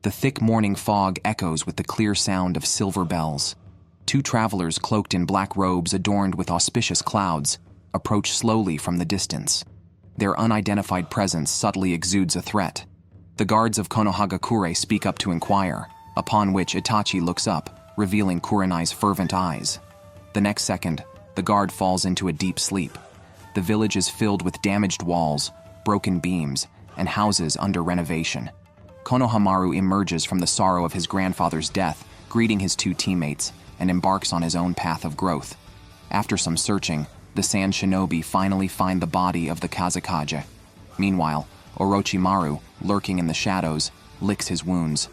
The thick morning fog echoes with the clear sound of silver bells. Two travelers cloaked in black robes adorned with auspicious clouds approach slowly from the distance. Their unidentified presence subtly exudes a threat. The guards of Konohagakure speak up to inquire, upon which Itachi looks up, revealing Kurenai's fervent eyes. The next second, the guard falls into a deep sleep. The village is filled with damaged walls, broken beams, and houses under renovation. Konohamaru emerges from the sorrow of his grandfather's death, greeting his two teammates, and embarks on his own path of growth. After some searching, the Sand Shinobi finally find the body of the Kazekage. Meanwhile, Orochimaru, lurking in the shadows, licks his wounds.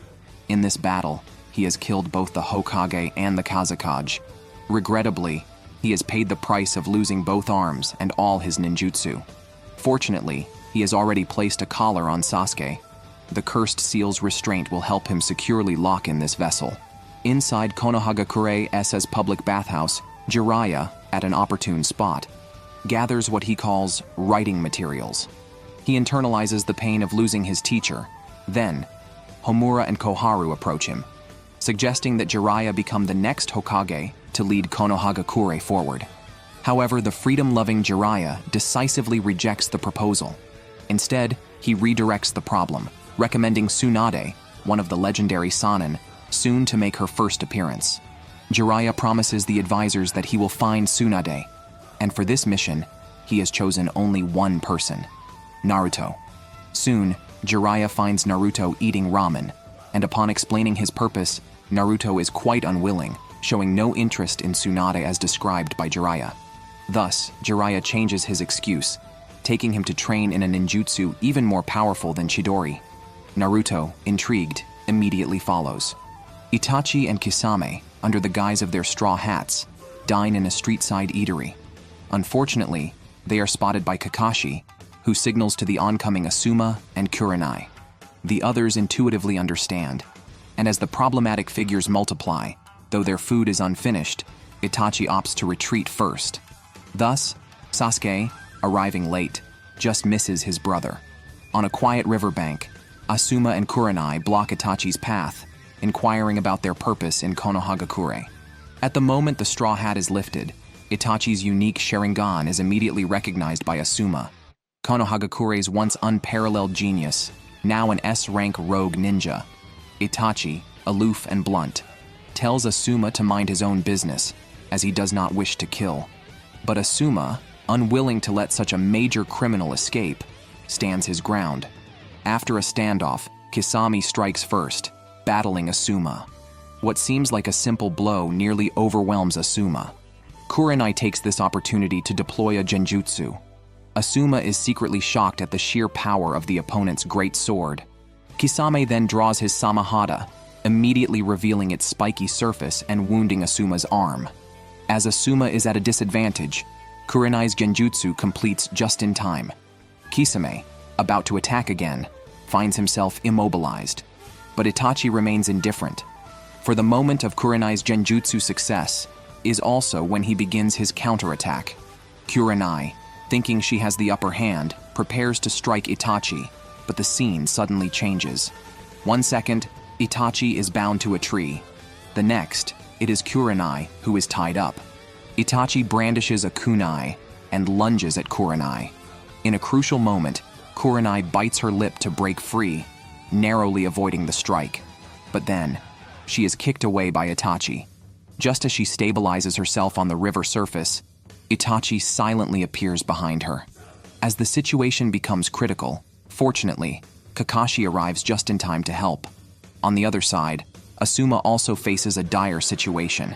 In this battle, he has killed both the Hokage and the Kazekage. Regrettably, he has paid the price of losing both arms and all his ninjutsu. Fortunately, he has already placed a collar on Sasuke. The cursed seal's restraint will help him securely lock in this vessel. Inside Konohagakure's public bathhouse, Jiraiya, at an opportune spot, gathers what he calls writing materials. He internalizes the pain of losing his teacher. Then, Homura and Koharu approach him, suggesting that Jiraiya become the next Hokage to lead Konohagakure forward. However, the freedom-loving Jiraiya decisively rejects the proposal. Instead, he redirects the problem, recommending Tsunade, one of the legendary Sannin, soon to make her first appearance. Jiraiya promises the advisors that he will find Tsunade, and for this mission, he has chosen only one person: Naruto. Soon, Jiraiya finds Naruto eating ramen, and upon explaining his purpose, Naruto is quite unwilling, showing no interest in Tsunade as described by Jiraiya. Thus, Jiraiya changes his excuse, taking him to train in a ninjutsu even more powerful than Chidori. Naruto, intrigued, immediately follows. Itachi and Kisame, under the guise of their straw hats, dine in a street-side eatery. Unfortunately, they are spotted by Kakashi, who signals to the oncoming Asuma and Kurenai. The others intuitively understand, and as the problematic figures multiply, though their food is unfinished, Itachi opts to retreat first. Thus, Sasuke, arriving late, just misses his brother. On a quiet riverbank, Asuma and Kurenai block Itachi's path, inquiring about their purpose in Konohagakure. At the moment the straw hat is lifted, Itachi's unique Sharingan is immediately recognized by Asuma, Konohagakure's once unparalleled genius, now an S-rank rogue ninja. Itachi, aloof and blunt, tells Asuma to mind his own business, as he does not wish to kill. But Asuma, unwilling to let such a major criminal escape, stands his ground. After a standoff, Kisame strikes first, battling Asuma. What seems like a simple blow nearly overwhelms Asuma. Kurenai takes this opportunity to deploy a genjutsu. Asuma is secretly shocked at the sheer power of the opponent's great sword. Kisame then draws his Samahata, immediately revealing its spiky surface and wounding Asuma's arm. As Asuma is at a disadvantage, Kurenai's genjutsu completes just in time. Kisame, about to attack again, finds himself immobilized. But Itachi remains indifferent. For the moment of Kurenai's genjutsu success is also when he begins his counterattack. Kurenai, thinking she has the upper hand, prepares to strike Itachi, but the scene suddenly changes. 1 second, Itachi is bound to a tree. The next, it is Kurenai who is tied up. Itachi brandishes a kunai and lunges at Kurenai. In a crucial moment, Kurenai bites her lip to break free, narrowly avoiding the strike. But then, she is kicked away by Itachi. Just as she stabilizes herself on the river surface, Itachi silently appears behind her. As the situation becomes critical, fortunately, Kakashi arrives just in time to help. On the other side, Asuma also faces a dire situation.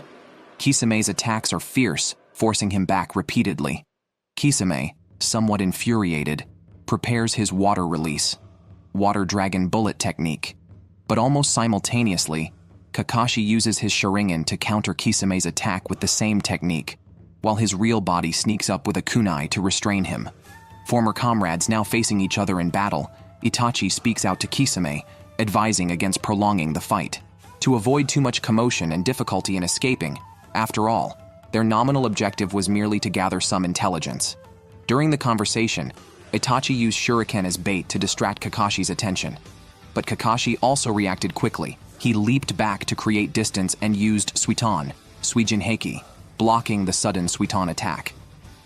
Kisame's attacks are fierce, forcing him back repeatedly. Kisame, somewhat infuriated, prepares his water release, water dragon bullet technique. But almost simultaneously, Kakashi uses his Sharingan to counter Kisame's attack with the same technique, while his real body sneaks up with a kunai to restrain him. Former comrades now facing each other in battle, Itachi speaks out to Kisame, advising against prolonging the fight. To avoid too much commotion and difficulty in escaping, after all, their nominal objective was merely to gather some intelligence. During the conversation, Itachi used shuriken as bait to distract Kakashi's attention. But Kakashi also reacted quickly. He leaped back to create distance and used Suiton, Suijin Heiki, blocking the sudden Suiton attack.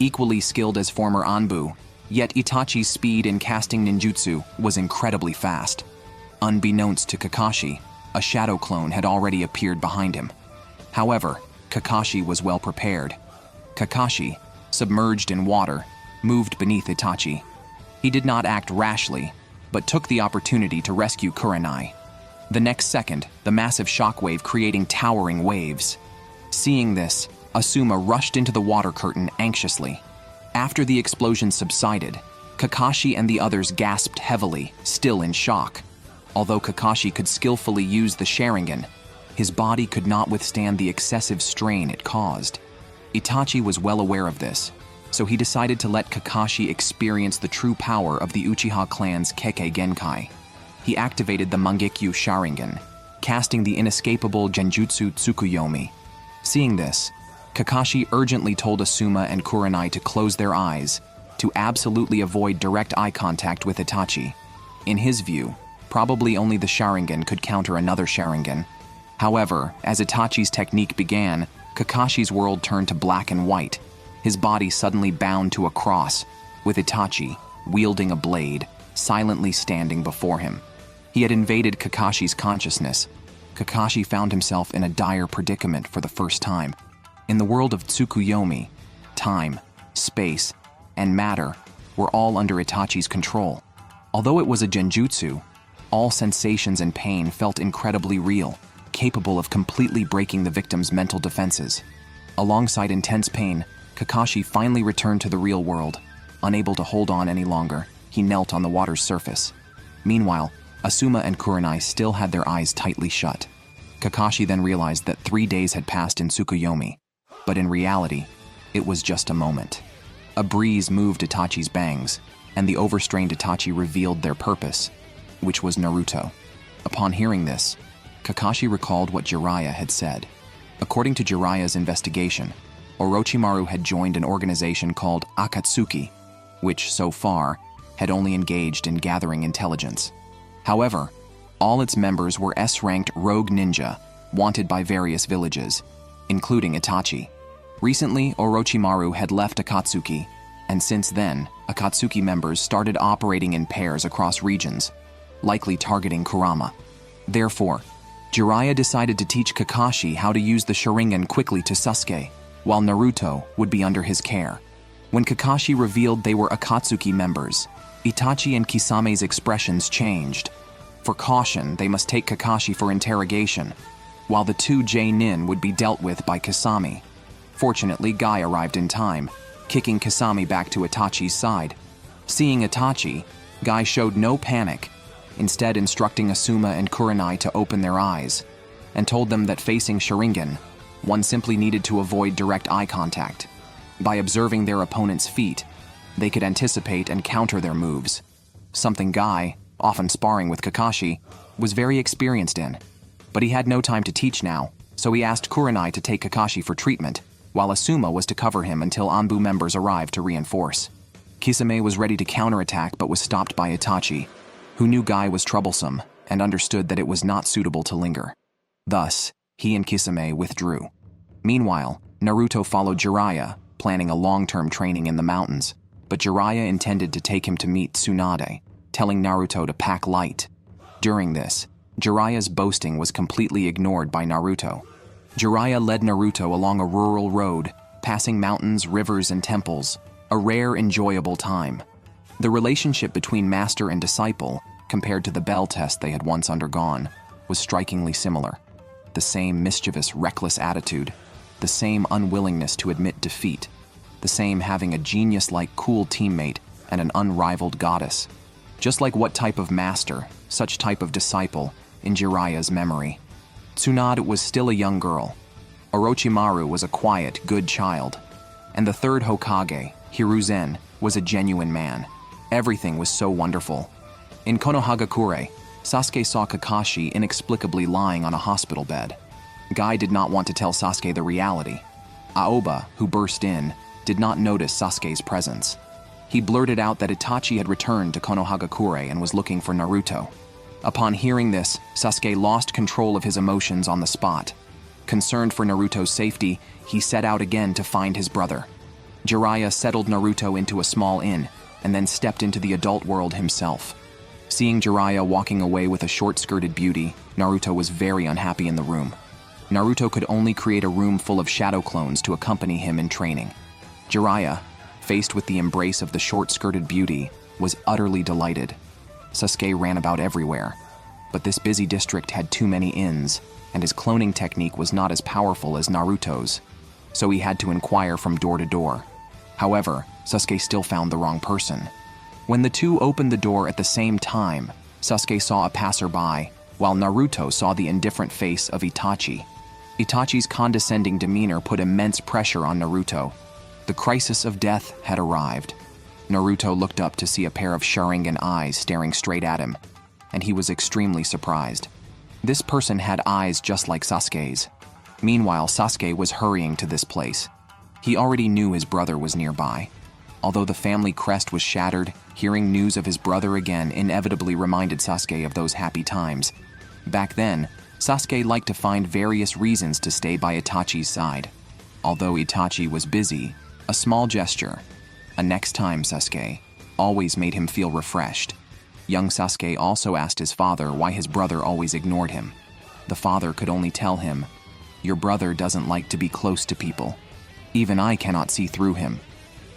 Equally skilled as former Anbu, yet Itachi's speed in casting ninjutsu was incredibly fast. Unbeknownst to Kakashi, a shadow clone had already appeared behind him. However, Kakashi was well prepared. Kakashi, submerged in water, moved beneath Itachi. He did not act rashly, but took the opportunity to rescue Kurenai. The next second, the massive shockwave creating towering waves. Seeing this, Asuma rushed into the water curtain anxiously. After the explosion subsided, Kakashi and the others gasped heavily, still in shock. Although Kakashi could skillfully use the Sharingan, his body could not withstand the excessive strain it caused. Itachi was well aware of this, so he decided to let Kakashi experience the true power of the Uchiha clan's Kekkei Genkai. He activated the Mangekyu Sharingan, casting the inescapable Genjutsu Tsukuyomi. Seeing this, Kakashi urgently told Asuma and Kurenai to close their eyes, to absolutely avoid direct eye contact with Itachi. In his view, probably only the Sharingan could counter another Sharingan. However, as Itachi's technique began, Kakashi's world turned to black and white, his body suddenly bound to a cross, with Itachi, wielding a blade, silently standing before him. He had invaded Kakashi's consciousness. Kakashi found himself in a dire predicament for the first time. In the world of Tsukuyomi, time, space, and matter were all under Itachi's control. Although it was a genjutsu, all sensations and pain felt incredibly real, capable of completely breaking the victim's mental defenses. Alongside intense pain, Kakashi finally returned to the real world. Unable to hold on any longer, he knelt on the water's surface. Meanwhile, Asuma and Kurenai still had their eyes tightly shut. Kakashi then realized that 3 days had passed in Tsukuyomi, but in reality, it was just a moment. A breeze moved Itachi's bangs, and the overstrained Itachi revealed their purpose, which was Naruto. Upon hearing this, Kakashi recalled what Jiraiya had said. According to Jiraiya's investigation, Orochimaru had joined an organization called Akatsuki, which, so far, had only engaged in gathering intelligence. However, all its members were S-ranked rogue ninja, wanted by various villages, including Itachi. Recently, Orochimaru had left Akatsuki, and since then, Akatsuki members started operating in pairs across regions, likely targeting Kurama. Therefore, Jiraiya decided to teach Kakashi how to use the Sharingan quickly to Sasuke, while Naruto would be under his care. When Kakashi revealed they were Akatsuki members, Itachi and Kisame's expressions changed. For caution, they must take Kakashi for interrogation, while the two J-nin would be dealt with by Kisame. Fortunately, Guy arrived in time, kicking Kisame back to Itachi's side. Seeing Itachi, Guy showed no panic, instead instructing Asuma and Kurenai to open their eyes, and told them that facing Sharingan, one simply needed to avoid direct eye contact. By observing their opponent's feet, they could anticipate and counter their moves, something Guy, often sparring with Kakashi, was very experienced in. But he had no time to teach now, so he asked Kurenai to take Kakashi for treatment, while Asuma was to cover him until Anbu members arrived to reinforce. Kisame was ready to counterattack but was stopped by Itachi, who knew Guy was troublesome and understood that it was not suitable to linger. Thus, he and Kisame withdrew. Meanwhile, Naruto followed Jiraiya, planning a long-term training in the mountains, but Jiraiya intended to take him to meet Tsunade, telling Naruto to pack light. During this, Jiraiya's boasting was completely ignored by Naruto. Jiraiya led Naruto along a rural road, passing mountains, rivers, and temples, a rare, enjoyable time. The relationship between master and disciple, compared to the Bell test they had once undergone, was strikingly similar. The same mischievous, reckless attitude, the same unwillingness to admit defeat, the same having a genius-like cool teammate and an unrivaled goddess. Just like what type of master, such type of disciple, in Jiraiya's memory. Tsunade was still a young girl. Orochimaru was a quiet, good child. And the third Hokage, Hiruzen, was a genuine man. Everything was so wonderful. In Konohagakure, Sasuke saw Kakashi inexplicably lying on a hospital bed. Guy did not want to tell Sasuke the reality. Aoba, who burst in, did not notice Sasuke's presence. He blurted out that Itachi had returned to Konohagakure and was looking for Naruto. Upon hearing this, Sasuke lost control of his emotions on the spot. Concerned for Naruto's safety, he set out again to find his brother. Jiraiya settled Naruto into a small inn, and then stepped into the adult world himself. Seeing Jiraiya walking away with a short-skirted beauty, Naruto was very unhappy in the room. Naruto could only create a room full of shadow clones to accompany him in training. Jiraiya, faced with the embrace of the short-skirted beauty, was utterly delighted. Sasuke ran about everywhere, but this busy district had too many inns, and his cloning technique was not as powerful as Naruto's, so he had to inquire from door to door. However, Sasuke still found the wrong person. When the two opened the door at the same time, Sasuke saw a passerby, while Naruto saw the indifferent face of Itachi. Itachi's condescending demeanor put immense pressure on Naruto. The crisis of death had arrived. Naruto looked up to see a pair of Sharingan eyes staring straight at him, and he was extremely surprised. This person had eyes just like Sasuke's. Meanwhile, Sasuke was hurrying to this place. He already knew his brother was nearby. Although the family crest was shattered, hearing news of his brother again inevitably reminded Sasuke of those happy times. Back then, Sasuke liked to find various reasons to stay by Itachi's side. Although Itachi was busy, a small gesture, a next time Sasuke, always made him feel refreshed. Young Sasuke also asked his father why his brother always ignored him. The father could only tell him, "Your brother doesn't like to be close to people. Even I cannot see through him."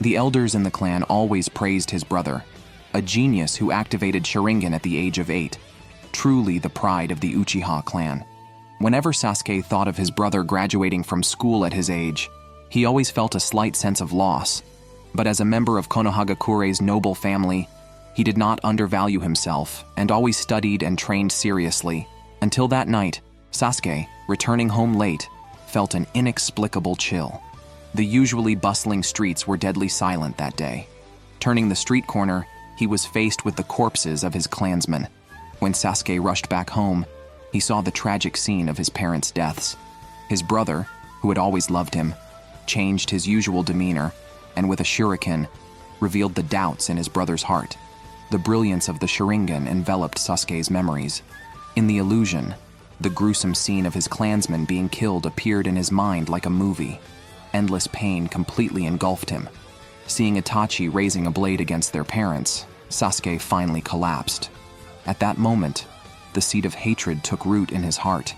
The elders in the clan always praised his brother, a genius who activated Sharingan at the age of 8, truly the pride of the Uchiha clan. Whenever Sasuke thought of his brother graduating from school at his age, he always felt a slight sense of loss. But as a member of Konohagakure's noble family, he did not undervalue himself and always studied and trained seriously, until that night, Sasuke, returning home late, felt an inexplicable chill. The usually bustling streets were deadly silent that day. Turning the street corner, he was faced with the corpses of his clansmen. When Sasuke rushed back home, he saw the tragic scene of his parents' deaths. His brother, who had always loved him, changed his usual demeanor, and with a shuriken, revealed the doubts in his brother's heart. The brilliance of the Sharingan enveloped Sasuke's memories. In the illusion, the gruesome scene of his clansmen being killed appeared in his mind like a movie. Endless pain completely engulfed him. Seeing Itachi raising a blade against their parents, Sasuke finally collapsed. At that moment, the seed of hatred took root in his heart.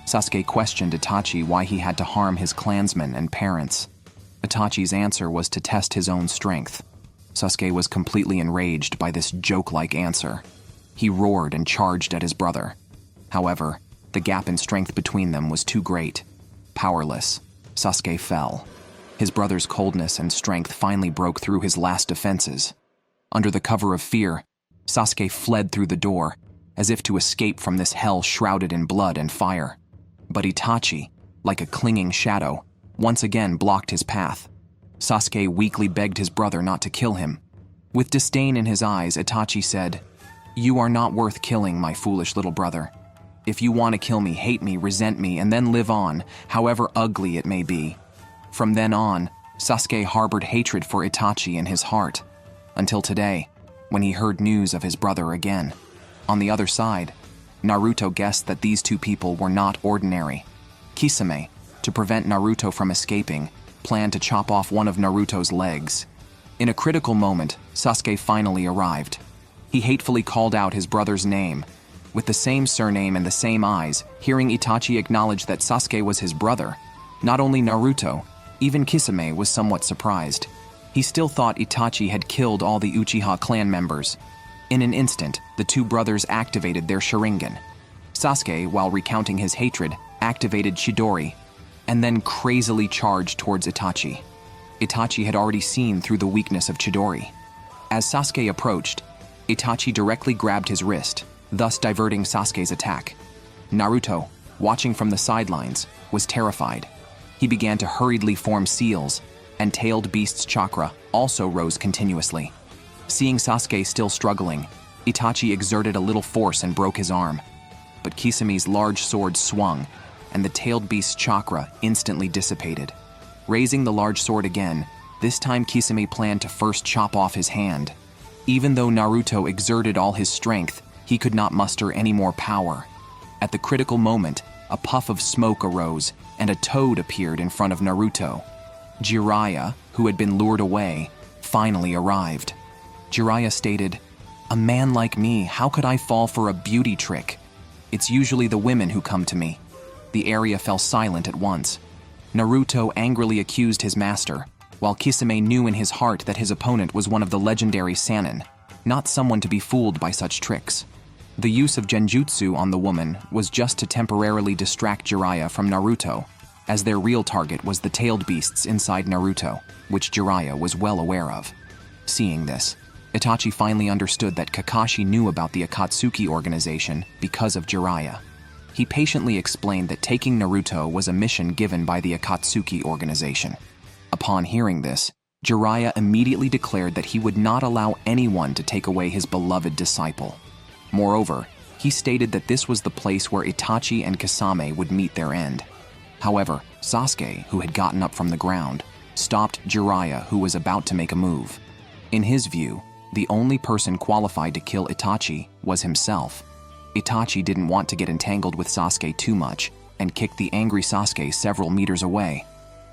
Sasuke questioned Itachi why he had to harm his clansmen and parents. Itachi's answer was to test his own strength. Sasuke was completely enraged by this joke-like answer. He roared and charged at his brother. However, the gap in strength between them was too great. Powerless, Sasuke fell. His brother's coldness and strength finally broke through his last defenses. Under the cover of fear, Sasuke fled through the door, as if to escape from this hell shrouded in blood and fire. But Itachi, like a clinging shadow, once again blocked his path. Sasuke weakly begged his brother not to kill him. With disdain in his eyes, Itachi said, "You are not worth killing, my foolish little brother. If you want to kill me, hate me, resent me, and then live on, however ugly it may be." From then on, Sasuke harbored hatred for Itachi in his heart, until today, when he heard news of his brother again. On the other side, Naruto guessed that these two people were not ordinary. Kisame, to prevent Naruto from escaping, planned to chop off one of Naruto's legs. In a critical moment, Sasuke finally arrived. He hatefully called out his brother's name. With the same surname and the same eyes, hearing Itachi acknowledge that Sasuke was his brother, not only Naruto, even Kisame was somewhat surprised. He still thought Itachi had killed all the Uchiha clan members. In an instant, the two brothers activated their Sharingan. Sasuke, while recounting his hatred, activated Chidori, and then crazily charged towards Itachi. Itachi had already seen through the weakness of Chidori. As Sasuke approached, Itachi directly grabbed his wrist, thus diverting Sasuke's attack. Naruto, watching from the sidelines, was terrified. He began to hurriedly form seals, and Tailed Beast's chakra also rose continuously. Seeing Sasuke still struggling, Itachi exerted a little force and broke his arm. But Kisame's large sword swung, and the Tailed Beast's chakra instantly dissipated. Raising the large sword again, this time Kisame planned to first chop off his hand. Even though Naruto exerted all his strength, He could not muster any more power. At the critical moment, a puff of smoke arose and a toad appeared in front of Naruto. Jiraiya, who had been lured away, finally arrived. Jiraiya stated, "A man like me, how could I fall for a beauty trick? It's usually the women who come to me." The area fell silent at once. Naruto angrily accused his master, while Kisame knew in his heart that his opponent was one of the legendary Sannin, not someone to be fooled by such tricks. The use of genjutsu on the woman was just to temporarily distract Jiraiya from Naruto, as their real target was the tailed beasts inside Naruto, which Jiraiya was well aware of. Seeing this, Itachi finally understood that Kakashi knew about the Akatsuki organization because of Jiraiya. He patiently explained that taking Naruto was a mission given by the Akatsuki organization. Upon hearing this, Jiraiya immediately declared that he would not allow anyone to take away his beloved disciple. Moreover, he stated that this was the place where Itachi and Kisame would meet their end. However, Sasuke, who had gotten up from the ground, stopped Jiraiya, who was about to make a move. In his view, the only person qualified to kill Itachi was himself. Itachi didn't want to get entangled with Sasuke too much and kicked the angry Sasuke several meters away.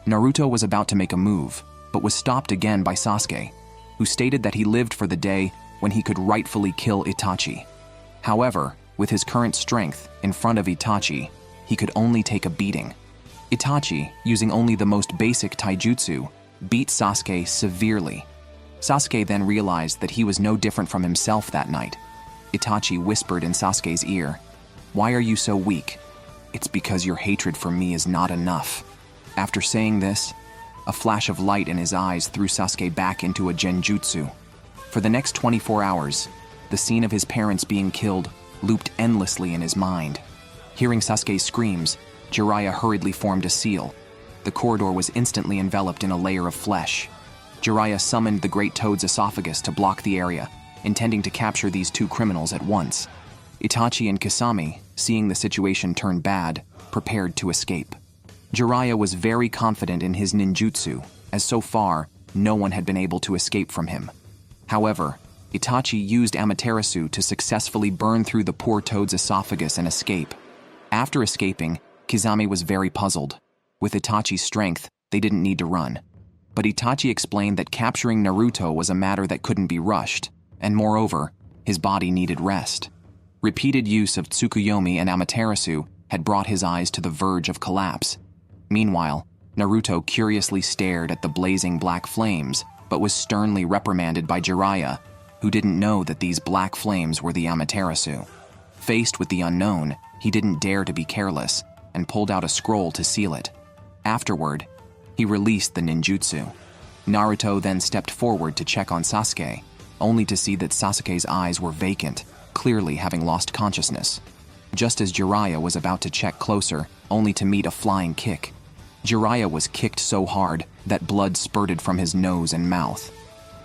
Naruto was about to make a move, but was stopped again by Sasuke, who stated that he lived for the day when he could rightfully kill Itachi. However, with his current strength in front of Itachi, he could only take a beating. Itachi, using only the most basic taijutsu, beat Sasuke severely. Sasuke then realized that he was no different from himself that night. Itachi whispered in Sasuke's ear, "Why are you so weak? It's because your hatred for me is not enough." After saying this, a flash of light in his eyes threw Sasuke back into a genjutsu. For the next 24 hours, the scene of his parents being killed looped endlessly in his mind. Hearing Sasuke's screams, Jiraiya hurriedly formed a seal. The corridor was instantly enveloped in a layer of flesh. Jiraiya summoned the Great Toad's esophagus to block the area, intending to capture these two criminals at once. Itachi and Kisame, seeing the situation turn bad, prepared to escape. Jiraiya was very confident in his ninjutsu, as so far, no one had been able to escape from him. However, Itachi used Amaterasu to successfully burn through the poor Toad's esophagus and escape. After escaping, Kisame was very puzzled. With Itachi's strength, they didn't need to run. But Itachi explained that capturing Naruto was a matter that couldn't be rushed, and moreover, his body needed rest. Repeated use of Tsukuyomi and Amaterasu had brought his eyes to the verge of collapse. Meanwhile, Naruto curiously stared at the blazing black flames, but was sternly reprimanded by Jiraiya, who didn't know that these black flames were the Amaterasu. Faced with the unknown, he didn't dare to be careless, and pulled out a scroll to seal it. Afterward, he released the ninjutsu. Naruto then stepped forward to check on Sasuke, only to see that Sasuke's eyes were vacant, clearly having lost consciousness. Just as Jiraiya was about to check closer, only to meet a flying kick. Jiraiya was kicked so hard that blood spurted from his nose and mouth.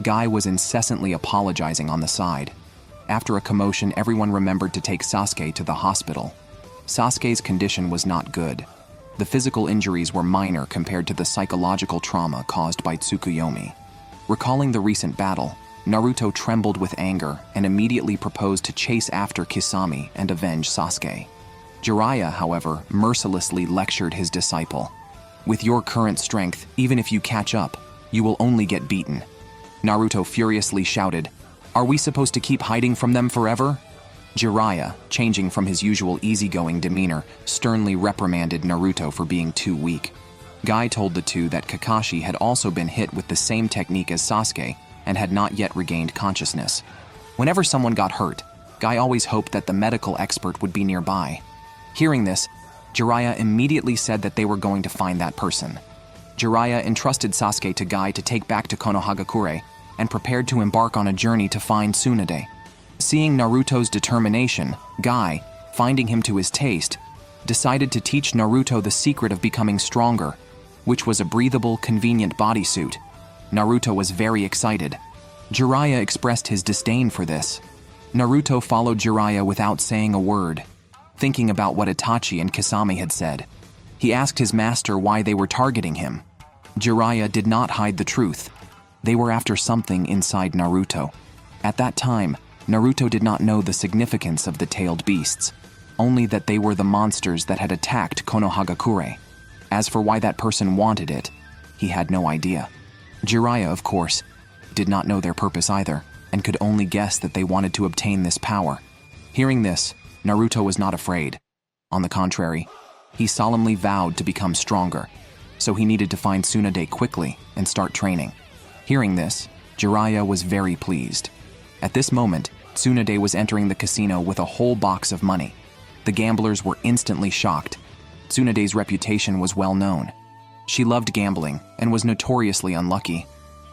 Guy was incessantly apologizing on the side. After a commotion, everyone remembered to take Sasuke to the hospital. Sasuke's condition was not good. The physical injuries were minor compared to the psychological trauma caused by Tsukuyomi. Recalling the recent battle, Naruto trembled with anger and immediately proposed to chase after Kisame and avenge Sasuke. Jiraiya, however, mercilessly lectured his disciple. "With your current strength, even if you catch up, you will only get beaten." Naruto furiously shouted, "Are we supposed to keep hiding from them forever?" Jiraiya, changing from his usual easygoing demeanor, sternly reprimanded Naruto for being too weak. Guy told the two that Kakashi had also been hit with the same technique as Sasuke and had not yet regained consciousness. Whenever someone got hurt, Guy always hoped that the medical expert would be nearby. Hearing this, Jiraiya immediately said that they were going to find that person. Jiraiya entrusted Sasuke to Guy to take back to Konohagakure and prepared to embark on a journey to find Tsunade. Seeing Naruto's determination, Guy, finding him to his taste, decided to teach Naruto the secret of becoming stronger, which was a breathable, convenient bodysuit. Naruto was very excited. Jiraiya expressed his disdain for this. Naruto followed Jiraiya without saying a word, thinking about what Itachi and Kisame had said. He asked his master why they were targeting him. Jiraiya did not hide the truth. They were after something inside Naruto. At that time, Naruto did not know the significance of the tailed beasts, only that they were the monsters that had attacked Konohagakure. As for why that person wanted it, he had no idea. Jiraiya, of course, did not know their purpose either, and could only guess that they wanted to obtain this power. Hearing this, Naruto was not afraid. On the contrary, he solemnly vowed to become stronger, so he needed to find Tsunade quickly and start training. Hearing this, Jiraiya was very pleased. At this moment, Tsunade was entering the casino with a whole box of money. The gamblers were instantly shocked. Tsunade's reputation was well known. She loved gambling and was notoriously unlucky.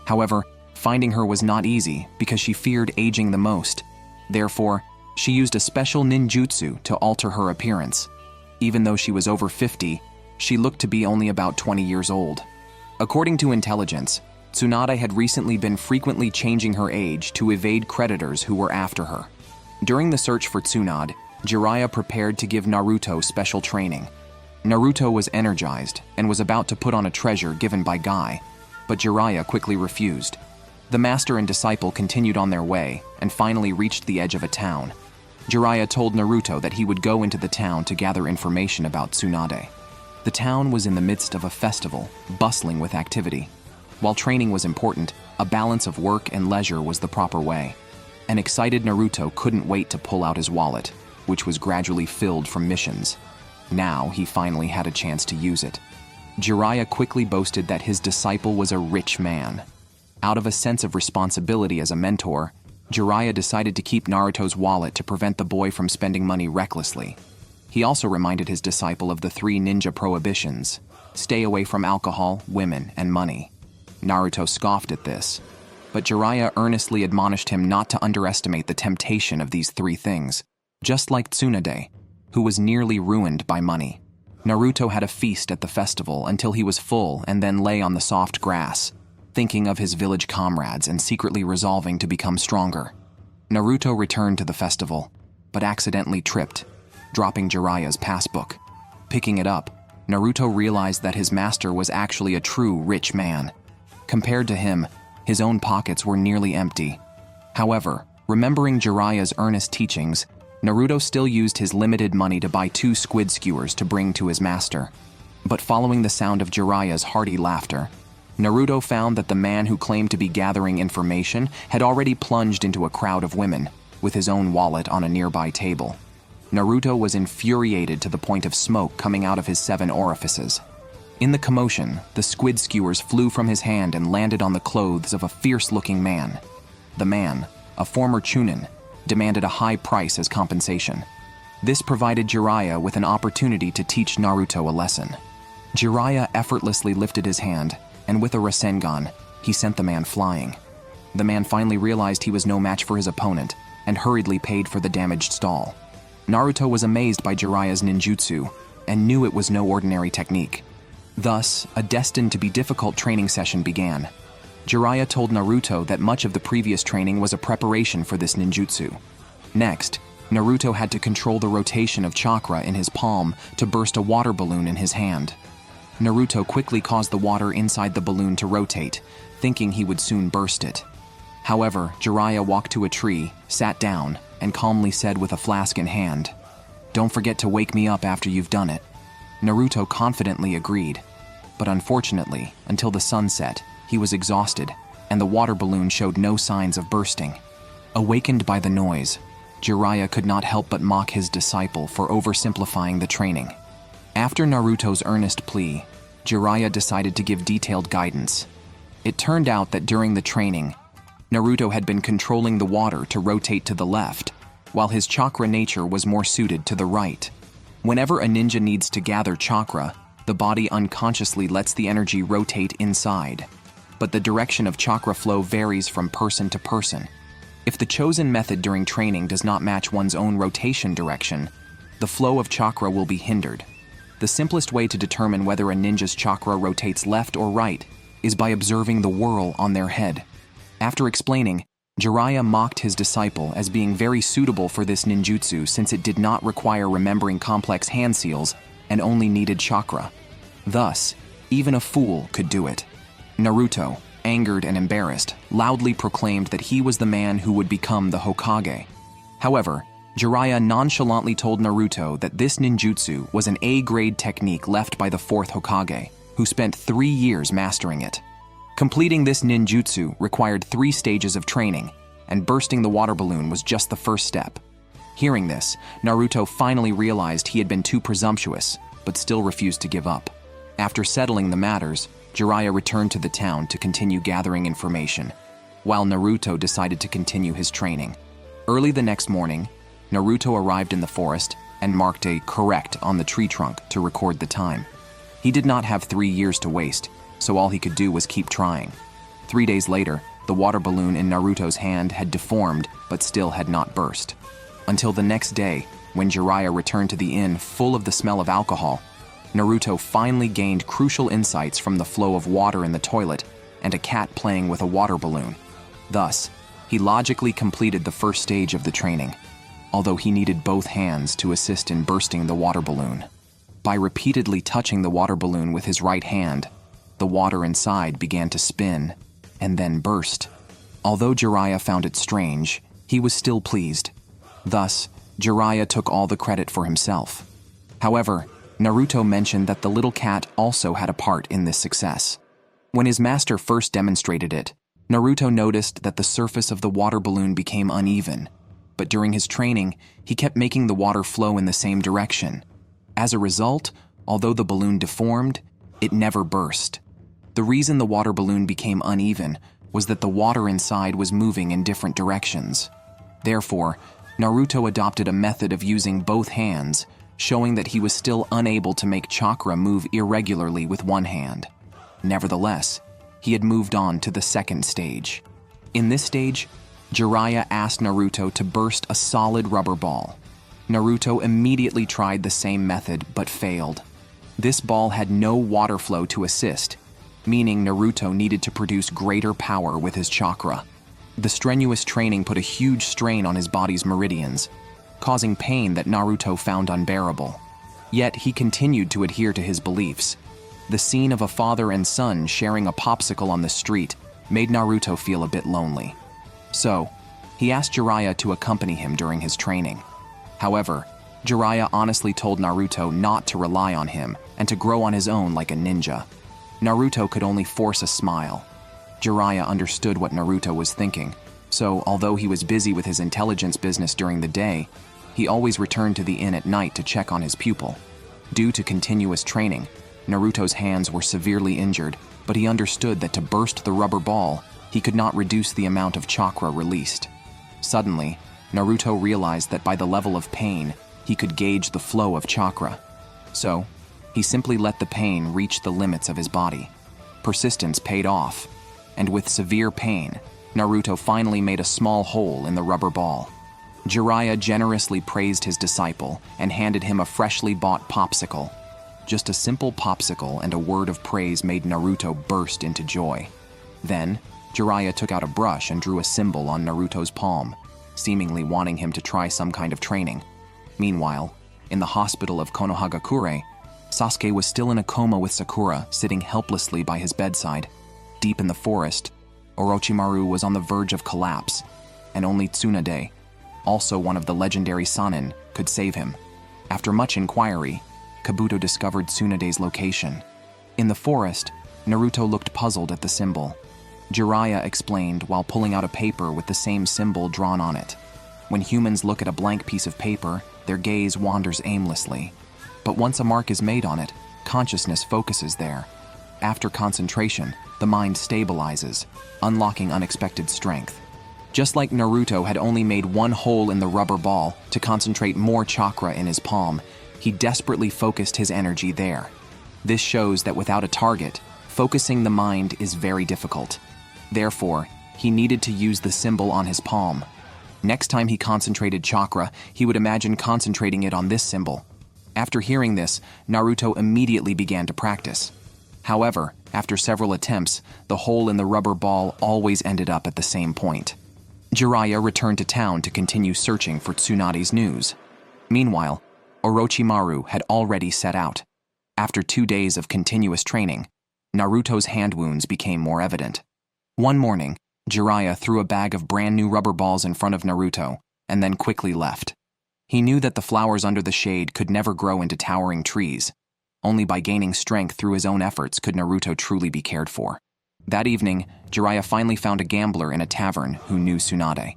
However, finding her was not easy because she feared aging the most. Therefore, she used a special ninjutsu to alter her appearance. Even though she was over 50, she looked to be only about 20 years old. According to intelligence, Tsunade had recently been frequently changing her age to evade creditors who were after her. During the search for Tsunade, Jiraiya prepared to give Naruto special training. Naruto was energized and was about to put on a treasure given by Guy, but Jiraiya quickly refused. The master and disciple continued on their way and finally reached the edge of a town. Jiraiya told Naruto that he would go into the town to gather information about Tsunade. The town was in the midst of a festival, bustling with activity. While training was important, a balance of work and leisure was the proper way. An excited Naruto couldn't wait to pull out his wallet, which was gradually filled from missions. Now he finally had a chance to use it. Jiraiya quickly boasted that his disciple was a rich man. Out of a sense of responsibility as a mentor, Jiraiya decided to keep Naruto's wallet to prevent the boy from spending money recklessly. He also reminded his disciple of the 3 ninja prohibitions: stay away from alcohol, women, and money. Naruto scoffed at this, but Jiraiya earnestly admonished him not to underestimate the temptation of these 3 things, just like Tsunade, who was nearly ruined by money. Naruto had a feast at the festival until he was full and then lay on the soft grass, thinking of his village comrades and secretly resolving to become stronger. Naruto returned to the festival, but accidentally tripped, dropping Jiraiya's passbook. Picking it up, Naruto realized that his master was actually a true rich man. Compared to him, his own pockets were nearly empty. However, remembering Jiraiya's earnest teachings, Naruto still used his limited money to buy 2 squid skewers to bring to his master. But following the sound of Jiraiya's hearty laughter, Naruto found that the man who claimed to be gathering information had already plunged into a crowd of women, with his own wallet on a nearby table. Naruto was infuriated to the point of smoke coming out of his 7 orifices. In the commotion, the squid skewers flew from his hand and landed on the clothes of a fierce-looking man. The man, a former Chunin, demanded a high price as compensation. This provided Jiraiya with an opportunity to teach Naruto a lesson. Jiraiya effortlessly lifted his hand, and with a Rasengan, he sent the man flying. The man finally realized he was no match for his opponent, and hurriedly paid for the damaged stall. Naruto was amazed by Jiraiya's ninjutsu, and knew it was no ordinary technique. Thus, a destined to be difficult training session began. Jiraiya told Naruto that much of the previous training was a preparation for this ninjutsu. Next, Naruto had to control the rotation of chakra in his palm to burst a water balloon in his hand. Naruto quickly caused the water inside the balloon to rotate, thinking he would soon burst it. However, Jiraiya walked to a tree, sat down, and calmly said with a flask in hand, "Don't forget to wake me up after you've done it." Naruto confidently agreed, but unfortunately, until the sun set, he was exhausted, and the water balloon showed no signs of bursting. Awakened by the noise, Jiraiya could not help but mock his disciple for oversimplifying the training. After Naruto's earnest plea, Jiraiya decided to give detailed guidance. It turned out that during the training, Naruto had been controlling the water to rotate to the left, while his chakra nature was more suited to the right. Whenever a ninja needs to gather chakra, the body unconsciously lets the energy rotate inside. But the direction of chakra flow varies from person to person. If the chosen method during training does not match one's own rotation direction, the flow of chakra will be hindered. The simplest way to determine whether a ninja's chakra rotates left or right is by observing the whorl on their head. After explaining, Jiraiya mocked his disciple as being very suitable for this ninjutsu since it did not require remembering complex hand seals and only needed chakra. Thus, even a fool could do it. Naruto, angered and embarrassed, loudly proclaimed that he was the man who would become the Hokage. However, Jiraiya nonchalantly told Naruto that this ninjutsu was an A-grade technique left by the fourth Hokage, who spent 3 years mastering it. Completing this ninjutsu required 3 stages of training, and bursting the water balloon was just the first step. Hearing this, Naruto finally realized he had been too presumptuous, but still refused to give up. After settling the matters, Jiraiya returned to the town to continue gathering information, while Naruto decided to continue his training. Early the next morning, Naruto arrived in the forest and marked a correct on the tree trunk to record the time. He did not have 3 years to waste, so all he could do was keep trying. 3 days later, the water balloon in Naruto's hand had deformed but still had not burst. Until the next day, when Jiraiya returned to the inn full of the smell of alcohol, Naruto finally gained crucial insights from the flow of water in the toilet and a cat playing with a water balloon. Thus, he logically completed the first stage of the training, although he needed both hands to assist in bursting the water balloon. By repeatedly touching the water balloon with his right hand, the water inside began to spin and then burst. Although Jiraiya found it strange, he was still pleased. Thus, Jiraiya took all the credit for himself. However, Naruto mentioned that the little cat also had a part in this success. When his master first demonstrated it, Naruto noticed that the surface of the water balloon became uneven, but during his training, he kept making the water flow in the same direction. As a result, although the balloon deformed, it never burst. The reason the water balloon became uneven was that the water inside was moving in different directions. Therefore, Naruto adopted a method of using both hands, showing that he was still unable to make chakra move irregularly with one hand. Nevertheless, he had moved on to the second stage. In this stage, Jiraiya asked Naruto to burst a solid rubber ball. Naruto immediately tried the same method but failed. This ball had no water flow to assist, meaning Naruto needed to produce greater power with his chakra. The strenuous training put a huge strain on his body's meridians, causing pain that Naruto found unbearable. Yet he continued to adhere to his beliefs. The scene of a father and son sharing a popsicle on the street made Naruto feel a bit lonely. So, he asked Jiraiya to accompany him during his training. However, Jiraiya honestly told Naruto not to rely on him and to grow on his own like a ninja. Naruto could only force a smile. Jiraiya understood what Naruto was thinking, so although he was busy with his intelligence business during the day, he always returned to the inn at night to check on his pupil. Due to continuous training, Naruto's hands were severely injured, but he understood that to burst the rubber ball, he could not reduce the amount of chakra released. Suddenly, Naruto realized that by the level of pain, he could gauge the flow of chakra. So, he simply let the pain reach the limits of his body. Persistence paid off, and with severe pain, Naruto finally made a small hole in the rubber ball. Jiraiya generously praised his disciple and handed him a freshly bought popsicle. Just a simple popsicle and a word of praise made Naruto burst into joy. Then, Jiraiya took out a brush and drew a symbol on Naruto's palm, seemingly wanting him to try some kind of training. Meanwhile, in the hospital of Konohagakure, Sasuke was still in a coma with Sakura sitting helplessly by his bedside. Deep in the forest, Orochimaru was on the verge of collapse, and only Tsunade, also one of the legendary Sannin, could save him. After much inquiry, Kabuto discovered Tsunade's location. In the forest, Naruto looked puzzled at the symbol. Jiraiya explained while pulling out a paper with the same symbol drawn on it. When humans look at a blank piece of paper, their gaze wanders aimlessly. But once a mark is made on it, consciousness focuses there. After concentration, the mind stabilizes, unlocking unexpected strength. Just like Naruto had only made one hole in the rubber ball to concentrate more chakra in his palm, he desperately focused his energy there. This shows that without a target, focusing the mind is very difficult. Therefore, he needed to use the symbol on his palm. Next time he concentrated chakra, he would imagine concentrating it on this symbol. After hearing this, Naruto immediately began to practice. However, after several attempts, the hole in the rubber ball always ended up at the same point. Jiraiya returned to town to continue searching for Tsunade's news. Meanwhile, Orochimaru had already set out. After 2 days of continuous training, Naruto's hand wounds became more evident. One morning, Jiraiya threw a bag of brand new rubber balls in front of Naruto and then quickly left. He knew that the flowers under the shade could never grow into towering trees. Only by gaining strength through his own efforts could Naruto truly be cared for. That evening, Jiraiya finally found a gambler in a tavern who knew Tsunade.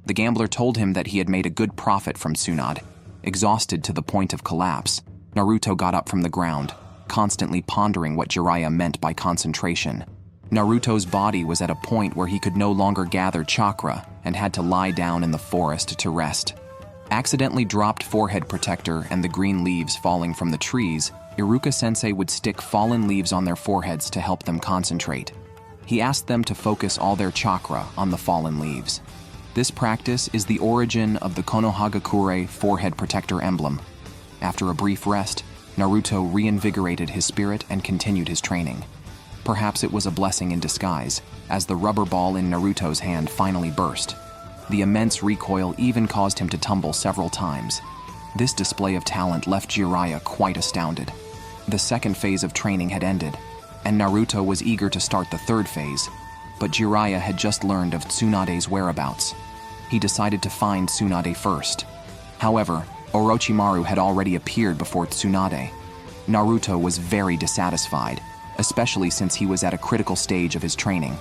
The gambler told him that he had made a good profit from Tsunade. Exhausted to the point of collapse, Naruto got up from the ground, constantly pondering what Jiraiya meant by concentration. Naruto's body was at a point where he could no longer gather chakra and had to lie down in the forest to rest. Accidentally dropped forehead protector and the green leaves falling from the trees, Iruka-sensei would stick fallen leaves on their foreheads to help them concentrate. He asked them to focus all their chakra on the fallen leaves. This practice is the origin of the Konohagakure forehead protector emblem. After a brief rest, Naruto reinvigorated his spirit and continued his training. Perhaps it was a blessing in disguise, as the rubber ball in Naruto's hand finally burst. The immense recoil even caused him to tumble several times. This display of talent left Jiraiya quite astounded. The second phase of training had ended, and Naruto was eager to start the third phase, but Jiraiya had just learned of Tsunade's whereabouts. He decided to find Tsunade first. However, Orochimaru had already appeared before Tsunade. Naruto was very dissatisfied, especially since he was at a critical stage of his training.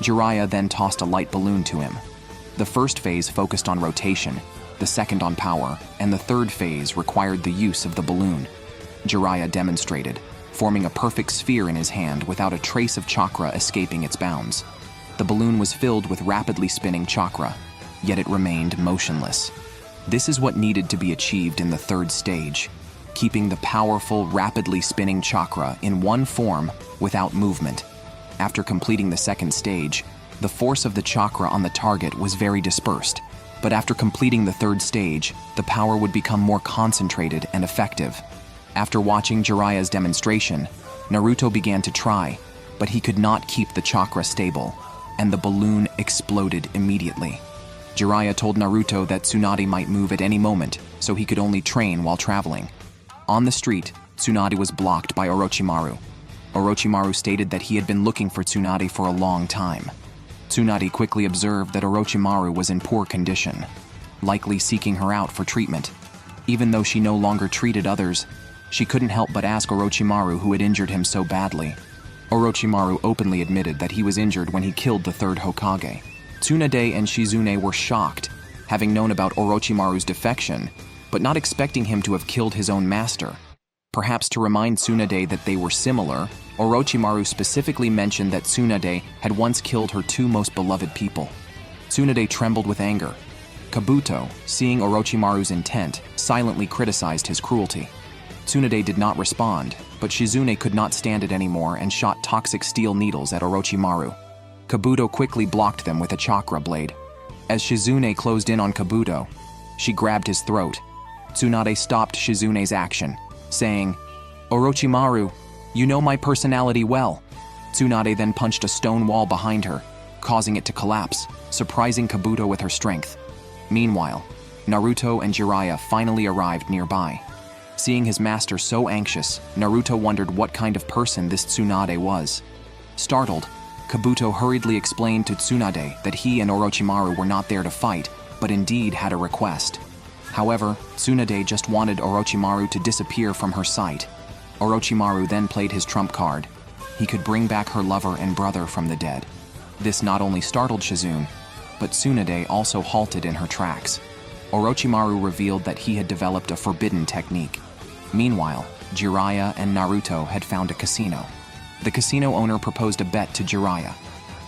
Jiraiya then tossed a light balloon to him. The first phase focused on rotation, the second on power, and the third phase required the use of the balloon. Jiraiya demonstrated, forming a perfect sphere in his hand without a trace of chakra escaping its bounds. The balloon was filled with rapidly spinning chakra, yet it remained motionless. This is what needed to be achieved in the third stage, keeping the powerful, rapidly spinning chakra in one form without movement. After completing the second stage, the force of the chakra on the target was very dispersed, but after completing the third stage, the power would become more concentrated and effective. After watching Jiraiya's demonstration, Naruto began to try, but he could not keep the chakra stable, and the balloon exploded immediately. Jiraiya told Naruto that Tsunade might move at any moment, so he could only train while traveling. On the street, Tsunade was blocked by Orochimaru. Orochimaru stated that he had been looking for Tsunade for a long time. Tsunade quickly observed that Orochimaru was in poor condition, likely seeking her out for treatment. Even though she no longer treated others, she couldn't help but ask Orochimaru who had injured him so badly. Orochimaru openly admitted that he was injured when he killed the third Hokage. Tsunade and Shizune were shocked, having known about Orochimaru's defection, but not expecting him to have killed his own master. Perhaps to remind Tsunade that they were similar, Orochimaru specifically mentioned that Tsunade had once killed her two most beloved people. Tsunade trembled with anger. Kabuto, seeing Orochimaru's intent, silently criticized his cruelty. Tsunade did not respond, but Shizune could not stand it anymore and shot toxic steel needles at Orochimaru. Kabuto quickly blocked them with a chakra blade. As Shizune closed in on Kabuto, she grabbed his throat. Tsunade stopped Shizune's action, saying, "Orochimaru, you know my personality well." Tsunade then punched a stone wall behind her, causing it to collapse, surprising Kabuto with her strength. Meanwhile, Naruto and Jiraiya finally arrived nearby. Seeing his master so anxious, Naruto wondered what kind of person this Tsunade was. Startled, Kabuto hurriedly explained to Tsunade that he and Orochimaru were not there to fight, but indeed had a request. However, Tsunade just wanted Orochimaru to disappear from her sight. Orochimaru then played his trump card. He could bring back her lover and brother from the dead. This not only startled Shizune, but Tsunade also halted in her tracks. Orochimaru revealed that he had developed a forbidden technique. Meanwhile, Jiraiya and Naruto had found a casino. The casino owner proposed a bet to Jiraiya.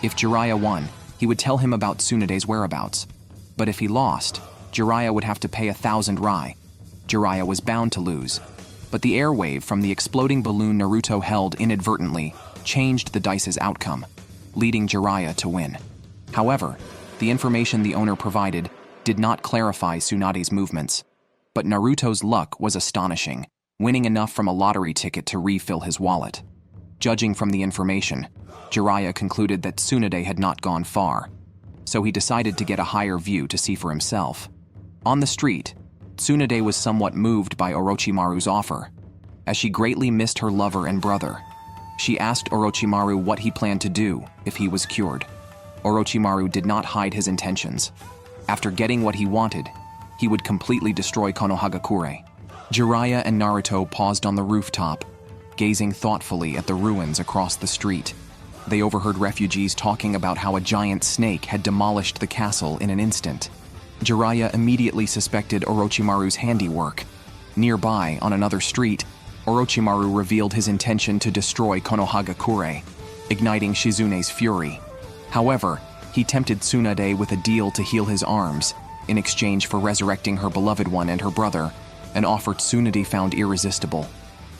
If Jiraiya won, he would tell him about Tsunade's whereabouts. But if he lost, Jiraiya would have to pay 1,000 rai. Jiraiya was bound to lose. But the air wave from the exploding balloon Naruto held inadvertently changed the dice's outcome, leading Jiraiya to win. However, the information the owner provided did not clarify Tsunade's movements. But Naruto's luck was astonishing, winning enough from a lottery ticket to refill his wallet. Judging from the information, Jiraiya concluded that Tsunade had not gone far, so he decided to get a higher view to see for himself. On the street, Tsunade was somewhat moved by Orochimaru's offer. As she greatly missed her lover and brother, she asked Orochimaru what he planned to do if he was cured. Orochimaru did not hide his intentions. After getting what he wanted, he would completely destroy Konohagakure. Jiraiya and Naruto paused on the rooftop, gazing thoughtfully at the ruins across the street. They overheard refugees talking about how a giant snake had demolished the castle in an instant. Jiraiya immediately suspected Orochimaru's handiwork. Nearby, on another street, Orochimaru revealed his intention to destroy Konohagakure, igniting Shizune's fury. However, he tempted Tsunade with a deal to heal his arms, in exchange for resurrecting her beloved one and her brother, an offer Tsunade found irresistible.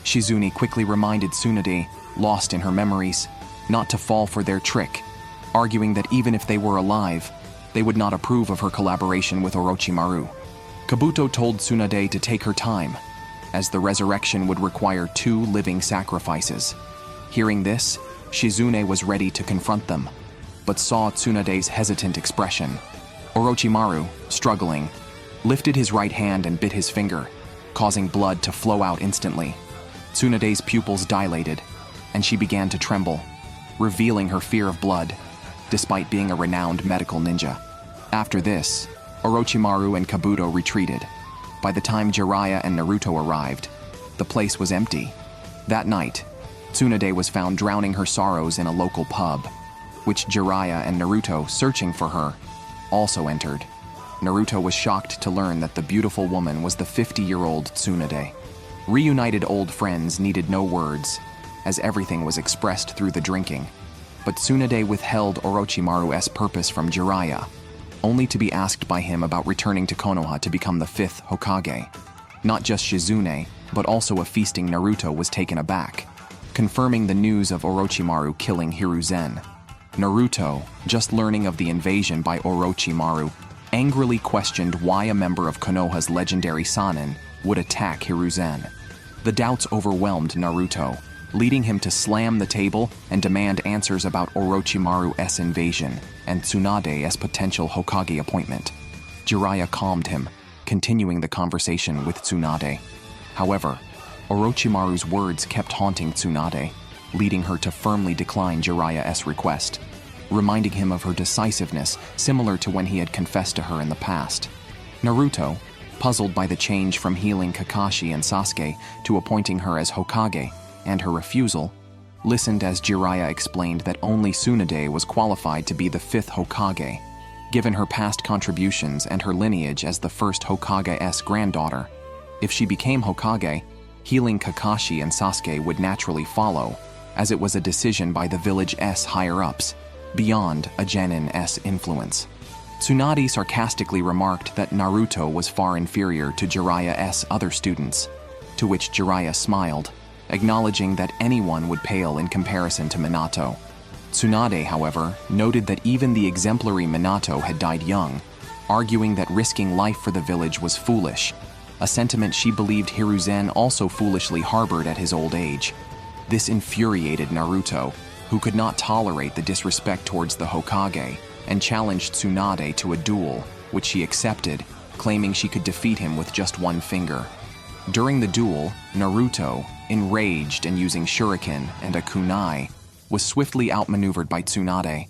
Shizune quickly reminded Tsunade, lost in her memories, not to fall for their trick, arguing that even if they were alive, they would not approve of her collaboration with Orochimaru. Kabuto told Tsunade to take her time, as the resurrection would require 2 living sacrifices. Hearing this, Shizune was ready to confront them, but saw Tsunade's hesitant expression. Orochimaru, struggling, lifted his right hand and bit his finger, causing blood to flow out instantly. Tsunade's pupils dilated, and she began to tremble, revealing her fear of blood, despite being a renowned medical ninja. After this, Orochimaru and Kabuto retreated. By the time Jiraiya and Naruto arrived, the place was empty. That night, Tsunade was found drowning her sorrows in a local pub, which Jiraiya and Naruto, searching for her, also entered. Naruto was shocked to learn that the beautiful woman was the 50-year-old Tsunade. Reunited old friends needed no words, as everything was expressed through the drinking. But Tsunade withheld Orochimaru's purpose from Jiraiya, only to be asked by him about returning to Konoha to become the 5th Hokage. Not just Shizune, but also a feasting Naruto was taken aback, confirming the news of Orochimaru killing Hiruzen. Naruto, just learning of the invasion by Orochimaru, angrily questioned why a member of Konoha's legendary Sannin would attack Hiruzen. The doubts overwhelmed Naruto, leading him to slam the table and demand answers about Orochimaru's invasion and Tsunade's potential Hokage appointment. Jiraiya calmed him, continuing the conversation with Tsunade. However, Orochimaru's words kept haunting Tsunade, leading her to firmly decline Jiraiya's request, reminding him of her decisiveness similar to when he had confessed to her in the past. Naruto, puzzled by the change from healing Kakashi and Sasuke to appointing her as Hokage, and her refusal, listened as Jiraiya explained that only Tsunade was qualified to be the 5th Hokage, given her past contributions and her lineage as the first Hokage's granddaughter. If she became Hokage, healing Kakashi and Sasuke would naturally follow, as it was a decision by the village's higher-ups, beyond a Genin's influence. Tsunade sarcastically remarked that Naruto was far inferior to Jiraiya's other students, to which Jiraiya smiled, acknowledging that anyone would pale in comparison to Minato. Tsunade, however, noted that even the exemplary Minato had died young, arguing that risking life for the village was foolish, a sentiment she believed Hiruzen also foolishly harbored at his old age. This infuriated Naruto, who could not tolerate the disrespect towards the Hokage, and challenged Tsunade to a duel, which she accepted, claiming she could defeat him with just one finger. During the duel, Naruto, enraged and using shuriken and a kunai, was swiftly outmaneuvered by Tsunade,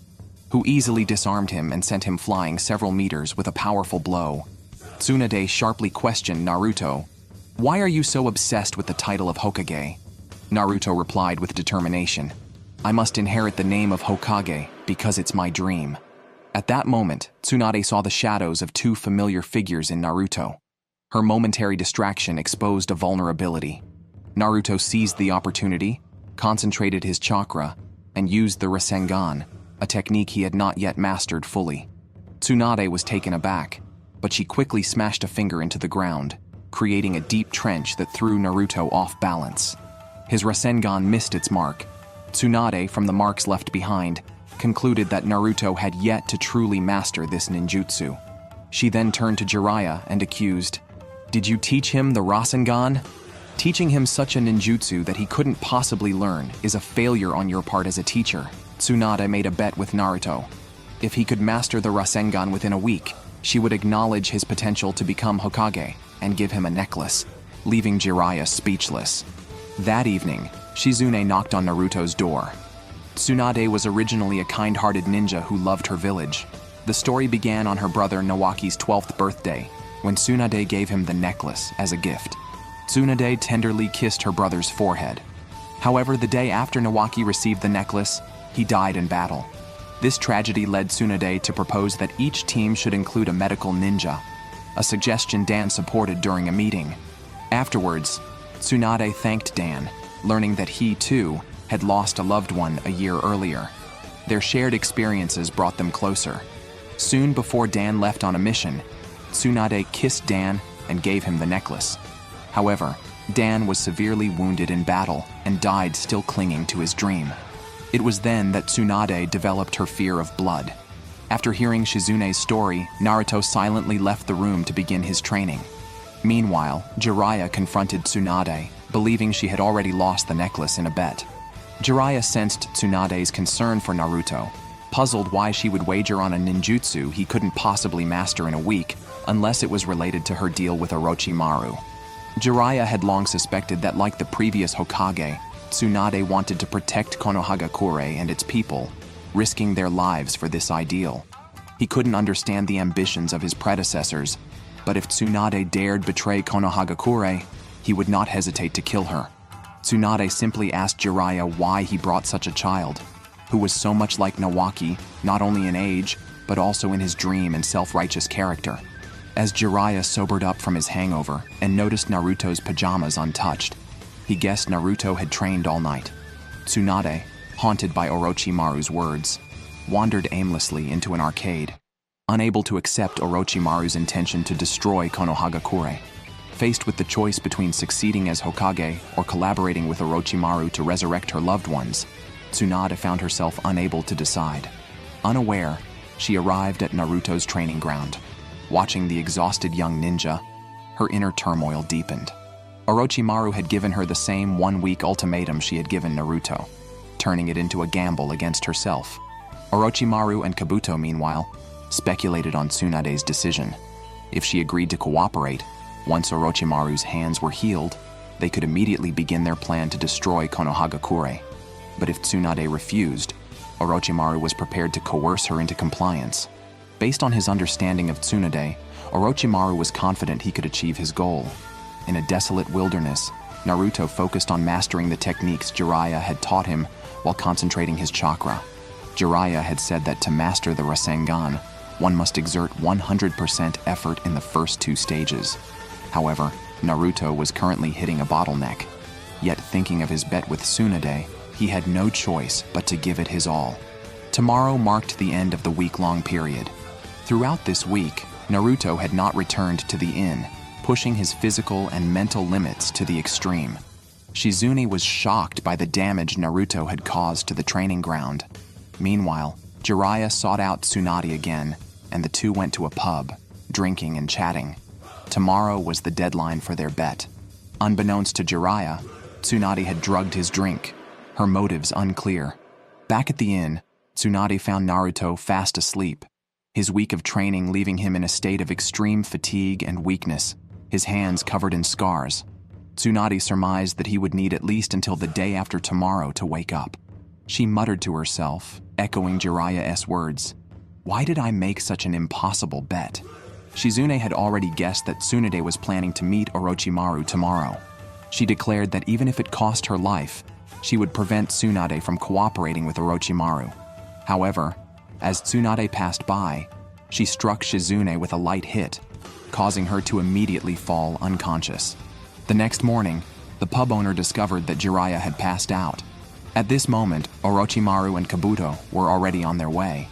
who easily disarmed him and sent him flying several meters with a powerful blow. Tsunade sharply questioned Naruto, "Why are you so obsessed with the title of Hokage?" Naruto replied with determination, "I must inherit the name of Hokage because it's my dream." At that moment, Tsunade saw the shadows of 2 familiar figures in Naruto. Her momentary distraction exposed a vulnerability. Naruto seized the opportunity, concentrated his chakra, and used the Rasengan, a technique he had not yet mastered fully. Tsunade was taken aback, but she quickly smashed a finger into the ground, creating a deep trench that threw Naruto off balance. His Rasengan missed its mark. Tsunade, from the marks left behind, concluded that Naruto had yet to truly master this ninjutsu. She then turned to Jiraiya and accused, "Did you teach him the Rasengan? Teaching him such a ninjutsu that he couldn't possibly learn is a failure on your part as a teacher." Tsunade made a bet with Naruto. If he could master the Rasengan within a week, she would acknowledge his potential to become Hokage and give him a necklace, leaving Jiraiya speechless. That evening, Shizune knocked on Naruto's door. Tsunade was originally a kind-hearted ninja who loved her village. The story began on her brother Nawaki's 12th birthday, when Tsunade gave him the necklace as a gift. Tsunade tenderly kissed her brother's forehead. However, the day after Nawaki received the necklace, he died in battle. This tragedy led Tsunade to propose that each team should include a medical ninja, a suggestion Dan supported during a meeting. Afterwards, Tsunade thanked Dan, learning that he, too, had lost a loved one a year earlier. Their shared experiences brought them closer. Soon before Dan left on a mission, Tsunade kissed Dan and gave him the necklace. However, Dan was severely wounded in battle and died still clinging to his dream. It was then that Tsunade developed her fear of blood. After hearing Shizune's story, Naruto silently left the room to begin his training. Meanwhile, Jiraiya confronted Tsunade, believing she had already lost the necklace in a bet. Jiraiya sensed Tsunade's concern for Naruto, puzzled why she would wager on a ninjutsu he couldn't possibly master in a week unless it was related to her deal with Orochimaru. Jiraiya had long suspected that, like the previous Hokage, Tsunade wanted to protect Konohagakure and its people, risking their lives for this ideal. He couldn't understand the ambitions of his predecessors, but if Tsunade dared betray Konohagakure, he would not hesitate to kill her. Tsunade simply asked Jiraiya why he brought such a child, who was so much like Nawaki, not only in age, but also in his dream and self-righteous character. As Jiraiya sobered up from his hangover and noticed Naruto's pajamas untouched, he guessed Naruto had trained all night. Tsunade, haunted by Orochimaru's words, wandered aimlessly into an arcade, unable to accept Orochimaru's intention to destroy Konohagakure. Faced with the choice between succeeding as Hokage or collaborating with Orochimaru to resurrect her loved ones, Tsunade found herself unable to decide. Unaware, she arrived at Naruto's training ground. Watching the exhausted young ninja, her inner turmoil deepened. Orochimaru had given her the same one-week ultimatum she had given Naruto, turning it into a gamble against herself. Orochimaru and Kabuto, meanwhile, speculated on Tsunade's decision. If she agreed to cooperate, once Orochimaru's hands were healed, they could immediately begin their plan to destroy Konohagakure. But if Tsunade refused, Orochimaru was prepared to coerce her into compliance. Based on his understanding of Tsunade, Orochimaru was confident he could achieve his goal. In a desolate wilderness, Naruto focused on mastering the techniques Jiraiya had taught him while concentrating his chakra. Jiraiya had said that to master the Rasengan, one must exert 100% effort in the first two stages. However, Naruto was currently hitting a bottleneck. Yet thinking of his bet with Tsunade, he had no choice but to give it his all. Tomorrow marked the end of the week-long period. Throughout this week, Naruto had not returned to the inn, pushing his physical and mental limits to the extreme. Shizune was shocked by the damage Naruto had caused to the training ground. Meanwhile, Jiraiya sought out Tsunade again, and the two went to a pub, drinking and chatting. Tomorrow was the deadline for their bet. Unbeknownst to Jiraiya, Tsunade had drugged his drink, her motives unclear. Back at the inn, Tsunade found Naruto fast asleep, his week of training leaving him in a state of extreme fatigue and weakness, his hands covered in scars. Tsunade surmised that he would need at least until the day after tomorrow to wake up. She muttered to herself, echoing Jiraiya's words, "Why did I make such an impossible bet?" Shizune had already guessed that Tsunade was planning to meet Orochimaru tomorrow. She declared that even if it cost her life, she would prevent Tsunade from cooperating with Orochimaru. However, as Tsunade passed by, she struck Shizune with a light hit, causing her to immediately fall unconscious. The next morning, the pub owner discovered that Jiraiya had passed out. At this moment, Orochimaru and Kabuto were already on their way.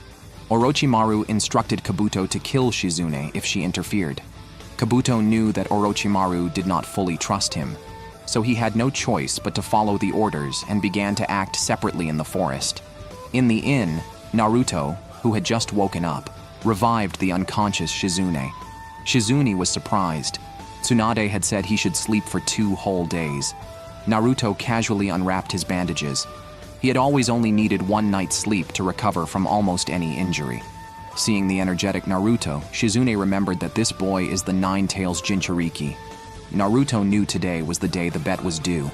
Orochimaru instructed Kabuto to kill Shizune if she interfered. Kabuto knew that Orochimaru did not fully trust him, so he had no choice but to follow the orders and began to act separately in the forest. In the inn, Naruto, who had just woken up, revived the unconscious Shizune. Shizune was surprised. Tsunade had said he should sleep for 2 whole days. Naruto casually unwrapped his bandages. He had always only needed 1 night's sleep to recover from almost any injury. Seeing the energetic Naruto, Shizune remembered that this boy is the Nine-Tails Jinchuriki. Naruto knew today was the day the bet was due.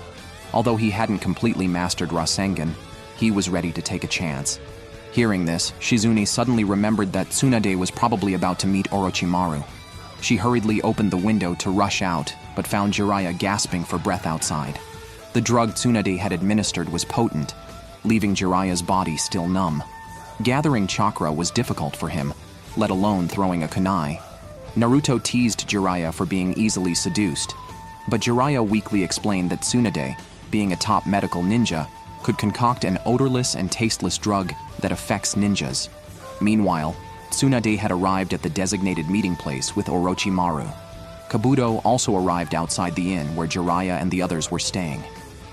Although he hadn't completely mastered Rasengan, He was ready to take a chance. Hearing this, Shizune suddenly remembered that Tsunade was probably about to meet Orochimaru. She hurriedly opened the window to rush out, but found Jiraiya gasping for breath outside. The drug Tsunade had administered was potent, leaving Jiraiya's body still numb. Gathering chakra was difficult for him, let alone throwing a kunai. Naruto teased Jiraiya for being easily seduced, but Jiraiya weakly explained that Tsunade, being a top medical ninja, could concoct an odorless and tasteless drug that affects ninjas. Meanwhile, Tsunade had arrived at the designated meeting place with Orochimaru. Kabuto also arrived outside the inn where Jiraiya and the others were staying.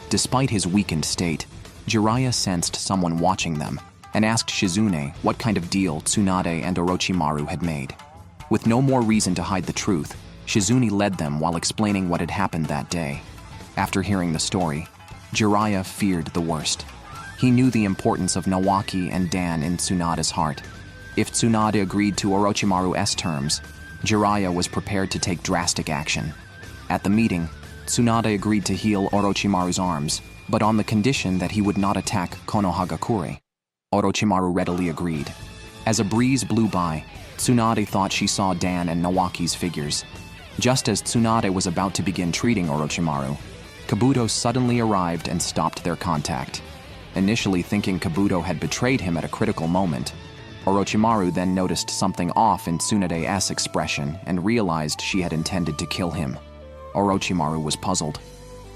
Despite his weakened state, Jiraiya sensed someone watching them and asked Shizune what kind of deal Tsunade and Orochimaru had made. With no more reason to hide the truth, Shizune led them while explaining what had happened that day. After hearing the story, Jiraiya feared the worst. He knew the importance of Nawaki and Dan in Tsunade's heart. If Tsunade agreed to Orochimaru's terms, Jiraiya was prepared to take drastic action. At the meeting, Tsunade agreed to heal Orochimaru's arms, but on the condition that he would not attack Konoha. Orochimaru readily agreed. As a breeze blew by, Tsunade thought she saw Dan and Nawaki's figures. Just as Tsunade was about to begin treating Orochimaru, Kabuto suddenly arrived and stopped their contact. Initially thinking Kabuto had betrayed him at a critical moment, Orochimaru then noticed something off in Tsunade's expression and realized she had intended to kill him. Orochimaru was puzzled.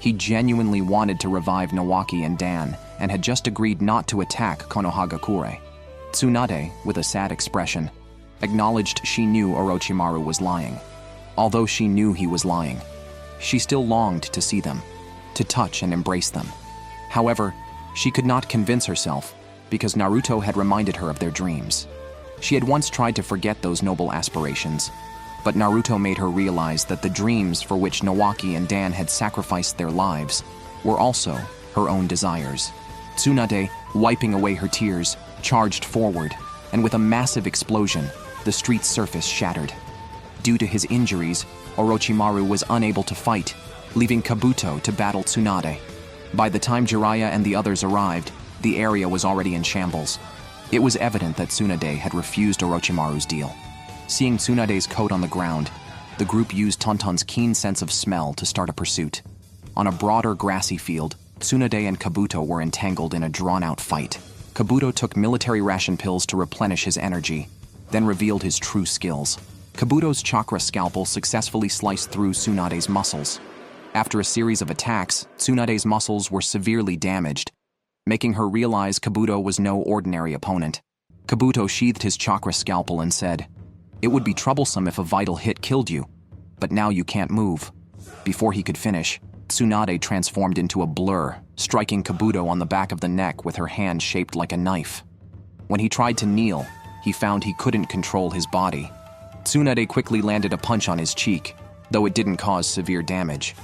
He genuinely wanted to revive Nawaki and Dan and had just agreed not to attack Konoha. Tsunade, with a sad expression, acknowledged she knew Orochimaru was lying. Although she knew he was lying, she still longed to see them, to touch and embrace them. However, she could not convince herself because Naruto had reminded her of their dreams. She had once tried to forget those noble aspirations, but Naruto made her realize that the dreams for which Nawaki and Dan had sacrificed their lives were also her own desires. Tsunade, wiping away her tears, charged forward, and with a massive explosion, the street's surface shattered. Due to his injuries, Orochimaru was unable to fight, leaving Kabuto to battle Tsunade. By the time Jiraiya and the others arrived, the area was already in shambles. It was evident that Tsunade had refused Orochimaru's deal. Seeing Tsunade's coat on the ground, the group used Tonton's keen sense of smell to start a pursuit. On a broader grassy field, Tsunade and Kabuto were entangled in a drawn-out fight. Kabuto took military ration pills to replenish his energy, then revealed his true skills. Kabuto's chakra scalpel successfully sliced through Tsunade's muscles. After a series of attacks, Tsunade's muscles were severely damaged, making her realize Kabuto was no ordinary opponent. Kabuto sheathed his chakra scalpel and said, "It would be troublesome if a vital hit killed you, but now you can't move." Before he could finish, Tsunade transformed into a blur, striking Kabuto on the back of the neck with her hand shaped like a knife. When he tried to kneel, he found he couldn't control his body. Tsunade quickly landed a punch on his cheek, though it didn't cause severe damage.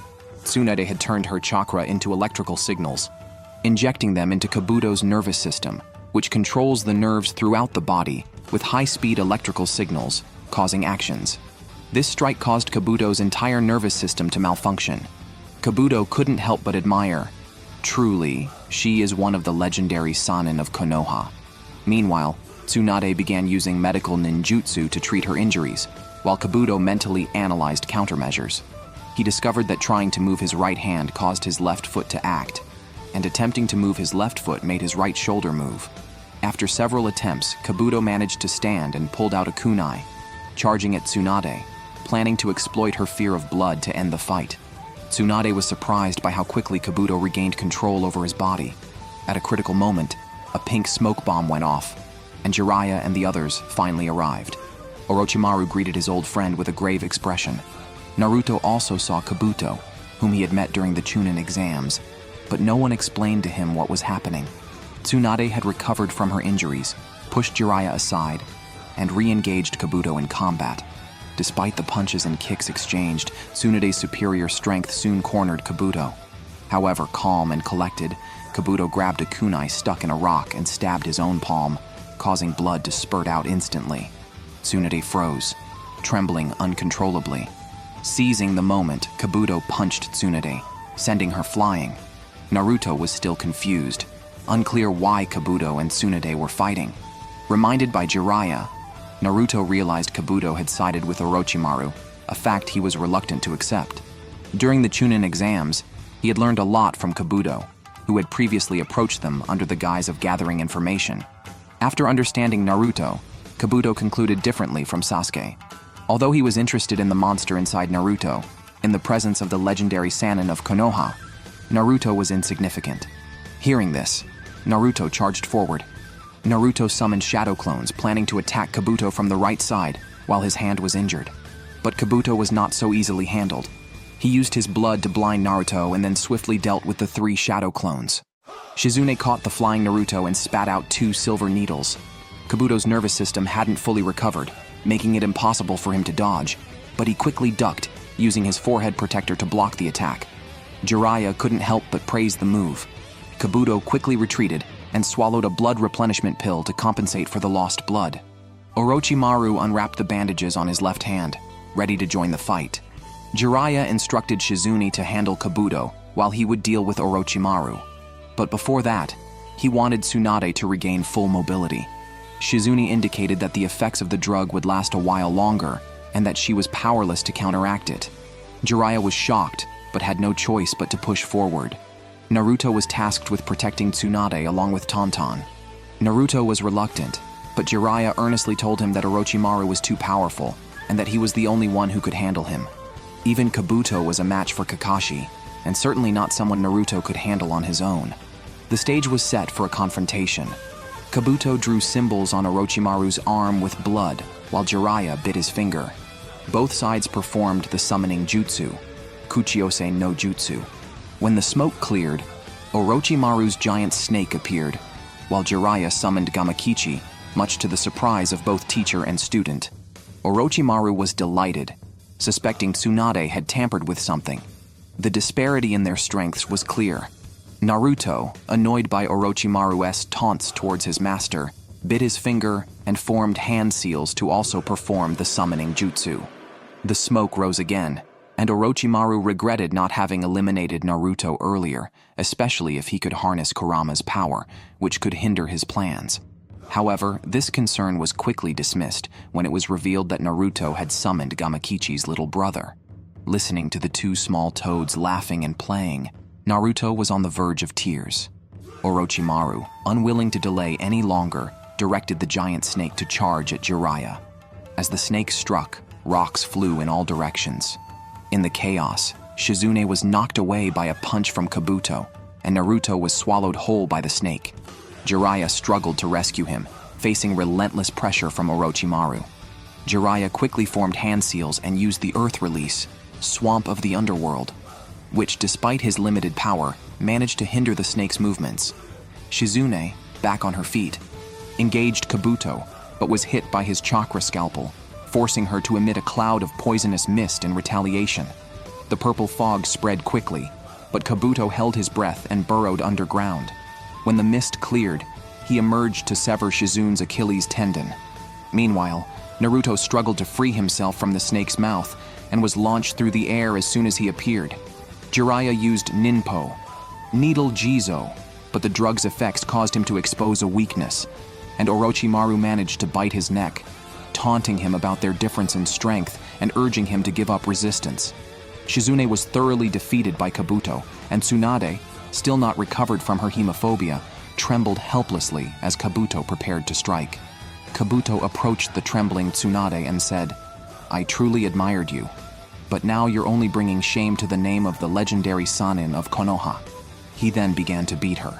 Tsunade had turned her chakra into electrical signals, injecting them into Kabuto's nervous system, which controls the nerves throughout the body with high-speed electrical signals, causing actions. This strike caused Kabuto's entire nervous system to malfunction. Kabuto couldn't help but admire. Truly, she is one of the legendary Sannin of Konoha. Meanwhile, Tsunade began using medical ninjutsu to treat her injuries, while Kabuto mentally analyzed countermeasures. He discovered that trying to move his right hand caused his left foot to act, and attempting to move his left foot made his right shoulder move. After several attempts, Kabuto managed to stand and pulled out a kunai, charging at Tsunade, planning to exploit her fear of blood to end the fight. Tsunade was surprised by how quickly Kabuto regained control over his body. At a critical moment, a pink smoke bomb went off, and Jiraiya and the others finally arrived. Orochimaru greeted his old friend with a grave expression. Naruto also saw Kabuto, whom he had met during the Chunin exams, but no one explained to him what was happening. Tsunade had recovered from her injuries, pushed Jiraiya aside, and re-engaged Kabuto in combat. Despite the punches and kicks exchanged, Tsunade's superior strength soon cornered Kabuto. However, calm and collected, Kabuto grabbed a kunai stuck in a rock and stabbed his own palm, causing blood to spurt out instantly. Tsunade froze, trembling uncontrollably. Seizing the moment, Kabuto punched Tsunade, sending her flying. Naruto was still confused. unclear why Kabuto and Tsunade were fighting. Reminded by Jiraiya, Naruto realized Kabuto had sided with Orochimaru, a fact he was reluctant to accept. During the Chunin exams, he had learned a lot from Kabuto, who had previously approached them under the guise of gathering information. After understanding Naruto, Kabuto concluded differently from Sasuke. Although he was interested in the monster inside Naruto, in the presence of the legendary Sannin of Konoha, Naruto was insignificant. Hearing this, Naruto charged forward. Naruto summoned shadow clones, planning to attack Kabuto from the right side while his hand was injured. But Kabuto was not so easily handled. He used his blood to blind Naruto and then swiftly dealt with the 3 shadow clones. Shizune caught the flying Naruto and spat out 2 silver needles. Kabuto's nervous system hadn't fully recovered, making it impossible for him to dodge, but he quickly ducked, using his forehead protector to block the attack. Jiraiya couldn't help but praise the move. Kabuto quickly retreated and swallowed a blood replenishment pill to compensate for the lost blood. Orochimaru unwrapped the bandages on his left hand, ready to join the fight. Jiraiya instructed Shizune to handle Kabuto while he would deal with Orochimaru. But before that, he wanted Tsunade to regain full mobility. Shizune indicated that the effects of the drug would last a while longer and that she was powerless to counteract it. Jiraiya was shocked, but had no choice but to push forward. Naruto was tasked with protecting Tsunade along with Tauntaun. Naruto was reluctant, but Jiraiya earnestly told him that Orochimaru was too powerful and that he was the only one who could handle him. Even Kabuto was a match for Kakashi, and certainly not someone Naruto could handle on his own. The stage was set for a confrontation. Kabuto drew symbols on Orochimaru's arm with blood, while Jiraiya bit his finger. Both sides performed the summoning jutsu, Kuchiyose no Jutsu. When the smoke cleared, Orochimaru's giant snake appeared, while Jiraiya summoned Gamakichi, much to the surprise of both teacher and student. Orochimaru was delighted, suspecting Tsunade had tampered with something. The disparity in their strengths was clear. Naruto, annoyed by Orochimaru's taunts towards his master, bit his finger and formed hand seals to also perform the summoning jutsu. The smoke rose again, and Orochimaru regretted not having eliminated Naruto earlier, especially if he could harness Kurama's power, which could hinder his plans. However, this concern was quickly dismissed when it was revealed that Naruto had summoned Gamakichi's little brother. Listening to the 2 small toads laughing and playing, Naruto was on the verge of tears. Orochimaru, unwilling to delay any longer, directed the giant snake to charge at Jiraiya. As the snake struck, rocks flew in all directions. In the chaos, Shizune was knocked away by a punch from Kabuto, and Naruto was swallowed whole by the snake. Jiraiya struggled to rescue him, facing relentless pressure from Orochimaru. Jiraiya quickly formed hand seals and used the earth release, Swamp of the Underworld, which, despite his limited power, managed to hinder the snake's movements. Shizune, back on her feet, engaged Kabuto, but was hit by his chakra scalpel, forcing her to emit a cloud of poisonous mist in retaliation. The purple fog spread quickly, but Kabuto held his breath and burrowed underground. When the mist cleared, he emerged to sever Shizune's Achilles tendon. Meanwhile, Naruto struggled to free himself from the snake's mouth and was launched through the air as soon as he appeared. Jiraiya used Ninpo, Needle Jizo, but the drug's effects caused him to expose a weakness, and Orochimaru managed to bite his neck, taunting him about their difference in strength and urging him to give up resistance. Shizune was thoroughly defeated by Kabuto, and Tsunade, still not recovered from her hemophobia, trembled helplessly as Kabuto prepared to strike. Kabuto approached the trembling Tsunade and said, "I truly admired you, but now you're only bringing shame to the name of the legendary Sannin of Konoha." He then began to beat her.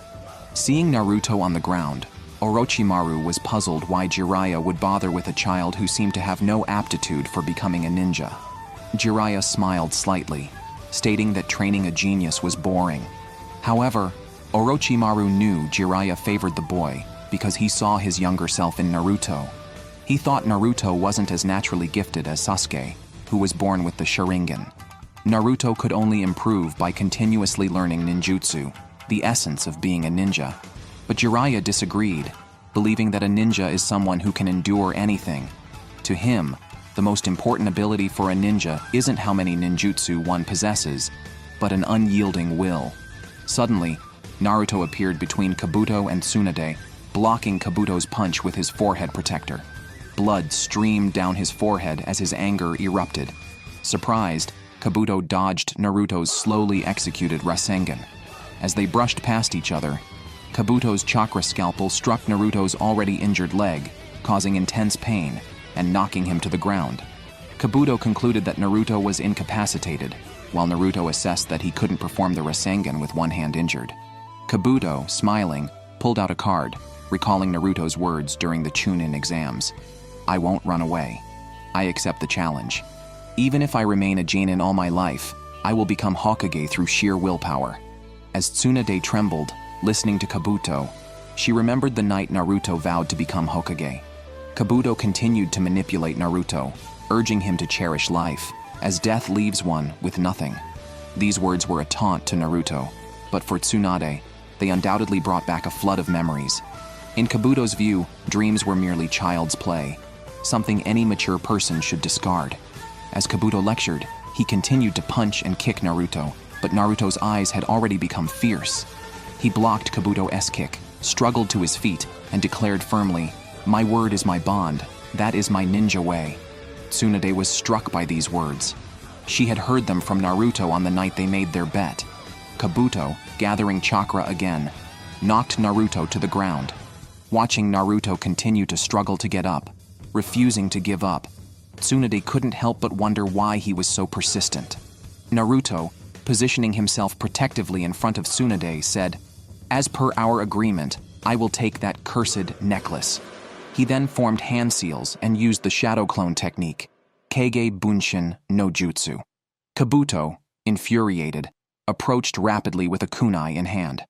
Seeing Naruto on the ground, Orochimaru was puzzled why Jiraiya would bother with a child who seemed to have no aptitude for becoming a ninja. Jiraiya smiled slightly, stating that training a genius was boring. However, Orochimaru knew Jiraiya favored the boy because he saw his younger self in Naruto. He thought Naruto wasn't as naturally gifted as Sasuke, who was born with the Sharingan. Naruto could only improve by continuously learning ninjutsu, the essence of being a ninja. But Jiraiya disagreed, believing that a ninja is someone who can endure anything. To him, the most important ability for a ninja isn't how many ninjutsu one possesses, but an unyielding will. Suddenly, Naruto appeared between Kabuto and Tsunade, blocking Kabuto's punch with his forehead protector. Blood streamed down his forehead as his anger erupted. Surprised, Kabuto dodged Naruto's slowly executed Rasengan. As they brushed past each other, Kabuto's chakra scalpel struck Naruto's already injured leg, causing intense pain and knocking him to the ground. Kabuto concluded that Naruto was incapacitated, while Naruto assessed that he couldn't perform the Rasengan with one hand injured. Kabuto, smiling, pulled out a card, recalling Naruto's words during the Chunin exams. "I won't run away. I accept the challenge. Even if I remain a Genin all my life, I will become Hokage through sheer willpower." As Tsunade trembled, listening to Kabuto, she remembered the night Naruto vowed to become Hokage. Kabuto continued to manipulate Naruto, urging him to cherish life, as death leaves one with nothing. These words were a taunt to Naruto, but for Tsunade, they undoubtedly brought back a flood of memories. In Kabuto's view, dreams were merely child's play, something any mature person should discard. As Kabuto lectured, he continued to punch and kick Naruto, but Naruto's eyes had already become fierce. He blocked Kabuto's kick, struggled to his feet, and declared firmly, "My word is my bond. That is my ninja way." Tsunade was struck by these words. She had heard them from Naruto on the night they made their bet. Kabuto, gathering chakra again, knocked Naruto to the ground. Watching Naruto continue to struggle to get up, refusing to give up, Tsunade couldn't help but wonder why he was so persistent. Naruto, positioning himself protectively in front of Tsunade, said, "As per our agreement, I will take that cursed necklace." He then formed hand seals and used the shadow clone technique, Kage Bunshin no Jutsu. Kabuto, infuriated, approached rapidly with a kunai in hand.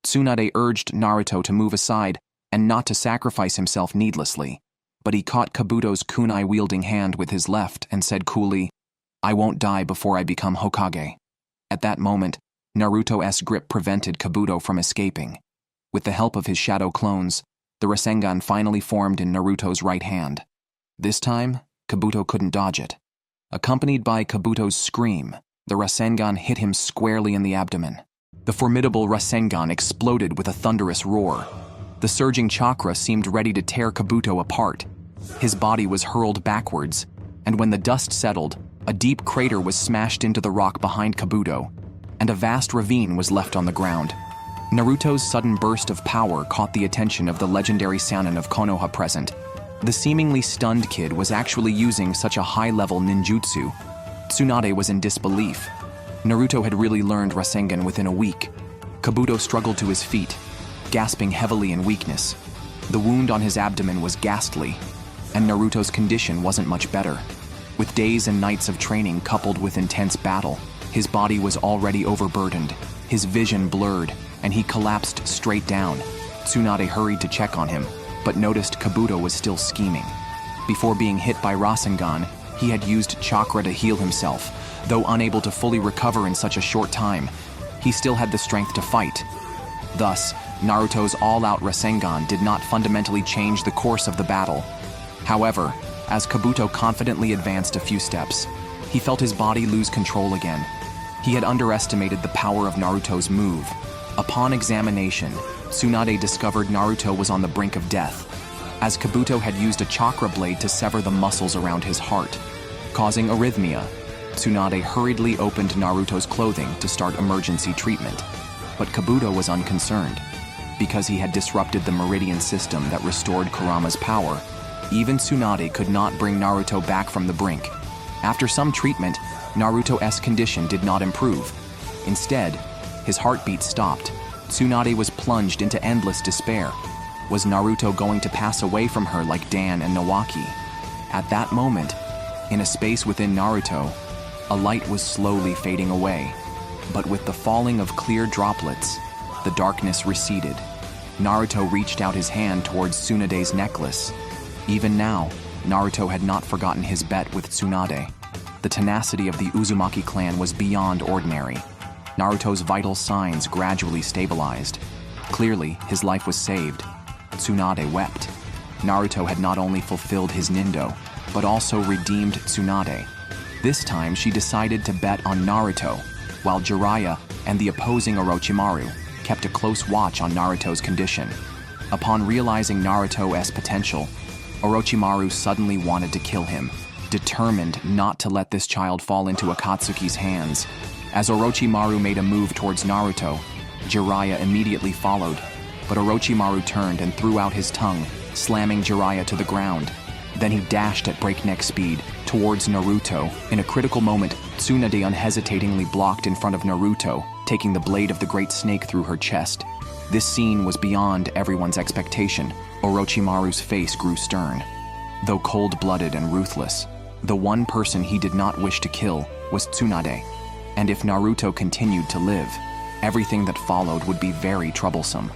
Tsunade urged Naruto to move aside and not to sacrifice himself needlessly, but he caught Kabuto's kunai-wielding hand with his left and said coolly, "I won't die before I become Hokage." At that moment, Naruto's grip prevented Kabuto from escaping. With the help of his shadow clones, the Rasengan finally formed in Naruto's right hand. This time, Kabuto couldn't dodge it. Accompanied by Kabuto's scream, the Rasengan hit him squarely in the abdomen. The formidable Rasengan exploded with a thunderous roar. The surging chakra seemed ready to tear Kabuto apart. His body was hurled backwards, and when the dust settled, a deep crater was smashed into the rock behind Kabuto, and a vast ravine was left on the ground. Naruto's sudden burst of power caught the attention of the legendary Sannin of Konoha present. The seemingly stunned kid was actually using such a high-level ninjutsu. Tsunade was in disbelief. Naruto had really learned Rasengan within a week. Kabuto struggled to his feet, gasping heavily in weakness. The wound on his abdomen was ghastly, and Naruto's condition wasn't much better. With days and nights of training coupled with intense battle, his body was already overburdened, his vision blurred, and he collapsed straight down. Tsunade hurried to check on him, but noticed Kabuto was still scheming. Before being hit by Rasengan, he had used chakra to heal himself. Though unable to fully recover in such a short time, he still had the strength to fight. Thus, Naruto's all-out Rasengan did not fundamentally change the course of the battle. However, as Kabuto confidently advanced a few steps, he felt his body lose control again. He had underestimated the power of Naruto's move. Upon examination, Tsunade discovered Naruto was on the brink of death, as Kabuto had used a chakra blade to sever the muscles around his heart, causing arrhythmia. Tsunade hurriedly opened Naruto's clothing to start emergency treatment, but Kabuto was unconcerned. Because he had disrupted the meridian system that restored Kurama's power, even Tsunade could not bring Naruto back from the brink. After some treatment, Naruto's condition did not improve. Instead, his heartbeat stopped. Tsunade was plunged into endless despair. Was Naruto going to pass away from her like Dan and Nawaki? At that moment, in a space within Naruto, a light was slowly fading away. But with the falling of clear droplets, the darkness receded. Naruto reached out his hand towards Tsunade's necklace. Even now, Naruto had not forgotten his bet with Tsunade. The tenacity of the Uzumaki clan was beyond ordinary. Naruto's vital signs gradually stabilized. Clearly, his life was saved. Tsunade wept. Naruto had not only fulfilled his nindo, but also redeemed Tsunade. This time, she decided to bet on Naruto, while Jiraiya and the opposing Orochimaru kept a close watch on Naruto's condition. Upon realizing Naruto's potential, Orochimaru suddenly wanted to kill him, determined not to let this child fall into Akatsuki's hands. As Orochimaru made a move towards Naruto, Jiraiya immediately followed, but Orochimaru turned and threw out his tongue, slamming Jiraiya to the ground. Then he dashed at breakneck speed towards Naruto. In a critical moment, Tsunade unhesitatingly blocked in front of Naruto, taking the blade of the great snake through her chest. This scene was beyond everyone's expectation. Orochimaru's face grew stern. Though cold-blooded and ruthless, the one person he did not wish to kill was Tsunade. And if Naruto continued to live, everything that followed would be very troublesome.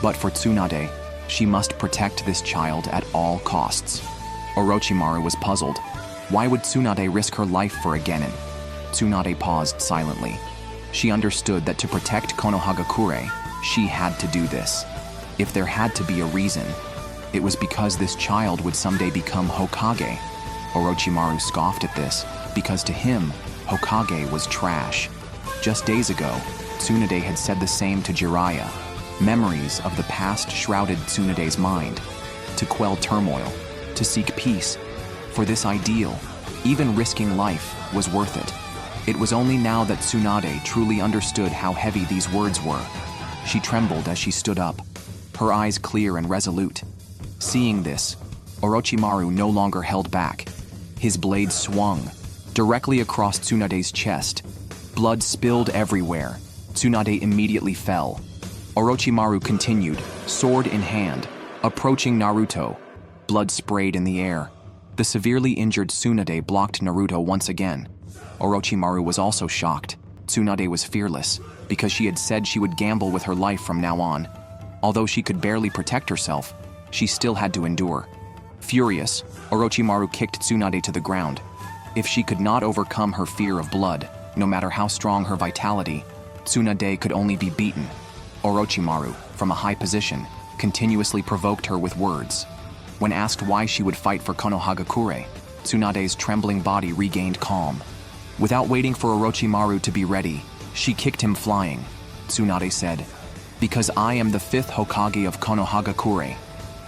But for Tsunade, she must protect this child at all costs. Orochimaru was puzzled. Why would Tsunade risk her life for a genin? Tsunade paused silently. She understood that to protect Konohagakure, she had to do this. If there had to be a reason, it was because this child would someday become Hokage. Orochimaru scoffed at this, because to him, Hokage was trash. Just days ago, Tsunade had said the same to Jiraiya. Memories of the past shrouded Tsunade's mind. To quell turmoil, to seek peace. For this ideal, even risking life was worth it. It was only now that Tsunade truly understood how heavy these words were. She trembled as she stood up, her eyes clear and resolute. Seeing this, Orochimaru no longer held back. His blade swung, directly across Tsunade's chest. Blood spilled everywhere. Tsunade immediately fell. Orochimaru continued, sword in hand, approaching Naruto. Blood sprayed in the air. The severely injured Tsunade blocked Naruto once again. Orochimaru was also shocked. Tsunade was fearless, because she had said she would gamble with her life from now on. Although she could barely protect herself, she still had to endure. Furious, Orochimaru kicked Tsunade to the ground. If she could not overcome her fear of blood, no matter how strong her vitality, Tsunade could only be beaten. Orochimaru, from a high position, continuously provoked her with words. When asked why she would fight for Konohagakure, Tsunade's trembling body regained calm. Without waiting for Orochimaru to be ready, she kicked him flying. Tsunade said, "Because I am the 5th Hokage of Konohagakure."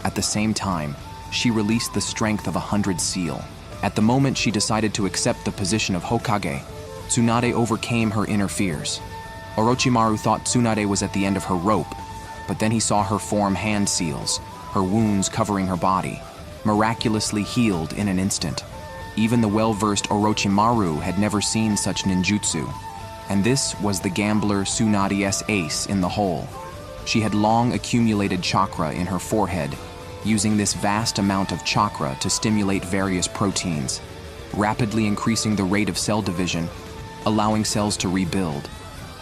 At the same time, she released the strength of 100 seal. At the moment she decided to accept the position of Hokage, Tsunade overcame her inner fears. Orochimaru thought Tsunade was at the end of her rope, but then he saw her form hand seals, her wounds covering her body, miraculously healed in an instant. Even the well-versed Orochimaru had never seen such ninjutsu, and this was the gambler Tsunade's ace in the hole. She had long accumulated chakra in her forehead, using this vast amount of chakra to stimulate various proteins, rapidly increasing the rate of cell division, allowing cells to rebuild.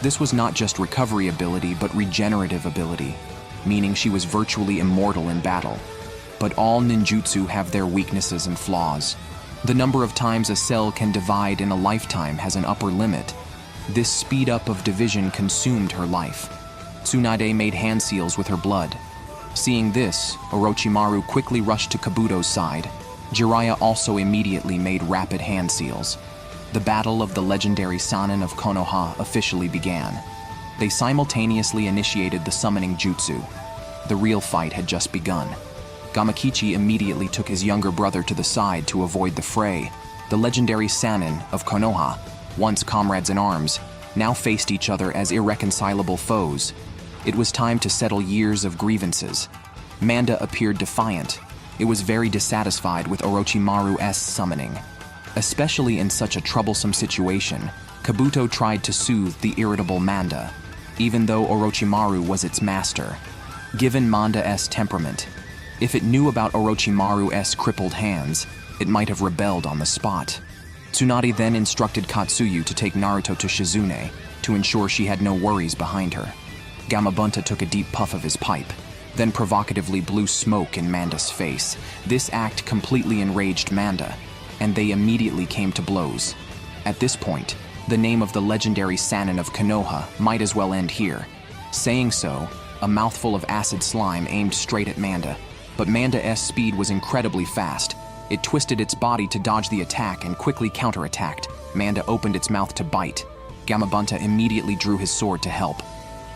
This was not just recovery ability, but regenerative ability, meaning she was virtually immortal in battle. But all ninjutsu have their weaknesses and flaws. The number of times a cell can divide in a lifetime has an upper limit. This speed up of division consumed her life. Tsunade made hand seals with her blood. Seeing this, Orochimaru quickly rushed to Kabuto's side. Jiraiya also immediately made rapid hand seals. The battle of the legendary Sannin of Konoha officially began. They simultaneously initiated the summoning jutsu. The real fight had just begun. Gamakichi immediately took his younger brother to the side to avoid the fray. The legendary Sannin of Konoha, once comrades in arms, now faced each other as irreconcilable foes. It was time to settle years of grievances. Manda appeared defiant. It was very dissatisfied with Orochimaru's summoning. Especially in such a troublesome situation, Kabuto tried to soothe the irritable Manda, even though Orochimaru was its master. Given Manda's temperament, if it knew about Orochimaru's crippled hands, it might have rebelled on the spot. Tsunade then instructed Katsuyu to take Naruto to Shizune to ensure she had no worries behind her. Gamabunta took a deep puff of his pipe, then provocatively blew smoke in Manda's face. This act completely enraged Manda, and they immediately came to blows. At this point, the name of the legendary Sannin of Konoha might as well end here. Saying so, a mouthful of acid slime aimed straight at Manda, but Manda's speed was incredibly fast. It twisted its body to dodge the attack and quickly counterattacked. Manda opened its mouth to bite. Gamabunta immediately drew his sword to help.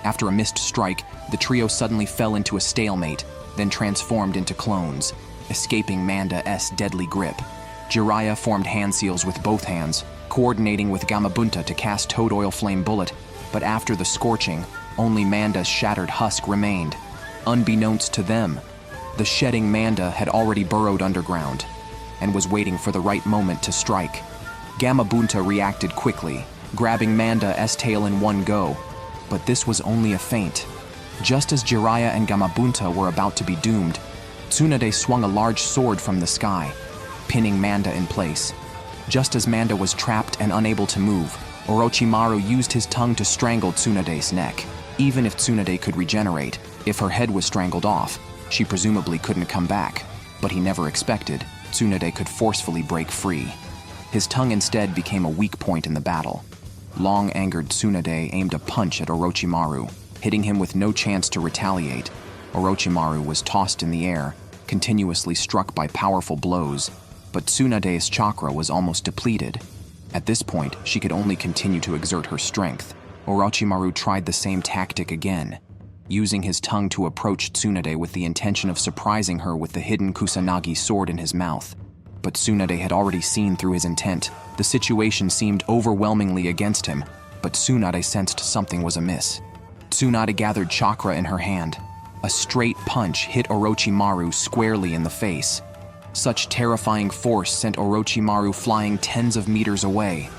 After a missed strike, the trio suddenly fell into a stalemate, then transformed into clones, escaping Manda's deadly grip. Jiraiya formed hand seals with both hands, coordinating with Gamabunta to cast Toad Oil Flame Bullet, but after the scorching, only Manda's shattered husk remained. Unbeknownst to them, the shedding Manda had already burrowed underground and was waiting for the right moment to strike. Gamabunta reacted quickly, grabbing Manda's tail in one go, but this was only a feint. Just as Jiraiya and Gamabunta were about to be doomed, Tsunade swung a large sword from the sky, pinning Manda in place. Just as Manda was trapped and unable to move, Orochimaru used his tongue to strangle Tsunade's neck. Even if Tsunade could regenerate, if her head was strangled off, she presumably couldn't come back. But he never expected Tsunade could forcefully break free. His tongue instead became a weak point in the battle. Long-angered Tsunade aimed a punch at Orochimaru, hitting him with no chance to retaliate. Orochimaru was tossed in the air, continuously struck by powerful blows, but Tsunade's chakra was almost depleted. At this point, she could only continue to exert her strength. Orochimaru tried the same tactic again, using his tongue to approach Tsunade with the intention of surprising her with the hidden Kusanagi sword in his mouth. But Tsunade had already seen through his intent. The situation seemed overwhelmingly against him, but Tsunade sensed something was amiss. Tsunade gathered chakra in her hand. A straight punch hit Orochimaru squarely in the face. Such terrifying force sent Orochimaru flying tens of meters away.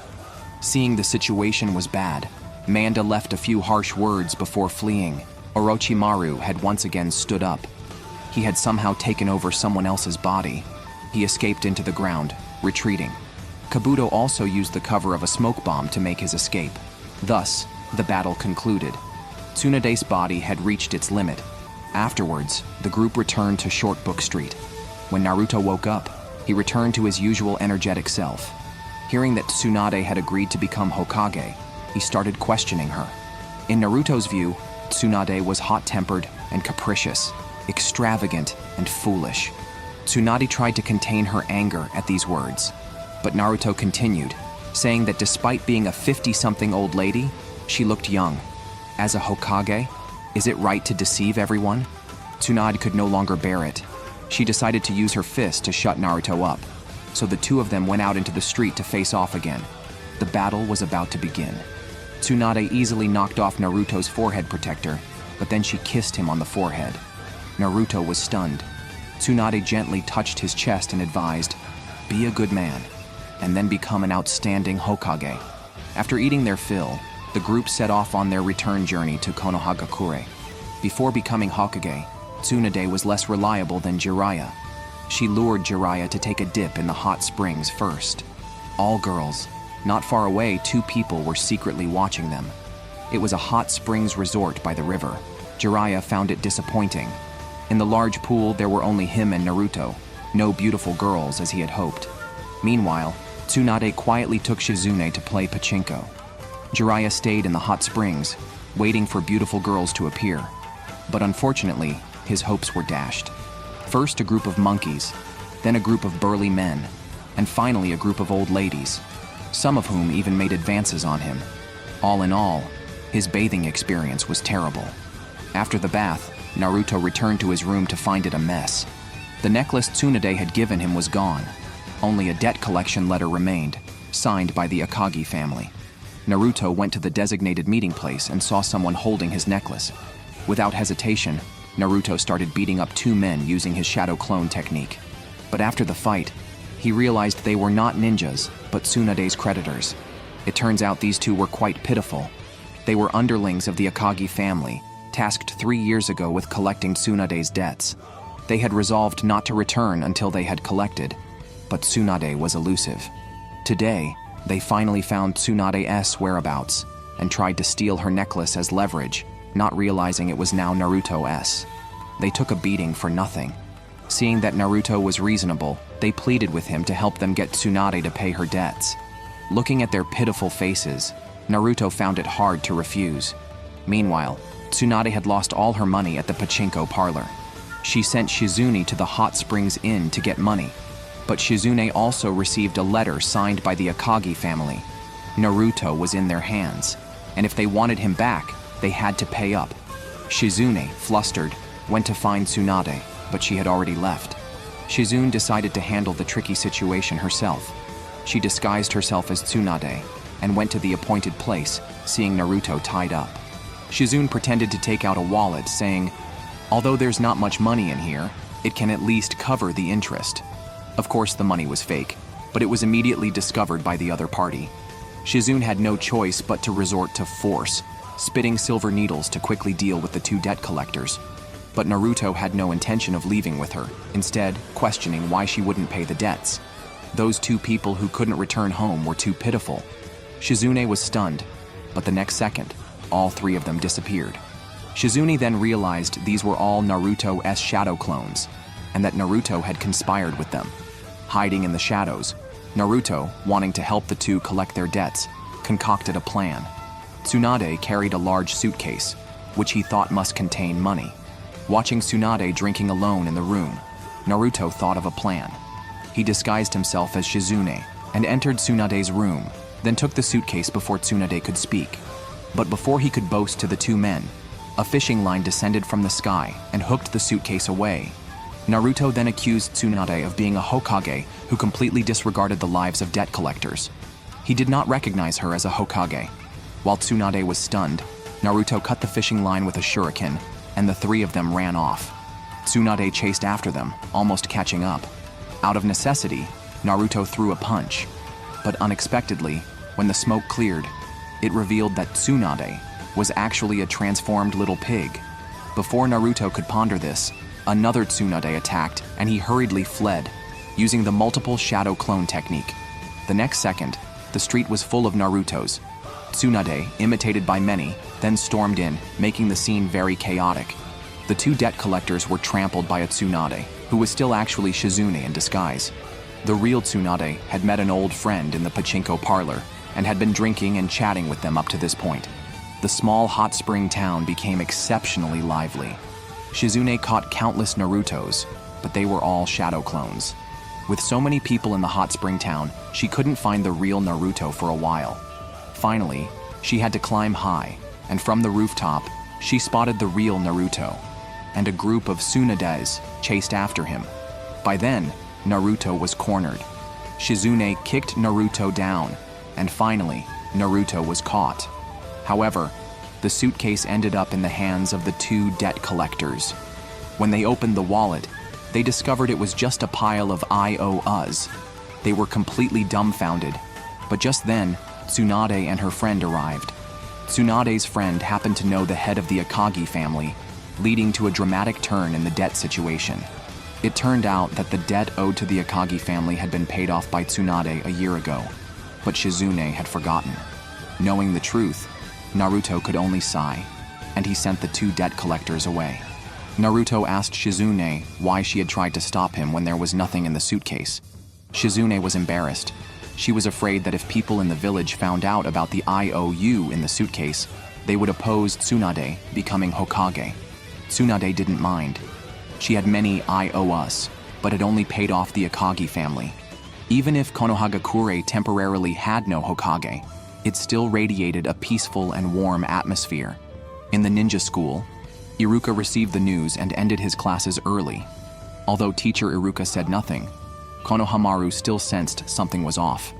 Seeing the situation was bad, Manda left a few harsh words before fleeing. Orochimaru had once again stood up. He had somehow taken over someone else's body. He escaped into the ground, retreating. Kabuto also used the cover of a smoke bomb to make his escape. Thus, the battle concluded. Tsunade's body had reached its limit. Afterwards, the group returned to Short Book Street. When Naruto woke up, he returned to his usual energetic self. Hearing that Tsunade had agreed to become Hokage, he started questioning her. In Naruto's view, Tsunade was hot-tempered and capricious, extravagant and foolish. Tsunade tried to contain her anger at these words, but Naruto continued, saying that despite being a 50-something old lady, she looked young. As a Hokage, is it right to deceive everyone? Tsunade could no longer bear it. She decided to use her fist to shut Naruto up, so the two of them went out into the street to face off again. The battle was about to begin. Tsunade easily knocked off Naruto's forehead protector, but then she kissed him on the forehead. Naruto was stunned. Tsunade gently touched his chest and advised, "Be a good man, and then become an outstanding Hokage." After eating their fill, the group set off on their return journey to Konohagakure. Before becoming Hokage, Tsunade was less reliable than Jiraiya. She lured Jiraiya to take a dip in the hot springs first. All girls. Not far away, two people were secretly watching them. It was a hot springs resort by the river. Jiraiya found it disappointing. In the large pool, there were only him and Naruto, no beautiful girls as he had hoped. Meanwhile, Tsunade quietly took Shizune to play pachinko. Jiraiya stayed in the hot springs, waiting for beautiful girls to appear. But unfortunately, his hopes were dashed. First a group of monkeys, then a group of burly men, and finally a group of old ladies, some of whom even made advances on him. All in all, his bathing experience was terrible. After the bath, Naruto returned to his room to find it a mess. The necklace Tsunade had given him was gone. Only a debt collection letter remained, signed by the Akagi family. Naruto went to the designated meeting place and saw someone holding his necklace. Without hesitation, Naruto started beating up two men using his shadow clone technique. But after the fight, he realized they were not ninjas, but Tsunade's creditors. It turns out these two were quite pitiful. They were underlings of the Akagi family, tasked 3 years ago with collecting Tsunade's debts. They had resolved not to return until they had collected, but Tsunade was elusive. Today, they finally found Tsunade's whereabouts and tried to steal her necklace as leverage, not realizing it was now Naruto's. They took a beating for nothing. Seeing that Naruto was reasonable, they pleaded with him to help them get Tsunade to pay her debts. Looking at their pitiful faces, Naruto found it hard to refuse. Meanwhile, Tsunade had lost all her money at the pachinko parlor. She sent Shizune to the Hot Springs Inn to get money, but Shizune also received a letter signed by the Akagi family. Naruto was in their hands, and if they wanted him back, They had to pay up. Shizune, flustered, went to find Tsunade, but she had already left. Shizune decided to handle the tricky situation herself. She disguised herself as Tsunade and went to the appointed place, seeing Naruto tied up. Shizune pretended to take out a wallet, saying, "Although there's not much money in here, it can at least cover the interest." Of course, the money was fake, but it was immediately discovered by the other party. Shizune had no choice but to resort to force, spitting silver needles to quickly deal with the two debt collectors. But Naruto had no intention of leaving with her, instead questioning why she wouldn't pay the debts. Those two people who couldn't return home were too pitiful. Shizune was stunned, but the next second, all three of them disappeared. Shizune then realized these were all Naruto's shadow clones, and that Naruto had conspired with them. Hiding in the shadows, Naruto, wanting to help the two collect their debts, concocted a plan. Tsunade carried a large suitcase, which he thought must contain money. Watching Tsunade drinking alone in the room, Naruto thought of a plan. He disguised himself as Shizune and entered Tsunade's room, then took the suitcase before Tsunade could speak. But before he could boast to the two men, a fishing line descended from the sky and hooked the suitcase away. Naruto then accused Tsunade of being a Hokage who completely disregarded the lives of debt collectors. He did not recognize her as a Hokage. While Tsunade was stunned, Naruto cut the fishing line with a shuriken, and the three of them ran off. Tsunade chased after them, almost catching up. Out of necessity, Naruto threw a punch. But unexpectedly, when the smoke cleared, it revealed that Tsunade was actually a transformed little pig. Before Naruto could ponder this, another Tsunade attacked, and he hurriedly fled, using the multiple shadow clone technique. The next second, the street was full of Narutos. Tsunade, imitated by many, then stormed in, making the scene very chaotic. The two debt collectors were trampled by a Tsunade, who was still actually Shizune in disguise. The real Tsunade had met an old friend in the pachinko parlor and had been drinking and chatting with them up to this point. The small hot spring town became exceptionally lively. Shizune caught countless Narutos, but they were all shadow clones. With so many people in the hot spring town, she couldn't find the real Naruto for a while. Finally, she had to climb high, and from the rooftop, she spotted the real Naruto, and a group of Tsunades chased after him. By then, Naruto was cornered. Shizune kicked Naruto down, and finally, Naruto was caught. However, the suitcase ended up in the hands of the two debt collectors. When they opened the wallet, they discovered it was just a pile of IOUs. They were completely dumbfounded, but just then, Tsunade and her friend arrived. Tsunade's friend happened to know the head of the Akagi family, leading to a dramatic turn in the debt situation. It turned out that the debt owed to the Akagi family had been paid off by Tsunade a year ago, but Shizune had forgotten. Knowing the truth, Naruto could only sigh, and he sent the two debt collectors away. Naruto asked Shizune why she had tried to stop him when there was nothing in the suitcase. Shizune was embarrassed. She was afraid that if people in the village found out about the IOU in the suitcase, they would oppose Tsunade becoming Hokage. Tsunade didn't mind. She had many IOUs, but had only paid off the Akagi family. Even if Konohagakure temporarily had no Hokage, it still radiated a peaceful and warm atmosphere. In the ninja school, Iruka received the news and ended his classes early. Although teacher Iruka said nothing, Konohamaru still sensed something was off.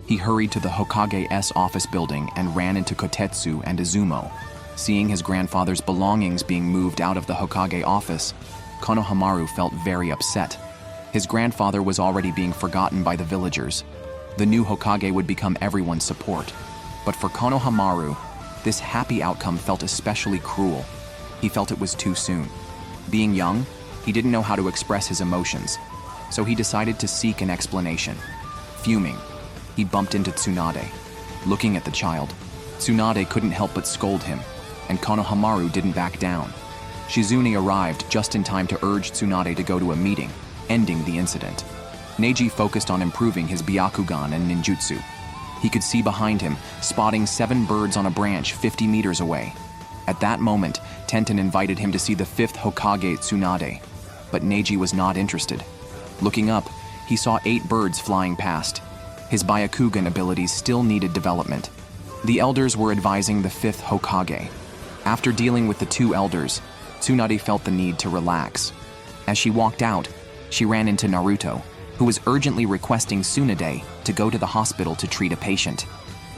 He hurried to the Hokage's office building and ran into Kotetsu and Izumo. Seeing his grandfather's belongings being moved out of the Hokage office, Konohamaru felt very upset. His grandfather was already being forgotten by the villagers. The new Hokage would become everyone's support. But for Konohamaru, this happy outcome felt especially cruel. He felt it was too soon. Being young, he didn't know how to express his emotions, so he decided to seek an explanation. Fuming, he bumped into Tsunade. Looking at the child, Tsunade couldn't help but scold him, and Konohamaru didn't back down. Shizune arrived just in time to urge Tsunade to go to a meeting, ending the incident. Neji focused on improving his Byakugan and ninjutsu. He could see behind him, spotting 7 birds on a branch 50 meters away. At that moment, Tenten invited him to see the 5th Hokage Tsunade, but Neji was not interested. Looking up, he saw 8 birds flying past. His Byakugan abilities still needed development. The elders were advising the 5th Hokage. After dealing with the two elders, Tsunade felt the need to relax. As she walked out, she ran into Naruto, who was urgently requesting Tsunade to go to the hospital to treat a patient.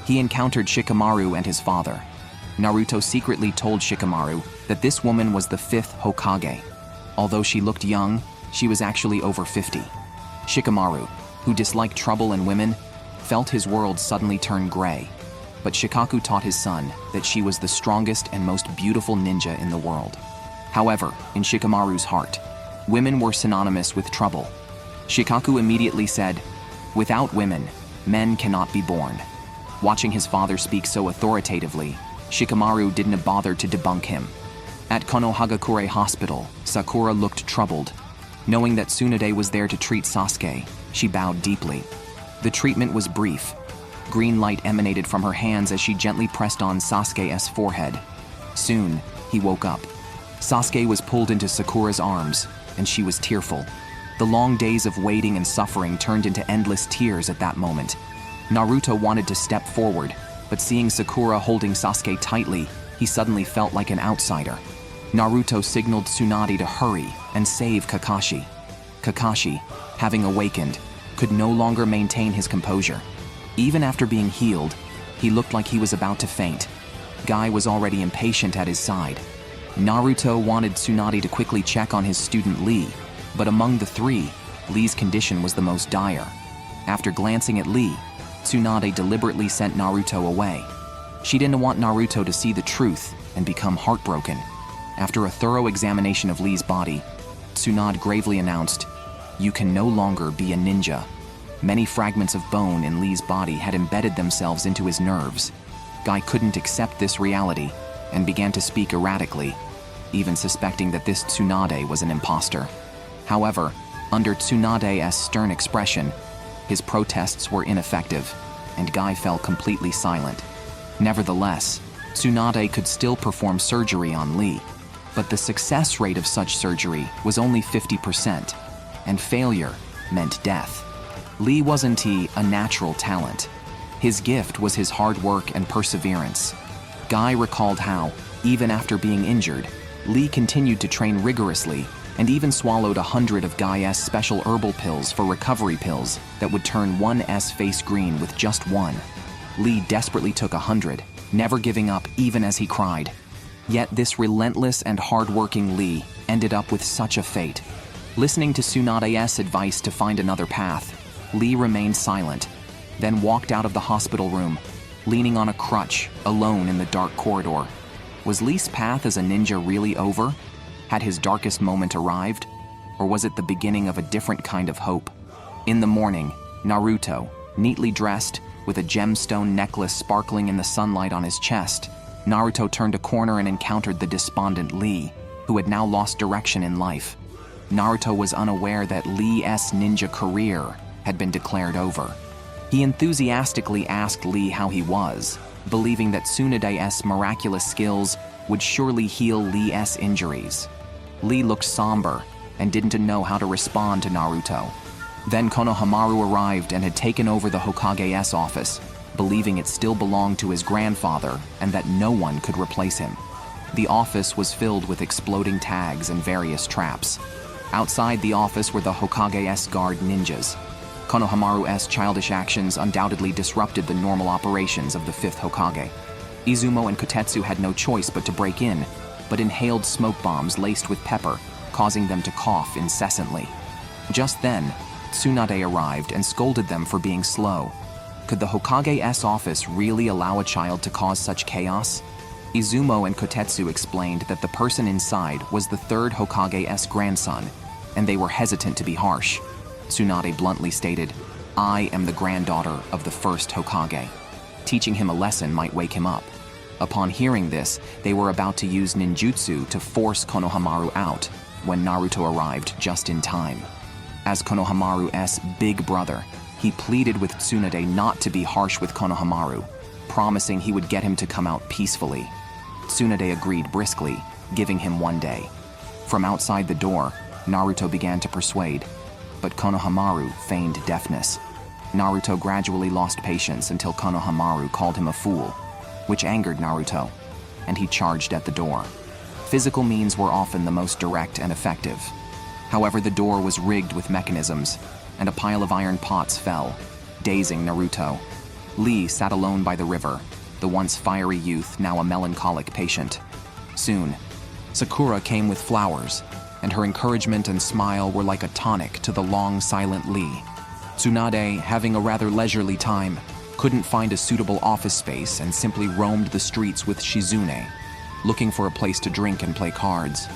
He encountered Shikamaru and his father. Naruto secretly told Shikamaru that this woman was the 5th Hokage. Although she looked young, she was actually over 50. Shikamaru, who disliked trouble and women, felt his world suddenly turn gray. But Shikaku taught his son that she was the strongest and most beautiful ninja in the world. However, in Shikamaru's heart, women were synonymous with trouble. Shikaku immediately said, "Without women, men cannot be born." Watching his father speak so authoritatively, Shikamaru didn't bother to debunk him. At Konohagakure Hospital, Sakura looked troubled. Knowing that Tsunade was there to treat Sasuke, she bowed deeply. The treatment was brief. Green light emanated from her hands as she gently pressed on Sasuke's forehead. Soon, he woke up. Sasuke was pulled into Sakura's arms, and she was tearful. The long days of waiting and suffering turned into endless tears at that moment. Naruto wanted to step forward, but seeing Sakura holding Sasuke tightly, he suddenly felt like an outsider. Naruto signaled Tsunade to hurry and save Kakashi. Kakashi, having awakened, could no longer maintain his composure. Even after being healed, he looked like he was about to faint. Guy was already impatient at his side. Naruto wanted Tsunade to quickly check on his student Lee, but among the three, Lee's condition was the most dire. After glancing at Lee, Tsunade deliberately sent Naruto away. She didn't want Naruto to see the truth and become heartbroken. After a thorough examination of Lee's body, Tsunade gravely announced, "You can no longer be a ninja." Many fragments of bone in Lee's body had embedded themselves into his nerves. Guy couldn't accept this reality and began to speak erratically, even suspecting that this Tsunade was an imposter. However, under Tsunade's stern expression, his protests were ineffective, and Guy fell completely silent. Nevertheless, Tsunade could still perform surgery on Lee, but the success rate of such surgery was only 50%, and failure meant death. Lee wasn't a natural talent. His gift was his hard work and perseverance. Guy recalled how, even after being injured, Lee continued to train rigorously and even swallowed 100 of Guy's special herbal pills for recovery pills that would turn one's face green with just one. Lee desperately took 100, never giving up even as he cried. Yet this relentless and hard-working Lee ended up with such a fate. Listening to Tsunade's advice to find another path, Lee remained silent, then walked out of the hospital room, leaning on a crutch, alone in the dark corridor. Was Lee's path as a ninja really over? Had his darkest moment arrived? Or was it the beginning of a different kind of hope? In the morning, Naruto, neatly dressed, with a gemstone necklace sparkling in the sunlight on his chest, Naruto turned a corner and encountered the despondent Lee, who had now lost direction in life. Naruto was unaware that Lee's ninja career had been declared over. He enthusiastically asked Lee how he was, believing that Tsunade's miraculous skills would surely heal Lee's injuries. Lee looked somber and didn't know how to respond to Naruto. Then Konohamaru arrived and had taken over the Hokage's office, believing it still belonged to his grandfather and that no one could replace him. The office was filled with exploding tags and various traps. Outside the office were the Hokage's guard ninjas. Konohamaru's childish actions undoubtedly disrupted the normal operations of the 5th Hokage. Izumo and Kotetsu had no choice but to break in, but inhaled smoke bombs laced with pepper, causing them to cough incessantly. Just then, Tsunade arrived and scolded them for being slow. Could the Hokage's office really allow a child to cause such chaos? Izumo and Kotetsu explained that the person inside was the 3rd Hokage's grandson, and they were hesitant to be harsh. Tsunade bluntly stated, "I am the granddaughter of the 1st Hokage. Teaching him a lesson might wake him up." Upon hearing this, they were about to use ninjutsu to force Konohamaru out, when Naruto arrived just in time. As Konohamaru's big brother, he pleaded with Tsunade not to be harsh with Konohamaru, promising he would get him to come out peacefully. Tsunade agreed briskly, giving him 1 day. From outside the door, Naruto began to persuade, but Konohamaru feigned deafness. Naruto gradually lost patience until Konohamaru called him a fool, which angered Naruto. and he charged at the door. Physical means were often the most direct and effective. However, the door was rigged with mechanisms, and a pile of iron pots fell, dazing Naruto. Lee sat alone by the river, the once fiery youth now a melancholic patient. Soon, Sakura came with flowers, and her encouragement and smile were like a tonic to the long, silent Lee. Tsunade, having a rather leisurely time, couldn't find a suitable office space and simply roamed the streets with Shizune, looking for a place to drink and play cards.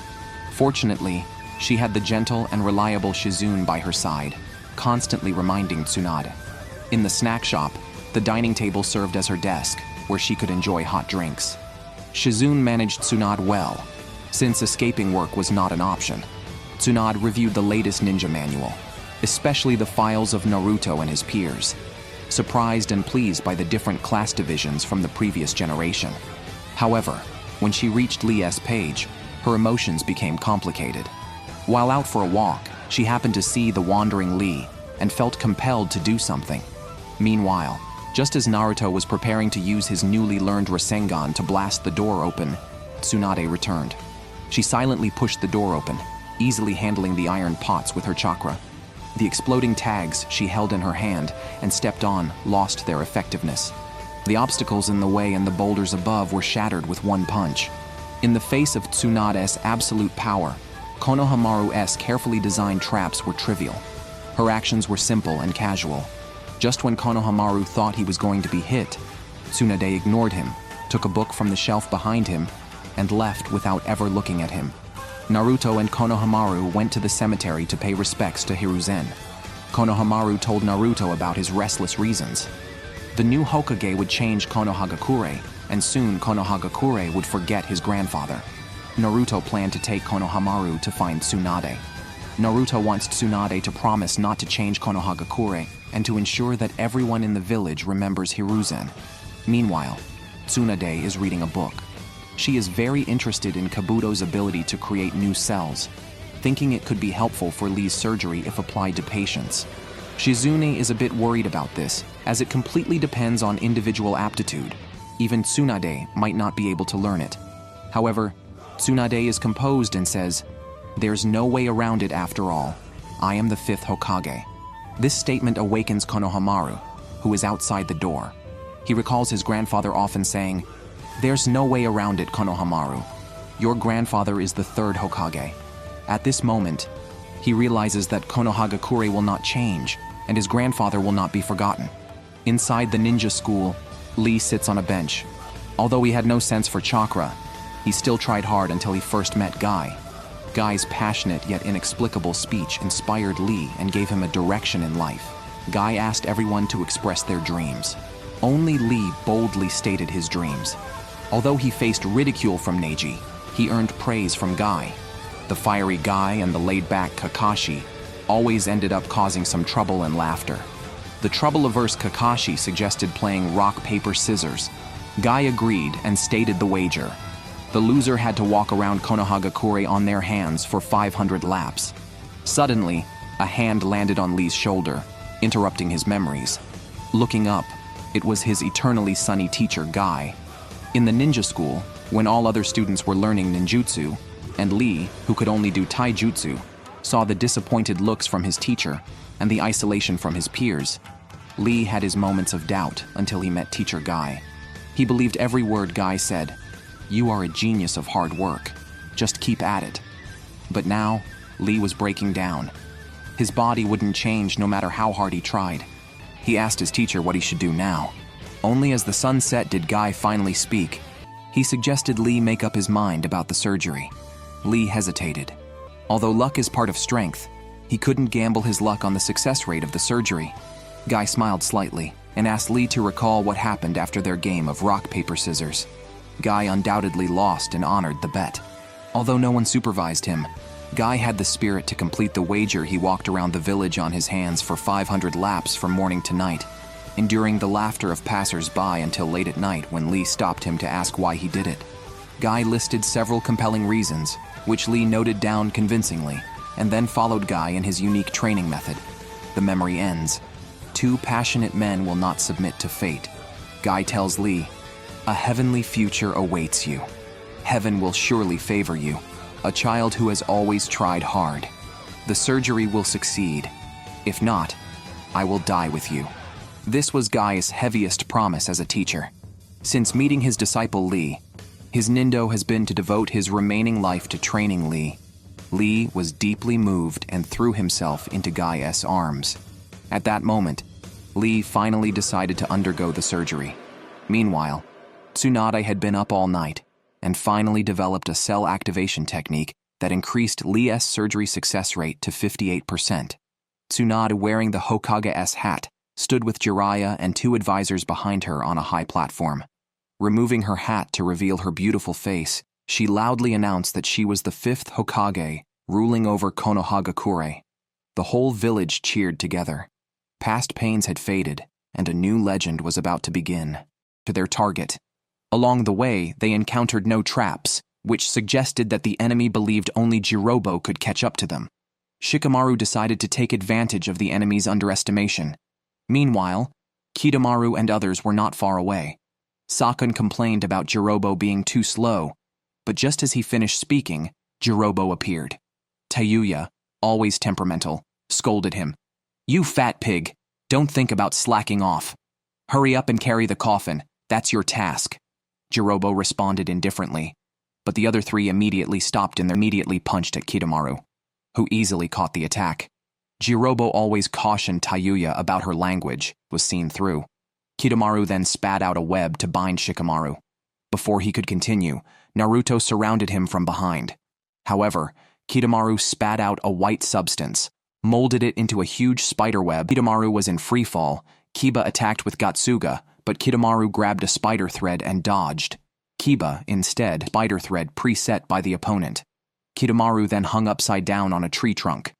Fortunately, she had the gentle and reliable Shizune by her side, constantly reminding Tsunade. In the snack shop, the dining table served as her desk, where she could enjoy hot drinks. Shizune managed Tsunade well, since escaping work was not an option. Tsunade reviewed the latest ninja manual, especially the files of Naruto and his peers, surprised and pleased by the different class divisions from the previous generation. However, when she reached Lee's page, her emotions became complicated. While out for a walk, she happened to see the wandering Lee and felt compelled to do something. Meanwhile, just as Naruto was preparing to use his newly learned Rasengan to blast the door open, Tsunade returned. She silently pushed the door open, easily handling the iron pots with her chakra. The exploding tags she held in her hand and stepped on lost their effectiveness. The obstacles in the way and the boulders above were shattered with one punch. In the face of Tsunade's absolute power, Konohamaru's carefully designed traps were trivial. Her actions were simple and casual. Just when Konohamaru thought he was going to be hit, Tsunade ignored him, took a book from the shelf behind him, and left without ever looking at him. Naruto and Konohamaru went to the cemetery to pay respects to Hiruzen. Konohamaru told Naruto about his restless reasons. The new Hokage would change Konohagakure, and soon Konohagakure would forget his grandfather. Naruto planned to take Konohamaru to find Tsunade. Naruto wants Tsunade to promise not to change Konohagakure and to ensure that everyone in the village remembers Hiruzen. Meanwhile, Tsunade is reading a book. She is very interested in Kabuto's ability to create new cells, thinking it could be helpful for Lee's surgery if applied to patients. Shizune is a bit worried about this, as it completely depends on individual aptitude. Even Tsunade might not be able to learn it. However, Tsunade is composed and says, "There's no way around it after all. I am the 5th Hokage." This statement awakens Konohamaru, who is outside the door. He recalls his grandfather often saying, "There's no way around it, Konohamaru. Your grandfather is the 3rd Hokage." At this moment, he realizes that Konohagakure will not change, and his grandfather will not be forgotten. Inside the ninja school, Lee sits on a bench. Although he had no sense for chakra, he still tried hard until he first met Guy. Guy's passionate yet inexplicable speech inspired Lee and gave him a direction in life. Guy asked everyone to express their dreams. Only Lee boldly stated his dreams. Although he faced ridicule from Neji, he earned praise from Guy. The fiery Guy and the laid-back Kakashi always ended up causing some trouble and laughter. The trouble-averse Kakashi suggested playing rock, paper, scissors. Guy agreed and stated the wager. The loser had to walk around Konohagakure on their hands for 500 laps. Suddenly, a hand landed on Lee's shoulder, interrupting his memories. Looking up, it was his eternally sunny teacher, Guy. In the ninja school, when all other students were learning ninjutsu, and Lee, who could only do taijutsu, saw the disappointed looks from his teacher and the isolation from his peers, Lee had his moments of doubt until he met teacher Guy. He believed every word Guy said. "You are a genius of hard work. Just keep at it." But now, Lee was breaking down. His body wouldn't change no matter how hard he tried. He asked his teacher what he should do now. Only as the sun set did Guy finally speak. He suggested Lee make up his mind about the surgery. Lee hesitated. Although luck is part of strength, he couldn't gamble his luck on the success rate of the surgery. Guy smiled slightly and asked Lee to recall what happened after their game of rock, paper, scissors. Guy undoubtedly lost and honored the bet. Although no one supervised him, Guy had the spirit to complete the wager. He walked around the village on his hands for 500 laps from morning to night, enduring the laughter of passers-by until late at night when Lee stopped him to ask why he did it. Guy listed several compelling reasons, which Lee noted down convincingly, and then followed Guy in his unique training method. The memory ends. 2 passionate men will not submit to fate. Guy tells Lee, "A heavenly future awaits you." Heaven will surely favor you. A child who has always tried hard. The surgery will succeed. If not, I will die with you. This was Gaia's heaviest promise as a teacher. Since meeting his disciple Lee, his Nindo has been to devote his remaining life to training Lee. Lee was deeply moved and threw himself into Gaia's arms. At that moment, Lee finally decided to undergo the surgery. Meanwhile, Tsunade had been up all night and finally developed a cell activation technique that increased Lee's surgery success rate to 58%. Tsunade, wearing the Hokage's hat, stood with Jiraiya and 2 advisors behind her on a high platform. Removing her hat to reveal her beautiful face, she loudly announced that she was the 5th Hokage, ruling over Konohagakure. The whole village cheered together. Past pains had faded, and a new legend was about to begin. To their target. Along the way, they encountered no traps, which suggested that the enemy believed only Jirobo could catch up to them. Shikamaru decided to take advantage of the enemy's underestimation. Meanwhile, Kitamaru and others were not far away. Sakura complained about Jirobo being too slow, but just as he finished speaking, Jirobo appeared. Tayuya, always temperamental, scolded him. "You fat pig, don't think about slacking off. Hurry up and carry the coffin, that's your task." Jirobo responded indifferently, but the other 3 immediately stopped and immediately punched at Kitamaru, who easily caught the attack. Jirobo, always cautioned Tayuya about her language, was seen through. Kitamaru then spat out a web to bind Shikamaru. Before he could continue, Naruto surrounded him from behind. However, Kitamaru spat out a white substance, molded it into a huge spiderweb. Kitamaru was in freefall. Kiba attacked with Gatsuga, but Kitamaru grabbed a spider thread and dodged. Kiba, instead, spider thread preset by the opponent. Kitamaru then hung upside down on a tree trunk.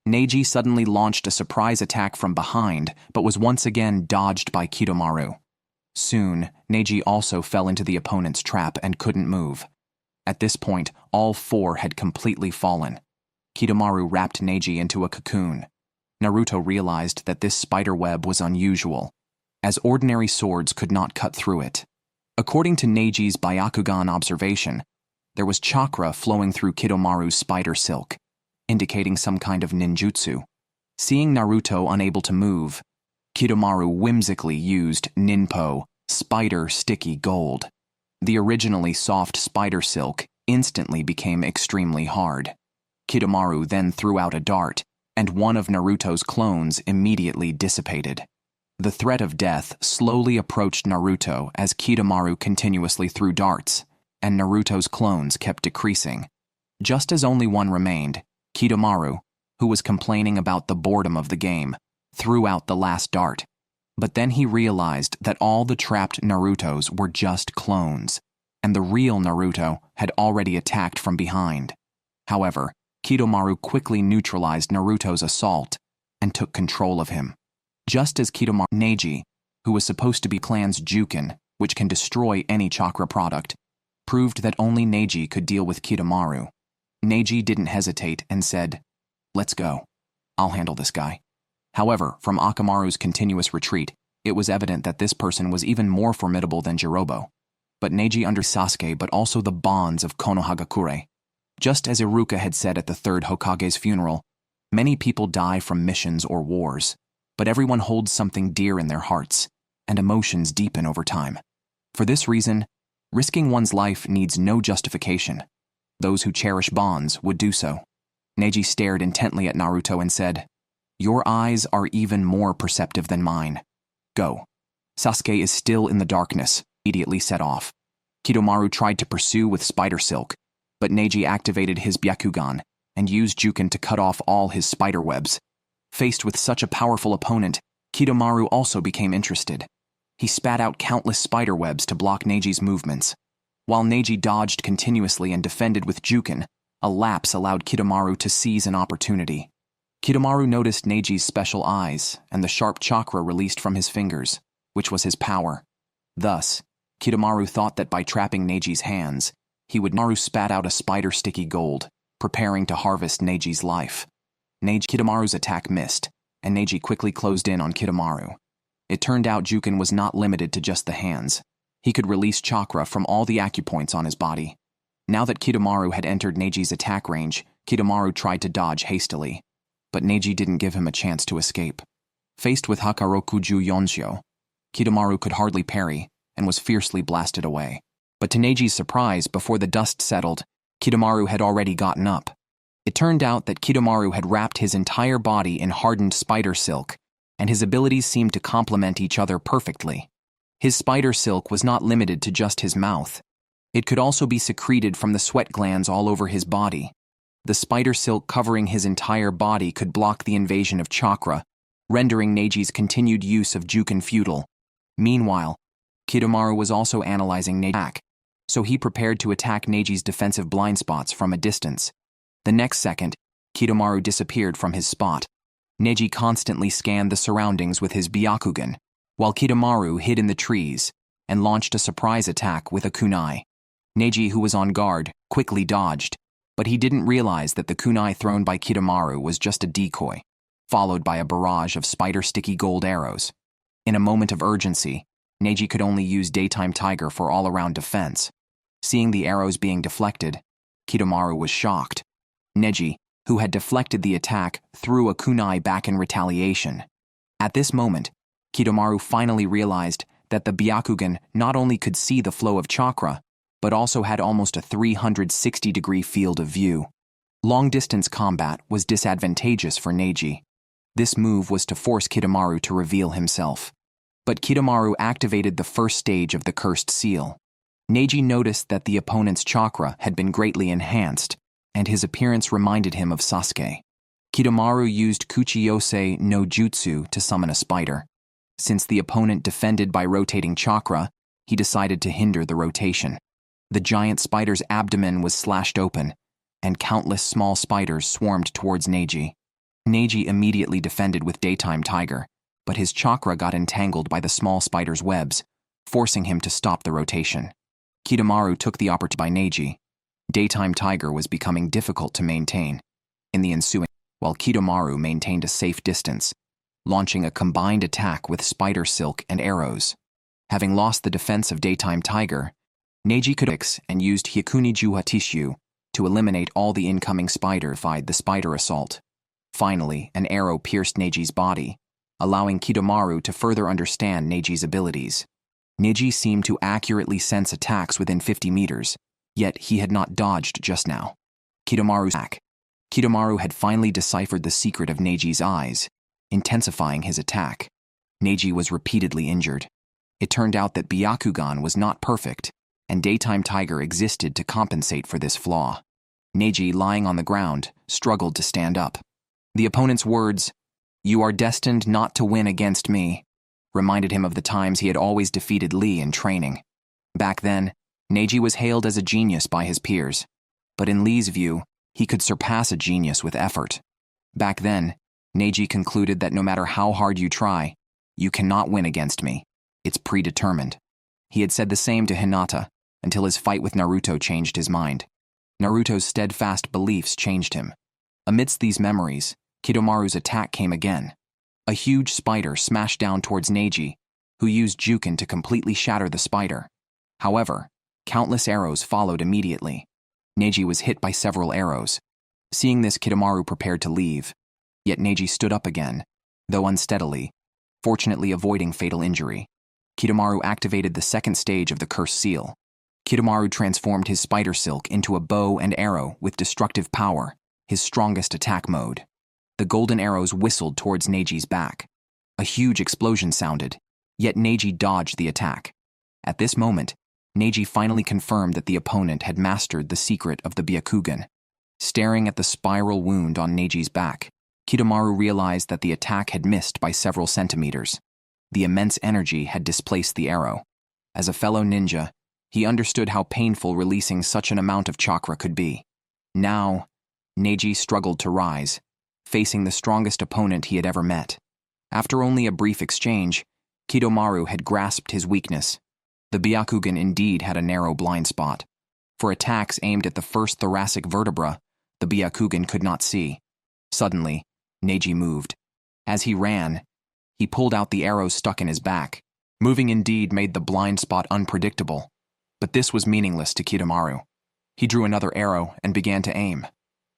Neji suddenly launched a surprise attack from behind, but was once again dodged by Kitamaru. Soon, Neji also fell into the opponent's trap and couldn't move. At this point, all 4 had completely fallen. Kitamaru wrapped Neji into a cocoon. Naruto realized that this spider web was unusual, as ordinary swords could not cut through it. According to Neji's Byakugan observation, there was chakra flowing through Kitamaru's spider silk, indicating some kind of ninjutsu. Seeing Naruto unable to move, Kitamaru whimsically used ninpo, spider sticky gold. The originally soft spider silk instantly became extremely hard. Kitamaru then threw out a dart, and one of Naruto's clones immediately dissipated. The threat of death slowly approached Naruto as Kitamaru continuously threw darts, and Naruto's clones kept decreasing. Just as only one remained, Kitamaru, who was complaining about the boredom of the game, threw out the last dart. But then he realized that all the trapped Narutos were just clones, and the real Naruto had already attacked from behind. However, Kitamaru quickly neutralized Naruto's assault and took control of him. Just as Neji, who was supposed to be clan's Jukin, which can destroy any chakra product, proved that only Neji could deal with Kitamaru. Neji didn't hesitate and said, "Let's go. I'll handle this guy." However, from Akamaru's continuous retreat, it was evident that this person was even more formidable than Jirobo. But Neji understood Sasuke, but also the bonds of Konohagakure. Just as Iruka had said at the 3rd Hokage's funeral, many people die from missions or wars, but everyone holds something dear in their hearts, and emotions deepen over time. For this reason, risking one's life needs no justification. Those who cherish bonds would do so. Neji stared intently at Naruto and said, "Your eyes are even more perceptive than mine. Go." Sasuke is still in the darkness, immediately set off. Kitamaru tried to pursue with spider silk, but Neji activated his Byakugan and used Jukin to cut off all his spider webs. Faced with such a powerful opponent, Kitamaru also became interested. He spat out countless spider webs to block Neji's movements. While Neji dodged continuously and defended with Jukin, a lapse allowed Kitamaru to seize an opportunity. Kitamaru noticed Neji's special eyes and the sharp chakra released from his fingers, which was his power. Thus, Kitamaru thought that by trapping Neji's hands, he would. Kitamaru spat out a spider sticky gold, preparing to harvest Neji's life. Kitamaru's attack missed, and Neji quickly closed in on Kitamaru. It turned out Jukin was not limited to just the hands. He could release chakra from all the acupoints on his body. Now that Kitamaru had entered Neji's attack range, Kitamaru tried to dodge hastily. But Neji didn't give him a chance to escape. Faced with Hakarokuju Yonshio, Kitamaru could hardly parry and was fiercely blasted away. But to Neji's surprise, before the dust settled, Kitamaru had already gotten up. It turned out that Kitamaru had wrapped his entire body in hardened spider silk, and his abilities seemed to complement each other perfectly. His spider silk was not limited to just his mouth. It could also be secreted from the sweat glands all over his body. The spider silk covering his entire body could block the invasion of chakra, rendering Neji's continued use of Juken futile. Meanwhile, Kitamaru was also analyzing Neji's attack, so he prepared to attack Neji's defensive blind spots from a distance. The next second, Kitamaru disappeared from his spot. Neji constantly scanned the surroundings with his Byakugan, while Kitamaru hid in the trees and launched a surprise attack with a kunai. Neji, who was on guard, quickly dodged, but he didn't realize that the kunai thrown by Kitamaru was just a decoy, followed by a barrage of spider-sticky gold arrows. In a moment of urgency, Neji could only use Daytime Tiger for all-around defense. Seeing the arrows being deflected, Kitamaru was shocked. Neji, who had deflected the attack, threw a kunai back in retaliation. At this moment, Kitamaru finally realized that the Byakugan not only could see the flow of chakra, but also had almost a 360-degree field of view. Long-distance combat was disadvantageous for Neji. This move was to force Kitamaru to reveal himself. But Kitamaru activated the first stage of the Cursed Seal. Neji noticed that the opponent's chakra had been greatly enhanced, and his appearance reminded him of Sasuke. Kitamaru used Kuchiyose no Jutsu to summon a spider. Since the opponent defended by rotating chakra, he decided to hinder the rotation. The giant spider's abdomen was slashed open, and countless small spiders swarmed towards Neji. Neji immediately defended with Daytime Tiger, but his chakra got entangled by the small spider's webs, forcing him to stop the rotation. Kitamaru took the opportunity by Neji. Daytime Tiger was becoming difficult to maintain. In the ensuing, while Kitamaru maintained a safe distance, launching a combined attack with spider silk and arrows. Having lost the defense of Daytime Tiger, Neji could fix and used Hyakuni Juhatishu to eliminate all the incoming spider fight the spider assault. Finally, an arrow pierced Neji's body, allowing Kitamaru to further understand Neji's abilities. Neji seemed to accurately sense attacks within 50 meters, yet he had not dodged just now. Kitamaru's attack. Kitamaru had finally deciphered the secret of Neji's eyes, intensifying his attack. Neji was repeatedly injured. It turned out that Byakugan was not perfect, and Daytime Tiger existed to compensate for this flaw. Neji, lying on the ground, struggled to stand up. The opponent's words, "You are destined not to win against me," reminded him of the times he had always defeated Lee in training. Back then, Neji was hailed as a genius by his peers, but in Lee's view, he could surpass a genius with effort. Back then, Neji concluded that no matter how hard you try, you cannot win against me. It's predetermined. He had said the same to Hinata, until his fight with Naruto changed his mind. Naruto's steadfast beliefs changed him. Amidst these memories, Kitamaru's attack came again. A huge spider smashed down towards Neji, who used Juken to completely shatter the spider. However, countless arrows followed immediately. Neji was hit by several arrows. Seeing this, Kitamaru prepared to leave. Yet Neji stood up again, though unsteadily, fortunately avoiding fatal injury. Kitamaru activated the second stage of the Cursed Seal. Kitamaru transformed his spider silk into a bow and arrow with destructive power, his strongest attack mode. The golden arrows whistled towards Neji's back. A huge explosion sounded, yet Neji dodged the attack. At this moment, Neji finally confirmed that the opponent had mastered the secret of the Byakugan. Staring at the spiral wound on Neji's back, Kitamaru realized that the attack had missed by several centimeters. The immense energy had displaced the arrow. As a fellow ninja, he understood how painful releasing such an amount of chakra could be. Now, Neji struggled to rise, facing the strongest opponent he had ever met. After only a brief exchange, Kitamaru had grasped his weakness. The Byakugan indeed had a narrow blind spot. For attacks aimed at the first thoracic vertebra, the Byakugan could not see. Suddenly, Neji moved. As he ran, he pulled out the arrow stuck in his back. Moving indeed made the blind spot unpredictable. But this was meaningless to Kitamaru. He drew another arrow and began to aim.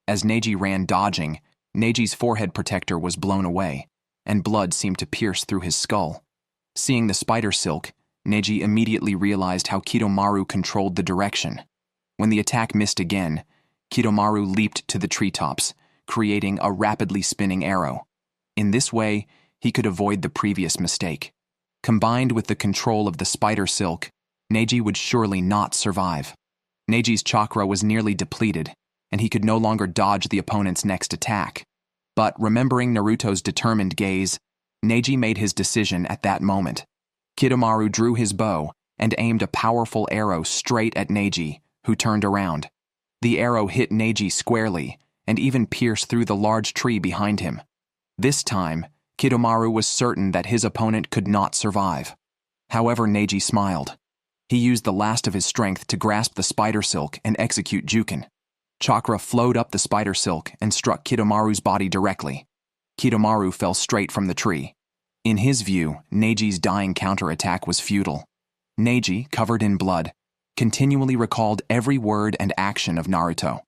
As Neji ran dodging, Neji's forehead protector was blown away, and blood seemed to pierce through his skull. Seeing the spider silk, Neji immediately realized how Kimimaro controlled the direction. When the attack missed again, Kimimaro leaped to the treetops, creating a rapidly spinning arrow. In this way, he could avoid the previous mistake. Combined with the control of the spider silk, Neji would surely not survive. Neji's chakra was nearly depleted, and he could no longer dodge the opponent's next attack. But remembering Naruto's determined gaze, Neji made his decision at that moment. Kimimaro drew his bow and aimed a powerful arrow straight at Neji, who turned around. The arrow hit Neji squarely and even pierced through the large tree behind him. This time, Kimimaro was certain that his opponent could not survive. However, Neji smiled. He used the last of his strength to grasp the spider silk and execute Juken. Chakra flowed up the spider silk and struck Kimimaro's body directly. Kimimaro fell straight from the tree. In his view, Neji's dying counterattack was futile. Neji, covered in blood, continually recalled every word and action of Naruto.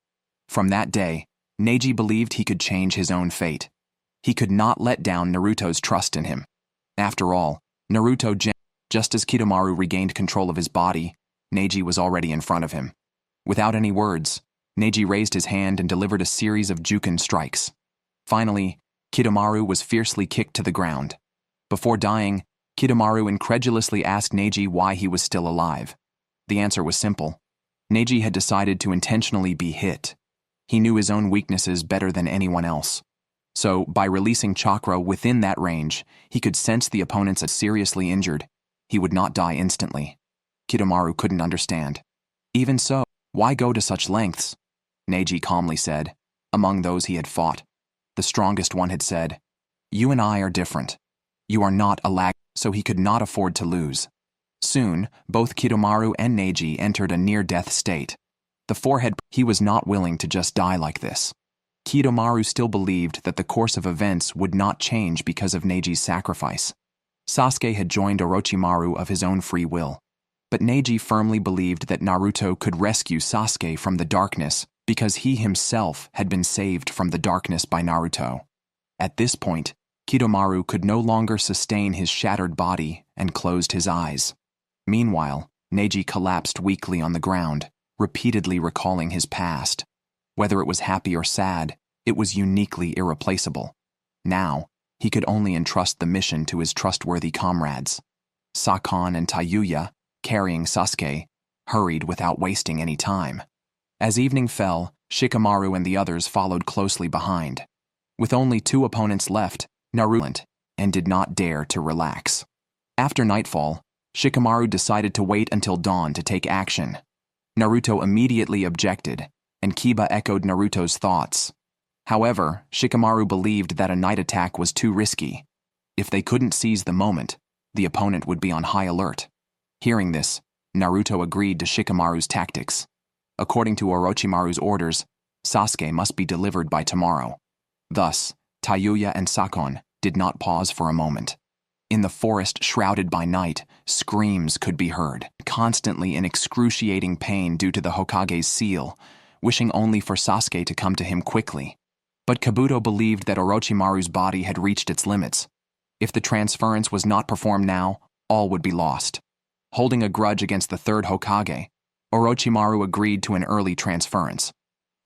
From that day, Neji believed he could change his own fate. He could not let down Naruto's trust in him. After all, just as Kimimaro regained control of his body, Neji was already in front of him. Without any words, Neji raised his hand and delivered a series of Juken strikes. Finally, Kimimaro was fiercely kicked to the ground. Before dying, Kimimaro incredulously asked Neji why he was still alive. The answer was simple. Neji had decided to intentionally be hit. He knew his own weaknesses better than anyone else. So, by releasing chakra within that range, he could sense the opponents as seriously injured. He would not die instantly. Kimimaro couldn't understand. Even so, why go to such lengths? Neji calmly said. Among those he had fought, the strongest one had said, "You and I are different. You are not a lag," so he could not afford to lose. Soon, both Kimimaro and Neji entered a near-death state. The forehead, he was not willing to just die like this. Kimimaro still believed that the course of events would not change because of Neji's sacrifice. Sasuke had joined Orochimaru of his own free will, but Neji firmly believed that Naruto could rescue Sasuke from the darkness because he himself had been saved from the darkness by Naruto. At this point, Kimimaro could no longer sustain his shattered body and closed his eyes. Meanwhile, Neji collapsed weakly on the ground, repeatedly recalling his past. Whether it was happy or sad, it was uniquely irreplaceable. Now, he could only entrust the mission to his trustworthy comrades. Sakon and Tayuya, carrying Sasuke, hurried without wasting any time. As evening fell, Shikamaru and the others followed closely behind. With only 2 opponents left, Naruto and did not dare to relax. After nightfall, Shikamaru decided to wait until dawn to take action. Naruto immediately objected, and Kiba echoed Naruto's thoughts. However, Shikamaru believed that a night attack was too risky. If they couldn't seize the moment, the opponent would be on high alert. Hearing this, Naruto agreed to Shikamaru's tactics. According to Orochimaru's orders, Sasuke must be delivered by tomorrow. Thus, Tayuya and Sakon did not pause for a moment. In the forest shrouded by night, screams could be heard, constantly in excruciating pain due to the Hokage's seal, wishing only for Sasuke to come to him quickly. But Kabuto believed that Orochimaru's body had reached its limits. If the transference was not performed now, all would be lost. Holding a grudge against the 3rd Hokage, Orochimaru agreed to an early transference.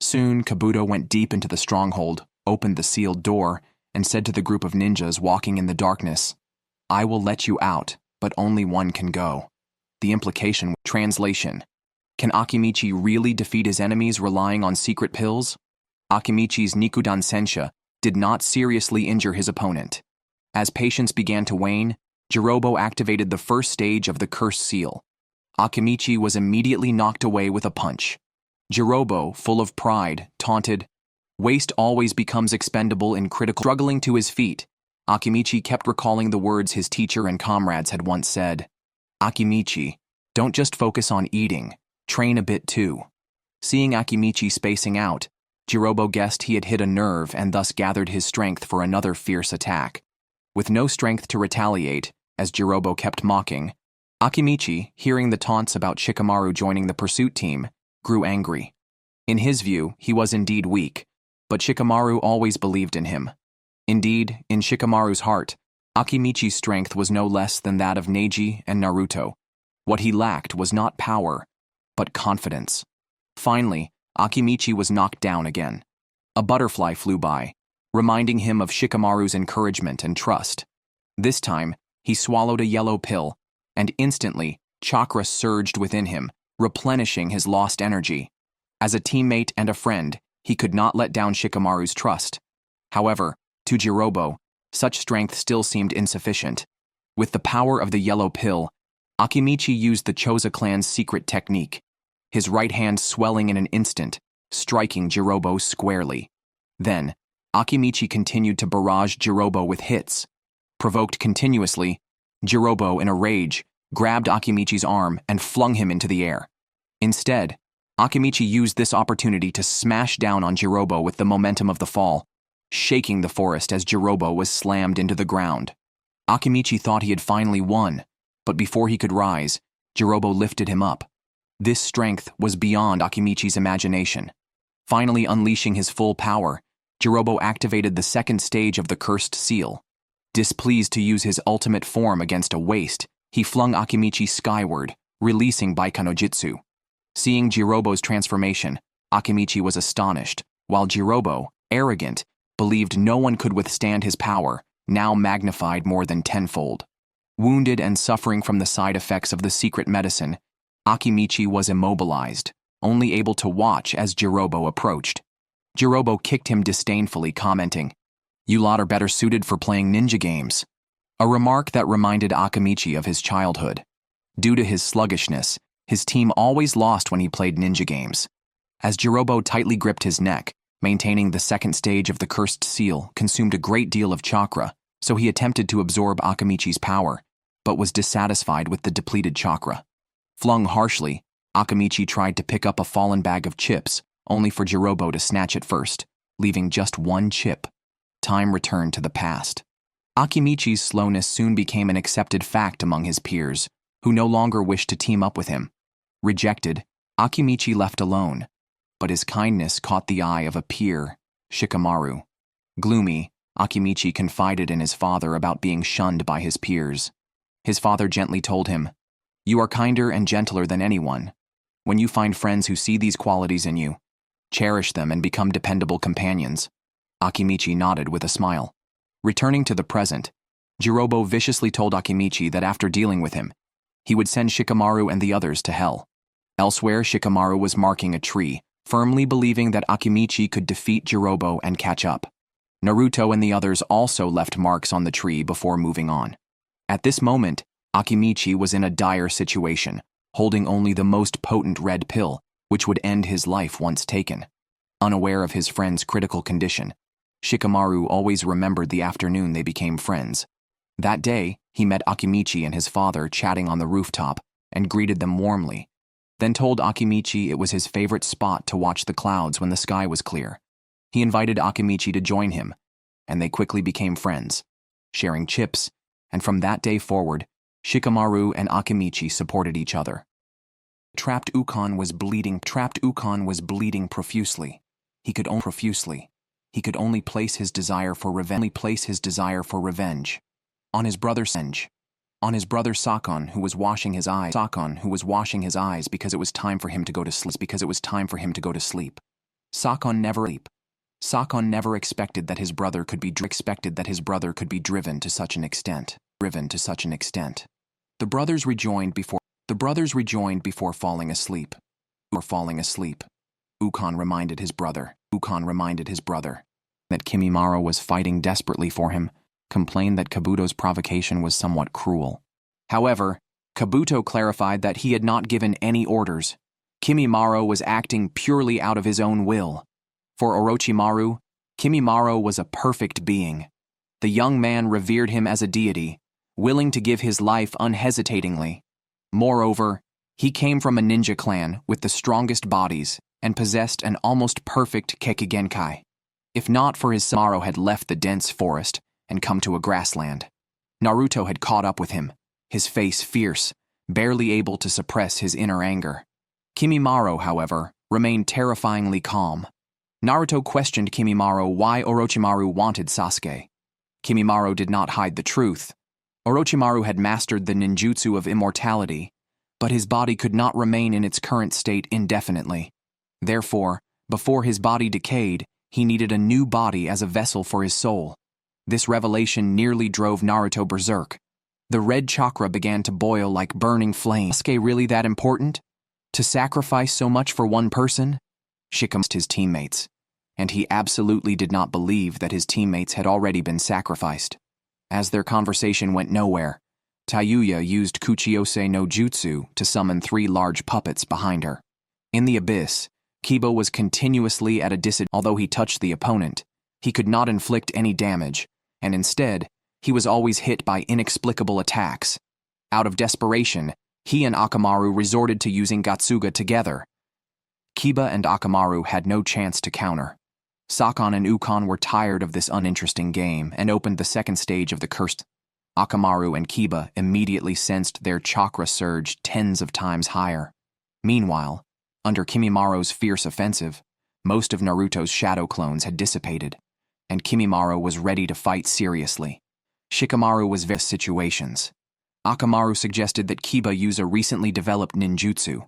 Soon, Kabuto went deep into the stronghold, opened the sealed door, and said to the group of ninjas walking in the darkness, "I will let you out, but only one can go." The implication, translation, can Akimichi really defeat his enemies relying on secret pills? Akimichi's Nikudan Sensha did not seriously injure his opponent. As patience began to wane, Jirobo activated the first stage of the cursed seal. Akimichi was immediately knocked away with a punch. Jirobo, full of pride, taunted, "Waste always becomes expendable in critical." Struggling to his feet, Akimichi kept recalling the words his teacher and comrades had once said. "Akimichi, don't just focus on eating, train a bit too." Seeing Akimichi spacing out, Jirobo guessed he had hit a nerve and thus gathered his strength for another fierce attack. With no strength to retaliate, as Jirobo kept mocking, Akimichi, hearing the taunts about Shikamaru joining the pursuit team, grew angry. In his view, he was indeed weak, but Shikamaru always believed in him. Indeed, in Shikamaru's heart, Akimichi's strength was no less than that of Neji and Naruto. What he lacked was not power, but confidence. Finally, Akimichi was knocked down again. A butterfly flew by, reminding him of Shikamaru's encouragement and trust. This time, he swallowed a yellow pill, and instantly, chakra surged within him, replenishing his lost energy. As a teammate and a friend, he could not let down Shikamaru's trust. However, to Jirobo, such strength still seemed insufficient. With the power of the yellow pill, Akimichi used the Choza clan's secret technique, his right hand swelling in an instant, striking Jirobo squarely. Then, Akimichi continued to barrage Jirobo with hits. Provoked continuously, Jirobo, in a rage, grabbed Akimichi's arm and flung him into the air. Instead, Akimichi used this opportunity to smash down on Jirobo with the momentum of the fall, shaking the forest as Jirobo was slammed into the ground. Akimichi thought he had finally won, but before he could rise, Jirobo lifted him up. This strength was beyond Akimichi's imagination. Finally unleashing his full power, Jirobo activated the second stage of the cursed seal. Displeased to use his ultimate form against a waste, he flung Akimichi skyward, releasing Baikanojutsu. Seeing Jirobo's transformation, Akimichi was astonished, while Jirobo, arrogant, believed no one could withstand his power, now magnified more than tenfold. Wounded and suffering from the side effects of the secret medicine, Akimichi was immobilized, only able to watch as Jirobo approached. Jirobo kicked him disdainfully, commenting, "You lot are better suited for playing ninja games," a remark that reminded Akimichi of his childhood. Due to his sluggishness, his team always lost when he played ninja games. As Jirobo tightly gripped his neck, maintaining the second stage of the cursed seal consumed a great deal of chakra, so he attempted to absorb Akimichi's power, but was dissatisfied with the depleted chakra. Flung harshly, Akimichi tried to pick up a fallen bag of chips, only for Jirobo to snatch it first, leaving just one chip. Time returned to the past. Akimichi's slowness soon became an accepted fact among his peers, who no longer wished to team up with him. Rejected, Akimichi left alone, but his kindness caught the eye of a peer, Shikamaru. Gloomy, Akimichi confided in his father about being shunned by his peers. His father gently told him, "You are kinder and gentler than anyone. When you find friends who see these qualities in you, cherish them and become dependable companions." Akimichi nodded with a smile. Returning to the present, Jirobo viciously told Akimichi that after dealing with him, he would send Shikamaru and the others to hell. Elsewhere, Shikamaru was marking a tree, firmly believing that Akimichi could defeat Jirobo and catch up. Naruto and the others also left marks on the tree before moving on. At this moment, Akimichi was in a dire situation, holding only the most potent red pill, which would end his life once taken. Unaware of his friend's critical condition, Shikamaru always remembered the afternoon they became friends. That day, he met Akimichi and his father chatting on the rooftop and greeted them warmly, then told Akimichi it was his favorite spot to watch the clouds when the sky was clear. He invited Akimichi to join him, and they quickly became friends, sharing chips, and from that day forward, Shikamaru and Akimichi supported each other. Trapped Ukon was bleeding profusely. He could only place his desire for revenge on his brother Sakon, who was washing his eyes because it was time for him to go to sleep. Sakon never expected that his brother could be driven to such an extent. The brothers rejoined before falling asleep. Ukon reminded his brother that Kimimaro was fighting desperately for him, complained that Kabuto's provocation was somewhat cruel. However, Kabuto clarified that he had not given any orders. Kimimaro was acting purely out of his own will. For Orochimaru, Kimimaro was a perfect being. The young man revered him as a deity, willing to give his life unhesitatingly. Moreover, he came from a ninja clan with the strongest bodies and possessed an almost perfect Kekigenkai. If not for his Samaro had left the dense forest and come to a grassland. Naruto had caught up with him, his face fierce, barely able to suppress his inner anger. Kimimaro, however, remained terrifyingly calm. Naruto questioned Kimimaro why Orochimaru wanted Sasuke. Kimimaro did not hide the truth. Orochimaru had mastered the ninjutsu of immortality, but his body could not remain in its current state indefinitely. Therefore, before his body decayed, he needed a new body as a vessel for his soul. This revelation nearly drove Naruto berserk. The red chakra began to boil like burning flame. Sasuke really that important? To sacrifice so much for one person? Shikamaru his teammates, and he absolutely did not believe that his teammates had already been sacrificed. As their conversation went nowhere, Tayuya used Kuchiyose no Jutsu to summon 3 large puppets behind her. In the abyss, Kiba was continuously at a disadvantage. Although he touched the opponent, he could not inflict any damage, and instead, he was always hit by inexplicable attacks. Out of desperation, he and Akamaru resorted to using Gatsuga together. Kiba and Akamaru had no chance to counter. Sakon and Ukon were tired of this uninteresting game and opened the second stage of the cursed. Akamaru and Kiba immediately sensed their chakra surge tens of times higher. Meanwhile, under Kimimaro's fierce offensive, most of Naruto's shadow clones had dissipated, and Kimimaro was ready to fight seriously. Shikamaru was various situations. Akamaru suggested that Kiba use a recently developed ninjutsu,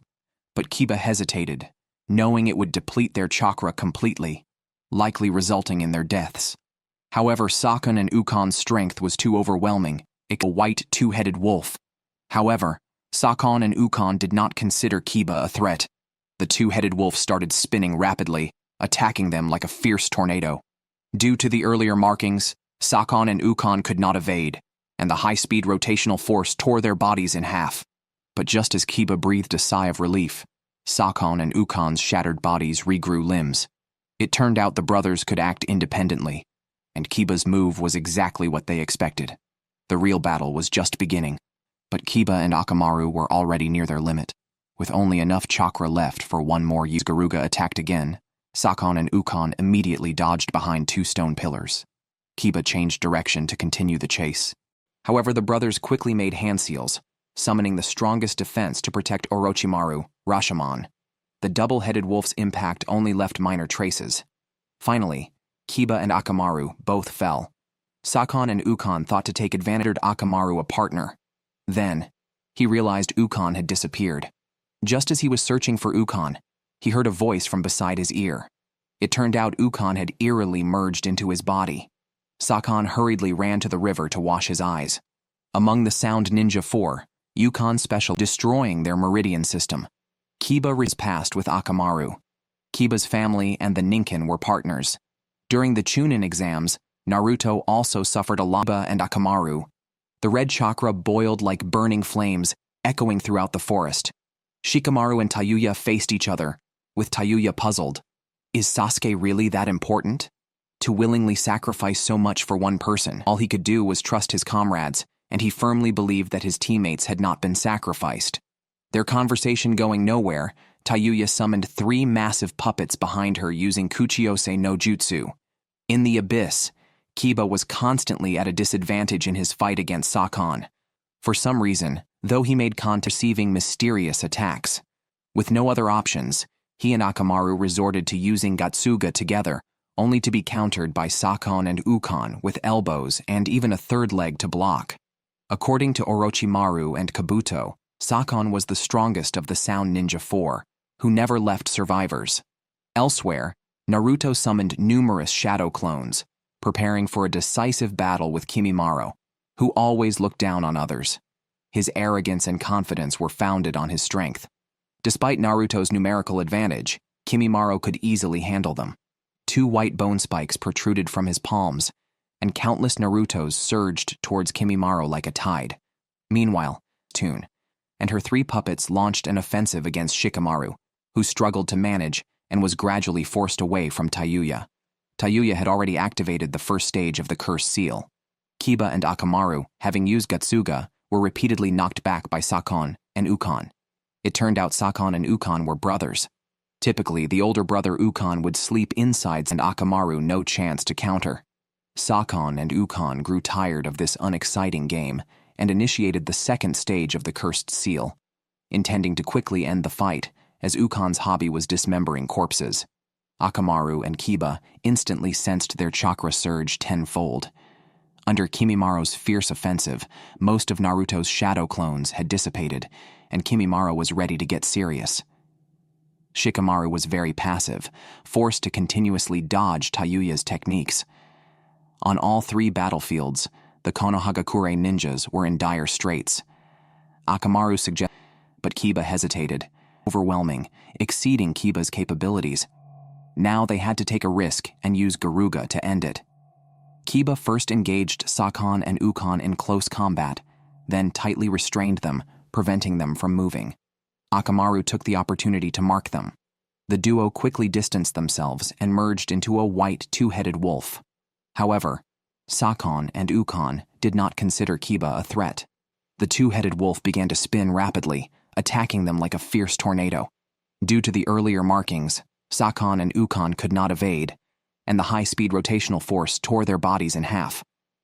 but Kiba hesitated, knowing it would deplete their chakra completely, likely resulting in their deaths. However, Sakon and Ukon's strength was too overwhelming, a white two-headed wolf. However, Sakon and Ukon did not consider Kiba a threat. The two-headed wolf started spinning rapidly, attacking them like a fierce tornado. Due to the earlier markings, Sakon and Ukon could not evade, and the high-speed rotational force tore their bodies in half. But just as Kiba breathed a sigh of relief, Sakon and Ukon's shattered bodies regrew limbs. It turned out the brothers could act independently, and Kiba's move was exactly what they expected. The real battle was just beginning, but Kiba and Akamaru were already near their limit. With only enough chakra left for one more use, Garuga attacked again. Sakon and Ukon immediately dodged behind 2 stone pillars. Kiba changed direction to continue the chase. However, the brothers quickly made hand seals, summoning the strongest defense to protect Orochimaru, Rashomon. The double-headed wolf's impact only left minor traces. Finally, Kiba and Akamaru both fell. Sakon and Ukon thought to take advantage of Akamaru a partner. Then, he realized Ukon had disappeared. Just as he was searching for Ukon, he heard a voice from beside his ear. It turned out Ukon had eerily merged into his body. Sakon hurriedly ran to the river to wash his eyes. Among the Sound Ninja 4, Ukon special destroying their meridian system. Kiba was passed with Akamaru. Kiba's family and the Ninken were partners. During the Chunin exams, Naruto also suffered a lot. Kiba and Akamaru. The red chakra boiled like burning flames, echoing throughout the forest. Shikamaru and Tayuya faced each other, with Tayuya puzzled. Is Sasuke really that important? To willingly sacrifice so much for one person, all he could do was trust his comrades, and he firmly believed that his teammates had not been sacrificed. Their conversation going nowhere, Tayuya summoned 3 massive puppets behind her using Kuchiyose no Jutsu. In the abyss, Kiba was constantly at a disadvantage in his fight against Sakon. For some reason, though he made receiving mysterious attacks. With no other options, he and Akamaru resorted to using Gatsuga together, only to be countered by Sakon and Ukon with elbows and even a third leg to block. According to Orochimaru and Kabuto, Sakon was the strongest of the Sound Ninja 4, who never left survivors. Elsewhere, Naruto summoned numerous shadow clones, preparing for a decisive battle with Kimimaro, who always looked down on others. His arrogance and confidence were founded on his strength. Despite Naruto's numerical advantage, Kimimaro could easily handle them. 2 white bone spikes protruded from his palms, and countless Narutos surged towards Kimimaro like a tide. Meanwhile, Tune and her 3 puppets launched an offensive against Shikamaru, who struggled to manage and was gradually forced away from Tayuya. Tayuya had already activated the first stage of the Cursed Seal. Kiba and Akamaru, having used Gatsuga, were repeatedly knocked back by Sakon and Ukon. It turned out Sakon and Ukon were brothers. Typically, the older brother Ukon would sleep inside and Akamaru no chance to counter. Sakon and Ukon grew tired of this unexciting game and initiated the second stage of the Cursed Seal, intending to quickly end the fight as Ukon's hobby was dismembering corpses. Akamaru and Kiba instantly sensed their chakra surge tenfold. Under Kimimaro's fierce offensive, most of Naruto's shadow clones had dissipated, and Kimimaro was ready to get serious. Shikamaru was very passive, forced to continuously dodge Tayuya's techniques. On all three battlefields, the Konohagakure ninjas were in dire straits. Akamaru suggested, but Kiba hesitated, overwhelming, exceeding Kiba's capabilities. Now they had to take a risk and use Garuga to end it. Kiba first engaged Sakon and Ukon in close combat, then tightly restrained them, preventing them from moving. Akamaru took the opportunity to mark them. The duo quickly distanced themselves and merged into a white two-headed wolf. However, Sakon and Ukon did not consider Kiba a threat. The two-headed wolf began to spin rapidly, attacking them like a fierce tornado. Due to the earlier markings, Sakon and Ukon could not evade, and the high-speed rotational force tore their bodies in half.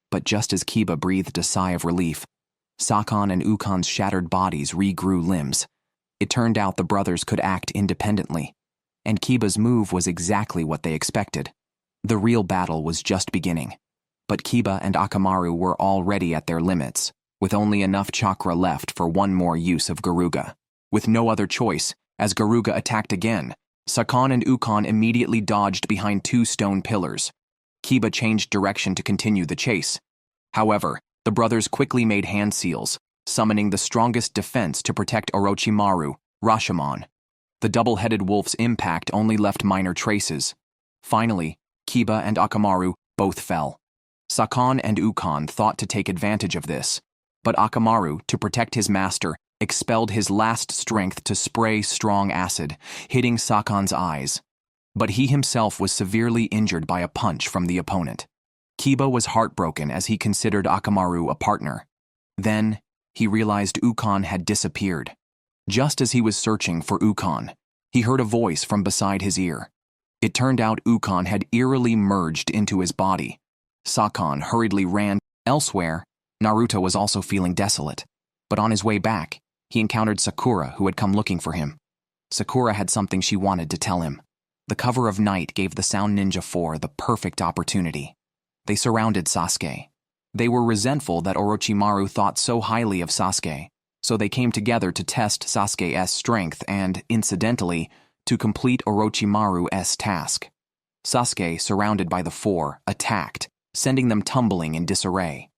But just as Kiba breathed a sigh of relief, Sakon and Ukon's shattered bodies regrew limbs. It turned out the brothers could act independently, and Kiba's move was exactly what they expected. The real battle was just beginning, but Kiba and Akamaru were already at their limits, with only enough chakra left for one more use of Garuga. With no other choice, as Garuga attacked again, Sakon and Ukon immediately dodged behind two stone pillars. Kiba changed direction to continue the chase. However, the brothers quickly made hand seals, summoning the strongest defense to protect Orochimaru, Rashomon. The double-headed wolf's impact only left minor traces. Finally, Kiba and Akamaru both fell. Sakon and Ukon thought to take advantage of this, but Akamaru, to protect his master, expelled his last strength to spray strong acid, hitting Sakon's eyes. But he himself was severely injured by a punch from the opponent. Kiba was heartbroken as he considered Akamaru a partner. Then, he realized Ukon had disappeared. Just as he was searching for Ukon, he heard a voice from beside his ear. It turned out Ukon had eerily merged into his body. Sakon hurriedly ran. Elsewhere, Naruto was also feeling desolate, but on his way back, he encountered Sakura, who had come looking for him. Sakura had something she wanted to tell him. The cover of Night gave the Sound Ninja 4 the perfect opportunity. They surrounded Sasuke. They were resentful that Orochimaru thought so highly of Sasuke, so they came together to test Sasuke's strength and, incidentally, to complete Orochimaru's task. Sasuke, surrounded by the four, attacked, sending them tumbling in disarray.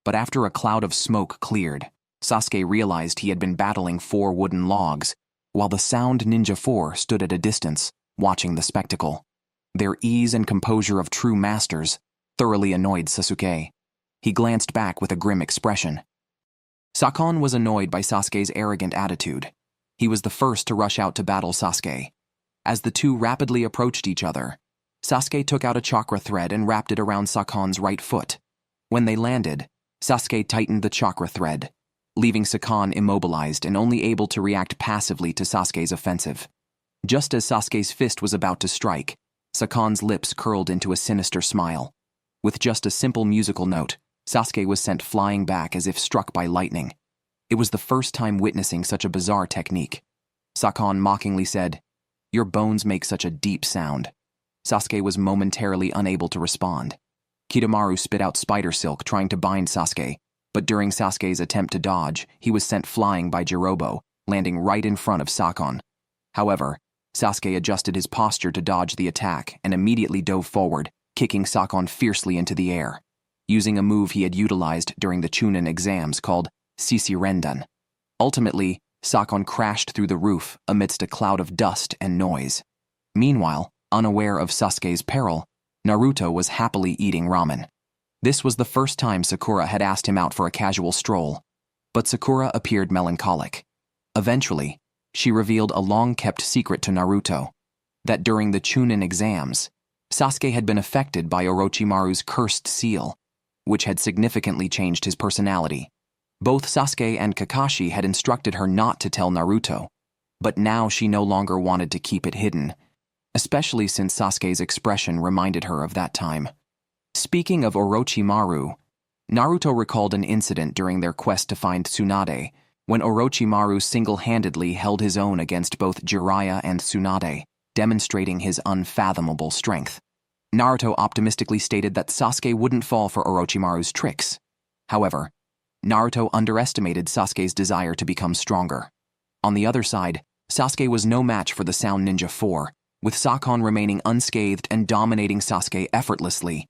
But after a cloud of smoke cleared, Sasuke realized he had been battling 4 wooden logs, while the Sound Ninja 4 stood at a distance, watching the spectacle. Their ease and composure of true masters thoroughly annoyed Sasuke. He glanced back with a grim expression. Sakon was annoyed by Sasuke's arrogant attitude. He was the first to rush out to battle Sasuke. As the two rapidly approached each other, Sasuke took out a chakra thread and wrapped it around Sakon's right foot. When they landed, Sasuke tightened the chakra thread, leaving Sakon immobilized and only able to react passively to Sasuke's offensive. Just as Sasuke's fist was about to strike, Sakon's lips curled into a sinister smile. With just a simple musical note, Sasuke was sent flying back as if struck by lightning. It was the first time witnessing such a bizarre technique. Sakon mockingly said, "Your bones make such a deep sound." Sasuke was momentarily unable to respond. Kimimaro spit out spider silk trying to bind Sasuke, but during Sasuke's attempt to dodge, he was sent flying by Jirobo, landing right in front of Sakon. However, Sasuke adjusted his posture to dodge the attack and immediately dove forward, kicking Sakon fiercely into the air, using a move he had utilized during the Chunin exams called Sisirendan. Ultimately, Sakon crashed through the roof amidst a cloud of dust and noise. Meanwhile, unaware of Sasuke's peril, Naruto was happily eating ramen. This was the first time Sakura had asked him out for a casual stroll, but Sakura appeared melancholic. Eventually, she revealed a long-kept secret to Naruto, that during the Chunin exams, Sasuke had been affected by Orochimaru's cursed seal, which had significantly changed his personality. Both Sasuke and Kakashi had instructed her not to tell Naruto, but now she no longer wanted to keep it hidden, especially since Sasuke's expression reminded her of that time. Speaking of Orochimaru, Naruto recalled an incident during their quest to find Tsunade, when Orochimaru single-handedly held his own against both Jiraiya and Tsunade, demonstrating his unfathomable strength. Naruto optimistically stated that Sasuke wouldn't fall for Orochimaru's tricks. However, Naruto underestimated Sasuke's desire to become stronger. On the other side, Sasuke was no match for the Sound Ninja 4, with Sakon remaining unscathed and dominating Sasuke effortlessly.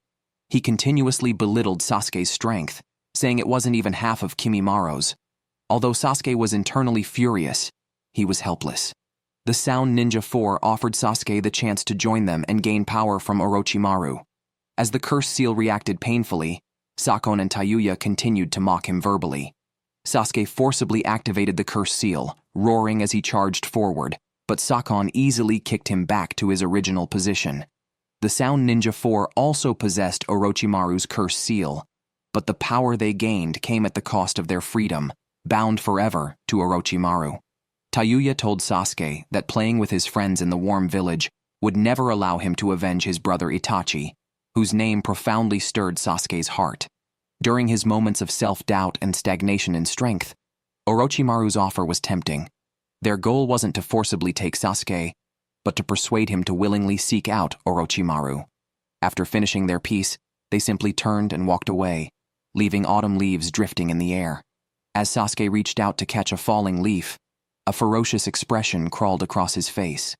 He continuously belittled Sasuke's strength, saying it wasn't even half of Kimimaro's. Although Sasuke was internally furious, he was helpless. The Sound Ninja 4 offered Sasuke the chance to join them and gain power from Orochimaru. As the curse seal reacted painfully, Sakon and Tayuya continued to mock him verbally. Sasuke forcibly activated the curse seal, roaring as he charged forward, but Sakon easily kicked him back to his original position. The Sound Ninja 4 also possessed Orochimaru's curse seal, but the power they gained came at the cost of their freedom, bound forever to Orochimaru. Tayuya told Sasuke that playing with his friends in the Warm Village would never allow him to avenge his brother Itachi, whose name profoundly stirred Sasuke's heart. During his moments of self-doubt and stagnation in strength, Orochimaru's offer was tempting. Their goal wasn't to forcibly take Sasuke, but to persuade him to willingly seek out Orochimaru. After finishing their piece, they simply turned and walked away, leaving autumn leaves drifting in the air. As Sasuke reached out to catch a falling leaf, a ferocious expression crawled across his face.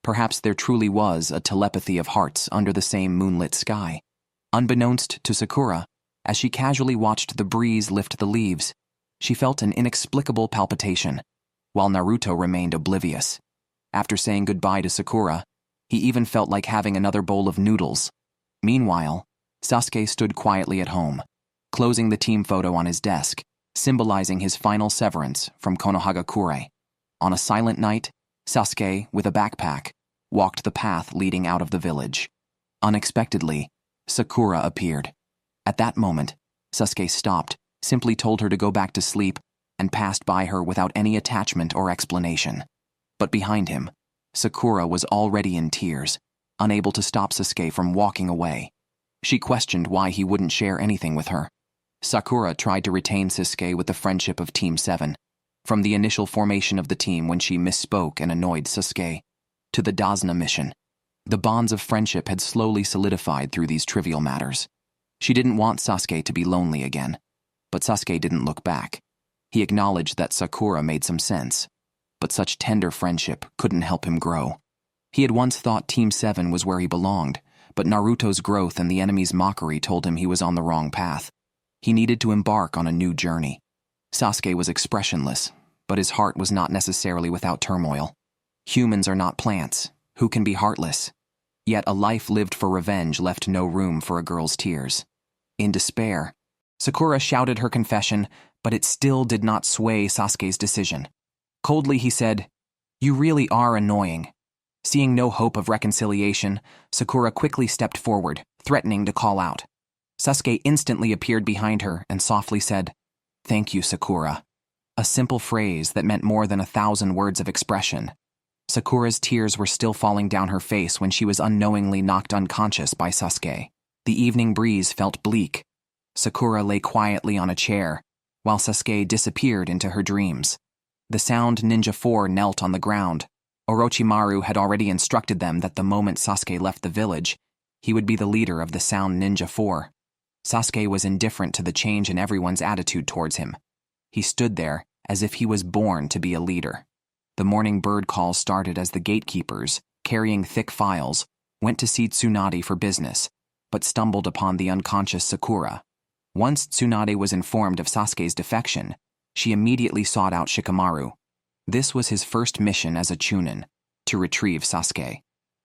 Perhaps there truly was a telepathy of hearts under the same moonlit sky. Unbeknownst to Sakura, as she casually watched the breeze lift the leaves, she felt an inexplicable palpitation, while Naruto remained oblivious. After saying goodbye to Sakura, he even felt like having another bowl of noodles. Meanwhile, Sasuke stood quietly at home, closing the team photo on his desk, symbolizing his final severance from Konohagakure. On a silent night, Sasuke, with a backpack, walked the path leading out of the village. Unexpectedly, Sakura appeared. At that moment, Sasuke stopped, simply told her to go back to sleep, and passed by her without any attachment or explanation. But behind him, Sakura was already in tears, unable to stop Sasuke from walking away. She questioned why he wouldn't share anything with her. Sakura tried to retain Sasuke with the friendship of Team 7, from the initial formation of the team when she misspoke and annoyed Sasuke, to the Dazna mission. The bonds of friendship had slowly solidified through these trivial matters. She didn't want Sasuke to be lonely again, but Sasuke didn't look back. He acknowledged that Sakura made some sense, but such tender friendship couldn't help him grow. He had once thought Team 7 was where he belonged, but Naruto's growth and the enemy's mockery told him he was on the wrong path. He needed to embark on a new journey. Sasuke was expressionless, but his heart was not necessarily without turmoil. Humans are not plants, who can be heartless. Yet a life lived for revenge left no room for a girl's tears. In despair, Sakura shouted her confession, but it still did not sway Sasuke's decision. Coldly he said, "You really are annoying." Seeing no hope of reconciliation, Sakura quickly stepped forward, threatening to call out. Sasuke instantly appeared behind her and softly said, "Thank you, Sakura." A simple phrase that meant more than 1,000 words of expression. Sakura's tears were still falling down her face when she was unknowingly knocked unconscious by Sasuke. The evening breeze felt bleak. Sakura lay quietly on a chair, while Sasuke disappeared into her dreams. The Sound Ninja 4 knelt on the ground. Orochimaru had already instructed them that the moment Sasuke left the village, he would be the leader of the Sound Ninja 4. Sasuke was indifferent to the change in everyone's attitude towards him. He stood there as if he was born to be a leader. The morning bird call started as the gatekeepers, carrying thick files, went to see Tsunade for business, but stumbled upon the unconscious Sakura. Once Tsunade was informed of Sasuke's defection, she immediately sought out Shikamaru. This was his first mission as a Chunin, to retrieve Sasuke.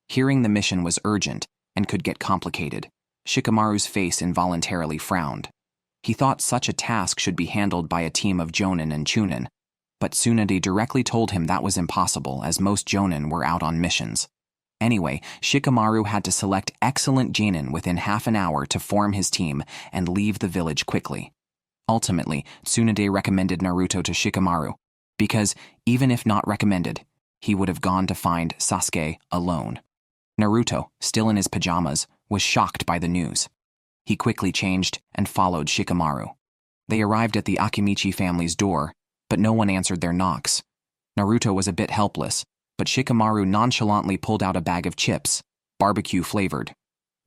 Hearing the mission was urgent and could get complicated, Shikamaru's face involuntarily frowned. He thought such a task should be handled by a team of Jonin and Chunin, but Tsunade directly told him that was impossible as most Jonin were out on missions. Anyway, Shikamaru had to select excellent genin within half an hour to form his team and leave the village quickly. Ultimately, Tsunade recommended Naruto to Shikamaru, because, even if not recommended, he would have gone to find Sasuke alone. Naruto, still in his pajamas, was shocked by the news. He quickly changed and followed Shikamaru. They arrived at the Akimichi family's door, but no one answered their knocks. Naruto was a bit helpless, but Shikamaru nonchalantly pulled out a bag of chips, barbecue-flavored.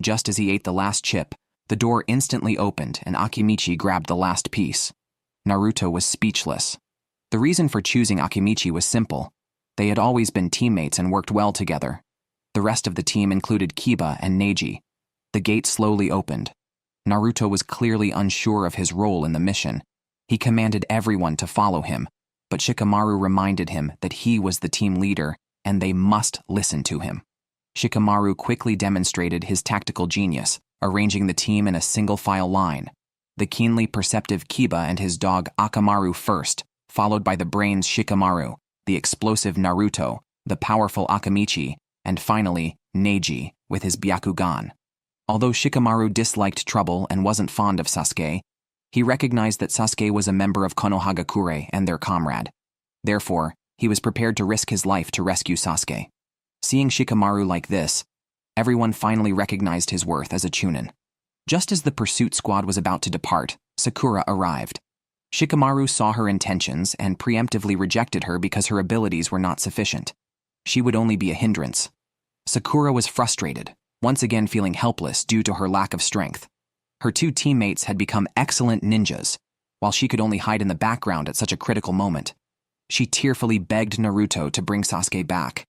Just as he ate the last chip, the door instantly opened and Akimichi grabbed the last piece. Naruto was speechless. The reason for choosing Akimichi was simple. They had always been teammates and worked well together. The rest of the team included Kiba and Neji. The gate slowly opened. Naruto was clearly unsure of his role in the mission. He commanded everyone to follow him, but Shikamaru reminded him that he was the team leader and they must listen to him. Shikamaru quickly demonstrated his tactical genius, arranging the team in a single-file line. The keenly perceptive Kiba and his dog Akamaru first, followed by the brains Shikamaru, the explosive Naruto, the powerful Akimichi, and finally, Neji, with his Byakugan. Although Shikamaru disliked trouble and wasn't fond of Sasuke, he recognized that Sasuke was a member of Konohagakure and their comrade. Therefore, he was prepared to risk his life to rescue Sasuke. Seeing Shikamaru like this, everyone finally recognized his worth as a Chunin. Just as the pursuit squad was about to depart, Sakura arrived. Shikamaru saw her intentions and preemptively rejected her because her abilities were not sufficient. She would only be a hindrance. Sakura was frustrated, once again feeling helpless due to her lack of strength. Her two teammates had become excellent ninjas, while she could only hide in the background at such a critical moment. She tearfully begged Naruto to bring Sasuke back.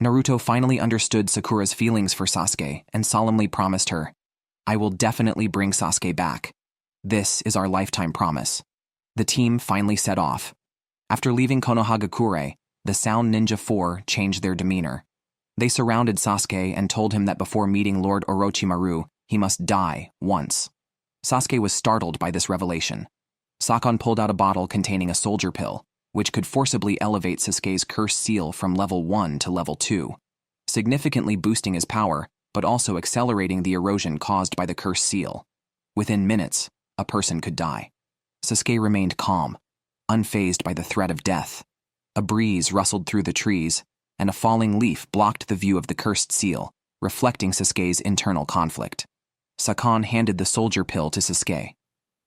Naruto finally understood Sakura's feelings for Sasuke and solemnly promised her, "I will definitely bring Sasuke back. This is our lifetime promise." The team finally set off. After leaving Konohagakure, the Sound Ninja 4 changed their demeanor. They surrounded Sasuke and told him that before meeting Lord Orochimaru, he must die once. Sasuke was startled by this revelation. Sakon pulled out a bottle containing a soldier pill, which could forcibly elevate Sasuke's curse seal from level 1 to level 2, significantly boosting his power, but also accelerating the erosion caused by the curse seal. Within minutes, a person could die. Sasuke remained calm, unfazed by the threat of death. A breeze rustled through the trees, and a falling leaf blocked the view of the cursed seal, reflecting Sasuke's internal conflict. Sakon handed the soldier pill to Sasuke.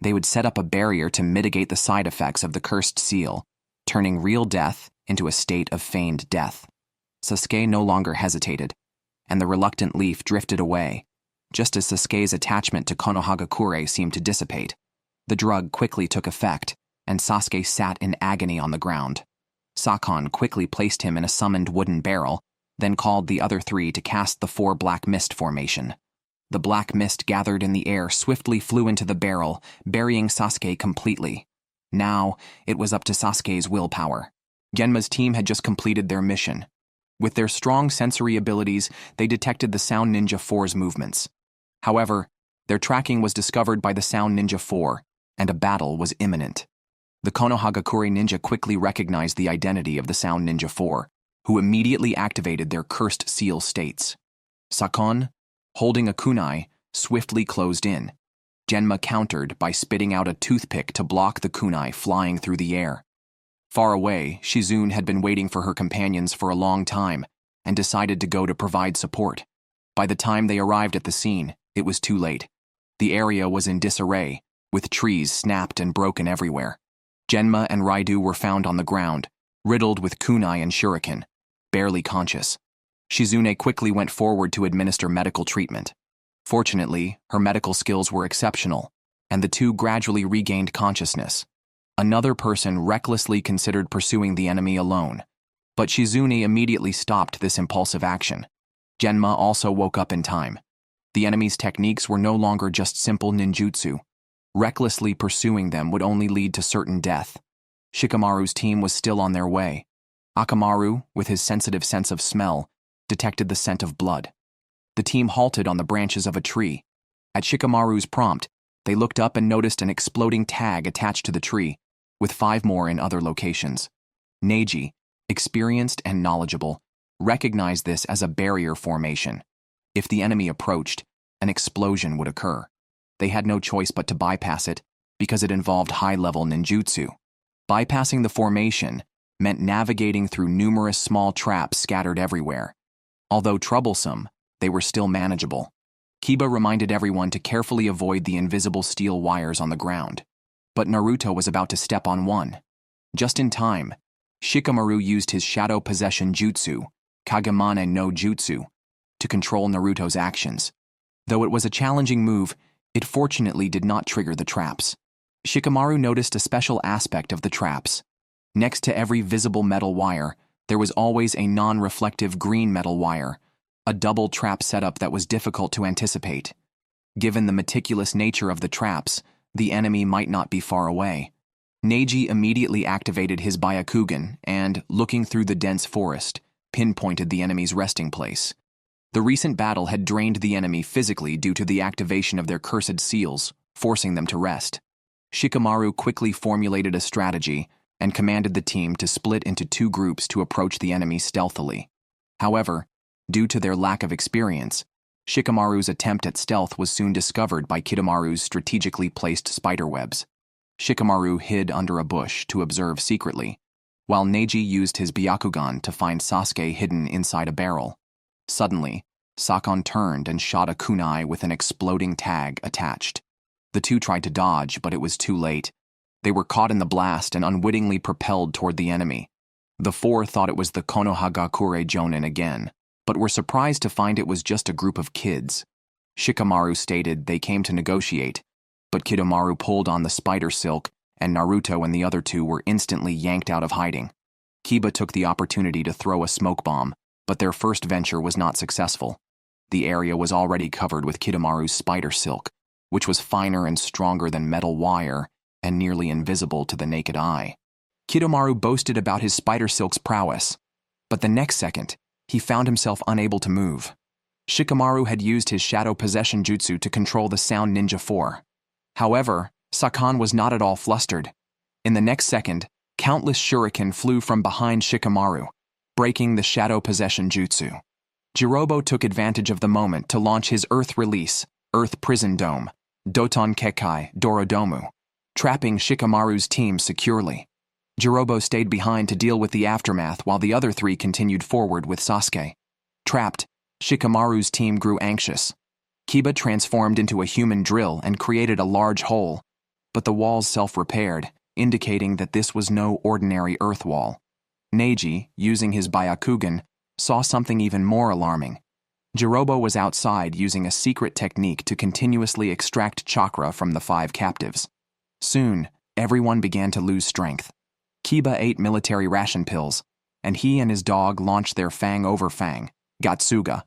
They would set up a barrier to mitigate the side effects of the cursed seal, turning real death into a state of feigned death. Sasuke no longer hesitated, and the reluctant leaf drifted away, just as Sasuke's attachment to Konohagakure seemed to dissipate. The drug quickly took effect, and Sasuke sat in agony on the ground. Sakon quickly placed him in a summoned wooden barrel, then called the other three to cast the 4 black mist formation. The black mist gathered in the air swiftly flew into the barrel, burying Sasuke completely. Now, it was up to Sasuke's willpower. Genma's team had just completed their mission. With their strong sensory abilities, they detected the Sound Ninja 4's movements. However, their tracking was discovered by the Sound Ninja 4, and a battle was imminent. The Konohagakure ninja quickly recognized the identity of the Sound Ninja 4, who immediately activated their cursed seal states. Sakon, holding a kunai, swiftly closed in. Genma countered by spitting out a toothpick to block the kunai flying through the air. Far away, Shizune had been waiting for her companions for a long time and decided to go to provide support. By the time they arrived at the scene, it was too late. The area was in disarray, with trees snapped and broken everywhere. Genma and Raidu were found on the ground, riddled with kunai and shuriken, barely conscious. Shizune quickly went forward to administer medical treatment. Fortunately, her medical skills were exceptional, and the two gradually regained consciousness. Another person recklessly considered pursuing the enemy alone, but Shizune immediately stopped this impulsive action. Genma also woke up in time. The enemy's techniques were no longer just simple ninjutsu. Recklessly pursuing them would only lead to certain death. Shikamaru's team was still on their way. Akamaru, with his sensitive sense of smell, detected the scent of blood. The team halted on the branches of a tree. At Shikamaru's prompt, they looked up and noticed an exploding tag attached to the tree, with 5 more in other locations. Neji, experienced and knowledgeable, recognized this as a barrier formation. If the enemy approached, an explosion would occur. They had no choice but to bypass it, because it involved high-level ninjutsu. Bypassing the formation meant navigating through numerous small traps scattered everywhere. Although troublesome, they were still manageable. Kiba reminded everyone to carefully avoid the invisible steel wires on the ground. But Naruto was about to step on one. Just in time, Shikamaru used his shadow possession jutsu, Kagemane no Jutsu, to control Naruto's actions. Though it was a challenging move, it fortunately did not trigger the traps. Shikamaru noticed a special aspect of the traps. Next to every visible metal wire, there was always a non-reflective green metal wire, a double trap setup that was difficult to anticipate. Given the meticulous nature of the traps, the enemy might not be far away. Neji immediately activated his Byakugan and, looking through the dense forest, pinpointed the enemy's resting place. The recent battle had drained the enemy physically due to the activation of their cursed seals, forcing them to rest. Shikamaru quickly formulated a strategy and commanded the team to split into two groups to approach the enemy stealthily. However, due to their lack of experience, Shikamaru's attempt at stealth was soon discovered by Kidomaru's strategically placed spiderwebs. Shikamaru hid under a bush to observe secretly, while Neji used his Byakugan to find Sasuke hidden inside a barrel. Suddenly, Sakon turned and shot a kunai with an exploding tag attached. The two tried to dodge, but it was too late. They were caught in the blast and unwittingly propelled toward the enemy. The four thought it was the Konohagakure Jonin again, but were surprised to find it was just a group of kids. Shikamaru stated they came to negotiate, but Kidomaru pulled on the spider silk, and Naruto and the other two were instantly yanked out of hiding. Kiba took the opportunity to throw a smoke bomb, but their first venture was not successful. The area was already covered with Kidomaru's spider silk, which was finer and stronger than metal wire and nearly invisible to the naked eye. Kidomaru boasted about his spider silk's prowess, but the next second, he found himself unable to move. Shikamaru had used his shadow possession jutsu to control the Sound Ninja 4. However, Sakon was not at all flustered. In the next second, countless shuriken flew from behind Shikamaru, breaking the shadow possession jutsu. Jirobo took advantage of the moment to launch his Earth Release, Earth Prison Dome, Doton Kekai Dorodomu, trapping Shikamaru's team securely. Jirobo stayed behind to deal with the aftermath while the other three continued forward with Sasuke. Trapped, Shikamaru's team grew anxious. Kiba transformed into a human drill and created a large hole, but the walls self-repaired, indicating that this was no ordinary earth wall. Neji, using his Byakugan, saw something even more alarming. Jirobo was outside using a secret technique to continuously extract chakra from the 5 captives. Soon, everyone began to lose strength. Kiba ate military ration pills, and he and his dog launched their fang over fang, Gatsuga,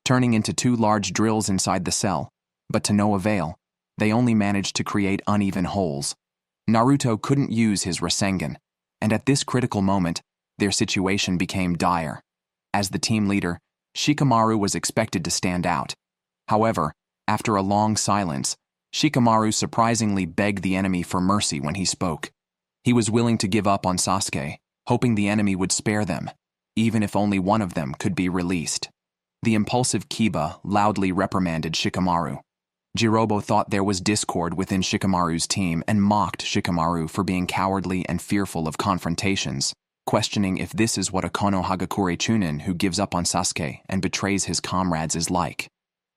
turning into 2 large drills inside the cell, but to no avail. They only managed to create uneven holes. Naruto couldn't use his Rasengan, and at this critical moment, their situation became dire. As the team leader, Shikamaru was expected to stand out. However, after a long silence, Shikamaru surprisingly begged the enemy for mercy when he spoke. He was willing to give up on Sasuke, hoping the enemy would spare them, even if only one of them could be released. The impulsive Kiba loudly reprimanded Shikamaru. Jirobo thought there was discord within Shikamaru's team and mocked Shikamaru for being cowardly and fearful of confrontations, questioning if this is what a Konohagakure Chunin who gives up on Sasuke and betrays his comrades is like.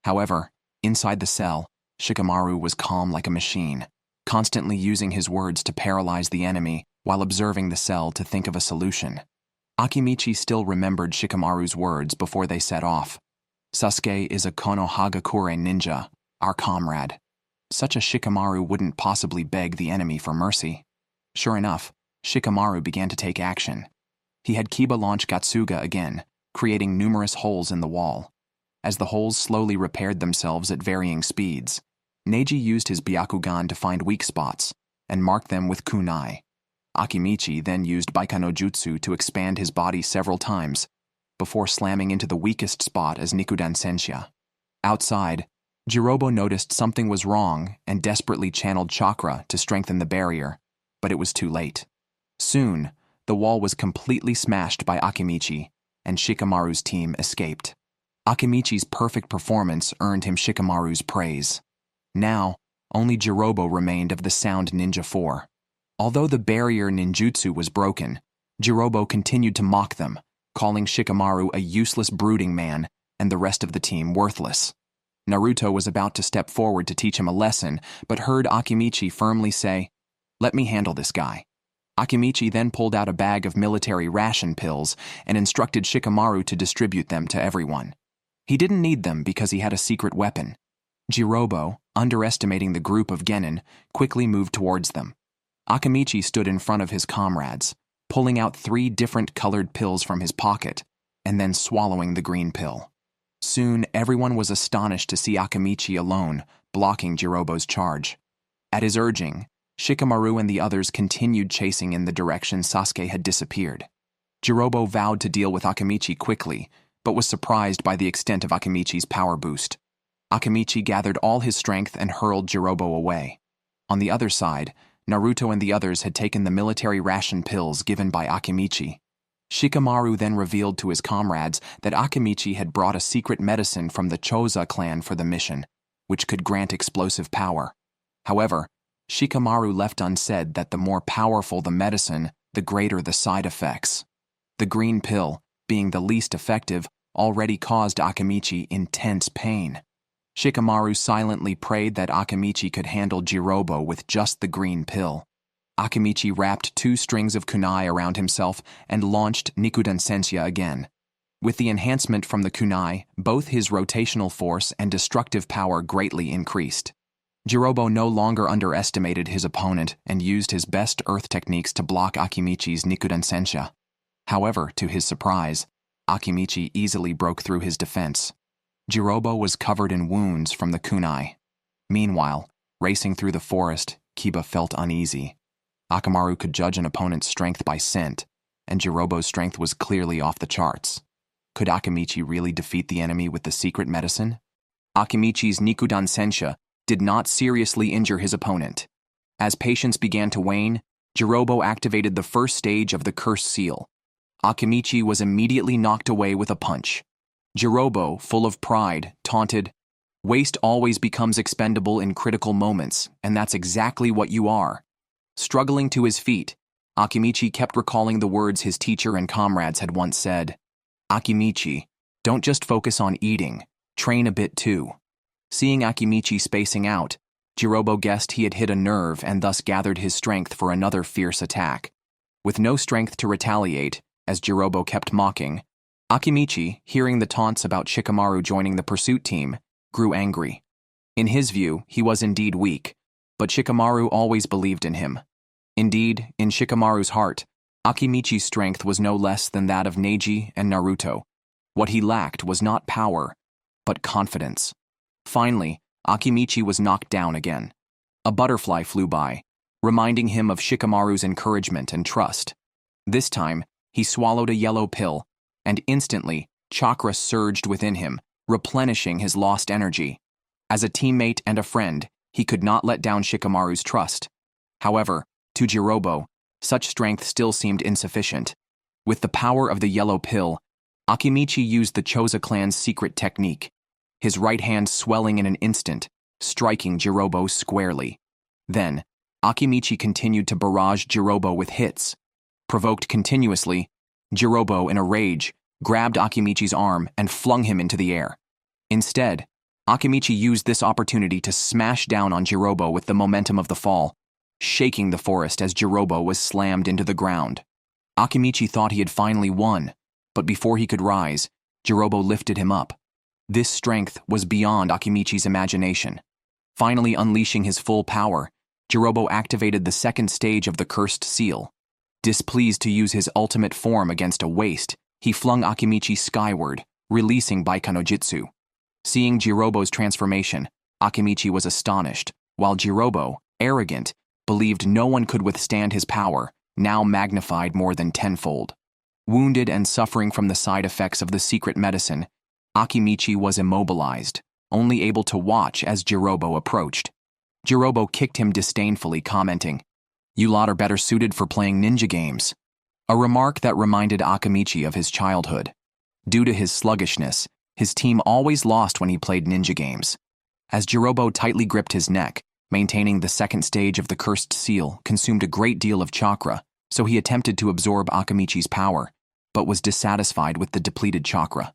However, inside the cell, Shikamaru was calm like a machine, constantly using his words to paralyze the enemy while observing the cell to think of a solution. Akimichi still remembered Shikamaru's words before they set off. Sasuke is a Konohagakure ninja, our comrade. Such a Shikamaru wouldn't possibly beg the enemy for mercy. Sure enough, Shikamaru began to take action. He had Kiba launch Gatsuga again, creating numerous holes in the wall. As the holes slowly repaired themselves at varying speeds, Neji used his Byakugan to find weak spots and mark them with kunai. Akimichi then used Baika no Jutsu to expand his body several times, before slamming into the weakest spot as Nikudan Sensha. Outside, Jirobo noticed something was wrong and desperately channeled chakra to strengthen the barrier, but it was too late. Soon, the wall was completely smashed by Akimichi, and Shikamaru's team escaped. Akimichi's perfect performance earned him Shikamaru's praise. Now, only Jirobo remained of the Sound Ninja 4. Although the barrier ninjutsu was broken, Jirobo continued to mock them, calling Shikamaru a useless brooding man and the rest of the team worthless. Naruto was about to step forward to teach him a lesson, but heard Akimichi firmly say, "Let me handle this guy." Akimichi then pulled out a bag of military ration pills and instructed Shikamaru to distribute them to everyone. He didn't need them because he had a secret weapon. Jirobo, underestimating the group of genin, quickly moved towards them. Akimichi stood in front of his comrades, pulling out 3 different colored pills from his pocket, and then swallowing the green pill. Soon, everyone was astonished to see Akimichi alone, blocking Jirobo's charge. At his urging, Shikamaru and the others continued chasing in the direction Sasuke had disappeared. Jirobo vowed to deal with Akimichi quickly, but was surprised by the extent of Akimichi's power boost. Akimichi gathered all his strength and hurled Jirobo away. On the other side, Naruto and the others had taken the military ration pills given by Akimichi. Shikamaru then revealed to his comrades that Akimichi had brought a secret medicine from the Choza clan for the mission, which could grant explosive power. However, Shikamaru left unsaid that the more powerful the medicine, the greater the side effects. The green pill, being the least effective, already caused Akimichi intense pain. Shikamaru silently prayed that Akimichi could handle Jirobo with just the green pill. Akimichi wrapped 2 strings of kunai around himself and launched Nikudensensya again. With the enhancement from the kunai, both his rotational force and destructive power greatly increased. Jirobo no longer underestimated his opponent and used his best earth techniques to block Akimichi's Nikudensensya. However, to his surprise, Akimichi easily broke through his defense. Jirobo was covered in wounds from the kunai. Meanwhile, racing through the forest, Kiba felt uneasy. Akamaru could judge an opponent's strength by scent, and Jirobo's strength was clearly off the charts. Could Akimichi really defeat the enemy with the secret medicine? Akimichi's Nikudensensya did not seriously injure his opponent. As patience began to wane, Jirobo activated the first stage of the cursed seal. Akimichi was immediately knocked away with a punch. Jirobo, full of pride, taunted, "Waste always becomes expendable in critical moments, and that's exactly what you are." Struggling to his feet, Akimichi kept recalling the words his teacher and comrades had once said. "Akimichi, don't just focus on eating, train a bit too." Seeing Akimichi spacing out, Jirobo guessed he had hit a nerve and thus gathered his strength for another fierce attack. With no strength to retaliate, as Jirobo kept mocking, Akimichi, hearing the taunts about Shikamaru joining the pursuit team, grew angry. In his view, he was indeed weak, but Shikamaru always believed in him. Indeed, in Shikamaru's heart, Akimichi's strength was no less than that of Neji and Naruto. What he lacked was not power, but confidence. Finally, Akimichi was knocked down again. A butterfly flew by, reminding him of Shikamaru's encouragement and trust. This time, he swallowed a yellow pill, and instantly, chakra surged within him, replenishing his lost energy. As a teammate and a friend, he could not let down Shikamaru's trust. However, to Jirobo, such strength still seemed insufficient. With the power of the yellow pill, Akimichi used the Choza clan's secret technique, his right hand swelling in an instant, striking Jirobo squarely. Then, Akimichi continued to barrage Jirobo with hits. Provoked continuously, Jirobo, in a rage, grabbed Akimichi's arm and flung him into the air. Instead, Akimichi used this opportunity to smash down on Jirobo with the momentum of the fall, shaking the forest as Jirobo was slammed into the ground. Akimichi thought he had finally won, but before he could rise, Jirobo lifted him up. This strength was beyond Akimichi's imagination. Finally unleashing his full power, Jirobo activated the second stage of the cursed seal. Displeased to use his ultimate form against a waste, he flung Akimichi skyward, releasing Baikanojutsu. Seeing Jirobo's transformation, Akimichi was astonished, while Jirobo, arrogant, believed no one could withstand his power, now magnified more than tenfold. Wounded and suffering from the side effects of the secret medicine, Akimichi was immobilized, only able to watch as Jirobo approached. Jirobo kicked him disdainfully, commenting, "You lot are better suited for playing ninja games," a remark that reminded Akimichi of his childhood. Due to his sluggishness, his team always lost when he played ninja games. As Jirobo tightly gripped his neck, maintaining the second stage of the cursed seal consumed a great deal of chakra, so he attempted to absorb Akimichi's power, but was dissatisfied with the depleted chakra.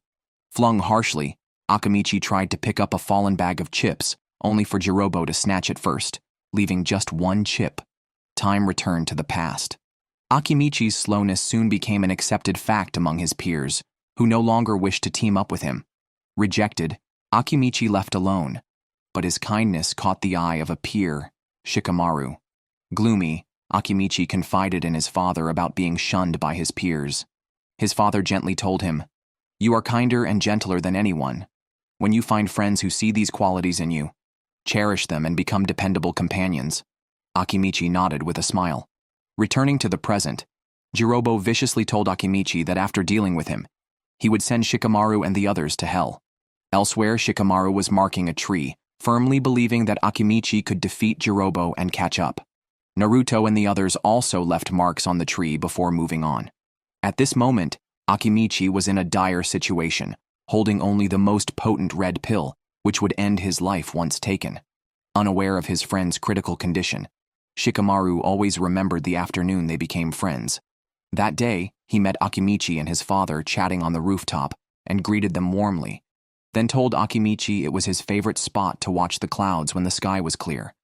Flung harshly, Akimichi tried to pick up a fallen bag of chips, only for Jirobo to snatch it first, leaving just one chip. Time returned to the past. Akimichi's slowness soon became an accepted fact among his peers, who no longer wished to team up with him. Rejected, Akimichi left alone, but his kindness caught the eye of a peer, Shikamaru. Gloomy, Akimichi confided in his father about being shunned by his peers. His father gently told him, "You are kinder and gentler than anyone. When you find friends who see these qualities in you, cherish them and become dependable companions." Akimichi nodded with a smile. Returning to the present, Jirobo viciously told Akimichi that after dealing with him, he would send Shikamaru and the others to hell. Elsewhere, Shikamaru was marking a tree, firmly believing that Akimichi could defeat Jirobo and catch up. Naruto and the others also left marks on the tree before moving on. At this moment, Akimichi was in a dire situation, holding only the most potent red pill, which would end his life once taken. Unaware of his friend's critical condition, Shikamaru always remembered the afternoon they became friends. That day, he met Akimichi and his father chatting on the rooftop and greeted them warmly, then told Akimichi it was his favorite spot to watch the clouds when the sky was clear.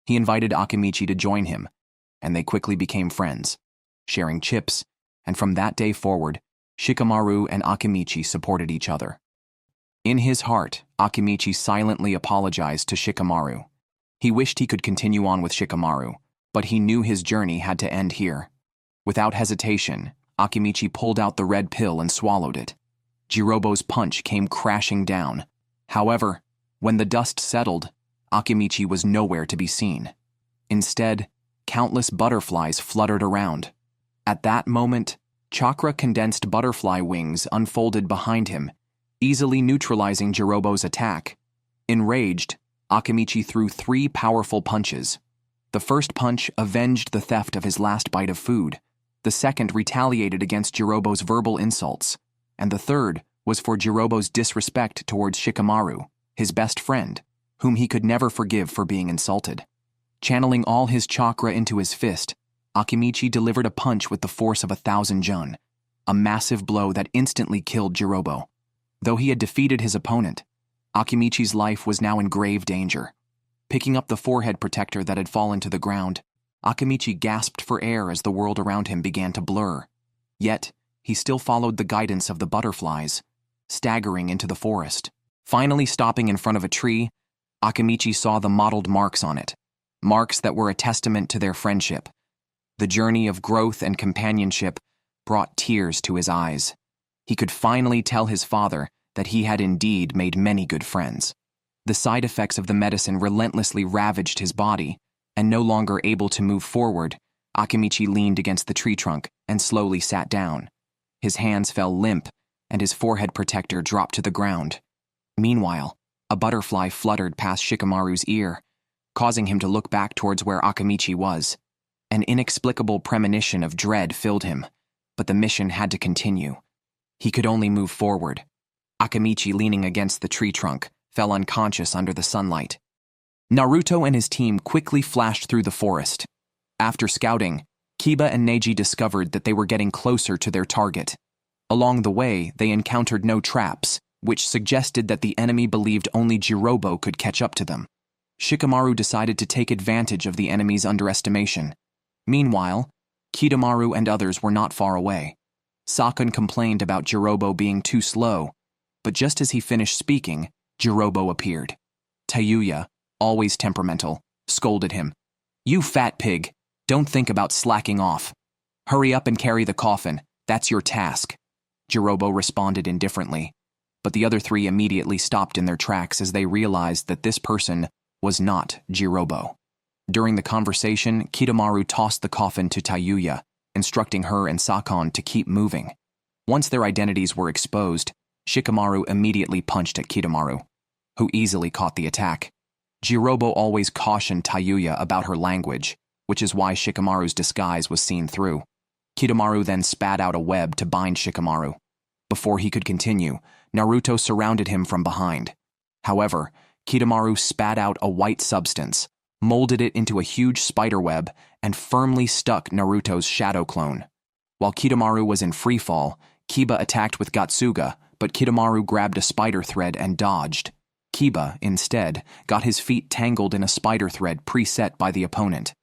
He invited Akimichi to join him, and they quickly became friends, sharing chips, and from that day forward, Shikamaru and Akimichi supported each other. In his heart, Akimichi silently apologized to Shikamaru. He wished he could continue on with Shikamaru, but he knew his journey had to end here. Without hesitation, Akimichi pulled out the red pill and swallowed it. Jirobo's punch came crashing down. However, when the dust settled, Akimichi was nowhere to be seen. Instead, countless butterflies fluttered around. At that moment, chakra-condensed butterfly wings unfolded behind him, easily neutralizing Jirobo's attack. Enraged, Akimichi threw 3 powerful punches. The first punch avenged the theft of his last bite of food. The second retaliated against Jirobo's verbal insults. And the third was for Jirobo's disrespect towards Shikamaru, his best friend, whom he could never forgive for being insulted. Channeling all his chakra into his fist, Akimichi delivered a punch with the force of 1,000 jun, a massive blow that instantly killed Jirobo. Though he had defeated his opponent, Akimichi's life was now in grave danger. Picking up the forehead protector that had fallen to the ground, Akimichi gasped for air as the world around him began to blur. Yet, he still followed the guidance of the butterflies, staggering into the forest. Finally stopping in front of a tree, Akimichi saw the mottled marks on it, marks that were a testament to their friendship. The journey of growth and companionship brought tears to his eyes. He could finally tell his father that he had indeed made many good friends. The side effects of the medicine relentlessly ravaged his body, and no longer able to move forward, Akimichi leaned against the tree trunk and slowly sat down. His hands fell limp, and his forehead protector dropped to the ground. Meanwhile, a butterfly fluttered past Shikamaru's ear, causing him to look back towards where Akimichi was. An inexplicable premonition of dread filled him, but the mission had to continue. He could only move forward. Akimichi, leaning against the tree trunk, fell unconscious under the sunlight. Naruto and his team quickly flashed through the forest. After scouting, Kiba and Neji discovered that they were getting closer to their target. Along the way, they encountered no traps, which suggested that the enemy believed only Jirobo could catch up to them. Shikamaru decided to take advantage of the enemy's underestimation. Meanwhile, Kimimaro and others were not far away. Sakura complained about Jirobo being too slow, but just as he finished speaking, Jirobo appeared. Tayuya, always temperamental, scolded him. "You fat pig, don't think about slacking off. Hurry up and carry the coffin, that's your task." Jirobo responded indifferently, but the other 3 immediately stopped in their tracks as they realized that this person was not Jirobo. During the conversation, Kimimaro tossed the coffin to Tayuya, instructing her and Sakura to keep moving. Once their identities were exposed, Shikamaru immediately punched at Kimimaro, who easily caught the attack. Jirobo always cautioned Tayuya about her language, which is why Shikamaru's disguise was seen through. Kimimaro then spat out a web to bind Shikamaru. Before he could continue, Naruto surrounded him from behind. However, Kimimaro spat out a white substance, molded it into a huge spiderweb, and firmly stuck Naruto's shadow clone. While Kimimaro was in freefall, Kiba attacked with Gatsuga, but Kimimaro grabbed a spider thread and dodged. Kiba, instead, got his feet tangled in a spider thread preset by the opponent.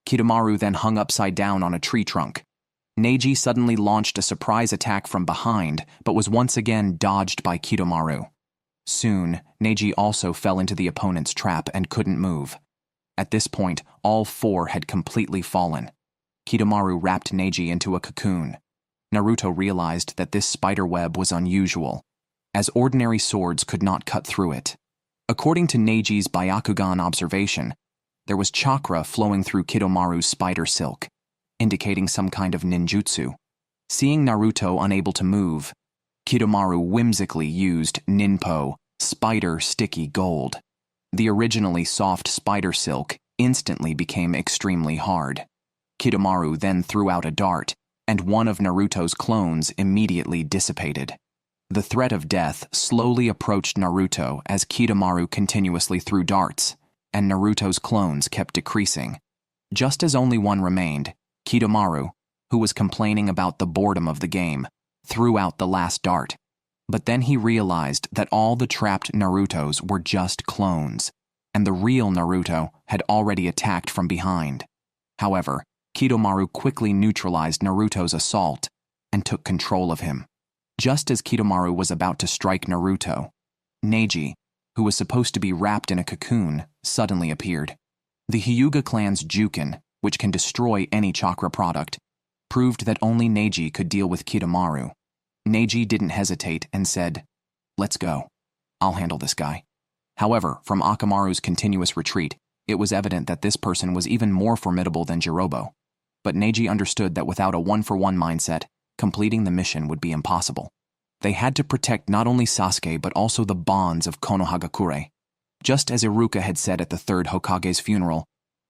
Kimimaro then hung upside down on a tree trunk. Neji suddenly launched a surprise attack from behind, but was once again dodged by Kimimaro. Soon, Neji also fell into the opponent's trap and couldn't move. At this point, all four had completely fallen. Kimimaro wrapped Neji into a cocoon. Naruto realized that this spider web was unusual, as ordinary swords could not cut through it. According to Neji's Byakugan observation, there was chakra flowing through Kimimaro spider silk, indicating some kind of ninjutsu. Seeing Naruto unable to move, Kimimaro whimsically used ninpo, spider sticky gold. The originally soft spider silk instantly became extremely hard. Kimimaro then threw out a dart, and one of Naruto's clones immediately dissipated. The threat of death slowly approached Naruto as Kimimaro continuously threw darts, and Naruto's clones kept decreasing. Just as only one remained, Kimimaro, who was complaining about the boredom of the game, threw out the last dart. But then he realized that all the trapped Narutos were just clones, and the real Naruto had already attacked from behind. However, Kimimaro quickly neutralized Naruto's assault and took control of him. Just as Kimimaro was about to strike Naruto, Neji, who was supposed to be wrapped in a cocoon, suddenly appeared. The Hyuga clan's Juken, which can destroy any chakra product, proved that only Neji could deal with Kimimaro. Neji didn't hesitate and said, "Let's go. I'll handle this guy." However, from Akamaru's continuous retreat, it was evident that this person was even more formidable than Jirobo. But Neji understood that without a one-for-one mindset, completing the mission would be impossible. They had to protect not only Sasuke but also the bonds of Konohagakure. Just as Iruka had said at the third Hokage's funeral,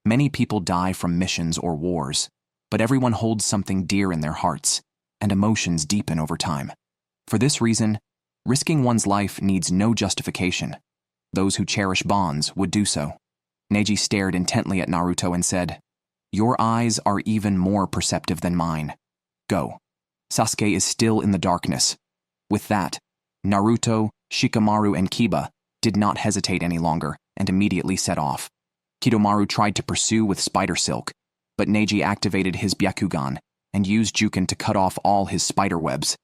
many people die from missions or wars, but everyone holds something dear in their hearts, and emotions deepen over time. For this reason, risking one's life needs no justification. Those who cherish bonds would do so. Neji stared intently at Naruto and said, "Your eyes are even more perceptive than mine. Go. Sasuke is still in the darkness." With that, Naruto, Shikamaru, and Kiba did not hesitate any longer and immediately set off. Kimimaro tried to pursue with spider silk, but Neji activated his Byakugan and used Juken to cut off all his spider webs.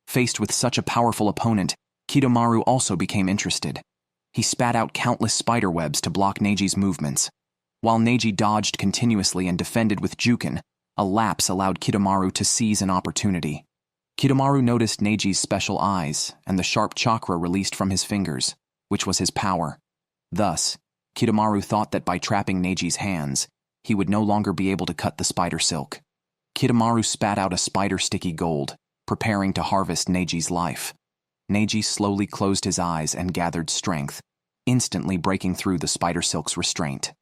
Faced with such a powerful opponent, Kimimaro also became interested. He spat out countless spider webs to block Neji's movements. While Neji dodged continuously and defended with Juken, a lapse allowed Kimimaro to seize an opportunity. Kimimaro noticed Neji's special eyes and the sharp chakra released from his fingers, which was his power. Thus, Kimimaro thought that by trapping Neji's hands, he would no longer be able to cut the spider silk. Kimimaro spat out a spider sticky gold, preparing to harvest Neji's life. Neji slowly closed his eyes and gathered strength, instantly breaking through the spider silk's restraint.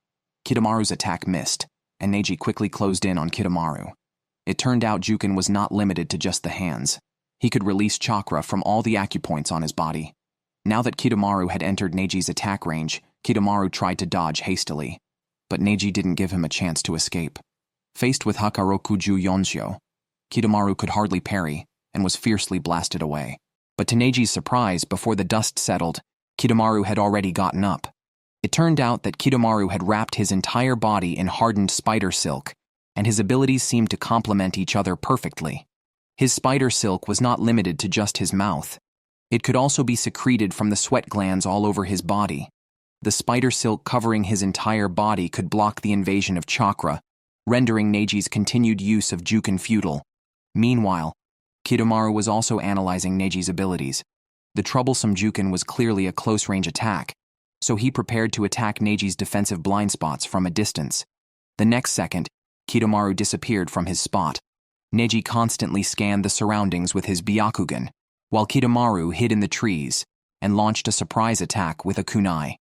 Kimimaro's attack missed, and Neji quickly closed in on Kimimaro. It turned out Juken was not limited to just the hands. He could release chakra from all the acupoints on his body. Now that Kimimaro had entered Neji's attack range, Kimimaro tried to dodge hastily, but Neji didn't give him a chance to escape. Faced with Hakarokuju Yonshio, Kimimaro could hardly parry and was fiercely blasted away. But to Neji's surprise, before the dust settled, Kimimaro had already gotten up. It turned out that Kimimaro had wrapped his entire body in hardened spider silk, and his abilities seemed to complement each other perfectly. His spider silk was not limited to just his mouth. It could also be secreted from the sweat glands all over his body. The spider silk covering his entire body could block the invasion of chakra, rendering Neji's continued use of Juken futile. Meanwhile, Kimimaro was also analyzing Neji's abilities. The troublesome Juken was clearly a close-range attack, so he prepared to attack Neji's defensive blind spots from a distance. The next second, Kimimaro disappeared from his spot. Neji constantly scanned the surroundings with his Byakugan, while Kimimaro hid in the trees and launched a surprise attack with a kunai.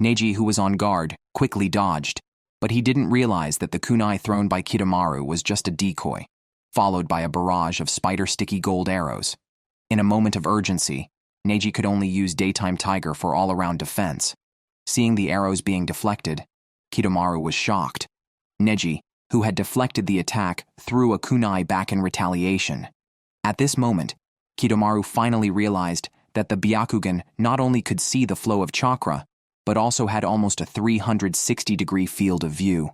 Neji, who was on guard, quickly dodged, but he didn't realize that the kunai thrown by Kimimaro was just a decoy, followed by a barrage of spider-sticky gold arrows. In a moment of urgency, Neji could only use Daytime Tiger for all-around defense. Seeing the arrows being deflected, Kimimaro was shocked. Neji, who had deflected the attack, threw a kunai back in retaliation. At this moment, Kimimaro finally realized that the Byakugan not only could see the flow of chakra, but also had almost a 360-degree field of view.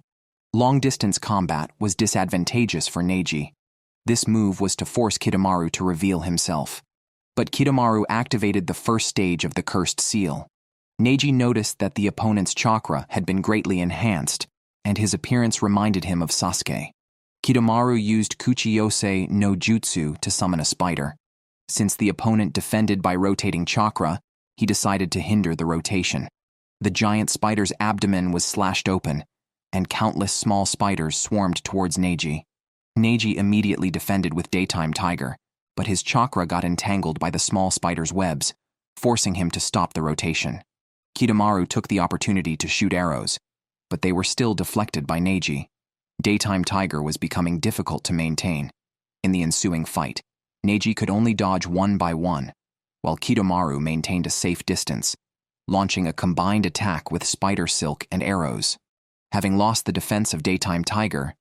Long-distance combat was disadvantageous for Neji. This move was to force Kitamaru to reveal himself. But Kitamaru activated the first stage of the cursed seal. Neji noticed that the opponent's chakra had been greatly enhanced, and his appearance reminded him of Sasuke. Kitamaru used Kuchiyose no Jutsu to summon a spider. Since the opponent defended by rotating chakra, he decided to hinder the rotation. The giant spider's abdomen was slashed open, and countless small spiders swarmed towards Neji. Neji immediately defended with Daytime Tiger, but his chakra got entangled by the small spider's webs, forcing him to stop the rotation. Kitamaru took the opportunity to shoot arrows, but they were still deflected by Neji. Daytime Tiger was becoming difficult to maintain. In the ensuing fight, Neji could only dodge one by one, while Kitamaru maintained a safe distance, launching a combined attack with spider silk and arrows. Having lost the defense of Daytime Tiger,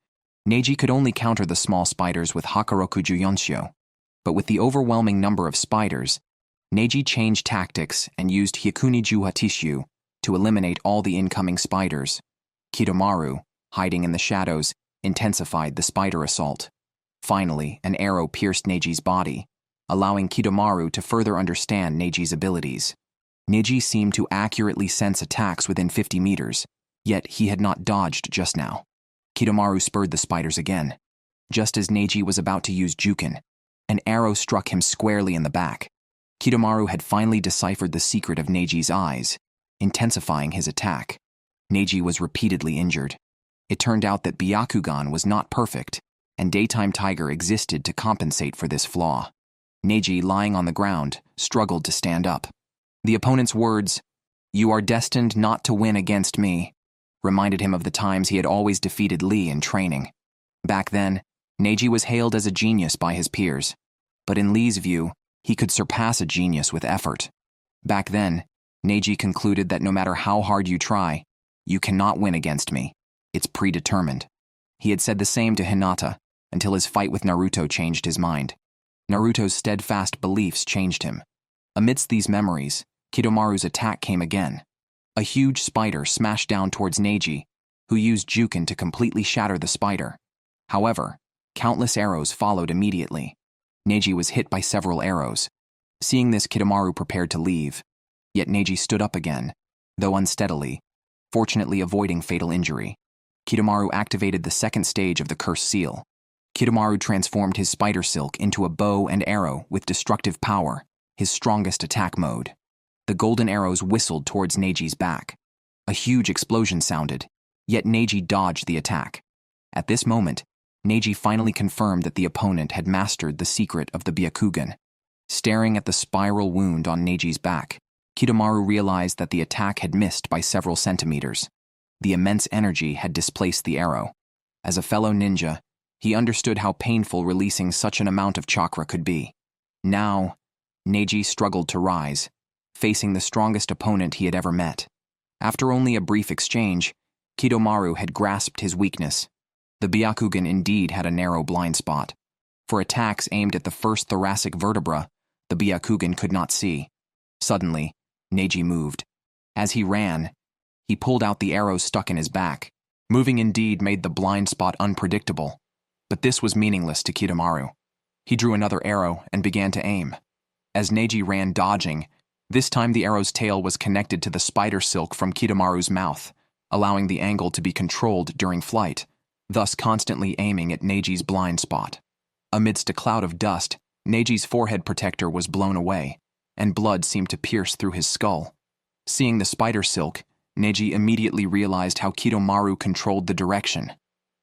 Neji could only counter the small spiders with Hakaroku Juyonsho. But with the overwhelming number of spiders, Neji changed tactics and used Hyakuni Juhatishu to eliminate all the incoming spiders. Kitamaru, hiding in the shadows, intensified the spider assault. Finally, an arrow pierced Neji's body, allowing Kitamaru to further understand Neji's abilities. Neji seemed to accurately sense attacks within 50 meters, yet he had not dodged just now. Kitamaru spurred the spiders again. Just as Neji was about to use Juken, an arrow struck him squarely in the back. Kitamaru had finally deciphered the secret of Neji's eyes, intensifying his attack. Neji was repeatedly injured. It turned out that Byakugan was not perfect, and Daytime Tiger existed to compensate for this flaw. Neji, lying on the ground, struggled to stand up. The opponent's words, "You are destined not to win against me," reminded him of the times he had always defeated Lee in training. Back then, Neji was hailed as a genius by his peers, but in Lee's view, he could surpass a genius with effort. Back then, Neji concluded that no matter how hard you try, you cannot win against me. It's predetermined. He had said the same to Hinata until his fight with Naruto changed his mind. Naruto's steadfast beliefs changed him. Amidst these memories, Kitamaru's attack came again. A huge spider smashed down towards Neji, who used Juken to completely shatter the spider. However, countless arrows followed immediately. Neji was hit by several arrows. Seeing this, Kitamaru prepared to leave. Yet Neji stood up again, though unsteadily, fortunately avoiding fatal injury. Kitamaru activated the second stage of the cursed seal. Kitamaru transformed his spider silk into a bow and arrow with destructive power, his strongest attack mode. The golden arrows whistled towards Neji's back. A huge explosion sounded, yet Neji dodged the attack. At this moment, Neji finally confirmed that the opponent had mastered the secret of the Byakugan. Staring at the spiral wound on Neji's back, Kitamaru realized that the attack had missed by several centimeters. The immense energy had displaced the arrow. As a fellow ninja, he understood how painful releasing such an amount of chakra could be. Now, Neji struggled to rise, facing the strongest opponent he had ever met. After only a brief exchange, Kitamaru had grasped his weakness. The Byakugan indeed had a narrow blind spot. For attacks aimed at the first thoracic vertebra, the Byakugan could not see. Suddenly, Neji moved. As he ran, he pulled out the arrow stuck in his back. Moving indeed made the blind spot unpredictable. But this was meaningless to Kitamaru. He drew another arrow and began to aim. As Neji ran dodging, this time the arrow's tail was connected to the spider silk from Kitamaru's mouth, allowing the angle to be controlled during flight, thus constantly aiming at Neji's blind spot. Amidst a cloud of dust, Neji's forehead protector was blown away, and blood seemed to pierce through his skull. Seeing the spider silk, Neji immediately realized how Kitamaru controlled the direction.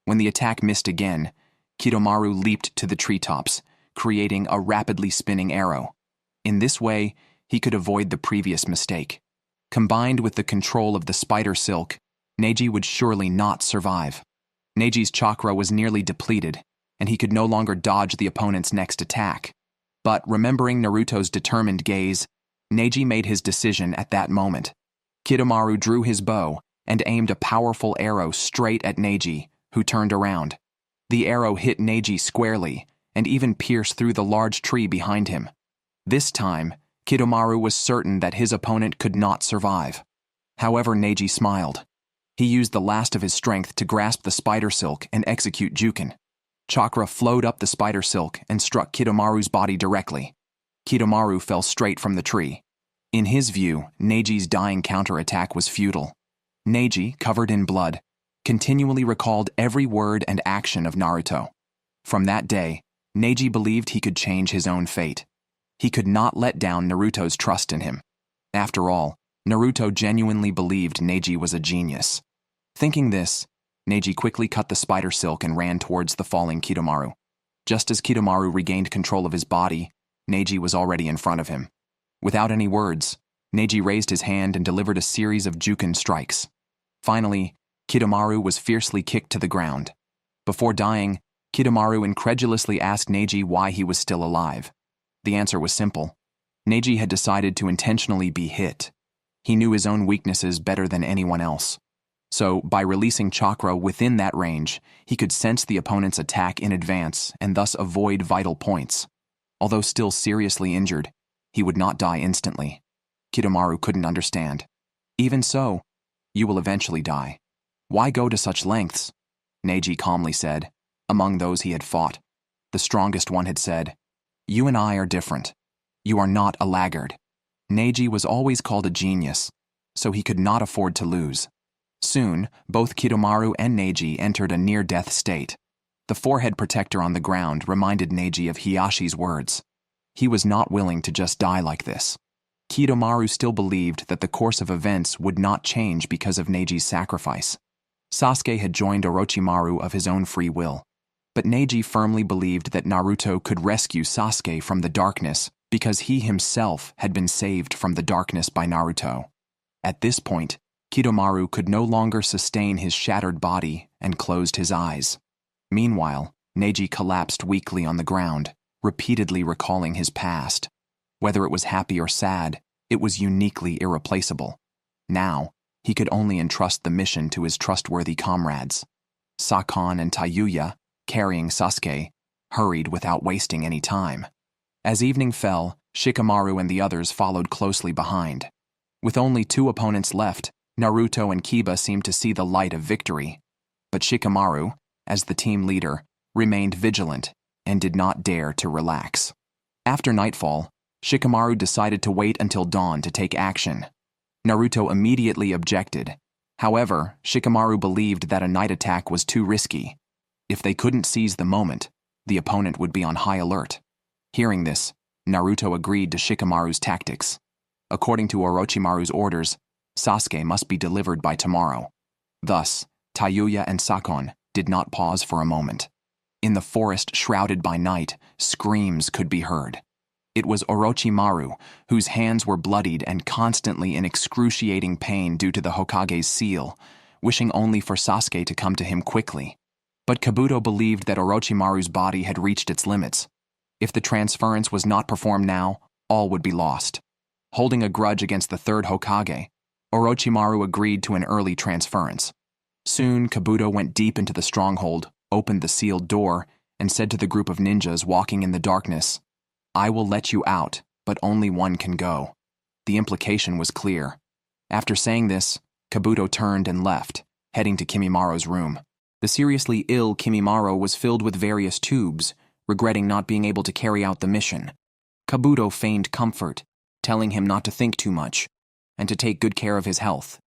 When the attack missed again, Kitamaru leaped to the treetops, creating a rapidly spinning arrow. In this way, he could avoid the previous mistake. Combined with the control of the spider silk, Neji would surely not survive. Neji's chakra was nearly depleted, and he could no longer dodge the opponent's next attack. But remembering Naruto's determined gaze, Neji made his decision at that moment. Kitamaru drew his bow and aimed a powerful arrow straight at Neji, who turned around. The arrow hit Neji squarely and even pierced through the large tree behind him. This time, Kitamaru was certain that his opponent could not survive. However, Neji smiled. He used the last of his strength to grasp the spider silk and execute Juken. Chakra flowed up the spider silk and struck Kidomaru's body directly. Kidomaru fell straight from the tree. In his view, Neji's dying counterattack was futile. Neji, covered in blood, continually recalled every word and action of Naruto. From that day, Neji believed he could change his own fate. He could not let down Naruto's trust in him. After all, Naruto genuinely believed Neji was a genius. Thinking this, Neji quickly cut the spider silk and ran towards the falling Kidomaru. Just as Kidomaru regained control of his body, Neji was already in front of him. Without any words, Neji raised his hand and delivered a series of Juken strikes. Finally, Kidomaru was fiercely kicked to the ground. Before dying, Kidomaru incredulously asked Neji why he was still alive. The answer was simple. Neji had decided to intentionally be hit. He knew his own weaknesses better than anyone else. So, by releasing chakra within that range, he could sense the opponent's attack in advance and thus avoid vital points. Although still seriously injured, he would not die instantly. Kidomaru couldn't understand. Even so, you will eventually die. Why go to such lengths? Neji calmly said. Among those he had fought, the strongest one had said, "You and I are different. You are not a laggard." Neji was always called a genius, so he could not afford to lose. Soon, both Kidomaru and Neji entered a near-death state. The forehead protector on the ground reminded Neji of Hiyashi's words. He was not willing to just die like this. Kidomaru still believed that the course of events would not change because of Neji's sacrifice. Sasuke had joined Orochimaru of his own free will, but Neji firmly believed that Naruto could rescue Sasuke from the darkness because he himself had been saved from the darkness by Naruto. At this point, Kidomaru could no longer sustain his shattered body and closed his eyes. Meanwhile, Neji collapsed weakly on the ground, repeatedly recalling his past. Whether it was happy or sad, it was uniquely irreplaceable. Now, he could only entrust the mission to his trustworthy comrades. Sakon and Tayuya, carrying Sasuke, hurried without wasting any time. As evening fell, Shikamaru and the others followed closely behind. With only 2 opponents left, Naruto and Kiba seemed to see the light of victory. But Shikamaru, as the team leader, remained vigilant and did not dare to relax. After nightfall, Shikamaru decided to wait until dawn to take action. Naruto immediately objected. However, Shikamaru believed that a night attack was too risky. If they couldn't seize the moment, the opponent would be on high alert. Hearing this, Naruto agreed to Shikamaru's tactics. According to Orochimaru's orders, Sasuke must be delivered by tomorrow. Thus, Tayuya and Sakon did not pause for a moment. In the forest shrouded by night, screams could be heard. It was Orochimaru, whose hands were bloodied and constantly in excruciating pain due to the Hokage's seal, wishing only for Sasuke to come to him quickly. But Kabuto believed that Orochimaru's body had reached its limits. If the transference was not performed now, all would be lost. Holding a grudge against the third Hokage, Orochimaru agreed to an early transference. Soon, Kabuto went deep into the stronghold, opened the sealed door, and said to the group of ninjas walking in the darkness, "I will let you out, but only one can go." The implication was clear. After saying this, Kabuto turned and left, heading to Kimimaro's room. The seriously ill Kimimaro was filled with various tubes, regretting not being able to carry out the mission. Kabuto feigned comfort, telling him not to think too much, and to take good care of his health.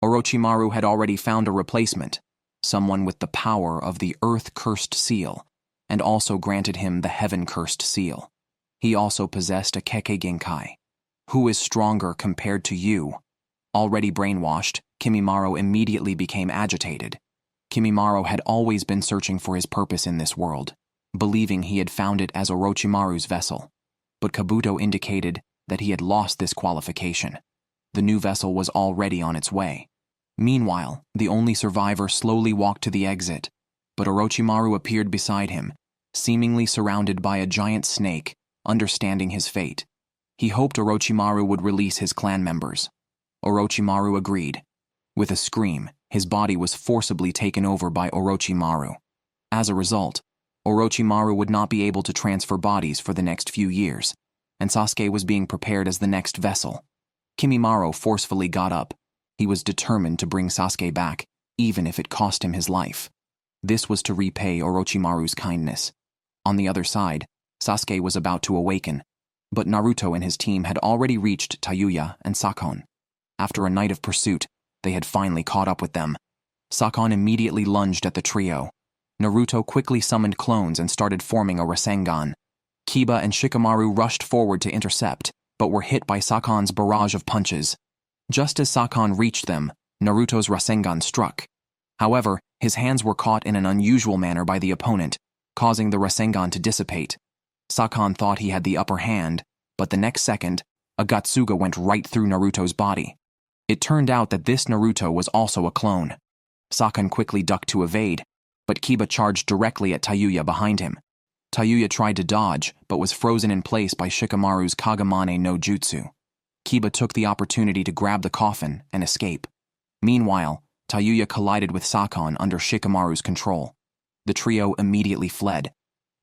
Orochimaru had already found a replacement, someone with the power of the Earth-Cursed Seal, and also granted him the Heaven-Cursed Seal. He also possessed a Kekkei Genkai. Who is stronger compared to you? Already brainwashed, Kimimaro immediately became agitated. Kimimaro had always been searching for his purpose in this world, believing he had found it as Orochimaru's vessel. But Kabuto indicated that he had lost this qualification. The new vessel was already on its way. Meanwhile, the only survivor slowly walked to the exit, but Orochimaru appeared beside him, seemingly surrounded by a giant snake, understanding his fate. He hoped Orochimaru would release his clan members. Orochimaru agreed. With a scream, his body was forcibly taken over by Orochimaru. As a result, Orochimaru would not be able to transfer bodies for the next few years, and Sasuke was being prepared as the next vessel. Kimimaro forcefully got up. He was determined to bring Sasuke back, even if it cost him his life. This was to repay Orochimaru's kindness. On the other side, Sasuke was about to awaken, but Naruto and his team had already reached Tayuya and Sakon. After a night of pursuit, they had finally caught up with them. Sakon immediately lunged at the trio. Naruto quickly summoned clones and started forming a Rasengan. Kiba and Shikamaru rushed forward to intercept, but were hit by Sakon's barrage of punches. Just as Sakon reached them, Naruto's Rasengan struck. However, his hands were caught in an unusual manner by the opponent, causing the Rasengan to dissipate. Sakon thought he had the upper hand, but the next second, a Gatsuga went right through Naruto's body. It turned out that this Naruto was also a clone. Sakon quickly ducked to evade, but Kiba charged directly at Tayuya behind him. Tayuya tried to dodge, but was frozen in place by Shikamaru's Kagamane no Jutsu. Kiba took the opportunity to grab the coffin and escape. Meanwhile, Tayuya collided with Sakon under Shikamaru's control. The trio immediately fled.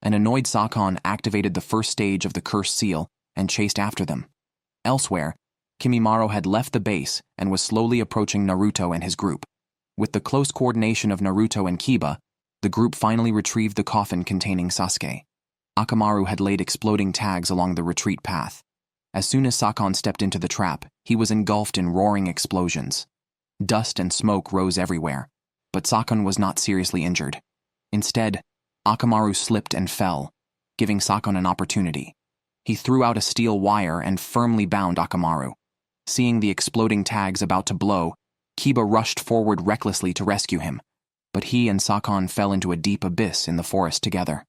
An annoyed Sakon activated the first stage of the cursed seal and chased after them. Elsewhere, Kimimaro had left the base and was slowly approaching Naruto and his group. With the close coordination of Naruto and Kiba, the group finally retrieved the coffin containing Sasuke. Akamaru had laid exploding tags along the retreat path. As soon as Sakon stepped into the trap, he was engulfed in roaring explosions. Dust and smoke rose everywhere, but Sakon was not seriously injured. Instead, Akamaru slipped and fell, giving Sakon an opportunity. He threw out a steel wire and firmly bound Akamaru. Seeing the exploding tags about to blow, Kiba rushed forward recklessly to rescue him, but he and Sakon fell into a deep abyss in the forest together.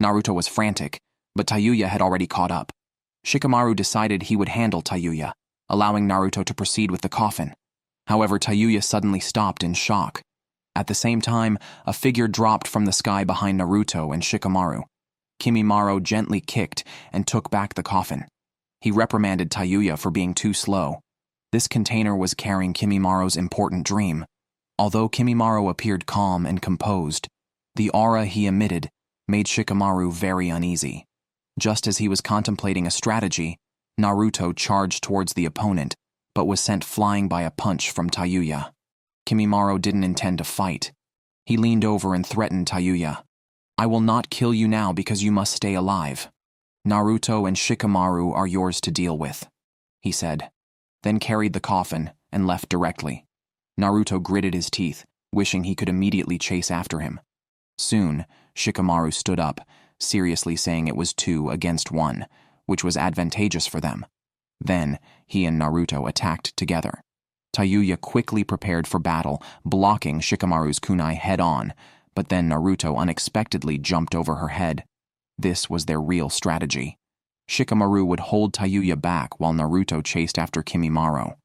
Naruto was frantic, but Tayuya had already caught up. Shikamaru decided he would handle Tayuya, allowing Naruto to proceed with the coffin. However, Tayuya suddenly stopped in shock. At the same time, a figure dropped from the sky behind Naruto and Shikamaru. Kimimaro gently kicked and took back the coffin. He reprimanded Tayuya for being too slow. This container was carrying Kimimaro's important dream. Although Kimimaro appeared calm and composed, the aura he emitted made Shikamaru very uneasy. Just as he was contemplating a strategy, Naruto charged towards the opponent, but was sent flying by a punch from Tayuya. Kimimaro didn't intend to fight. He leaned over and threatened Tayuya. "I will not kill you now because you must stay alive. Naruto and Shikamaru are yours to deal with," he said, then carried the coffin and left directly. Naruto gritted his teeth, wishing he could immediately chase after him. Soon, Shikamaru stood up, seriously saying it was 2 against 1, which was advantageous for them. Then, he and Naruto attacked together. Tayuya quickly prepared for battle, blocking Shikamaru's kunai head-on, but then Naruto unexpectedly jumped over her head. This was their real strategy. Shikamaru would hold Tayuya back while Naruto chased after Kimimaro.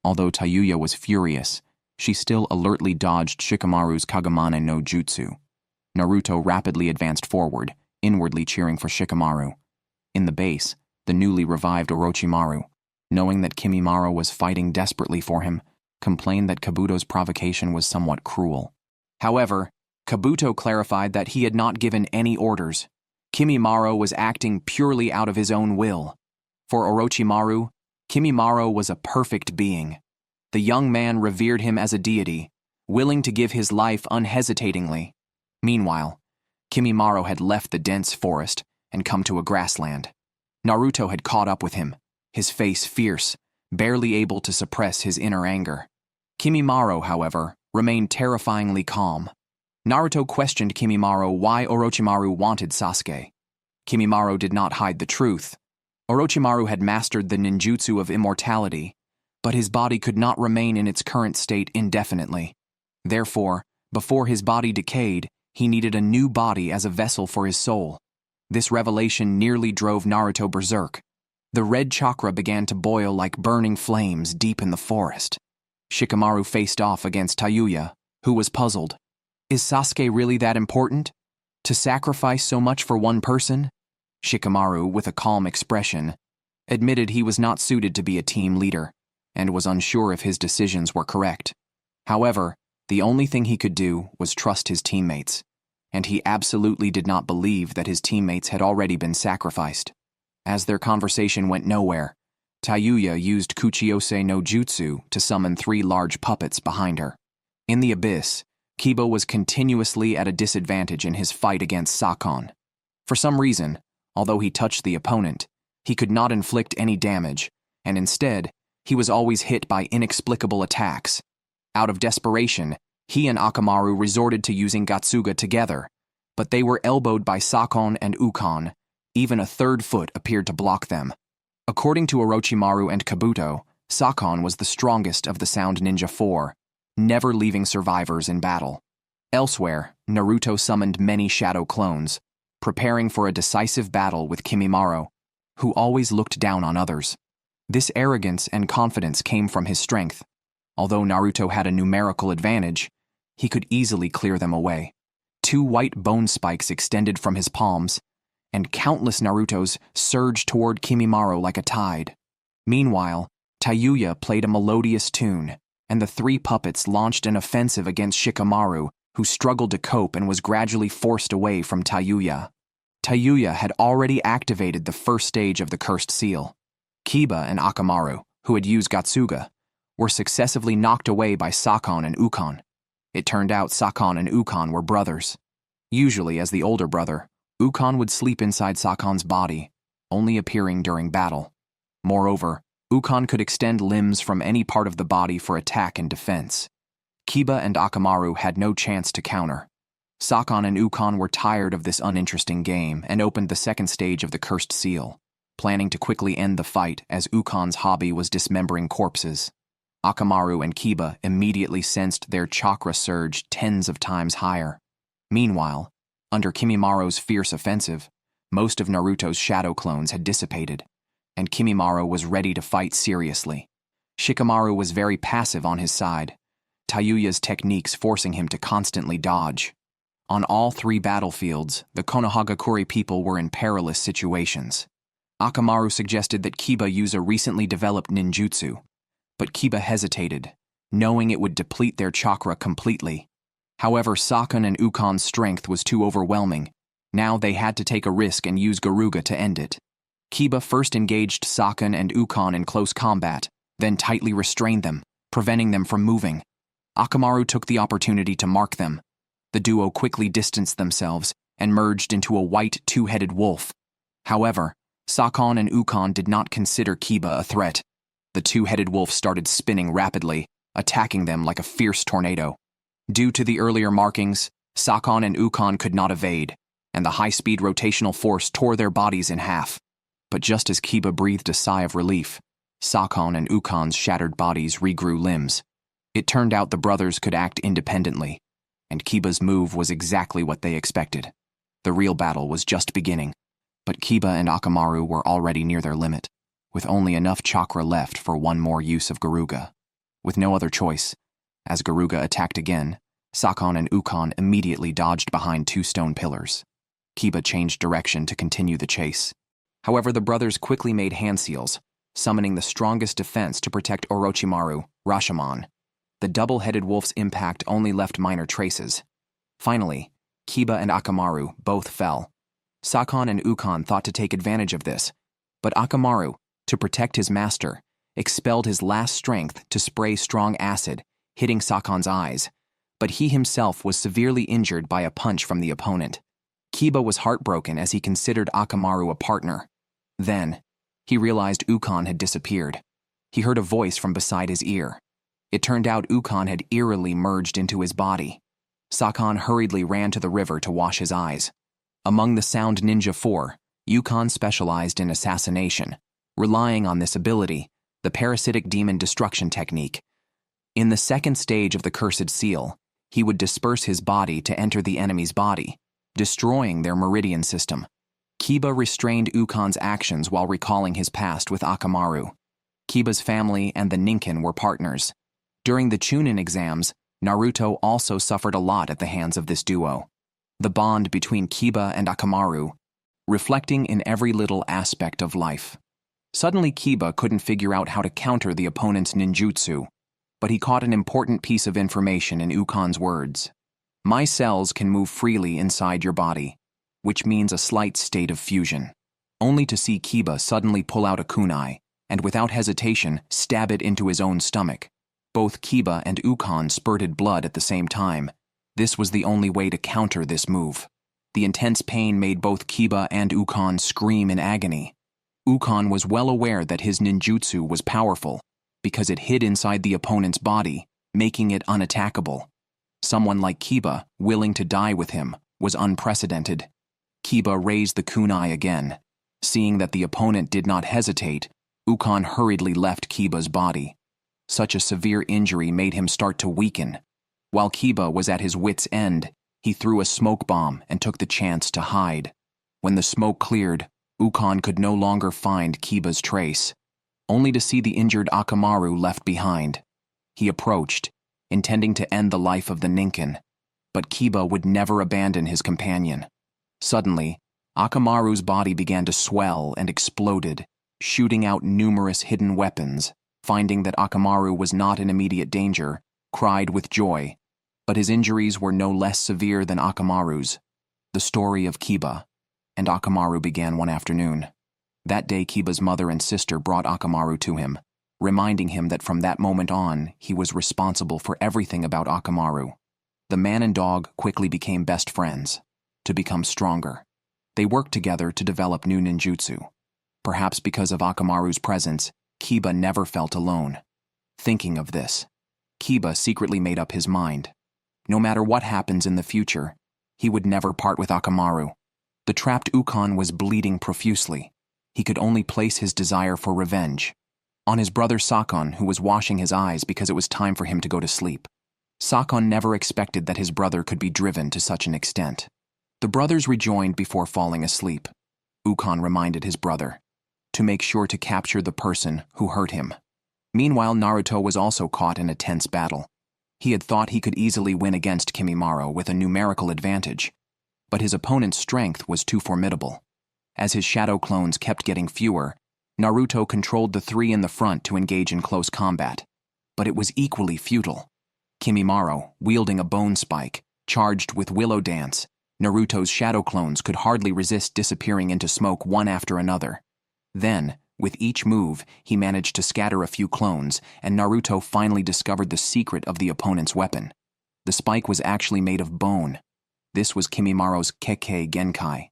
Although Tayuya was furious, she still alertly dodged Shikamaru's Kagamane no Jutsu. Naruto rapidly advanced forward, inwardly cheering for Shikamaru. In the base, the newly revived Orochimaru, knowing that Kimimaro was fighting desperately for him, complained that Kabuto's provocation was somewhat cruel. However, Kabuto clarified that he had not given any orders. Kimimaro was acting purely out of his own will. For Orochimaru, Kimimaro was a perfect being. The young man revered him as a deity, willing to give his life unhesitatingly. Meanwhile, Kimimaro had left the dense forest and come to a grassland. Naruto had caught up with him, his face fierce, barely able to suppress his inner anger. Kimimaro, however, remained terrifyingly calm. Naruto questioned Kimimaro why Orochimaru wanted Sasuke. Kimimaro did not hide the truth. Orochimaru had mastered the ninjutsu of immortality, but his body could not remain in its current state indefinitely. Therefore, before his body decayed, he needed a new body as a vessel for his soul. This revelation nearly drove Naruto berserk. The red chakra began to boil like burning flames deep in the forest. Shikamaru faced off against Tayuya, who was puzzled. Is Sasuke really that important? To sacrifice so much for one person? Shikamaru, with a calm expression, admitted he was not suited to be a team leader, and was unsure if his decisions were correct. However, the only thing he could do was trust his teammates, and he absolutely did not believe that his teammates had already been sacrificed. As their conversation went nowhere, Tayuya used Kuchiyose no Jutsu to summon 3 large puppets behind her. In the abyss, Kiba was continuously at a disadvantage in his fight against Sakon. For some reason, although he touched the opponent, he could not inflict any damage, and instead, he was always hit by inexplicable attacks. Out of desperation, he and Akamaru resorted to using Gatsuga together, but they were elbowed by Sakon and Ukon. Even a third foot appeared to block them. According to Orochimaru and Kabuto, Sakon was the strongest of the Sound Ninja Four, never leaving survivors in battle. Elsewhere, Naruto summoned many shadow clones, preparing for a decisive battle with Kimimaro, who always looked down on others. This arrogance and confidence came from his strength. Although Naruto had a numerical advantage, he could easily clear them away. 2 white bone spikes extended from his palms, and countless Narutos surged toward Kimimaro like a tide. Meanwhile, Tayuya played a melodious tune, and the 3 puppets launched an offensive against Shikamaru, who struggled to cope and was gradually forced away from Tayuya. Tayuya had already activated the first stage of the Cursed Seal. Kiba and Akamaru, who had used Gatsuga, were successively knocked away by Sakon and Ukon. It turned out Sakon and Ukon were brothers. Usually, as the older brother, Ukon would sleep inside Sakon's body, only appearing during battle. Moreover, Ukon could extend limbs from any part of the body for attack and defense. Kiba and Akamaru had no chance to counter. Sakon and Ukon were tired of this uninteresting game and opened the second stage of the Cursed Seal, planning to quickly end the fight as Ukon's hobby was dismembering corpses. Akamaru and Kiba immediately sensed their chakra surge tens of times higher. Meanwhile, under Kimimaro's fierce offensive, most of Naruto's shadow clones had dissipated, and Kimimaro was ready to fight seriously. Shikamaru was very passive on his side, Tayuya's techniques forcing him to constantly dodge. On all 3 battlefields, the Konohagakure people were in perilous situations. Akamaru suggested that Kiba use a recently developed ninjutsu, but Kiba hesitated, knowing it would deplete their chakra completely. However, Sakon and Ukon's strength was too overwhelming. Now they had to take a risk and use Garuga to end it. Kiba first engaged Sakon and Ukon in close combat, then tightly restrained them, preventing them from moving. Akamaru took the opportunity to mark them. The duo quickly distanced themselves and merged into a white 2-headed wolf. However, Sakon and Ukon did not consider Kiba a threat. The 2-headed wolf started spinning rapidly, attacking them like a fierce tornado. Due to the earlier markings, Sakon and Ukon could not evade, and the high-speed rotational force tore their bodies in half. But just as Kiba breathed a sigh of relief, Sakon and Ukon's shattered bodies regrew limbs. It turned out the brothers could act independently, and Kiba's move was exactly what they expected. The real battle was just beginning, but Kiba and Akamaru were already near their limit, with only enough chakra left for one more use of Garuga. With no other choice, as Garuga attacked again, Sakon and Ukon immediately dodged behind 2 stone pillars. Kiba changed direction to continue the chase. However, the brothers quickly made hand seals, summoning the strongest defense to protect Orochimaru, Rashomon. The double-headed wolf's impact only left minor traces. Finally, Kiba and Akamaru both fell. Sakon and Ukon thought to take advantage of this, but Akamaru, to protect his master, expelled his last strength to spray strong acid, hitting Sakon's eyes, but he himself was severely injured by a punch from the opponent. Kiba was heartbroken as he considered Akamaru a partner. Then, he realized Ukon had disappeared. He heard a voice from beside his ear. It turned out Ukon had eerily merged into his body. Sakon hurriedly ran to the river to wash his eyes. Among the Sound Ninja Four, Ukon specialized in assassination, relying on this ability, the parasitic demon destruction technique. In the second stage of the Cursed Seal, he would disperse his body to enter the enemy's body, destroying their meridian system. Kiba restrained Ukon's actions while recalling his past with Akamaru. Kiba's family and the Ninken were partners. During the Chunin exams, Naruto also suffered a lot at the hands of this duo. The bond between Kiba and Akamaru, reflecting in every little aspect of life. Suddenly Kiba couldn't figure out how to counter the opponent's ninjutsu, but he caught an important piece of information in Ukon's words. My cells can move freely inside your body, which means a slight state of fusion. Only to see Kiba suddenly pull out a kunai, and without hesitation stab it into his own stomach. Both Kiba and Ukon spurted blood at the same time, This was the only way to counter this move. The intense pain made both Kiba and Ukon scream in agony. Ukon was well aware that his ninjutsu was powerful because it hid inside the opponent's body, making it unattackable. Someone like Kiba, willing to die with him, was unprecedented. Kiba raised the kunai again. Seeing that the opponent did not hesitate, Ukon hurriedly left Kiba's body. Such a severe injury made him start to weaken. While Kiba was at his wit's end, he threw a smoke bomb and took the chance to hide. When the smoke cleared, Ukon could no longer find Kiba's trace, only to see the injured Akamaru left behind. He approached, intending to end the life of the ninkin, but Kiba would never abandon his companion. Suddenly, Akamaru's body began to swell and exploded, shooting out numerous hidden weapons. Finding that Akamaru was not in immediate danger, cried with joy, but his injuries were no less severe than Akamaru's. The story of Kiba and Akamaru began one afternoon. That day, Kiba's mother and sister brought Akamaru to him, reminding him that from that moment on, he was responsible for everything about Akamaru. The man and dog quickly became best friends, to become stronger. They worked together to develop new ninjutsu. Perhaps because of Akamaru's presence, Kiba never felt alone. Thinking of this, Kiba secretly made up his mind. No matter what happens in the future, he would never part with Akamaru. The trapped Ukon was bleeding profusely. He could only place his desire for revenge on his brother Sakon, who was washing his eyes because it was time for him to go to sleep. Sakon never expected that his brother could be driven to such an extent. The brothers rejoined before falling asleep. Ukon reminded his brother to make sure to capture the person who hurt him. Meanwhile, Naruto was also caught in a tense battle. He had thought he could easily win against Kimimaro with a numerical advantage, but his opponent's strength was too formidable. As his shadow clones kept getting fewer, Naruto controlled the three in the front to engage in close combat. But it was equally futile. Kimimaro, wielding a bone spike, charged with Willow Dance. Naruto's shadow clones could hardly resist disappearing into smoke one after another. Then, with each move, he managed to scatter a few clones, and Naruto finally discovered the secret of the opponent's weapon. The spike was actually made of bone. This was Kimimaro's Kekkei Genkai.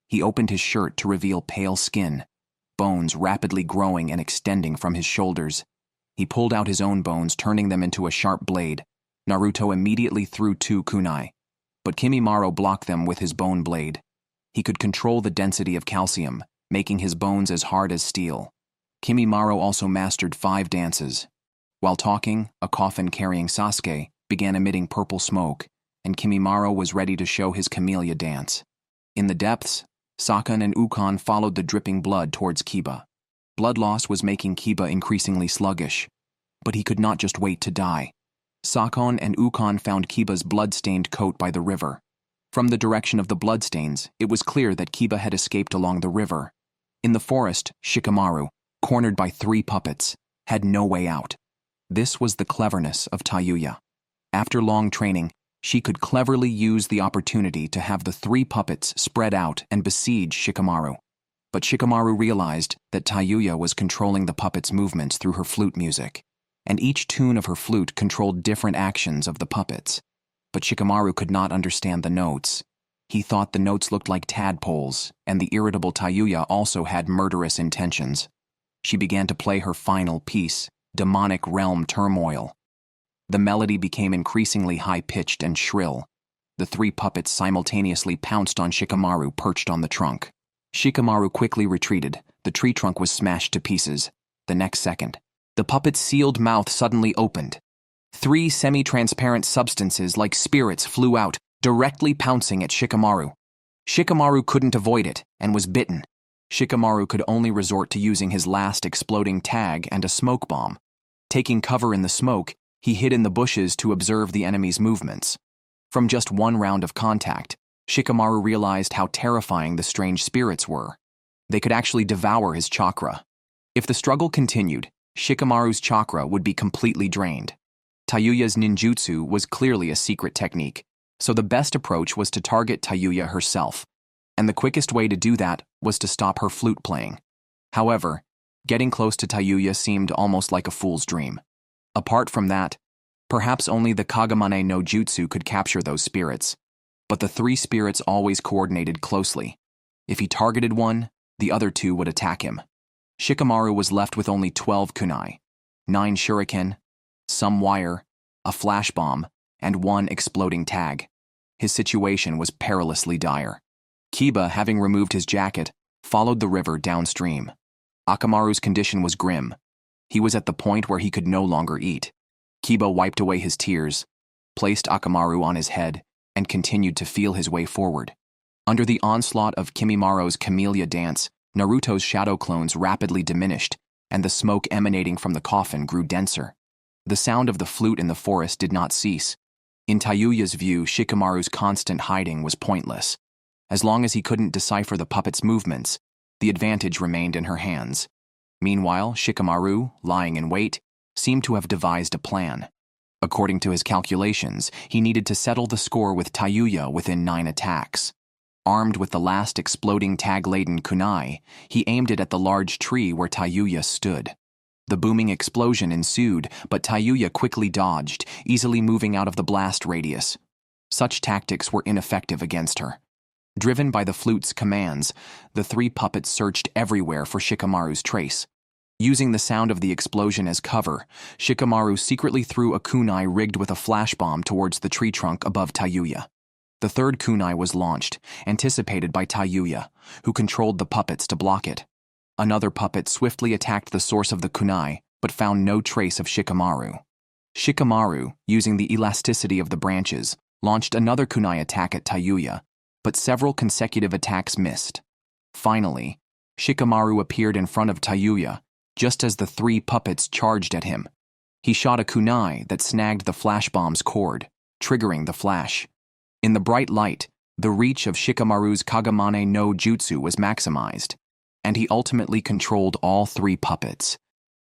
He opened his shirt to reveal pale skin, bones rapidly growing and extending from his shoulders. He pulled out his own bones, turning them into a sharp blade. Naruto immediately threw two kunai, but Kimimaro blocked them with his bone blade. He could control the density of calcium, making his bones as hard as steel. Kimimaro also mastered 5 dances. While talking, a coffin carrying Sasuke began emitting purple smoke, and Kimimaro was ready to show his camellia dance. In the depths, Sakon and Ukon followed the dripping blood towards Kiba. Blood loss was making Kiba increasingly sluggish, but he could not just wait to die. Sakon and Ukon found Kiba's blood-stained coat by the river. From the direction of the bloodstains, it was clear that Kiba had escaped along the river. In the forest, Shikamaru, cornered by 3 puppets, had no way out. This was the cleverness of Tayuya. After long training, she could cleverly use the opportunity to have the 3 puppets spread out and besiege Shikamaru. But Shikamaru realized that Tayuya was controlling the puppets' movements through her flute music, and each tune of her flute controlled different actions of the puppets. But Shikamaru could not understand the notes. He thought the notes looked like tadpoles, and the irritable Tayuya also had murderous intentions. She began to play her final piece, Demonic Realm Turmoil. The melody became increasingly high-pitched and shrill. The 3 puppets simultaneously pounced on Shikamaru perched on the trunk. Shikamaru quickly retreated. The tree trunk was smashed to pieces. The next second, the puppet's sealed mouth suddenly opened. 3 semi-transparent substances like spirits flew out, directly pouncing at Shikamaru. Shikamaru couldn't avoid it and was bitten. Shikamaru could only resort to using his last exploding tag and a smoke bomb. Taking cover in the smoke, he hid in the bushes to observe the enemy's movements. From just one round of contact, Shikamaru realized how terrifying the strange spirits were. They could actually devour his chakra. If the struggle continued, Shikamaru's chakra would be completely drained. Tayuya's ninjutsu was clearly a secret technique, so the best approach was to target Tayuya herself, and the quickest way to do that was to stop her flute playing. However, getting close to Tayuya seemed almost like a fool's dream. Apart from that, Perhaps only the Kagamane no Jutsu could capture those spirits, but the three spirits always coordinated closely. If he targeted one, the other two would attack him. Shikamaru was left with only 12 kunai, 9 shuriken, some wire, a flash bomb, and 1 exploding tag. His situation was perilously dire. Kiba, having removed his jacket, followed the river downstream. Akamaru's condition was grim. He was at the point where he could no longer eat. Kiba wiped away his tears, placed Akamaru on his head, and continued to feel his way forward. Under the onslaught of Kimimaro's camellia dance, Naruto's shadow clones rapidly diminished, and the smoke emanating from the coffin grew denser. The sound of the flute in the forest did not cease. In Tayuya's view, Shikamaru's constant hiding was pointless. As long as he couldn't decipher the puppet's movements, the advantage remained in her hands. Meanwhile, Shikamaru, lying in wait, seemed to have devised a plan. According to his calculations, he needed to settle the score with Tayuya within 9 attacks. Armed with the last exploding tag-laden kunai, he aimed it at the large tree where Tayuya stood. The booming explosion ensued, but Tayuya quickly dodged, easily moving out of the blast radius. Such tactics were ineffective against her. Driven by the flute's commands, the 3 puppets searched everywhere for Shikamaru's trace. Using the sound of the explosion as cover, Shikamaru secretly threw a kunai rigged with a flash bomb towards the tree trunk above Tayuya. The 3rd kunai was launched, anticipated by Tayuya, who controlled the puppets to block it. Another puppet swiftly attacked the source of the kunai, but found no trace of Shikamaru. Shikamaru, using the elasticity of the branches, launched another kunai attack at Tayuya, but several consecutive attacks missed. Finally, Shikamaru appeared in front of Tayuya, just as the 3 puppets charged at him. He shot a kunai that snagged the flash bomb's cord, triggering the flash. In the bright light, the reach of Shikamaru's Kagamane no Jutsu was maximized, and he ultimately controlled all 3 puppets.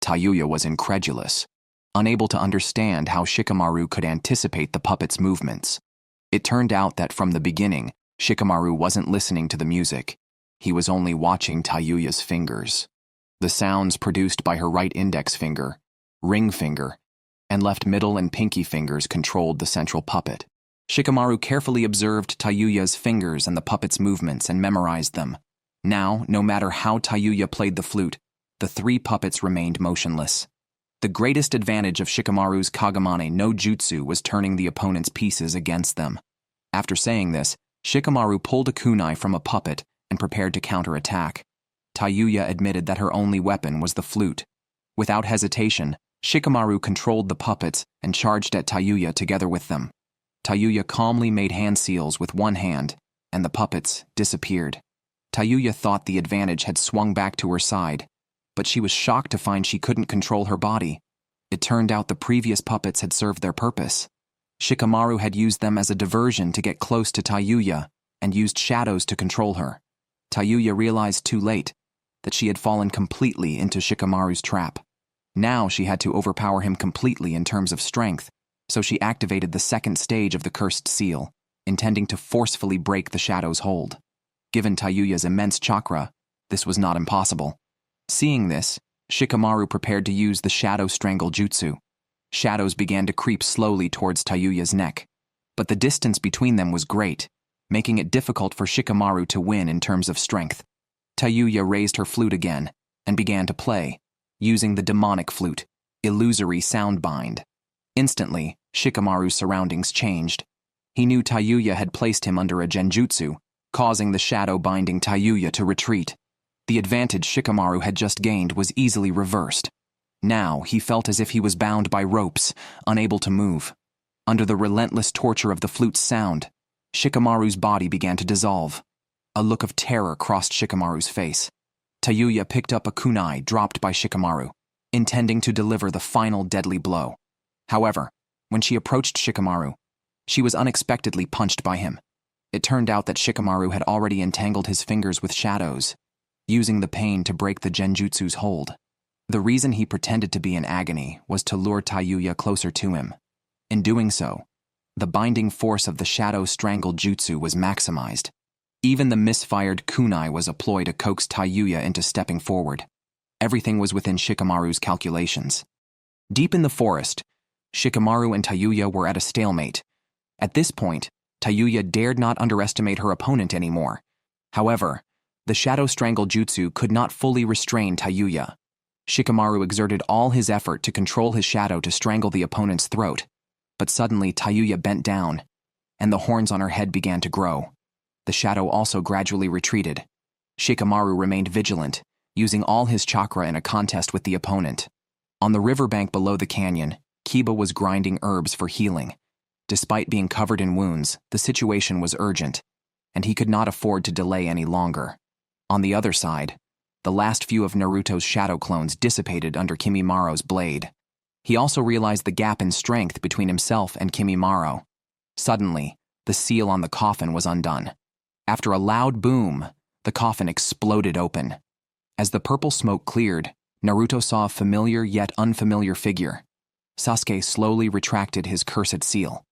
Tayuya was incredulous, unable to understand how Shikamaru could anticipate the puppets' movements. It turned out that from the beginning, Shikamaru wasn't listening to the music. He was only watching Tayuya's fingers. The sounds produced by her right index finger, ring finger, and left middle and pinky fingers controlled the central puppet. Shikamaru carefully observed Tayuya's fingers and the puppet's movements and memorized them. Now, no matter how Tayuya played the flute, the 3 puppets remained motionless. The greatest advantage of Shikamaru's Kagamane no Jutsu was turning the opponent's pieces against them. After saying this, Shikamaru pulled a kunai from a puppet and prepared to counterattack. Tayuya admitted that her only weapon was the flute. Without hesitation, Shikamaru controlled the puppets and charged at Tayuya together with them. Tayuya calmly made hand seals with one hand, and the puppets disappeared. Tayuya thought the advantage had swung back to her side, but she was shocked to find she couldn't control her body. It turned out the previous puppets had served their purpose. Shikamaru had used them as a diversion to get close to Tayuya and used shadows to control her. Tayuya realized too late that she had fallen completely into Shikamaru's trap. Now she had to overpower him completely in terms of strength, so she activated the 2nd stage of the cursed seal, intending to forcefully break the shadow's hold. Given Tayuya's immense chakra, this was not impossible. Seeing this, Shikamaru prepared to use the shadow strangle jutsu. Shadows began to creep slowly towards Tayuya's neck, but the distance between them was great, making it difficult for Shikamaru to win in terms of strength. Tayuya raised her flute again and began to play, using the demonic flute, illusory soundbind. Instantly, Shikamaru's surroundings changed. He knew Tayuya had placed him under a genjutsu, causing the shadow binding Tayuya to retreat. The advantage Shikamaru had just gained was easily reversed. Now he felt as if he was bound by ropes, unable to move. Under the relentless torture of the flute's sound, Shikamaru's body began to dissolve. A look of terror crossed Shikamaru's face. Tayuya picked up a kunai dropped by Shikamaru, intending to deliver the final deadly blow. However, when she approached Shikamaru, she was unexpectedly punched by him. It turned out that Shikamaru had already entangled his fingers with shadows, using the pain to break the genjutsu's hold. The reason he pretended to be in agony was to lure Tayuya closer to him. In doing so, the binding force of the shadow strangle jutsu was maximized. Even the misfired kunai was a ploy to coax Tayuya into stepping forward. Everything was within Shikamaru's calculations. Deep in the forest, Shikamaru and Tayuya were at a stalemate. At this point, Tayuya dared not underestimate her opponent anymore. However, the Shadow Strangle Jutsu could not fully restrain Tayuya. Shikamaru exerted all his effort to control his shadow to strangle the opponent's throat, but suddenly Tayuya bent down, and the horns on her head began to grow. The shadow also gradually retreated. Shikamaru remained vigilant, using all his chakra in a contest with the opponent. On the riverbank below the canyon, Kiba was grinding herbs for healing. Despite being covered in wounds, the situation was urgent, and he could not afford to delay any longer. On the other side, the last few of Naruto's shadow clones dissipated under Kimimaro's blade. He also realized the gap in strength between himself and Kimimaro. Suddenly, the seal on the coffin was undone. After a loud boom, the coffin exploded open. As the purple smoke cleared, Naruto saw a familiar yet unfamiliar figure. Sasuke slowly retracted his cursed seal.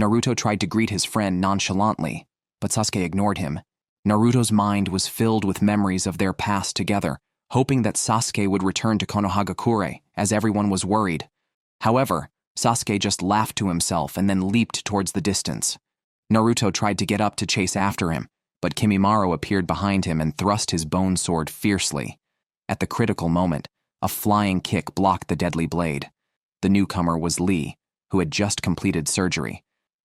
Naruto tried to greet his friend nonchalantly, but Sasuke ignored him. Naruto's mind was filled with memories of their past together, hoping that Sasuke would return to Konohagakure, as everyone was worried. However, Sasuke just laughed to himself and then leaped towards the distance. Naruto tried to get up to chase after him, but Kimimaro appeared behind him and thrust his bone sword fiercely. At the critical moment, a flying kick blocked the deadly blade. The newcomer was Lee, who had just completed surgery.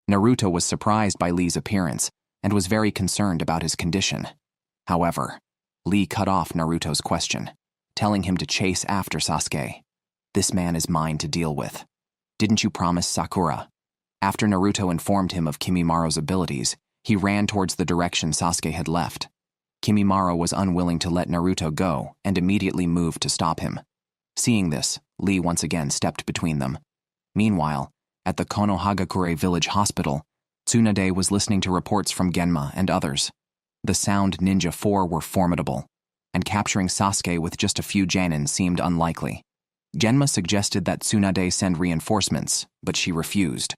Naruto was surprised by Lee's appearance and was very concerned about his condition. However, Lee cut off Naruto's question, telling him to chase after Sasuke. "This man is mine to deal with. Didn't you promise Sakura?" After Naruto informed him of Kimimaro's abilities, he ran towards the direction Sasuke had left. Kimimaro was unwilling to let Naruto go and immediately moved to stop him. Seeing this, Lee once again stepped between them. Meanwhile, at the Konohagakure village hospital, Tsunade was listening to reports from Genma and others. The Sound Ninja 4 were formidable, and capturing Sasuke with just a few Jonin seemed unlikely. Genma suggested that Tsunade send reinforcements, but she refused.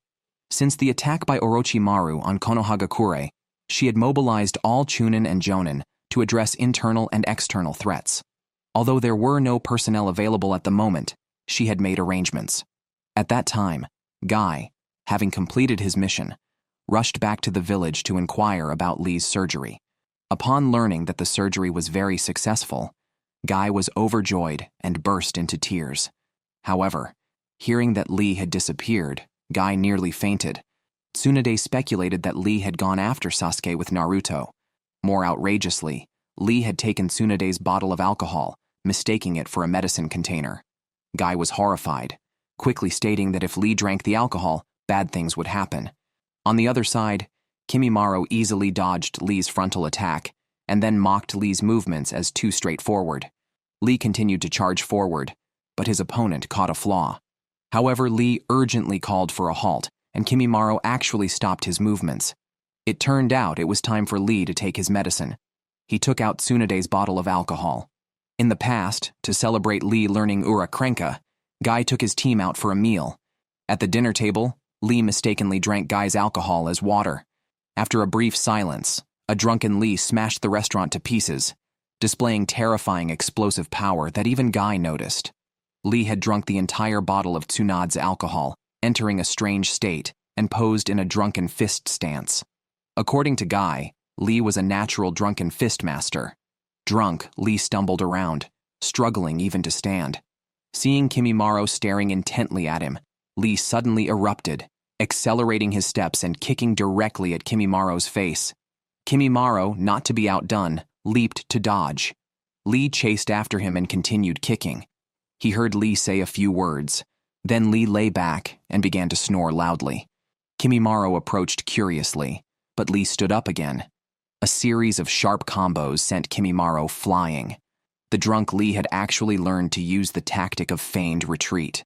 Since the attack by Orochimaru on Konohagakure, she had mobilized all Chunin and Jonin to address internal and external threats. Although there were no personnel available at the moment, she had made arrangements. At that time, Guy, having completed his mission, rushed back to the village to inquire about Lee's surgery. Upon learning that the surgery was very successful, Guy was overjoyed and burst into tears. However, hearing that Lee had disappeared, Guy nearly fainted. Tsunade speculated that Lee had gone after Sasuke with Naruto. More outrageously, Lee had taken Tsunade's bottle of alcohol, mistaking it for a medicine container. Guy was horrified, quickly stating that if Lee drank the alcohol, bad things would happen. On the other side, Kimimaro easily dodged Lee's frontal attack and then mocked Lee's movements as too straightforward. Lee continued to charge forward, but his opponent caught a flaw. However, Lee urgently called for a halt, and Kimimaro actually stopped his movements. It turned out it was time for Lee to take his medicine. He took out Tsunade's bottle of alcohol. In the past, to celebrate Lee learning Ura Krenka, Guy took his team out for a meal. At the dinner table, Lee mistakenly drank Guy's alcohol as water. After a brief silence, a drunken Lee smashed the restaurant to pieces, displaying terrifying explosive power that even Guy noticed. Lee had drunk the entire bottle of Tsunade's alcohol, entering a strange state, and posed in a drunken fist stance. According to Guy, Lee was a natural drunken fist master. Drunk, Lee stumbled around, struggling even to stand. Seeing Kimimaro staring intently at him, Lee suddenly erupted, accelerating his steps and kicking directly at Kimimaro's face. Kimimaro, not to be outdone, leaped to dodge. Lee chased after him and continued kicking. He heard Lee say a few words. Then Lee lay back and began to snore loudly. Kimimaro approached curiously, but Lee stood up again. A series of sharp combos sent Kimimaro flying. The drunk Lee had actually learned to use the tactic of feigned retreat.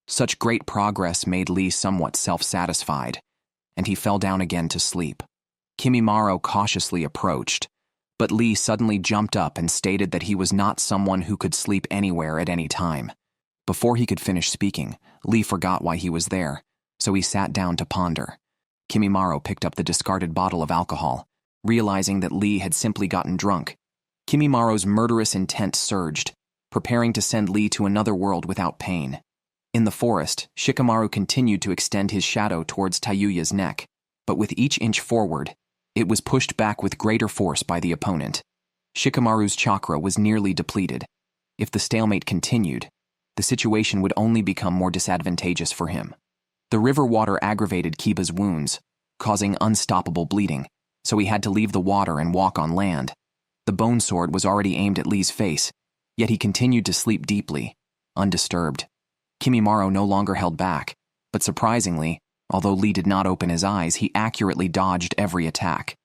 Such great progress made Lee somewhat self-satisfied, and he fell down again to sleep. Kimimaro cautiously approached, but Lee suddenly jumped up and stated that he was not someone who could sleep anywhere at any time. Before he could finish speaking, Lee forgot why he was there, so he sat down to ponder. Kimimaro picked up the discarded bottle of alcohol, realizing that Lee had simply gotten drunk. Kimimaro's murderous intent surged, preparing to send Lee to another world without pain. In the forest, Shikamaru continued to extend his shadow towards Tayuya's neck, but with each inch forward, it was pushed back with greater force by the opponent. Shikamaru's chakra was nearly depleted. If the stalemate continued, the situation would only become more disadvantageous for him. The river water aggravated Kiba's wounds, causing unstoppable bleeding, so he had to leave the water and walk on land. The bone sword was already aimed at Lee's face, yet he continued to sleep deeply, undisturbed. Kimimaro no longer held back, but surprisingly, although Lee did not open his eyes, he accurately dodged every attack.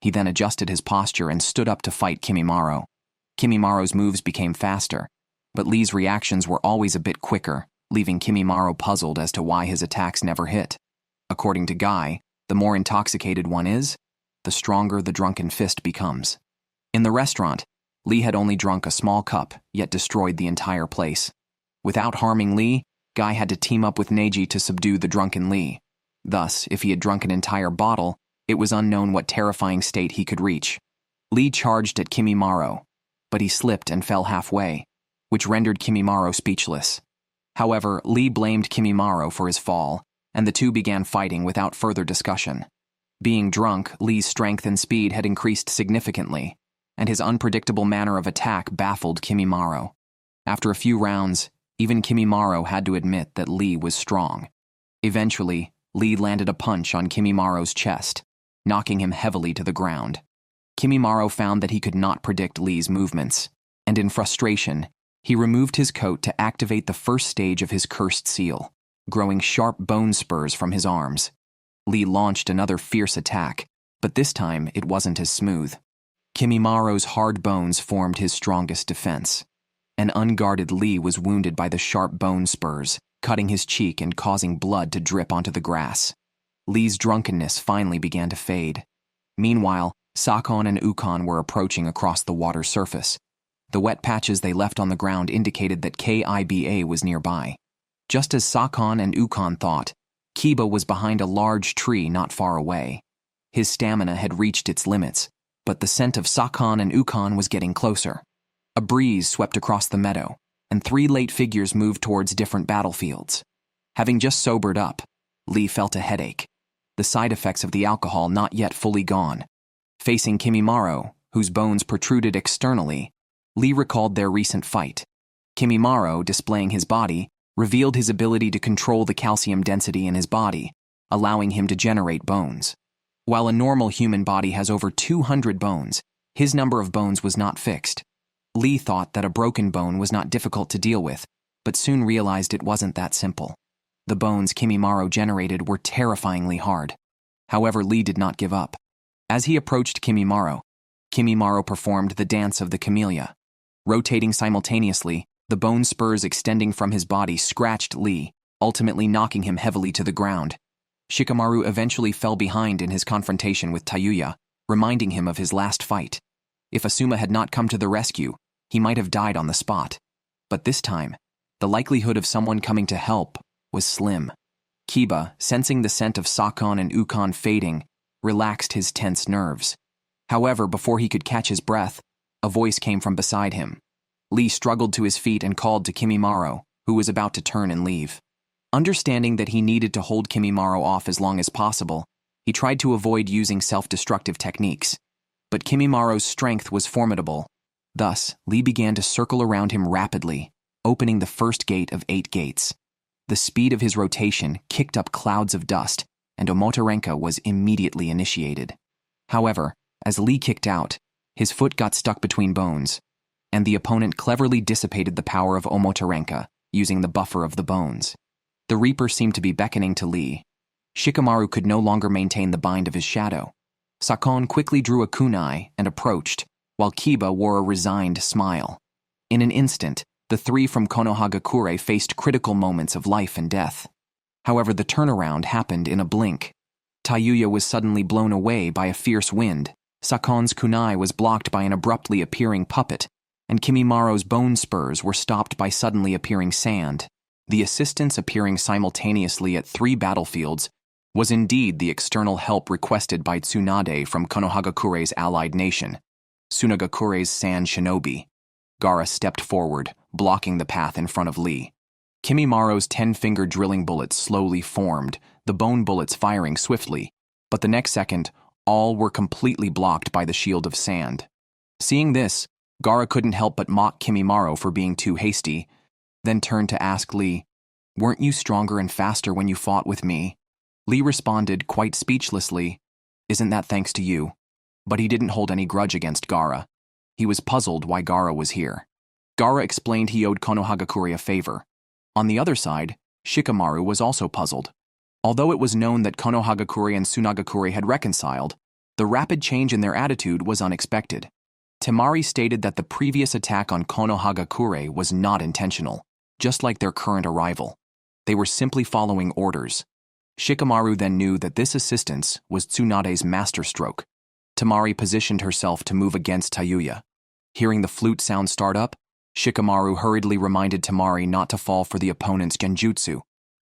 He then adjusted his posture and stood up to fight Kimimaro. Kimimaro's moves became faster, but Lee's reactions were always a bit quicker, leaving Kimimaro puzzled as to why his attacks never hit. According to Guy, the more intoxicated one is, the stronger the drunken fist becomes. In the restaurant, Lee had only drunk a small cup, yet destroyed the entire place. Without harming Lee, Guy had to team up with Neji to subdue the drunken Lee. Thus, if he had drunk an entire bottle, it was unknown what terrifying state he could reach. Lee charged at Kimimaro, but he slipped and fell halfway, which rendered Kimimaro speechless. However, Lee blamed Kimimaro for his fall, and the two began fighting without further discussion. Being drunk, Lee's strength and speed had increased significantly, and his unpredictable manner of attack baffled Kimimaro. After a few rounds, even Kimimaro had to admit that Lee was strong. Eventually, Lee landed a punch on Kimimaro's chest, knocking him heavily to the ground. Kimimaro found that he could not predict Lee's movements, and in frustration, he removed his coat to activate the first stage of his cursed seal, growing sharp bone spurs from his arms. Lee launched another fierce attack, but this time it wasn't as smooth. Kimimaro's hard bones formed his strongest defense. An unguarded Lee was wounded by the sharp bone spurs, cutting his cheek and causing blood to drip onto the grass. Lee's drunkenness finally began to fade. Meanwhile, Sakon and Ukon were approaching across the water's surface. The wet patches they left on the ground indicated that Kiba was nearby. Just as Sakon and Ukon thought, Kiba was behind a large tree not far away. His stamina had reached its limits, but the scent of Sakon and Ukon was getting closer. A breeze swept across the meadow, and three late figures moved towards different battlefields. Having just sobered up, Lee felt a headache, the side effects of the alcohol not yet fully gone. Facing Kimimaro, whose bones protruded externally, Lee recalled their recent fight. Kimimaro, displaying his body, revealed his ability to control the calcium density in his body, allowing him to generate bones. While a normal human body has over 200 bones, his number of bones was not fixed. Lee thought that a broken bone was not difficult to deal with, but soon realized it wasn't that simple. The bones Kimimaro generated were terrifyingly hard. However, Lee did not give up. As he approached Kimimaro performed the dance of the camellia. Rotating simultaneously, the bone spurs extending from his body scratched Lee, ultimately knocking him heavily to the ground. Shikamaru eventually fell behind in his confrontation with Tayuya, reminding him of his last fight. If Asuma had not come to the rescue, he might have died on the spot. But this time, the likelihood of someone coming to help was slim. Kiba, sensing the scent of Sakon and Ukon fading, relaxed his tense nerves. However, before he could catch his breath, a voice came from beside him. Lee struggled to his feet and called to Kimimaro, who was about to turn and leave. Understanding that he needed to hold Kimimaro off as long as possible, he tried to avoid using self-destructive techniques. But Kimimaro's strength was formidable. Thus, Lee began to circle around him rapidly, opening the first gate of 8 gates. The speed of his rotation kicked up clouds of dust, and Omotarenka was immediately initiated. However, as Lee kicked out, his foot got stuck between bones, and the opponent cleverly dissipated the power of Omotarenka, using the buffer of the bones. The Reaper seemed to be beckoning to Lee. Shikamaru could no longer maintain the bind of his shadow. Sakon quickly drew a kunai and approached, while Kiba wore a resigned smile. In an instant, the three from Konoha faced critical moments of life and death. However, the turnaround happened in a blink. Tayuya was suddenly blown away by a fierce wind, Sakon's kunai was blocked by an abruptly appearing puppet, and Kimimaro's bone spurs were stopped by suddenly appearing sand. The assistance appearing simultaneously at 3 battlefields was indeed the external help requested by Tsunade from Konohagakure's allied nation, Tsunagakure's sand shinobi. Gaara stepped forward, blocking the path in front of Lee. Kimimaro's 10-finger drilling bullets slowly formed, the bone bullets firing swiftly, but the next second, all were completely blocked by the shield of sand. Seeing this, Gaara couldn't help but mock Kimimaro for being too hasty, then turned to ask Lee, "Weren't you stronger and faster when you fought with me?" Lee responded quite speechlessly, "Isn't that thanks to you?" But he didn't hold any grudge against Gaara. He was puzzled why Gaara was here. Gaara explained he owed Konohagakure a favor. On the other side, Shikamaru was also puzzled. Although it was known that Konohagakure and Tsunagakure had reconciled, the rapid change in their attitude was unexpected. Temari stated that the previous attack on Konohagakure was not intentional, just like their current arrival. They were simply following orders. Shikamaru then knew that this assistance was Tsunade's masterstroke. Temari positioned herself to move against Tayuya. Hearing the flute sound start up, Shikamaru hurriedly reminded Temari not to fall for the opponent's genjutsu.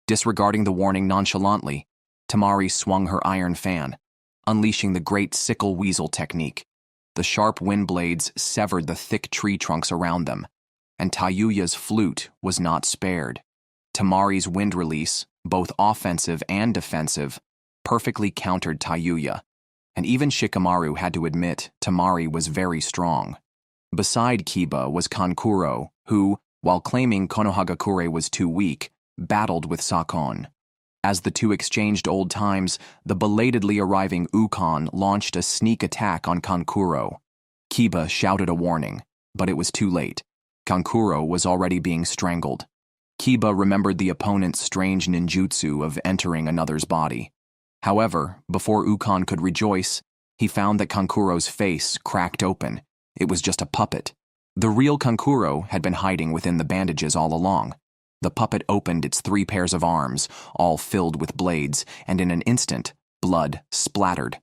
Disregarding the warning nonchalantly, Temari swung her iron fan, unleashing the great sickle weasel technique. The sharp wind blades severed the thick tree trunks around them, and Tayuya's flute was not spared. Temari's wind release, both offensive and defensive, perfectly countered Tayuya, and even Shikamaru had to admit Temari was very strong. Beside Kiba was Kankuro, who, while claiming Konohagakure was too weak, battled with Sakon. As the two exchanged old times, the belatedly arriving Ukon launched a sneak attack on Kankuro. Kiba shouted a warning, but it was too late. Kankuro was already being strangled. Kiba remembered the opponent's strange ninjutsu of entering another's body. However, before Ukon could rejoice, he found that Kankuro's face cracked open. It was just a puppet. The real Kankuro had been hiding within the bandages all along. The puppet opened its 3 pairs of arms, all filled with blades, and in an instant, blood splattered.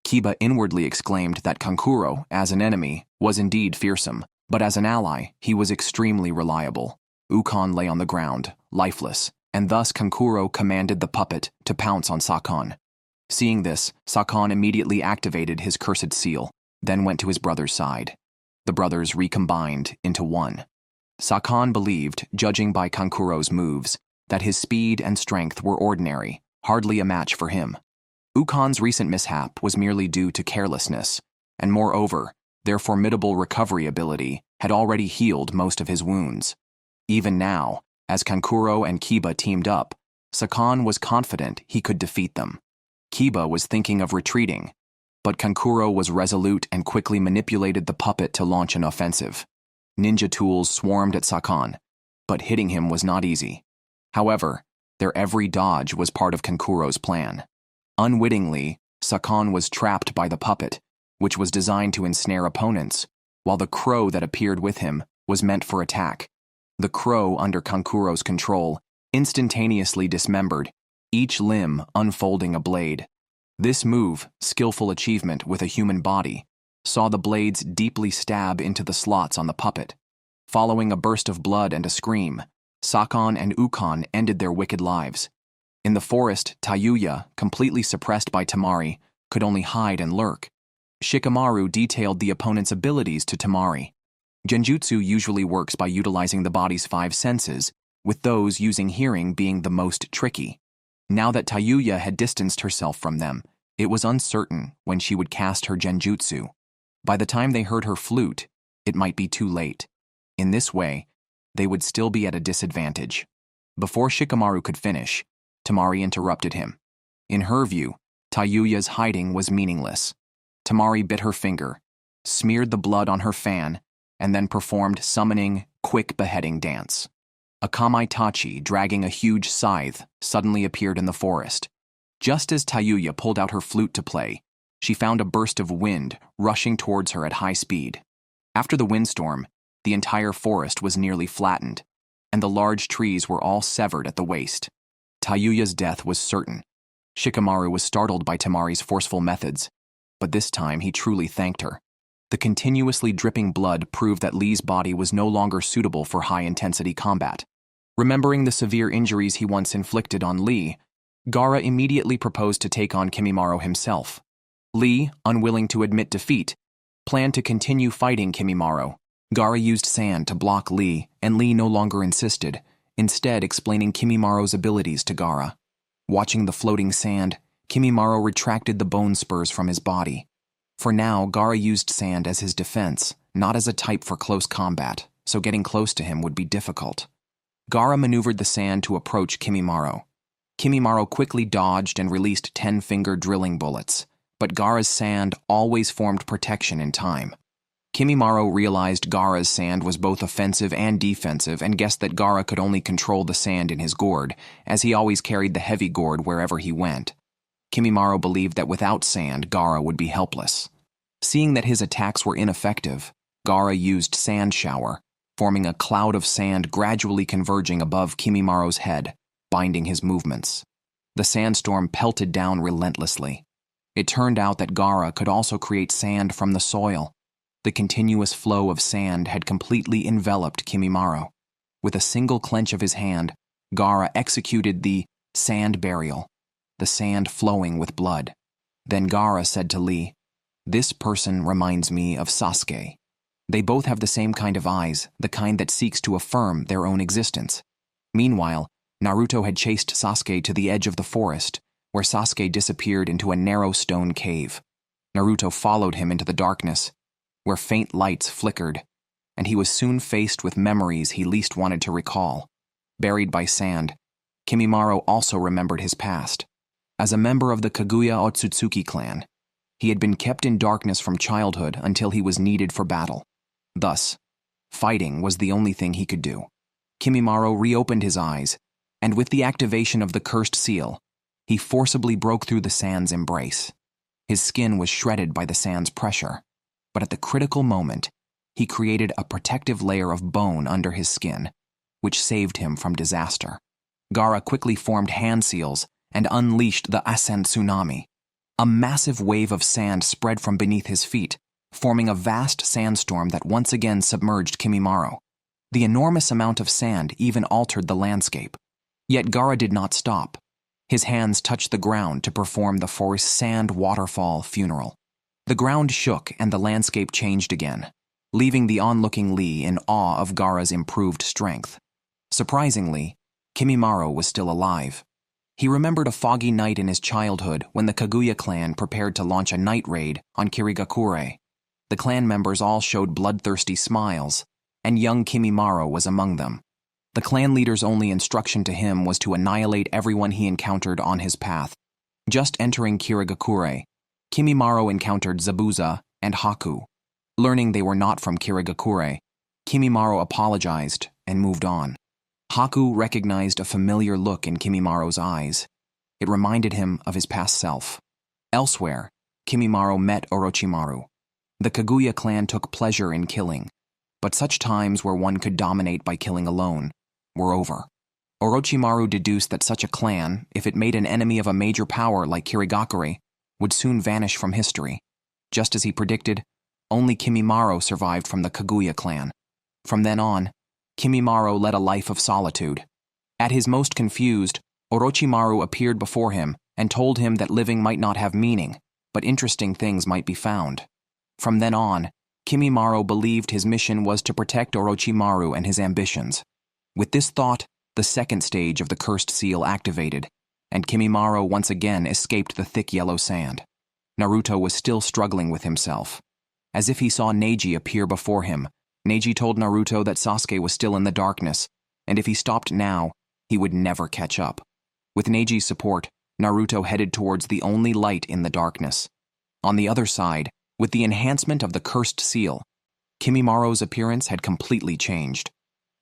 Kiba inwardly exclaimed that Kankuro, as an enemy, was indeed fearsome, but as an ally, he was extremely reliable. Ukon lay on the ground, lifeless, and thus Kankuro commanded the puppet to pounce on Sakon. Seeing this, Sakon immediately activated his cursed seal, then went to his brother's side. The brothers recombined into one. Sakon believed, judging by Kankuro's moves, that his speed and strength were ordinary, hardly a match for him. Ukon's recent mishap was merely due to carelessness, and moreover, their formidable recovery ability had already healed most of his wounds. Even now, as Kankuro and Kiba teamed up, Sakon was confident he could defeat them. Kiba was thinking of retreating, but Kankuro was resolute and quickly manipulated the puppet to launch an offensive. Ninja tools swarmed at Sakon, but hitting him was not easy. However, their every dodge was part of Kankuro's plan. Unwittingly, Sakon was trapped by the puppet, which was designed to ensnare opponents, while the crow that appeared with him was meant for attack. The crow, under Kankuro's control, instantaneously dismembered, each limb unfolding a blade. This move, skillful achievement with a human body, saw the blades deeply stab into the slots on the puppet. Following a burst of blood and a scream, Sakon and Ukon ended their wicked lives. In the forest, Tayuya, completely suppressed by Temari, could only hide and lurk. Shikamaru detailed the opponent's abilities to Temari. Genjutsu usually works by utilizing the body's 5 senses, with those using hearing being the most tricky. Now that Tayuya had distanced herself from them, it was uncertain when she would cast her genjutsu. By the time they heard her flute, it might be too late. In this way, they would still be at a disadvantage. Before Shikamaru could finish, Temari interrupted him. In her view, Tayuya's hiding was meaningless. Temari bit her finger, smeared the blood on her fan, and then performed summoning, quick beheading dance. A Kamaitachi dragging a huge scythe suddenly appeared in the forest. Just as Tayuya pulled out her flute to play, she found a burst of wind rushing towards her at high speed. After the windstorm, the entire forest was nearly flattened, and the large trees were all severed at the waist. Tayuya's death was certain. Shikamaru was startled by Temari's forceful methods, but this time he truly thanked her. The continuously dripping blood proved that Lee's body was no longer suitable for high-intensity combat. Remembering the severe injuries he once inflicted on Lee, Gaara immediately proposed to take on Kimimaro himself. Lee, unwilling to admit defeat, planned to continue fighting Kimimaro. Gaara used sand to block Lee, and Lee no longer insisted, instead explaining Kimimaro's abilities to Gaara. Watching the floating sand, Kimimaro retracted the bone spurs from his body. For now, Gaara used sand as his defense, not as a type for close combat, so getting close to him would be difficult. Gaara maneuvered the sand to approach Kimimaro. Kimimaro quickly dodged and released 10-finger drilling bullets, but Gaara's sand always formed protection in time. Kimimaro realized Gaara's sand was both offensive and defensive and guessed that Gaara could only control the sand in his gourd, as he always carried the heavy gourd wherever he went. Kimimaro believed that without sand, Gaara would be helpless. Seeing that his attacks were ineffective, Gaara used Sand Shower, forming a cloud of sand gradually converging above Kimimaro's head, binding his movements. The sandstorm pelted down relentlessly. It turned out that Gaara could also create sand from the soil. The continuous flow of sand had completely enveloped Kimimaro. With a single clench of his hand, Gaara executed the sand burial, the sand flowing with blood. Then Gaara said to Lee, "This person reminds me of Sasuke. They both have the same kind of eyes, the kind that seeks to affirm their own existence." Meanwhile, Naruto had chased Sasuke to the edge of the forest, where Sasuke disappeared into a narrow stone cave. Naruto followed him into the darkness, where faint lights flickered, and he was soon faced with memories he least wanted to recall. Buried by sand, Kimimaro also remembered his past. As a member of the Kaguya Otsutsuki clan, he had been kept in darkness from childhood until he was needed for battle. Thus, fighting was the only thing he could do. Kimimaro reopened his eyes, and with the activation of the cursed seal, he forcibly broke through the sand's embrace. His skin was shredded by the sand's pressure, but at the critical moment, he created a protective layer of bone under his skin, which saved him from disaster. Gaara quickly formed hand seals and unleashed the Ascent Tsunami. A massive wave of sand spread from beneath his feet, forming a vast sandstorm that once again submerged Kimimaro. The enormous amount of sand even altered the landscape. Yet Gaara did not stop. His hands touched the ground to perform the forest sand waterfall funeral. The ground shook and the landscape changed again, leaving the onlooking Lee in awe of Gaara's improved strength. Surprisingly, Kimimaro was still alive. He remembered a foggy night in his childhood when the Kaguya clan prepared to launch a night raid on Kirigakure. The clan members all showed bloodthirsty smiles, and young Kimimaro was among them. The clan leader's only instruction to him was to annihilate everyone he encountered on his path. Just entering Kirigakure, Kimimaro encountered Zabuza and Haku. Learning they were not from Kirigakure, Kimimaro apologized and moved on. Haku recognized a familiar look in Kimimaro's eyes. It reminded him of his past self. Elsewhere, Kimimaro met Orochimaru. The Kaguya clan took pleasure in killing, but such times where one could dominate by killing alone were over. Orochimaru deduced that such a clan, if it made an enemy of a major power like Kirigakure, would soon vanish from history. Just as he predicted, only Kimimaro survived from the Kaguya clan. From then on, Kimimaro led a life of solitude. At his most confused, Orochimaru appeared before him and told him that living might not have meaning, but interesting things might be found. From then on, Kimimaro believed his mission was to protect Orochimaru and his ambitions. With this thought, the second stage of the cursed seal activated, and Kimimaro once again escaped the thick yellow sand. Naruto was still struggling with himself. As if he saw Neji appear before him, Neji told Naruto that Sasuke was still in the darkness, and if he stopped now, he would never catch up. With Neji's support, Naruto headed towards the only light in the darkness. On the other side, with the enhancement of the cursed seal, Kimimaro's appearance had completely changed.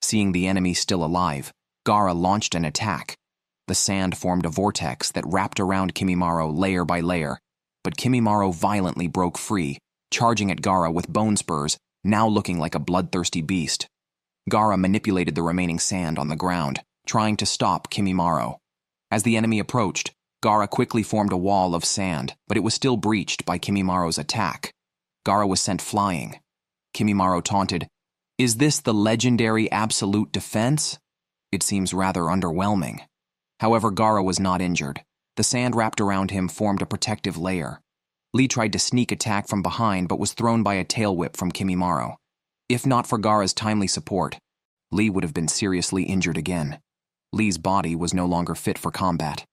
Seeing the enemy still alive, Gaara launched an attack. The sand formed a vortex that wrapped around Kimimaro layer by layer, but Kimimaro violently broke free, charging at Gaara with bone spurs, now looking like a bloodthirsty beast. Gaara manipulated the remaining sand on the ground, trying to stop Kimimaro. As the enemy approached, Gaara quickly formed a wall of sand, but it was still breached by Kimimaro's attack. Gaara was sent flying. Kimimaro taunted, "Is this the legendary absolute defense? It seems rather underwhelming." However, Gaara was not injured. The sand wrapped around him formed a protective layer. Lee tried to sneak attack from behind but was thrown by a tail whip from Kimimaro. If not for Gaara's timely support, Lee would have been seriously injured again. Lee's body was no longer fit for combat.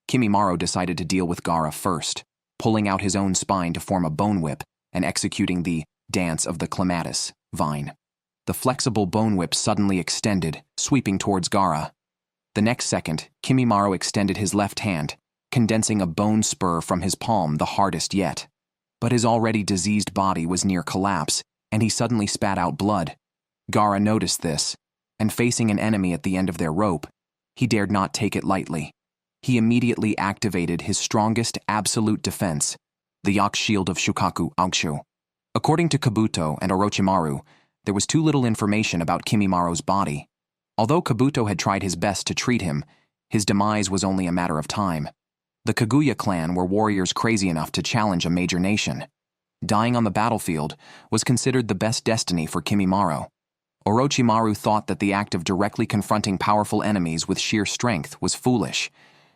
Kimimaro decided to deal with Gaara first, pulling out his own spine to form a bone whip and executing the dance of the clematis vine. The flexible bone whip suddenly extended, sweeping towards Gaara. The next second, Kimimaro extended his left hand, condensing a bone spur from his palm, the hardest yet. But his already diseased body was near collapse, and he suddenly spat out blood. Gaara noticed this, and facing an enemy at the end of their rope, he dared not take it lightly. He immediately activated his strongest absolute defense, the Yak Shield of Shukaku Angshu. According to Kabuto and Orochimaru, there was too little information about Kimimaro's body. Although Kabuto had tried his best to treat him, his demise was only a matter of time. The Kaguya clan were warriors crazy enough to challenge a major nation. Dying on the battlefield was considered the best destiny for Kimimaro. Orochimaru thought that the act of directly confronting powerful enemies with sheer strength was foolish,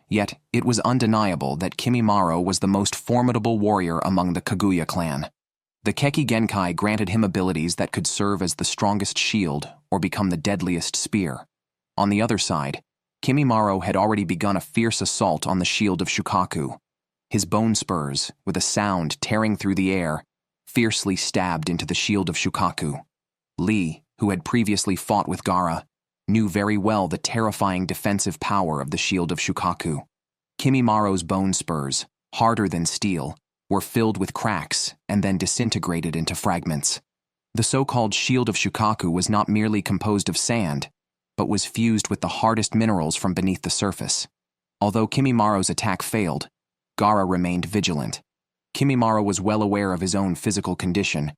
yet it was undeniable that Kimimaro was the most formidable warrior among the Kaguya clan. The Keki Genkai granted him abilities that could serve as the strongest shield or become the deadliest spear. On the other side, Kimimaro had already begun a fierce assault on the shield of Shukaku. His bone spurs, with a sound tearing through the air, fiercely stabbed into the shield of Shukaku. Lee, who had previously fought with Gaara, knew very well the terrifying defensive power of the shield of Shukaku. Kimimaro's bone spurs, harder than steel, were filled with cracks and then disintegrated into fragments. The so-called shield of Shukaku was not merely composed of sand, but was fused with the hardest minerals from beneath the surface. Although Kimimaro's attack failed, Gaara remained vigilant. Kimimaro was well aware of his own physical condition,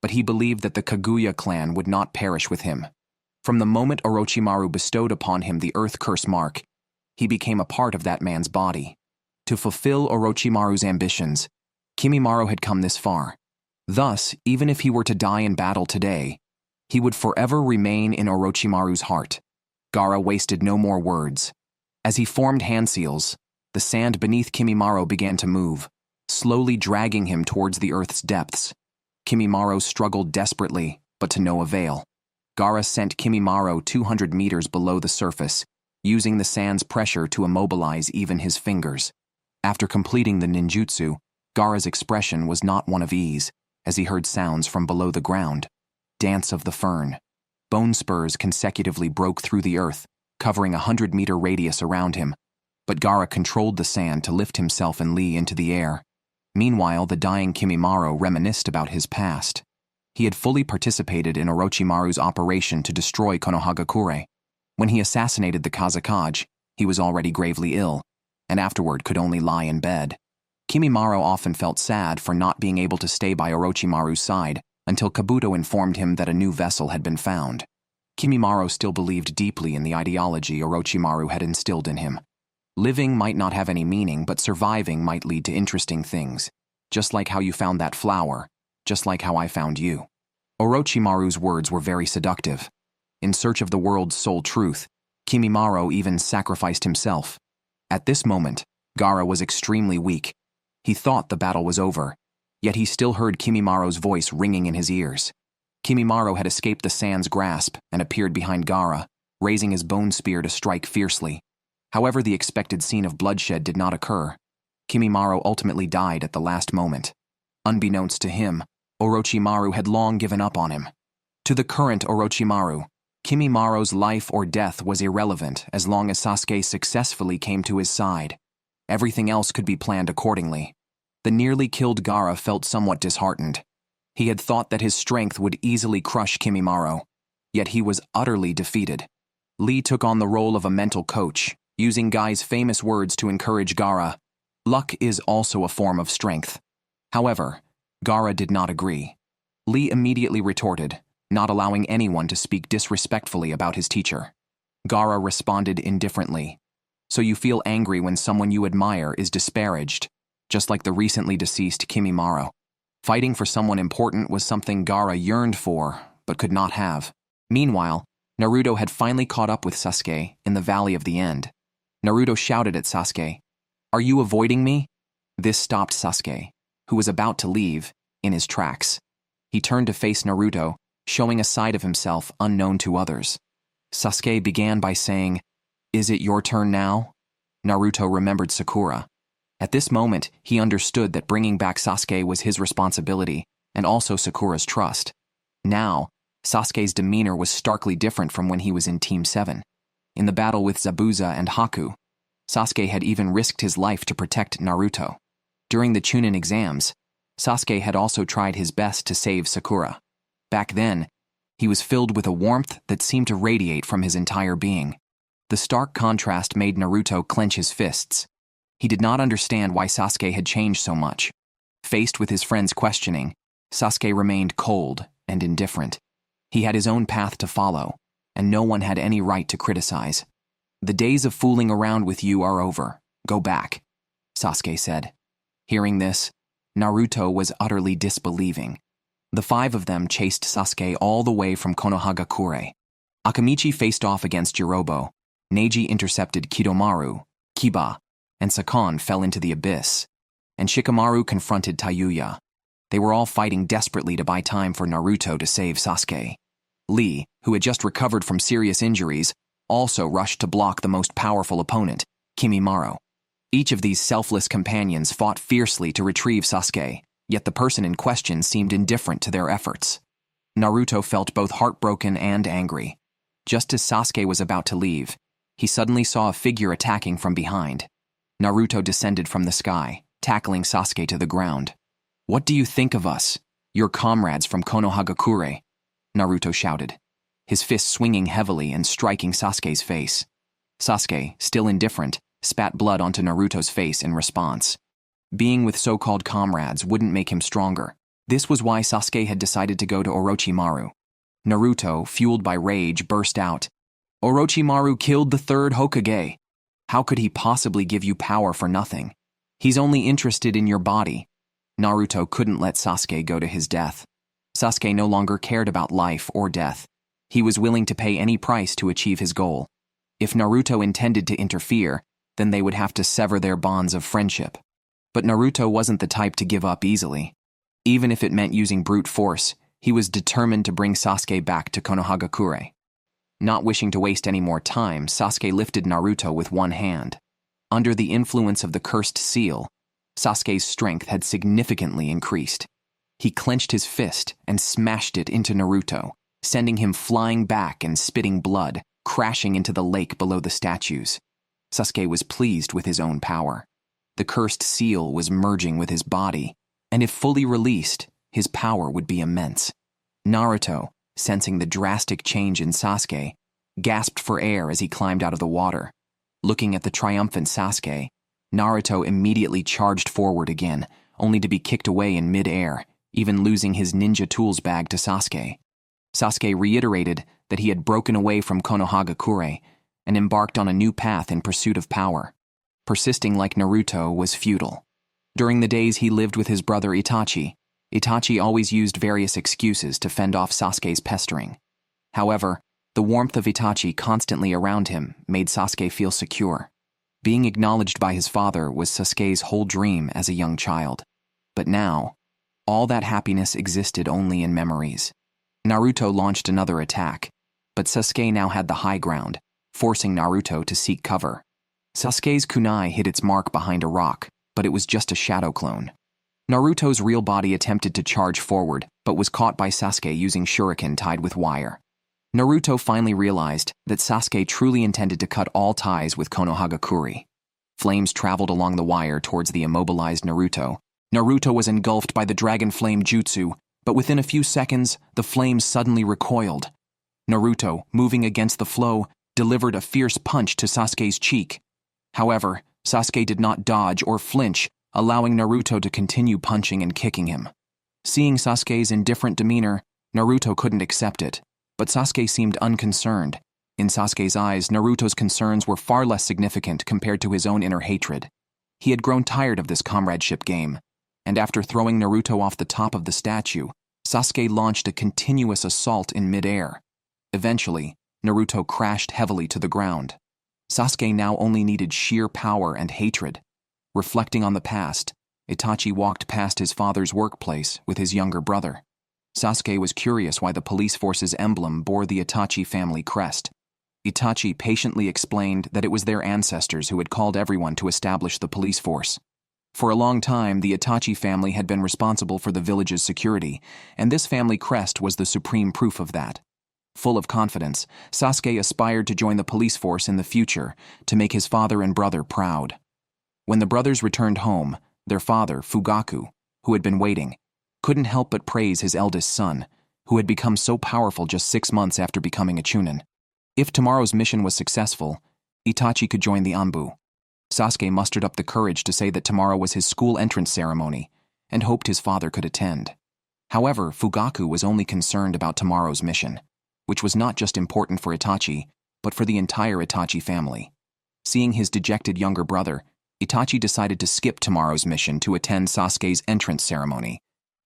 but he believed that the Kaguya clan would not perish with him. From the moment Orochimaru bestowed upon him the Earth Curse mark, he became a part of that man's body. To fulfill Orochimaru's ambitions, Kimimaro had come this far. Thus, even if he were to die in battle today, he would forever remain in Orochimaru's heart. Gaara wasted no more words. As he formed hand seals, the sand beneath Kimimaro began to move, slowly dragging him towards the earth's depths. Kimimaro struggled desperately, but to no avail. Gaara sent Kimimaro 200 meters below the surface, using the sand's pressure to immobilize even his fingers. After completing the ninjutsu, Gaara's expression was not one of ease, as he heard sounds from below the ground. Dance of the Fern. Bone spurs consecutively broke through the earth, covering a 100-meter radius around him, but Gaara controlled the sand to lift himself and Lee into the air. Meanwhile, the dying Kimimaro reminisced about his past. He had fully participated in Orochimaru's operation to destroy Konohagakure. When he assassinated the Kazakage, he was already gravely ill, and afterward could only lie in bed. Kimimaro often felt sad for not being able to stay by Orochimaru's side until Kabuto informed him that a new vessel had been found. Kimimaro still believed deeply in the ideology Orochimaru had instilled in him. Living might not have any meaning, but surviving might lead to interesting things, just like how you found that flower, just like how I found you. Orochimaru's words were very seductive. In search of the world's sole truth, Kimimaro even sacrificed himself. At this moment, Gaara was extremely weak. He thought the battle was over, yet he still heard Kimimaro's voice ringing in his ears. Kimimaro had escaped the sand's grasp and appeared behind Gaara, raising his bone spear to strike fiercely. However, the expected scene of bloodshed did not occur. Kimimaro ultimately died at the last moment. Unbeknownst to him, Orochimaru had long given up on him. To the current Orochimaru, Kimimaro's life or death was irrelevant as long as Sasuke successfully came to his side. Everything else could be planned accordingly. The nearly killed Gaara felt somewhat disheartened. He had thought that his strength would easily crush Kimimaro, yet he was utterly defeated. Lee took on the role of a mental coach, using Guy's famous words to encourage Gaara. Luck is also a form of strength. However, Gaara did not agree. Lee immediately retorted, not allowing anyone to speak disrespectfully about his teacher. Gaara responded indifferently. So you feel angry when someone you admire is disparaged, just like the recently deceased Kimimaro. Fighting for someone important was something Gaara yearned for, but could not have. Meanwhile, Naruto had finally caught up with Sasuke in the Valley of the End. Naruto shouted at Sasuke, "Are you avoiding me?" This stopped Sasuke, who was about to leave, in his tracks. He turned to face Naruto, showing a side of himself unknown to others. Sasuke began by saying, "Is it your turn now?" Naruto remembered Sakura. At this moment, he understood that bringing back Sasuke was his responsibility, and also Sakura's trust. Now, Sasuke's demeanor was starkly different from when he was in Team 7. In the battle with Zabuza and Haku, Sasuke had even risked his life to protect Naruto. During the Chunin exams, Sasuke had also tried his best to save Sakura. Back then, he was filled with a warmth that seemed to radiate from his entire being. The stark contrast made Naruto clench his fists. He did not understand why Sasuke had changed so much. Faced with his friend's questioning, Sasuke remained cold and indifferent. He had his own path to follow, and no one had any right to criticize. "The days of fooling around with you are over. Go back," Sasuke said. Hearing this, Naruto was utterly disbelieving. The 5 of them chased Sasuke all the way from Konohagakure. Akamichi faced off against Jirobo, Neji intercepted Kidomaru, Kiba, and Sakon fell into the abyss, and Shikamaru confronted Tayuya. They were all fighting desperately to buy time for Naruto to save Sasuke. Lee, who had just recovered from serious injuries, also rushed to block the most powerful opponent, Kimimaro. Each of these selfless companions fought fiercely to retrieve Sasuke, yet the person in question seemed indifferent to their efforts. Naruto felt both heartbroken and angry. Just as Sasuke was about to leave, he suddenly saw a figure attacking from behind. Naruto descended from the sky, tackling Sasuke to the ground. "What do you think of us, your comrades from Konohagakure?" Naruto shouted, his fist swinging heavily and striking Sasuke's face. Sasuke, still indifferent, spat blood onto Naruto's face in response. Being with so-called comrades wouldn't make him stronger. This was why Sasuke had decided to go to Orochimaru. Naruto, fueled by rage, burst out, "Orochimaru killed the 3rd Hokage. How could he possibly give you power for nothing? He's only interested in your body." Naruto couldn't let Sasuke go to his death. Sasuke no longer cared about life or death. He was willing to pay any price to achieve his goal. If Naruto intended to interfere, then they would have to sever their bonds of friendship. But Naruto wasn't the type to give up easily. Even if it meant using brute force, he was determined to bring Sasuke back to Konohagakure. Not wishing to waste any more time, Sasuke lifted Naruto with one hand. Under the influence of the cursed seal, Sasuke's strength had significantly increased. He clenched his fist and smashed it into Naruto, sending him flying back and spitting blood, crashing into the lake below the statues. Sasuke was pleased with his own power. The cursed seal was merging with his body, and if fully released, his power would be immense. Naruto, sensing the drastic change in Sasuke, gasped for air as he climbed out of the water. Looking at the triumphant Sasuke, Naruto immediately charged forward again, only to be kicked away in mid-air, even losing his ninja tools bag to Sasuke. Sasuke reiterated that he had broken away from Konohagakure and embarked on a new path in pursuit of power. Persisting like Naruto was futile. During the days he lived with his brother Itachi, Itachi always used various excuses to fend off Sasuke's pestering. However, the warmth of Itachi constantly around him made Sasuke feel secure. Being acknowledged by his father was Sasuke's whole dream as a young child. But now, all that happiness existed only in memories. Naruto launched another attack, but Sasuke now had the high ground, forcing Naruto to seek cover. Sasuke's kunai hit its mark behind a rock, but it was just a shadow clone. Naruto's real body attempted to charge forward, but was caught by Sasuke using shuriken tied with wire. Naruto finally realized that Sasuke truly intended to cut all ties with Konohagakure. Flames traveled along the wire towards the immobilized Naruto. Naruto was engulfed by the dragon flame jutsu, but within a few seconds, the flames suddenly recoiled. Naruto, moving against the flow, delivered a fierce punch to Sasuke's cheek. However, Sasuke did not dodge or flinch, allowing Naruto to continue punching and kicking him. Seeing Sasuke's indifferent demeanor, Naruto couldn't accept it, but Sasuke seemed unconcerned. In Sasuke's eyes, Naruto's concerns were far less significant compared to his own inner hatred. He had grown tired of this comradeship game, and after throwing Naruto off the top of the statue, Sasuke launched a continuous assault in midair. Eventually, Naruto crashed heavily to the ground. Sasuke now only needed sheer power and hatred. Reflecting on the past, Itachi walked past his father's workplace with his younger brother. Sasuke was curious why the police force's emblem bore the Itachi family crest. Itachi patiently explained that it was their ancestors who had called everyone to establish the police force. For a long time, the Itachi family had been responsible for the village's security, and this family crest was the supreme proof of that. Full of confidence, Sasuke aspired to join the police force in the future to make his father and brother proud. When the brothers returned home, their father, Fugaku, who had been waiting, couldn't help but praise his eldest son, who had become so powerful just 6 months after becoming a Chunin. If tomorrow's mission was successful, Itachi could join the Anbu. Sasuke mustered up the courage to say that tomorrow was his school entrance ceremony and hoped his father could attend. However, Fugaku was only concerned about tomorrow's mission, which was not just important for Itachi, but for the entire Itachi family. Seeing his dejected younger brother, Itachi decided to skip tomorrow's mission to attend Sasuke's entrance ceremony,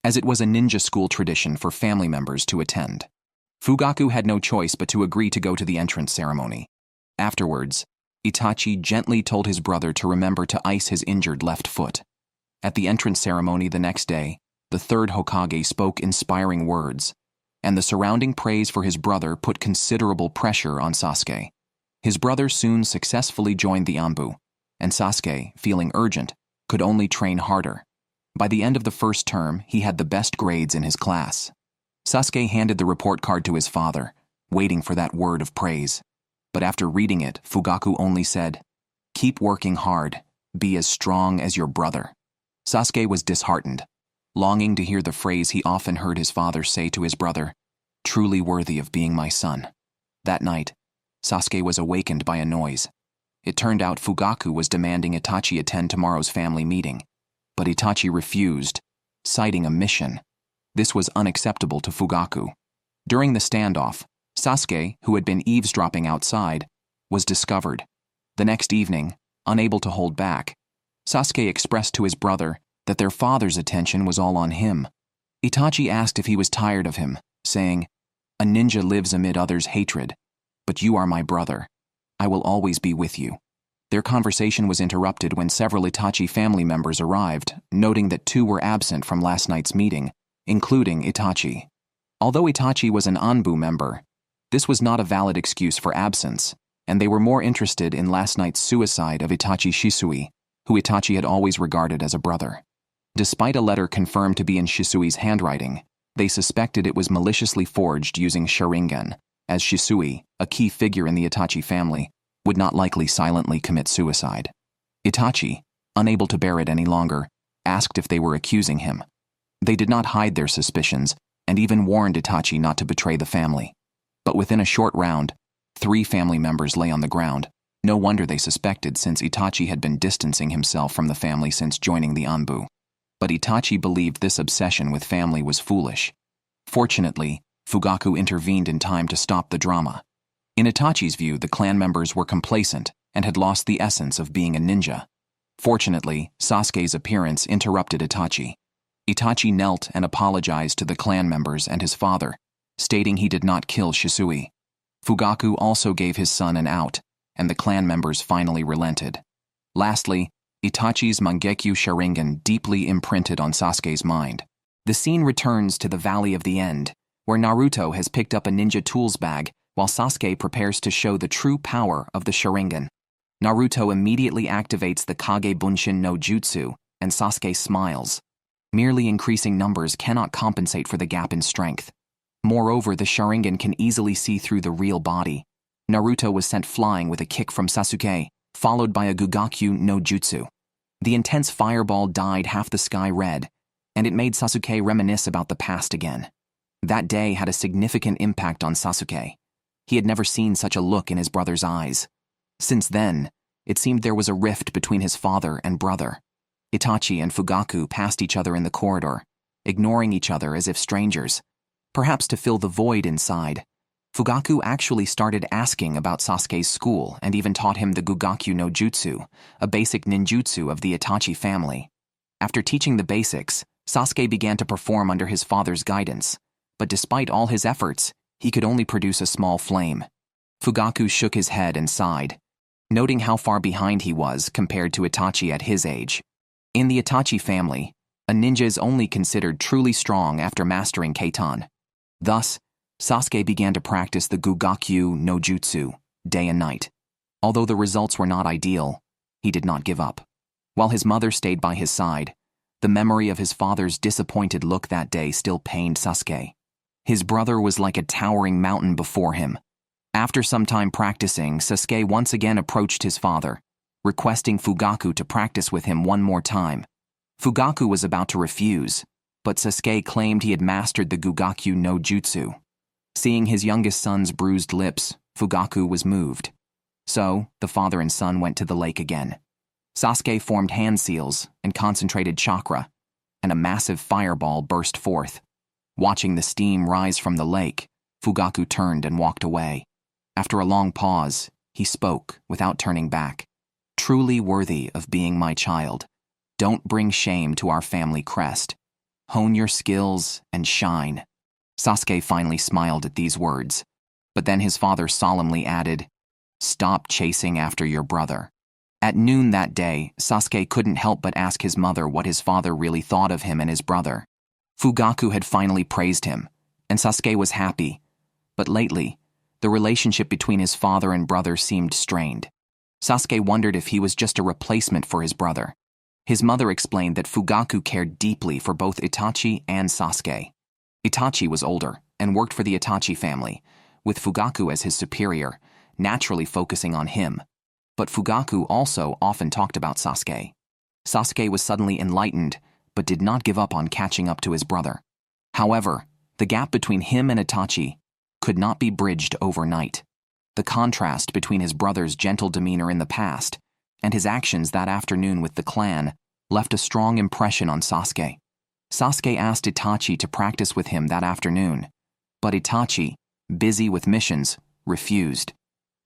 as it was a ninja school tradition for family members to attend. Fugaku had no choice but to agree to go to the entrance ceremony. Afterwards, Itachi gently told his brother to remember to ice his injured left foot. At the entrance ceremony the next day, the third Hokage spoke inspiring words, and the surrounding praise for his brother put considerable pressure on Sasuke. His brother soon successfully joined the Anbu, and Sasuke, feeling urgent, could only train harder. By the end of the first term, he had the best grades in his class. Sasuke handed the report card to his father, waiting for that word of praise. But after reading it, Fugaku only said, "Keep working hard. Be as strong as your brother." Sasuke was disheartened, longing to hear the phrase he often heard his father say to his brother, "Truly worthy of being my son." That night, Sasuke was awakened by a noise. It turned out Fugaku was demanding Itachi attend tomorrow's family meeting, but Itachi refused, citing a mission. This was unacceptable to Fugaku. During the standoff, Sasuke, who had been eavesdropping outside, was discovered. The next evening, unable to hold back, Sasuke expressed to his brother that their father's attention was all on him. Itachi asked if he was tired of him, saying, "A ninja lives amid others' hatred, but you are my brother. I will always be with you." Their conversation was interrupted when several Itachi family members arrived, noting that 2 were absent from last night's meeting, including Itachi. Although Itachi was an Anbu member, this was not a valid excuse for absence, and they were more interested in last night's suicide of Itachi Shisui, who Itachi had always regarded as a brother. Despite a letter confirmed to be in Shisui's handwriting, they suspected it was maliciously forged using Sharingan, as Shisui, a key figure in the Itachi family, would not likely silently commit suicide. Itachi, unable to bear it any longer, asked if they were accusing him. They did not hide their suspicions, and even warned Itachi not to betray the family. But within a short round, 3 family members lay on the ground. No wonder they suspected, since Itachi had been distancing himself from the family since joining the Anbu. But Itachi believed this obsession with family was foolish. Fortunately, Fugaku intervened in time to stop the drama. In Itachi's view, the clan members were complacent and had lost the essence of being a ninja. Fortunately, Sasuke's appearance interrupted Itachi. Itachi knelt and apologized to the clan members and his father, stating he did not kill Shisui. Fugaku also gave his son an out, and the clan members finally relented. Lastly, Itachi's Mangekyo Sharingan deeply imprinted on Sasuke's mind. The scene returns to the Valley of the End, where Naruto has picked up a ninja tools bag while Sasuke prepares to show the true power of the Sharingan. Naruto immediately activates the Kage Bunshin no Jutsu, and Sasuke smiles. Merely increasing numbers cannot compensate for the gap in strength. Moreover, the Sharingan can easily see through the real body. Naruto was sent flying with a kick from Sasuke, followed by a Gugakyu no Jutsu. The intense fireball dyed half the sky red, and it made Sasuke reminisce about the past again. That day had a significant impact on Sasuke. He had never seen such a look in his brother's eyes. Since then, it seemed there was a rift between his father and brother. Itachi and Fugaku passed each other in the corridor, ignoring each other as if strangers. Perhaps to fill the void inside, Fugaku actually started asking about Sasuke's school and even taught him the Gugakyu no Jutsu, a basic ninjutsu of the Itachi family. After teaching the basics, Sasuke began to perform under his father's guidance, but despite all his efforts, he could only produce a small flame. Fugaku shook his head and sighed, noting how far behind he was compared to Itachi at his age. In the Itachi family, a ninja is only considered truly strong after mastering Keitan. Thus, Sasuke began to practice the Gugakyu no Jutsu, day and night. Although the results were not ideal, he did not give up. While his mother stayed by his side, the memory of his father's disappointed look that day still pained Sasuke. His brother was like a towering mountain before him. After some time practicing, Sasuke once again approached his father, requesting Fugaku to practice with him one more time. Fugaku was about to refuse, but Sasuke claimed he had mastered the Gugakyu no Jutsu. Seeing his youngest son's bruised lips, Fugaku was moved. So, the father and son went to the lake again. Sasuke formed hand seals and concentrated chakra, and a massive fireball burst forth. Watching the steam rise from the lake, Fugaku turned and walked away. After a long pause, he spoke without turning back. "Truly worthy of being my child. Don't bring shame to our family crest. Hone your skills and shine." Sasuke finally smiled at these words, but then his father solemnly added, "Stop chasing after your brother." At noon that day, Sasuke couldn't help but ask his mother what his father really thought of him and his brother. Fugaku had finally praised him, and Sasuke was happy, but lately, the relationship between his father and brother seemed strained. Sasuke wondered if he was just a replacement for his brother. His mother explained that Fugaku cared deeply for both Itachi and Sasuke. Itachi was older and worked for the Itachi family, with Fugaku as his superior, naturally focusing on him. But Fugaku also often talked about Sasuke. Sasuke was suddenly enlightened, but did not give up on catching up to his brother. However, the gap between him and Itachi could not be bridged overnight. The contrast between his brother's gentle demeanor in the past and his actions that afternoon with the clan left a strong impression on Sasuke. Sasuke asked Itachi to practice with him that afternoon, but Itachi, busy with missions, refused.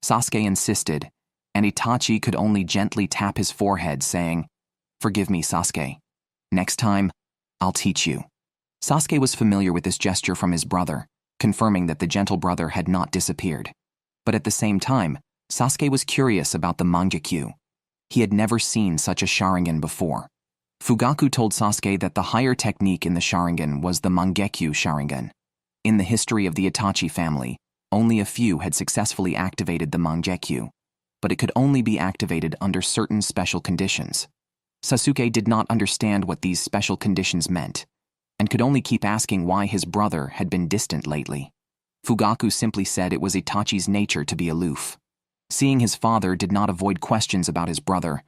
Sasuke insisted, and Itachi could only gently tap his forehead, saying, "Forgive me, Sasuke. Next time, I'll teach you." Sasuke was familiar with this gesture from his brother, confirming that the gentle brother had not disappeared. But at the same time, Sasuke was curious about the Mangekyu. He had never seen such a Sharingan before. Fugaku told Sasuke that the higher technique in the Sharingan was the Mangekyu Sharingan. In the history of the Itachi family, only a few had successfully activated the Mangekyu, but it could only be activated under certain special conditions. Sasuke did not understand what these special conditions meant, and could only keep asking why his brother had been distant lately. Fugaku simply said it was Itachi's nature to be aloof. Seeing his father did not avoid questions about his brother,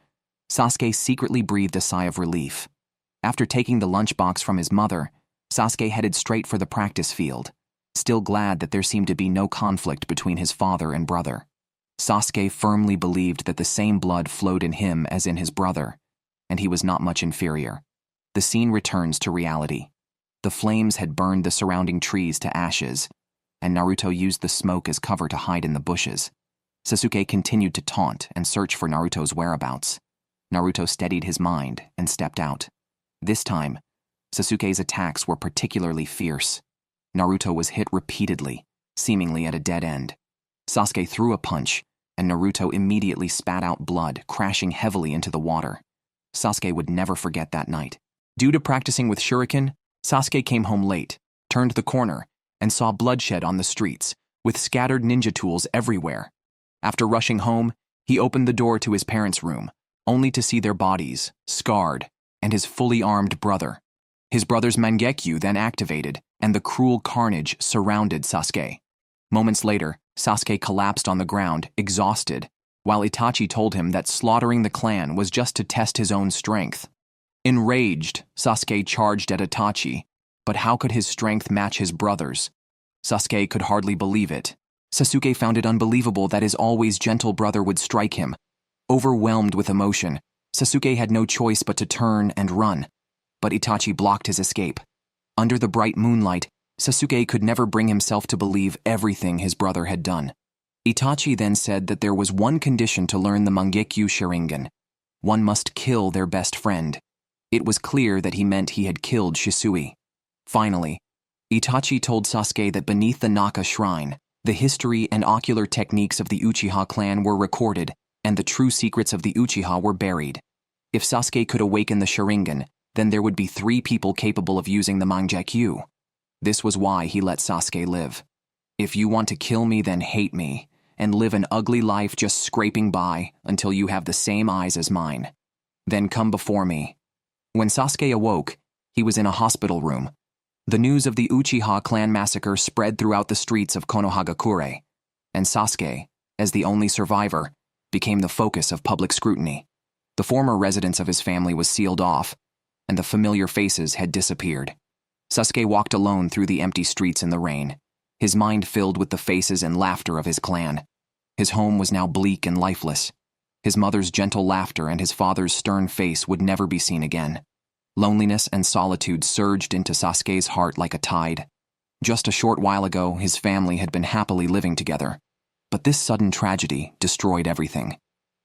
Sasuke secretly breathed a sigh of relief. After taking the lunchbox from his mother, Sasuke headed straight for the practice field, still glad that there seemed to be no conflict between his father and brother. Sasuke firmly believed that the same blood flowed in him as in his brother, and he was not much inferior. The scene returns to reality. The flames had burned the surrounding trees to ashes, and Naruto used the smoke as cover to hide in the bushes. Sasuke continued to taunt and search for Naruto's whereabouts. Naruto steadied his mind and stepped out. This time, Sasuke's attacks were particularly fierce. Naruto was hit repeatedly, seemingly at a dead end. Sasuke threw a punch, and Naruto immediately spat out blood, crashing heavily into the water. Sasuke would never forget that night. Due to practicing with Shuriken, Sasuke came home late, turned the corner, and saw bloodshed on the streets, with scattered ninja tools everywhere. After rushing home, he opened the door to his parents' room, only to see their bodies, scarred, and his fully armed brother. His brother's Mangekyu then activated, and the cruel carnage surrounded Sasuke. Moments later, Sasuke collapsed on the ground, exhausted, while Itachi told him that slaughtering the clan was just to test his own strength. Enraged, Sasuke charged at Itachi, but how could his strength match his brother's? Sasuke could hardly believe it. Sasuke found it unbelievable that his always gentle brother would strike him. Overwhelmed with emotion, Sasuke had no choice but to turn and run, but Itachi blocked his escape. Under the bright moonlight, Sasuke could never bring himself to believe everything his brother had done. Itachi then said that there was one condition to learn the Mangekyu Sharingan. One must kill their best friend. It was clear that he meant he had killed Shisui. Finally, Itachi told Sasuke that beneath the Naka shrine, the history and ocular techniques of the Uchiha clan were recorded, and the true secrets of the Uchiha were buried. If Sasuke could awaken the Sharingan, then there would be 3 people capable of using the Mangekyu. This was why he let Sasuke live. "If you want to kill me, then hate me, and live an ugly life just scraping by until you have the same eyes as mine. Then come before me." When Sasuke awoke, he was in a hospital room. The news of the Uchiha clan massacre spread throughout the streets of Konohagakure, and Sasuke, as the only survivor, became the focus of public scrutiny. The former residence of his family was sealed off, and the familiar faces had disappeared. Sasuke walked alone through the empty streets in the rain, his mind filled with the faces and laughter of his clan. His home was now bleak and lifeless. His mother's gentle laughter and his father's stern face would never be seen again. Loneliness and solitude surged into Sasuke's heart like a tide. Just a short while ago, his family had been happily living together. But this sudden tragedy destroyed everything.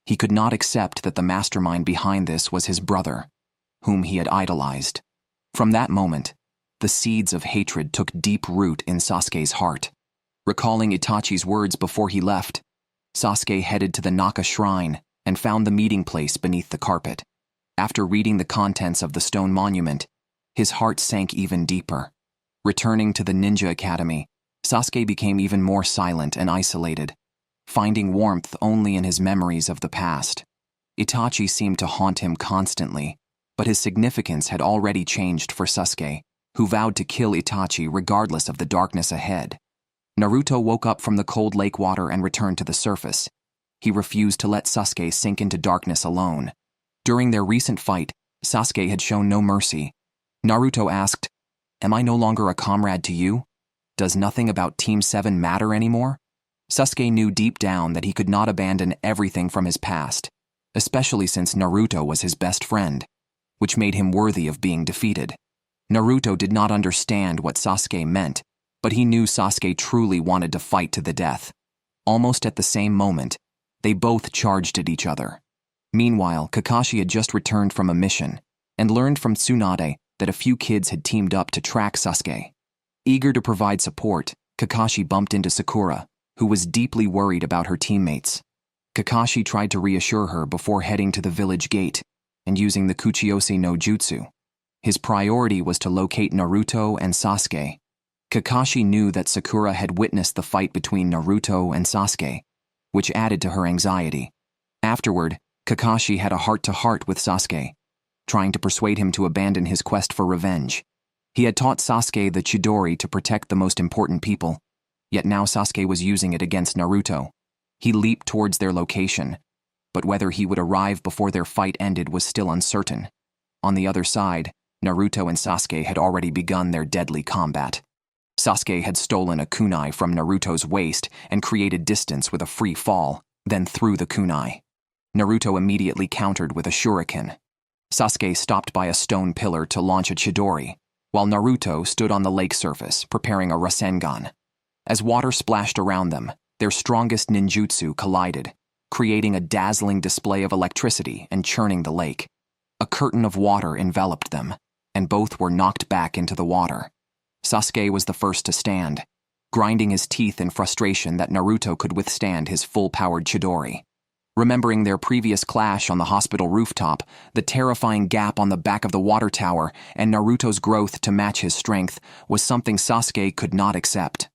He could not accept that the mastermind behind this was his brother, whom he had idolized. From that moment, the seeds of hatred took deep root in Sasuke's heart. Recalling Itachi's words before he left, Sasuke headed to the Naka shrine and found the meeting place beneath the carpet. After reading the contents of the stone monument, his heart sank even deeper. Returning to the ninja academy, Sasuke became even more silent and isolated, finding warmth only in his memories of the past. Itachi seemed to haunt him constantly, but his significance had already changed for Sasuke, who vowed to kill Itachi regardless of the darkness ahead. Naruto woke up from the cold lake water and returned to the surface. He refused to let Sasuke sink into darkness alone. During their recent fight, Sasuke had shown no mercy. Naruto asked, "Am I no longer a comrade to you? Does nothing about Team 7 matter anymore?" Sasuke knew deep down that he could not abandon everything from his past, especially since Naruto was his best friend, which made him worthy of being defeated. Naruto did not understand what Sasuke meant, but he knew Sasuke truly wanted to fight to the death. Almost at the same moment, they both charged at each other. Meanwhile, Kakashi had just returned from a mission and learned from Tsunade that a few kids had teamed up to track Sasuke. Eager to provide support, Kakashi bumped into Sakura, who was deeply worried about her teammates. Kakashi tried to reassure her before heading to the village gate and using the Kuchiyose no Jutsu. His priority was to locate Naruto and Sasuke. Kakashi knew that Sakura had witnessed the fight between Naruto and Sasuke, which added to her anxiety. Afterward, Kakashi had a heart-to-heart with Sasuke, trying to persuade him to abandon his quest for revenge. He had taught Sasuke the Chidori to protect the most important people, yet now Sasuke was using it against Naruto. He leaped towards their location, but whether he would arrive before their fight ended was still uncertain. On the other side, Naruto and Sasuke had already begun their deadly combat. Sasuke had stolen a kunai from Naruto's waist and created distance with a free fall, then threw the kunai. Naruto immediately countered with a shuriken. Sasuke stopped by a stone pillar to launch a Chidori, while Naruto stood on the lake surface, preparing a Rasengan. As water splashed around them, their strongest ninjutsu collided, creating a dazzling display of electricity and churning the lake. A curtain of water enveloped them, and both were knocked back into the water. Sasuke was the first to stand, grinding his teeth in frustration that Naruto could withstand his full-powered Chidori. Remembering their previous clash on the hospital rooftop, the terrifying gap on the back of the water tower, and Naruto's growth to match his strength was something Sasuke could not accept.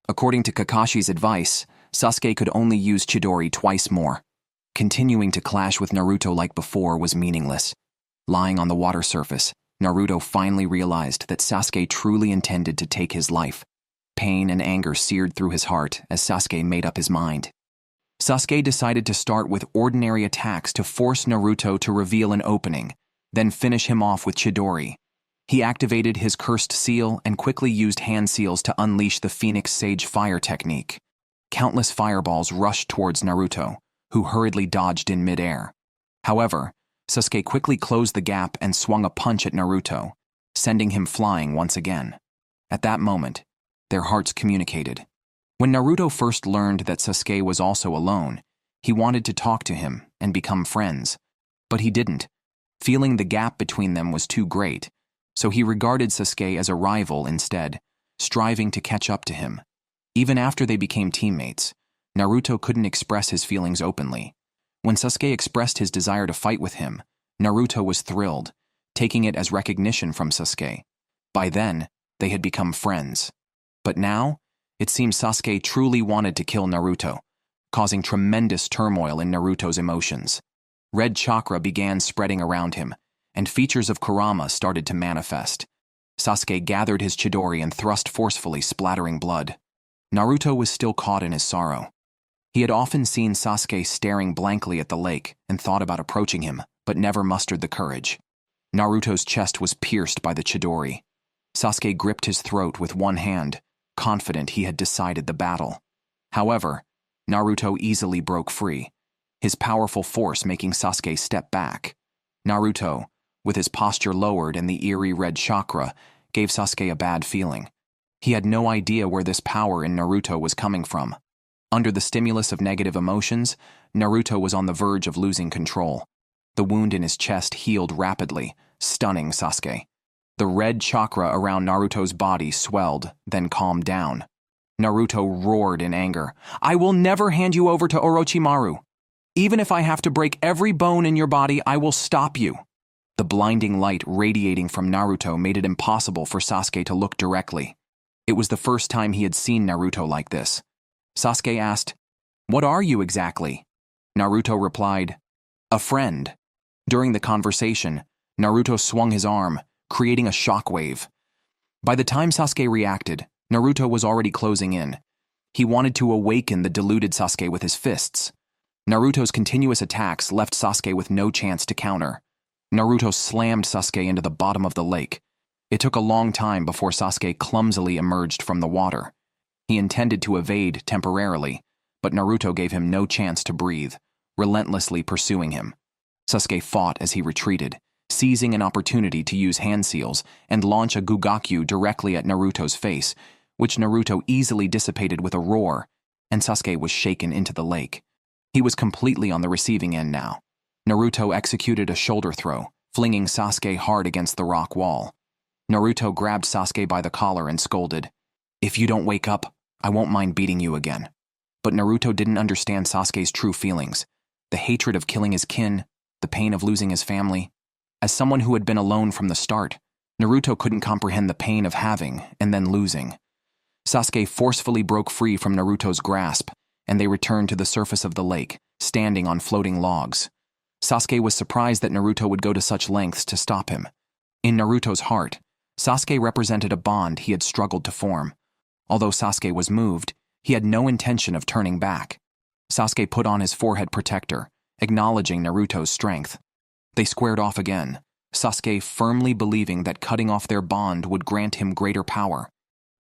According to Kakashi's advice, Sasuke could only use Chidori twice more. Continuing to clash with Naruto like before was meaningless. Lying on the water surface, Naruto finally realized that Sasuke truly intended to take his life. Pain and anger seared through his heart as Sasuke made up his mind. Sasuke decided to start with ordinary attacks to force Naruto to reveal an opening, then finish him off with Chidori. He activated his cursed seal and quickly used hand seals to unleash the Phoenix Sage Fire technique. Countless fireballs rushed towards Naruto, who hurriedly dodged in midair. However, Sasuke quickly closed the gap and swung a punch at Naruto, sending him flying once again. At that moment, their hearts communicated. When Naruto first learned that Sasuke was also alone, he wanted to talk to him and become friends. But he didn't, feeling the gap between them was too great, so he regarded Sasuke as a rival instead, striving to catch up to him. Even after they became teammates, Naruto couldn't express his feelings openly. When Sasuke expressed his desire to fight with him, Naruto was thrilled, taking it as recognition from Sasuke. By then, they had become friends. But now, it seemed Sasuke truly wanted to kill Naruto, causing tremendous turmoil in Naruto's emotions. Red chakra began spreading around him, and features of Kurama started to manifest. Sasuke gathered his Chidori and thrust forcefully, splattering blood. Naruto was still caught in his sorrow. He had often seen Sasuke staring blankly at the lake and thought about approaching him, but never mustered the courage. Naruto's chest was pierced by the Chidori. Sasuke gripped his throat with one hand, confident he had decided the battle. However, Naruto easily broke free, his powerful force making Sasuke step back. Naruto, with his posture lowered and the eerie red chakra, gave Sasuke a bad feeling. He had no idea where this power in Naruto was coming from. Under the stimulus of negative emotions, Naruto was on the verge of losing control. The wound in his chest healed rapidly, stunning Sasuke. The red chakra around Naruto's body swelled, then calmed down. Naruto roared in anger. "I will never hand you over to Orochimaru. Even if I have to break every bone in your body, I will stop you." The blinding light radiating from Naruto made it impossible for Sasuke to look directly. It was the first time he had seen Naruto like this. Sasuke asked, "What are you exactly?" Naruto replied, "A friend." During the conversation, Naruto swung his arm, creating a shockwave. By the time Sasuke reacted, Naruto was already closing in. He wanted to awaken the deluded Sasuke with his fists. Naruto's continuous attacks left Sasuke with no chance to counter. Naruto slammed Sasuke into the bottom of the lake. It took a long time before Sasuke clumsily emerged from the water. He intended to evade temporarily, but Naruto gave him no chance to breathe, relentlessly pursuing him. Sasuke fought as he retreated, seizing an opportunity to use hand seals and launch a Gugakyu directly at Naruto's face, which Naruto easily dissipated with a roar, and Sasuke was shaken into the lake. He was completely on the receiving end now. Naruto executed a shoulder throw, flinging Sasuke hard against the rock wall. Naruto grabbed Sasuke by the collar and scolded, "If you don't wake up, I won't mind beating you again." But Naruto didn't understand Sasuke's true feelings, the hatred of killing his kin, the pain of losing his family. As someone who had been alone from the start, Naruto couldn't comprehend the pain of having and then losing. Sasuke forcefully broke free from Naruto's grasp, and they returned to the surface of the lake, standing on floating logs. Sasuke was surprised that Naruto would go to such lengths to stop him. In Naruto's heart, Sasuke represented a bond he had struggled to form. Although Sasuke was moved, he had no intention of turning back. Sasuke put on his forehead protector, acknowledging Naruto's strength. They squared off again, Sasuke firmly believing that cutting off their bond would grant him greater power.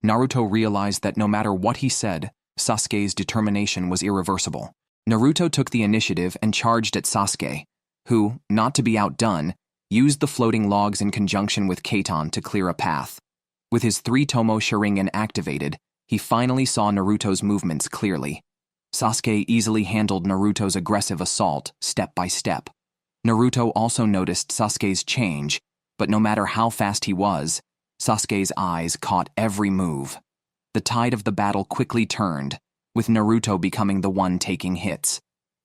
Naruto realized that no matter what he said, Sasuke's determination was irreversible. Naruto took the initiative and charged at Sasuke, who, not to be outdone, used the floating logs in conjunction with Katon to clear a path. With his 3-Tomo Sharingan activated, he finally saw Naruto's movements clearly. Sasuke easily handled Naruto's aggressive assault, step by step. Naruto also noticed Sasuke's change, but no matter how fast he was, Sasuke's eyes caught every move. The tide of the battle quickly turned, with Naruto becoming the one taking hits.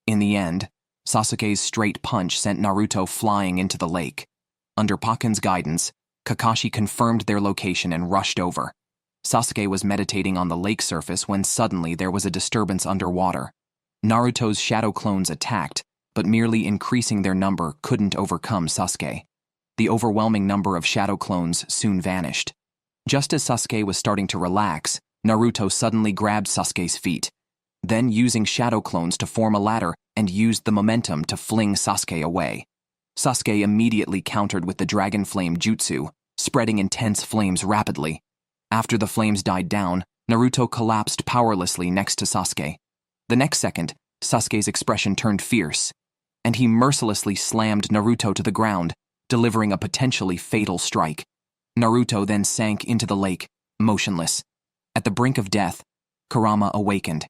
In the end, Sasuke's straight punch sent Naruto flying into the lake. Under Pakin's guidance, Kakashi confirmed their location and rushed over. Sasuke was meditating on the lake surface when suddenly there was a disturbance underwater. Naruto's shadow clones attacked, but merely increasing their number couldn't overcome Sasuke. The overwhelming number of shadow clones soon vanished. Just as Sasuke was starting to relax, Naruto suddenly grabbed Sasuke's feet. Then, using shadow clones to form a ladder and used the momentum to fling Sasuke away. Sasuke immediately countered with the Dragon Flame Jutsu, spreading intense flames rapidly. After the flames died down, Naruto collapsed powerlessly next to Sasuke. The next second, Sasuke's expression turned fierce, and he mercilessly slammed Naruto to the ground, delivering a potentially fatal strike. Naruto then sank into the lake, motionless. At the brink of death, Kurama awakened.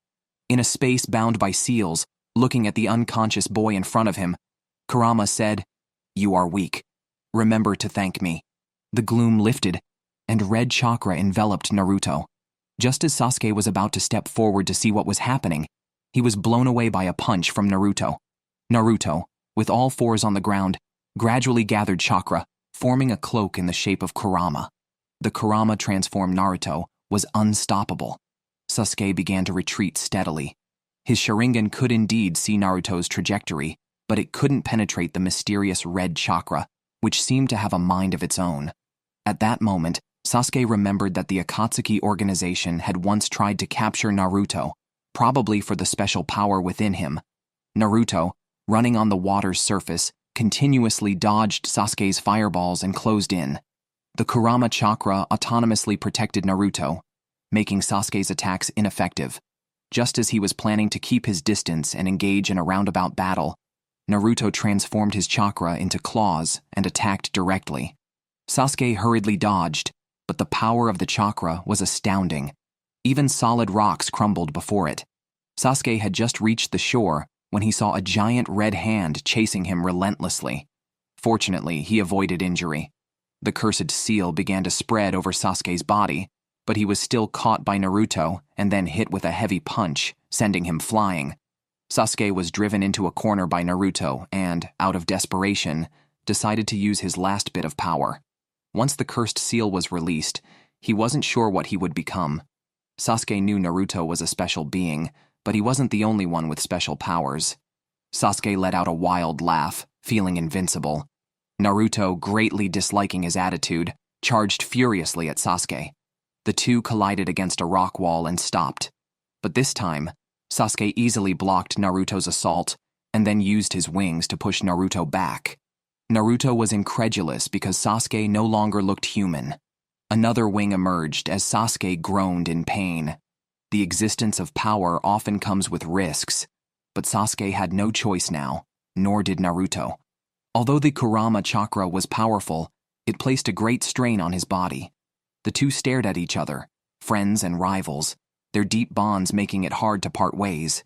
In a space bound by seals, looking at the unconscious boy in front of him, Kurama said, "You are weak. Remember to thank me." The gloom lifted, and red chakra enveloped Naruto. Just as Sasuke was about to step forward to see what was happening, he was blown away by a punch from Naruto. Naruto, with all fours on the ground, gradually gathered chakra, forming a cloak in the shape of Kurama. The Kurama-transformed Naruto was unstoppable. Sasuke began to retreat steadily. His Sharingan could indeed see Naruto's trajectory, but it couldn't penetrate the mysterious red chakra, which seemed to have a mind of its own. At that moment, Sasuke remembered that the Akatsuki organization had once tried to capture Naruto, probably for the special power within him. Naruto, running on the water's surface, continuously dodged Sasuke's fireballs and closed in. The Kurama chakra autonomously protected Naruto, making Sasuke's attacks ineffective. Just as he was planning to keep his distance and engage in a roundabout battle, Naruto transformed his chakra into claws and attacked directly. Sasuke hurriedly dodged, but the power of the chakra was astounding. Even solid rocks crumbled before it. Sasuke had just reached the shore when he saw a giant red hand chasing him relentlessly. Fortunately, he avoided injury. The cursed seal began to spread over Sasuke's body, but he was still caught by Naruto and then hit with a heavy punch, sending him flying. Sasuke was driven into a corner by Naruto and, out of desperation, decided to use his last bit of power. Once the cursed seal was released, he wasn't sure what he would become. Sasuke knew Naruto was a special being, but he wasn't the only one with special powers. Sasuke let out a wild laugh, feeling invincible. Naruto, greatly disliking his attitude, charged furiously at Sasuke. The two collided against a rock wall and stopped. But this time, Sasuke easily blocked Naruto's assault and then used his wings to push Naruto back. Naruto was incredulous because Sasuke no longer looked human. Another wing emerged as Sasuke groaned in pain. The existence of power often comes with risks, but Sasuke had no choice now, nor did Naruto. Although the Kurama chakra was powerful, it placed a great strain on his body. The two stared at each other, friends and rivals, their deep bonds making it hard to part ways.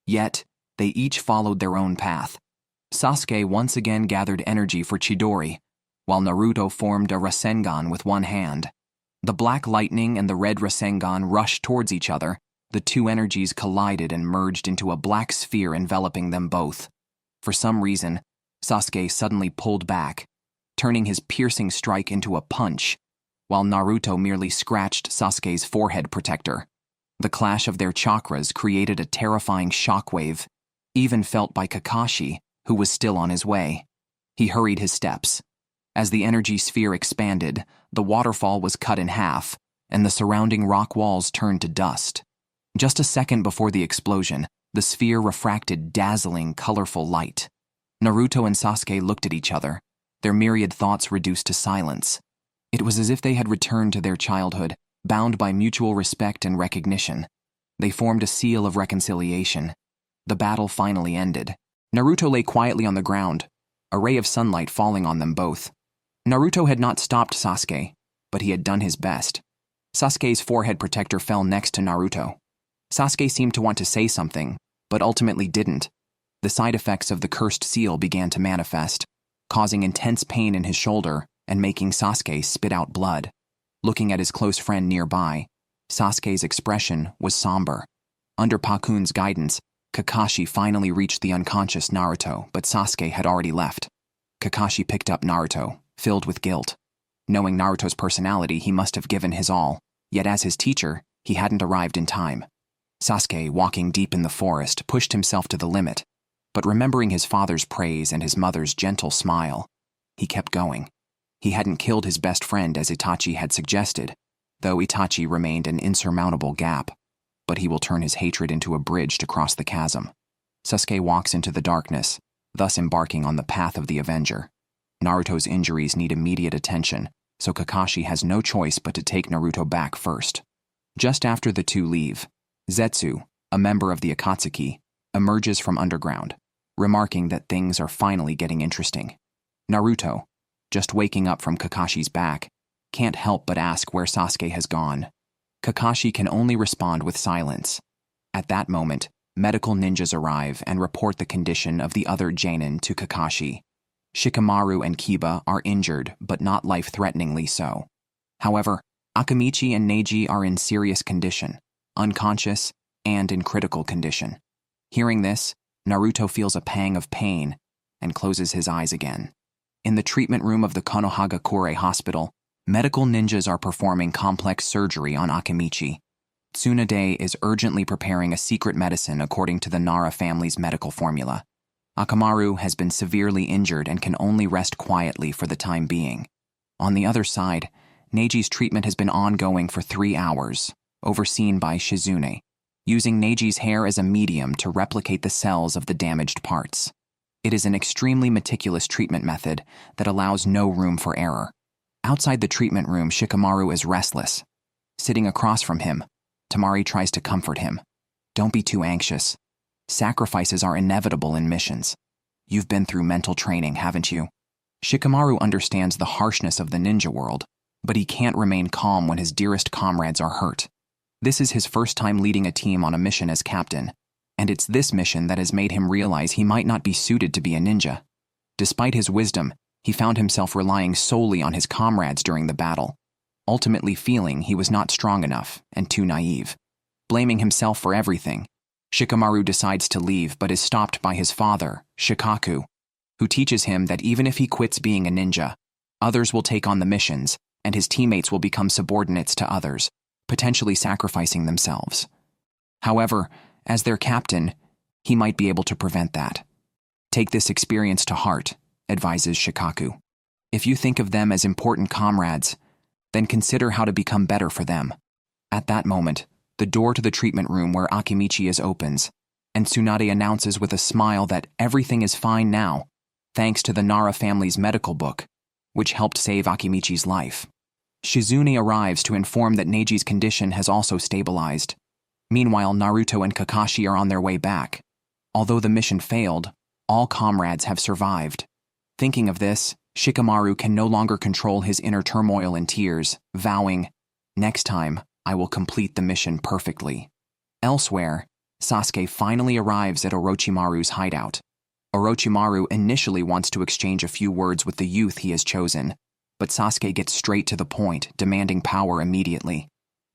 Yet, they each followed their own path. Sasuke once again gathered energy for Chidori, while Naruto formed a Rasengan with one hand. The black lightning and the red Rasengan rushed towards each other. The two energies collided and merged into a black sphere enveloping them both. For some reason, Sasuke suddenly pulled back, turning his piercing strike into a punch, while Naruto merely scratched Sasuke's forehead protector. The clash of their chakras created a terrifying shockwave, even felt by Kakashi, who was still on his way. He hurried his steps. As the energy sphere expanded, the waterfall was cut in half, and the surrounding rock walls turned to dust. Just a second before the explosion, the sphere refracted dazzling, colorful light. Naruto and Sasuke looked at each other, their myriad thoughts reduced to silence. It was as if they had returned to their childhood, bound by mutual respect and recognition. They formed a seal of reconciliation. The battle finally ended. Naruto lay quietly on the ground, a ray of sunlight falling on them both. Naruto had not stopped Sasuke, but he had done his best. Sasuke's forehead protector fell next to Naruto. Sasuke seemed to want to say something, but ultimately didn't. The side effects of the cursed seal began to manifest, causing intense pain in his shoulder and making Sasuke spit out blood. Looking at his close friend nearby, Sasuke's expression was somber. Under Pakun's guidance, Kakashi finally reached the unconscious Naruto, but Sasuke had already left. Kakashi picked up Naruto, filled with guilt. Knowing Naruto's personality, he must have given his all, yet as his teacher, he hadn't arrived in time. Sasuke, walking deep in the forest, pushed himself to the limit, but remembering his father's praise and his mother's gentle smile, he kept going. He hadn't killed his best friend as Itachi had suggested, though Itachi remained an insurmountable gap, but he will turn his hatred into a bridge to cross the chasm. Sasuke walks into the darkness, thus embarking on the path of the Avenger. Naruto's injuries need immediate attention, so Kakashi has no choice but to take Naruto back first. Just after the two leave, Zetsu, a member of the Akatsuki, emerges from underground, remarking that things are finally getting interesting. Naruto, just waking up from Kakashi's back, can't help but ask where Sasuke has gone. Kakashi can only respond with silence. At that moment, medical ninjas arrive and report the condition of the other Genin to Kakashi. Shikamaru and Kiba are injured, but not life-threateningly so. However, Akamichi and Neji are in serious condition, unconscious, and in critical condition. Hearing this, Naruto feels a pang of pain and closes his eyes again. In the treatment room of the Konohagakure hospital, medical ninjas are performing complex surgery on Akamichi. Tsunade is urgently preparing a secret medicine according to the Nara family's medical formula. Akamaru has been severely injured and can only rest quietly for the time being. On the other side, Neji's treatment has been ongoing for 3 hours, overseen by Shizune, using Neji's hair as a medium to replicate the cells of the damaged parts. It is an extremely meticulous treatment method that allows no room for error. Outside the treatment room, Shikamaru is restless. Sitting across from him, Tamari tries to comfort him. Don't be too anxious. Sacrifices are inevitable in missions. You've been through mental training, haven't you? Shikamaru understands the harshness of the ninja world, but he can't remain calm when his dearest comrades are hurt. This is his first time leading a team on a mission as captain, and it's this mission that has made him realize he might not be suited to be a ninja. Despite his wisdom, he found himself relying solely on his comrades during the battle, ultimately feeling he was not strong enough and too naive. Blaming himself for everything, Shikamaru decides to leave but is stopped by his father, Shikaku, who teaches him that even if he quits being a ninja, others will take on the missions and his teammates will become subordinates to others, potentially sacrificing themselves. However, as their captain, he might be able to prevent that. Take this experience to heart, advises Shikaku. If you think of them as important comrades, then consider how to become better for them. At that moment, the door to the treatment room where Akimichi is opens, and Tsunade announces with a smile that everything is fine now, thanks to the Nara family's medical book, which helped save Akimichi's life. Shizune arrives to inform that Neji's condition has also stabilized. Meanwhile, Naruto and Kakashi are on their way back. Although the mission failed, all comrades have survived. Thinking of this, Shikamaru can no longer control his inner turmoil and tears, vowing, "Next time, I will complete the mission perfectly." Elsewhere, Sasuke finally arrives at Orochimaru's hideout. Orochimaru initially wants to exchange a few words with the youth he has chosen, but Sasuke gets straight to the point, demanding power immediately.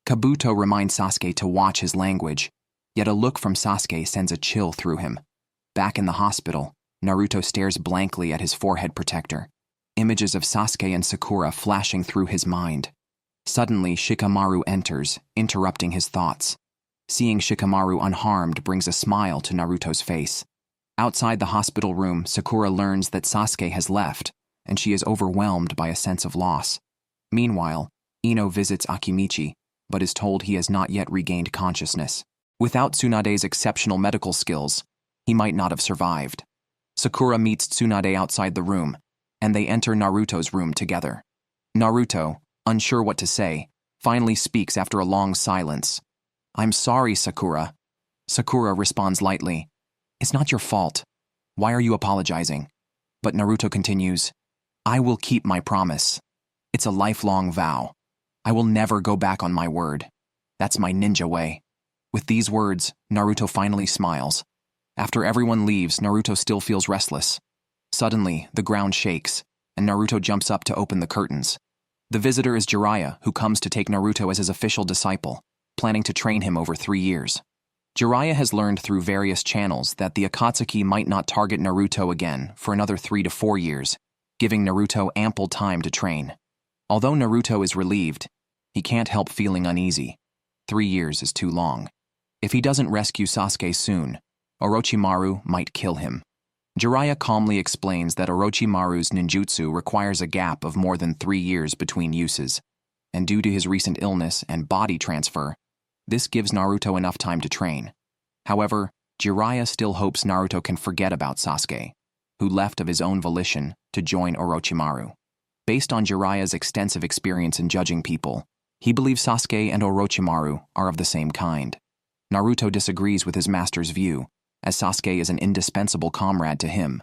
Kabuto reminds Sasuke to watch his language, yet a look from Sasuke sends a chill through him. Back in the hospital, Naruto stares blankly at his forehead protector, images of Sasuke and Sakura flashing through his mind. Suddenly, Shikamaru enters, interrupting his thoughts. Seeing Shikamaru unharmed brings a smile to Naruto's face. Outside the hospital room, Sakura learns that Sasuke has left, and she is overwhelmed by a sense of loss. Meanwhile, Ino visits Akimichi, but is told he has not yet regained consciousness. Without Tsunade's exceptional medical skills, he might not have survived. Sakura meets Tsunade outside the room, and they enter Naruto's room together. Naruto, unsure what to say, finally speaks after a long silence. "I'm sorry, Sakura." Sakura responds lightly, "It's not your fault. Why are you apologizing?" But Naruto continues, "I will keep my promise. It's a lifelong vow. I will never go back on my word. That's my ninja way." With these words, Naruto finally smiles. After everyone leaves, Naruto still feels restless. Suddenly, the ground shakes, and Naruto jumps up to open the curtains. The visitor is Jiraiya, who comes to take Naruto as his official disciple, planning to train him over 3 years. Jiraiya has learned through various channels that the Akatsuki might not target Naruto again for another 3 to 4 years, giving Naruto ample time to train. Although Naruto is relieved, he can't help feeling uneasy. 3 years is too long. If he doesn't rescue Sasuke soon, Orochimaru might kill him. Jiraiya calmly explains that Orochimaru's ninjutsu requires a gap of more than 3 years between uses, and due to his recent illness and body transfer, this gives Naruto enough time to train. However, Jiraiya still hopes Naruto can forget about Sasuke, who left of his own volition to join Orochimaru. Based on Jiraiya's extensive experience in judging people, he believes Sasuke and Orochimaru are of the same kind. Naruto disagrees with his master's view, as Sasuke is an indispensable comrade to him.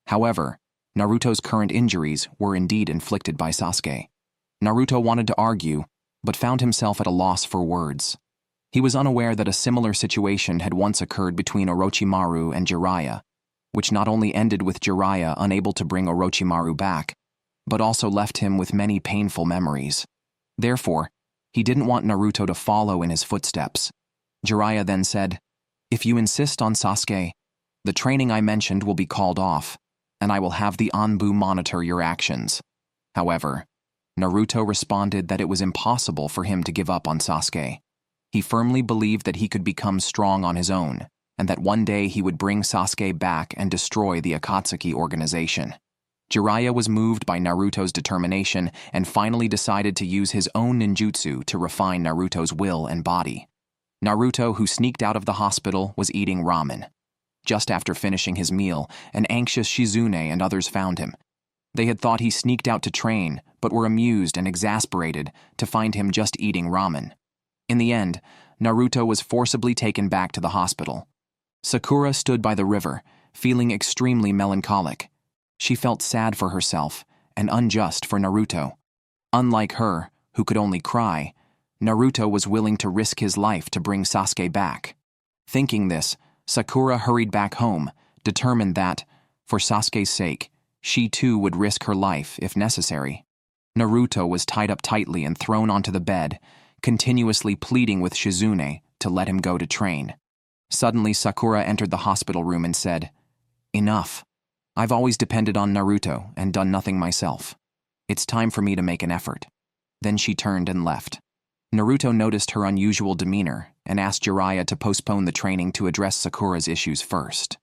However, Naruto's current injuries were indeed inflicted by Sasuke. Naruto wanted to argue, but found himself at a loss for words. He was unaware that a similar situation had once occurred between Orochimaru and Jiraiya, which not only ended with Jiraiya unable to bring Orochimaru back, but also left him with many painful memories. Therefore, he didn't want Naruto to follow in his footsteps. Jiraiya then said, "If you insist on Sasuke, the training I mentioned will be called off, and I will have the Anbu monitor your actions." However, Naruto responded that it was impossible for him to give up on Sasuke. He firmly believed that he could become strong on his own, and that one day he would bring Sasuke back and destroy the Akatsuki organization. Jiraiya was moved by Naruto's determination and finally decided to use his own ninjutsu to refine Naruto's will and body. Naruto, who sneaked out of the hospital, was eating ramen. Just after finishing his meal, an anxious Shizune and others found him. They had thought he sneaked out to train, but were amused and exasperated to find him just eating ramen. In the end, Naruto was forcibly taken back to the hospital. Sakura stood by the river, feeling extremely melancholic. She felt sad for herself and unjust for Naruto. Unlike her, who could only cry, Naruto was willing to risk his life to bring Sasuke back. Thinking this, Sakura hurried back home, determined that, for Sasuke's sake, she too would risk her life if necessary. Naruto was tied up tightly and thrown onto the bed, continuously pleading with Shizune to let him go to train. Suddenly, Sakura entered the hospital room and said, "Enough. I've always depended on Naruto and done nothing myself. It's time for me to make an effort." Then she turned and left. Naruto noticed her unusual demeanor and asked Jiraiya to postpone the training to address Sakura's issues first.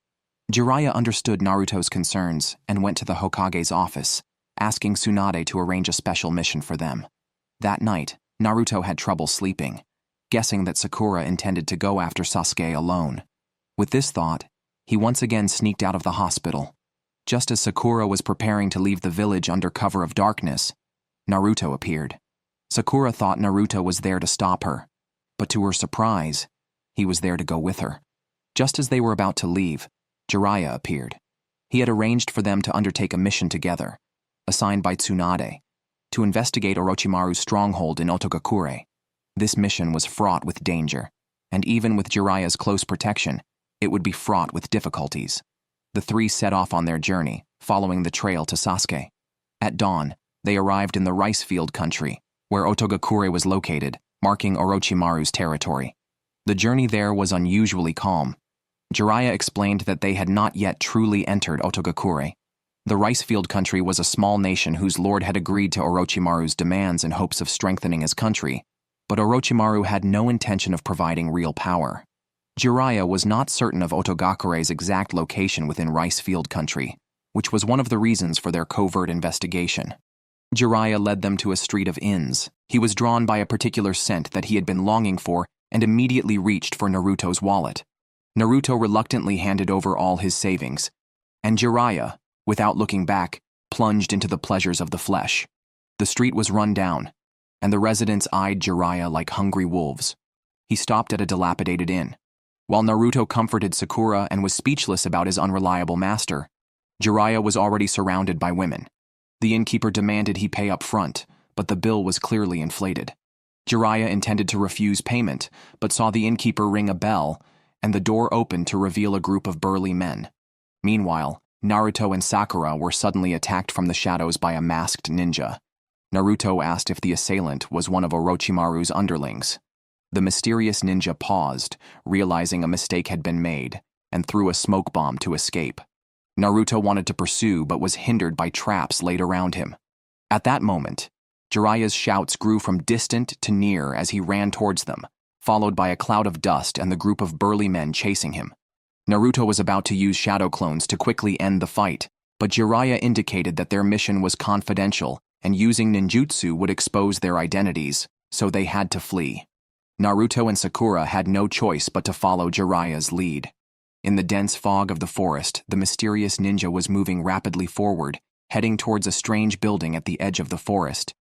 Jiraiya understood Naruto's concerns and went to the Hokage's office, asking Tsunade to arrange a special mission for them. That night, Naruto had trouble sleeping, guessing that Sakura intended to go after Sasuke alone. With this thought, he once again sneaked out of the hospital. Just as Sakura was preparing to leave the village under cover of darkness, Naruto appeared. Sakura thought Naruto was there to stop her, but to her surprise, he was there to go with her. Just as they were about to leave, Jiraiya appeared. He had arranged for them to undertake a mission together, assigned by Tsunade, to investigate Orochimaru's stronghold in Otogakure. This mission was fraught with danger, and even with Jiraiya's close protection, it would be fraught with difficulties. The three set off on their journey, following the trail to Sasuke. At dawn, they arrived in the rice field country, where Otogakure was located, marking Orochimaru's territory. The journey there was unusually calm. Jiraiya explained that they had not yet truly entered Otogakure. The rice field country was a small nation whose lord had agreed to Orochimaru's demands in hopes of strengthening his country, but Orochimaru had no intention of providing real power. Jiraiya was not certain of Otogakure's exact location within rice field country, which was one of the reasons for their covert investigation. Jiraiya led them to a street of inns. He was drawn by a particular scent that he had been longing for and immediately reached for Naruto's wallet. Naruto reluctantly handed over all his savings, and Jiraiya, without looking back, plunged into the pleasures of the flesh. The street was run down, and the residents eyed Jiraiya like hungry wolves. He stopped at a dilapidated inn. While Naruto comforted Sakura and was speechless about his unreliable master, Jiraiya was already surrounded by women. The innkeeper demanded he pay up front, but the bill was clearly inflated. Jiraiya intended to refuse payment, but saw the innkeeper ring a bell, and the door opened to reveal a group of burly men. Meanwhile, Naruto and Sakura were suddenly attacked from the shadows by a masked ninja. Naruto asked if the assailant was one of Orochimaru's underlings. The mysterious ninja paused, realizing a mistake had been made, and threw a smoke bomb to escape. Naruto wanted to pursue but was hindered by traps laid around him. At that moment, Jiraiya's shouts grew from distant to near as he ran towards them, followed by a cloud of dust and the group of burly men chasing him. Naruto was about to use shadow clones to quickly end the fight, but Jiraiya indicated that their mission was confidential and using ninjutsu would expose their identities, so they had to flee. Naruto and Sakura had no choice but to follow Jiraiya's lead. In the dense fog of the forest, the mysterious ninja was moving rapidly forward, heading towards a strange building at the edge of the forest.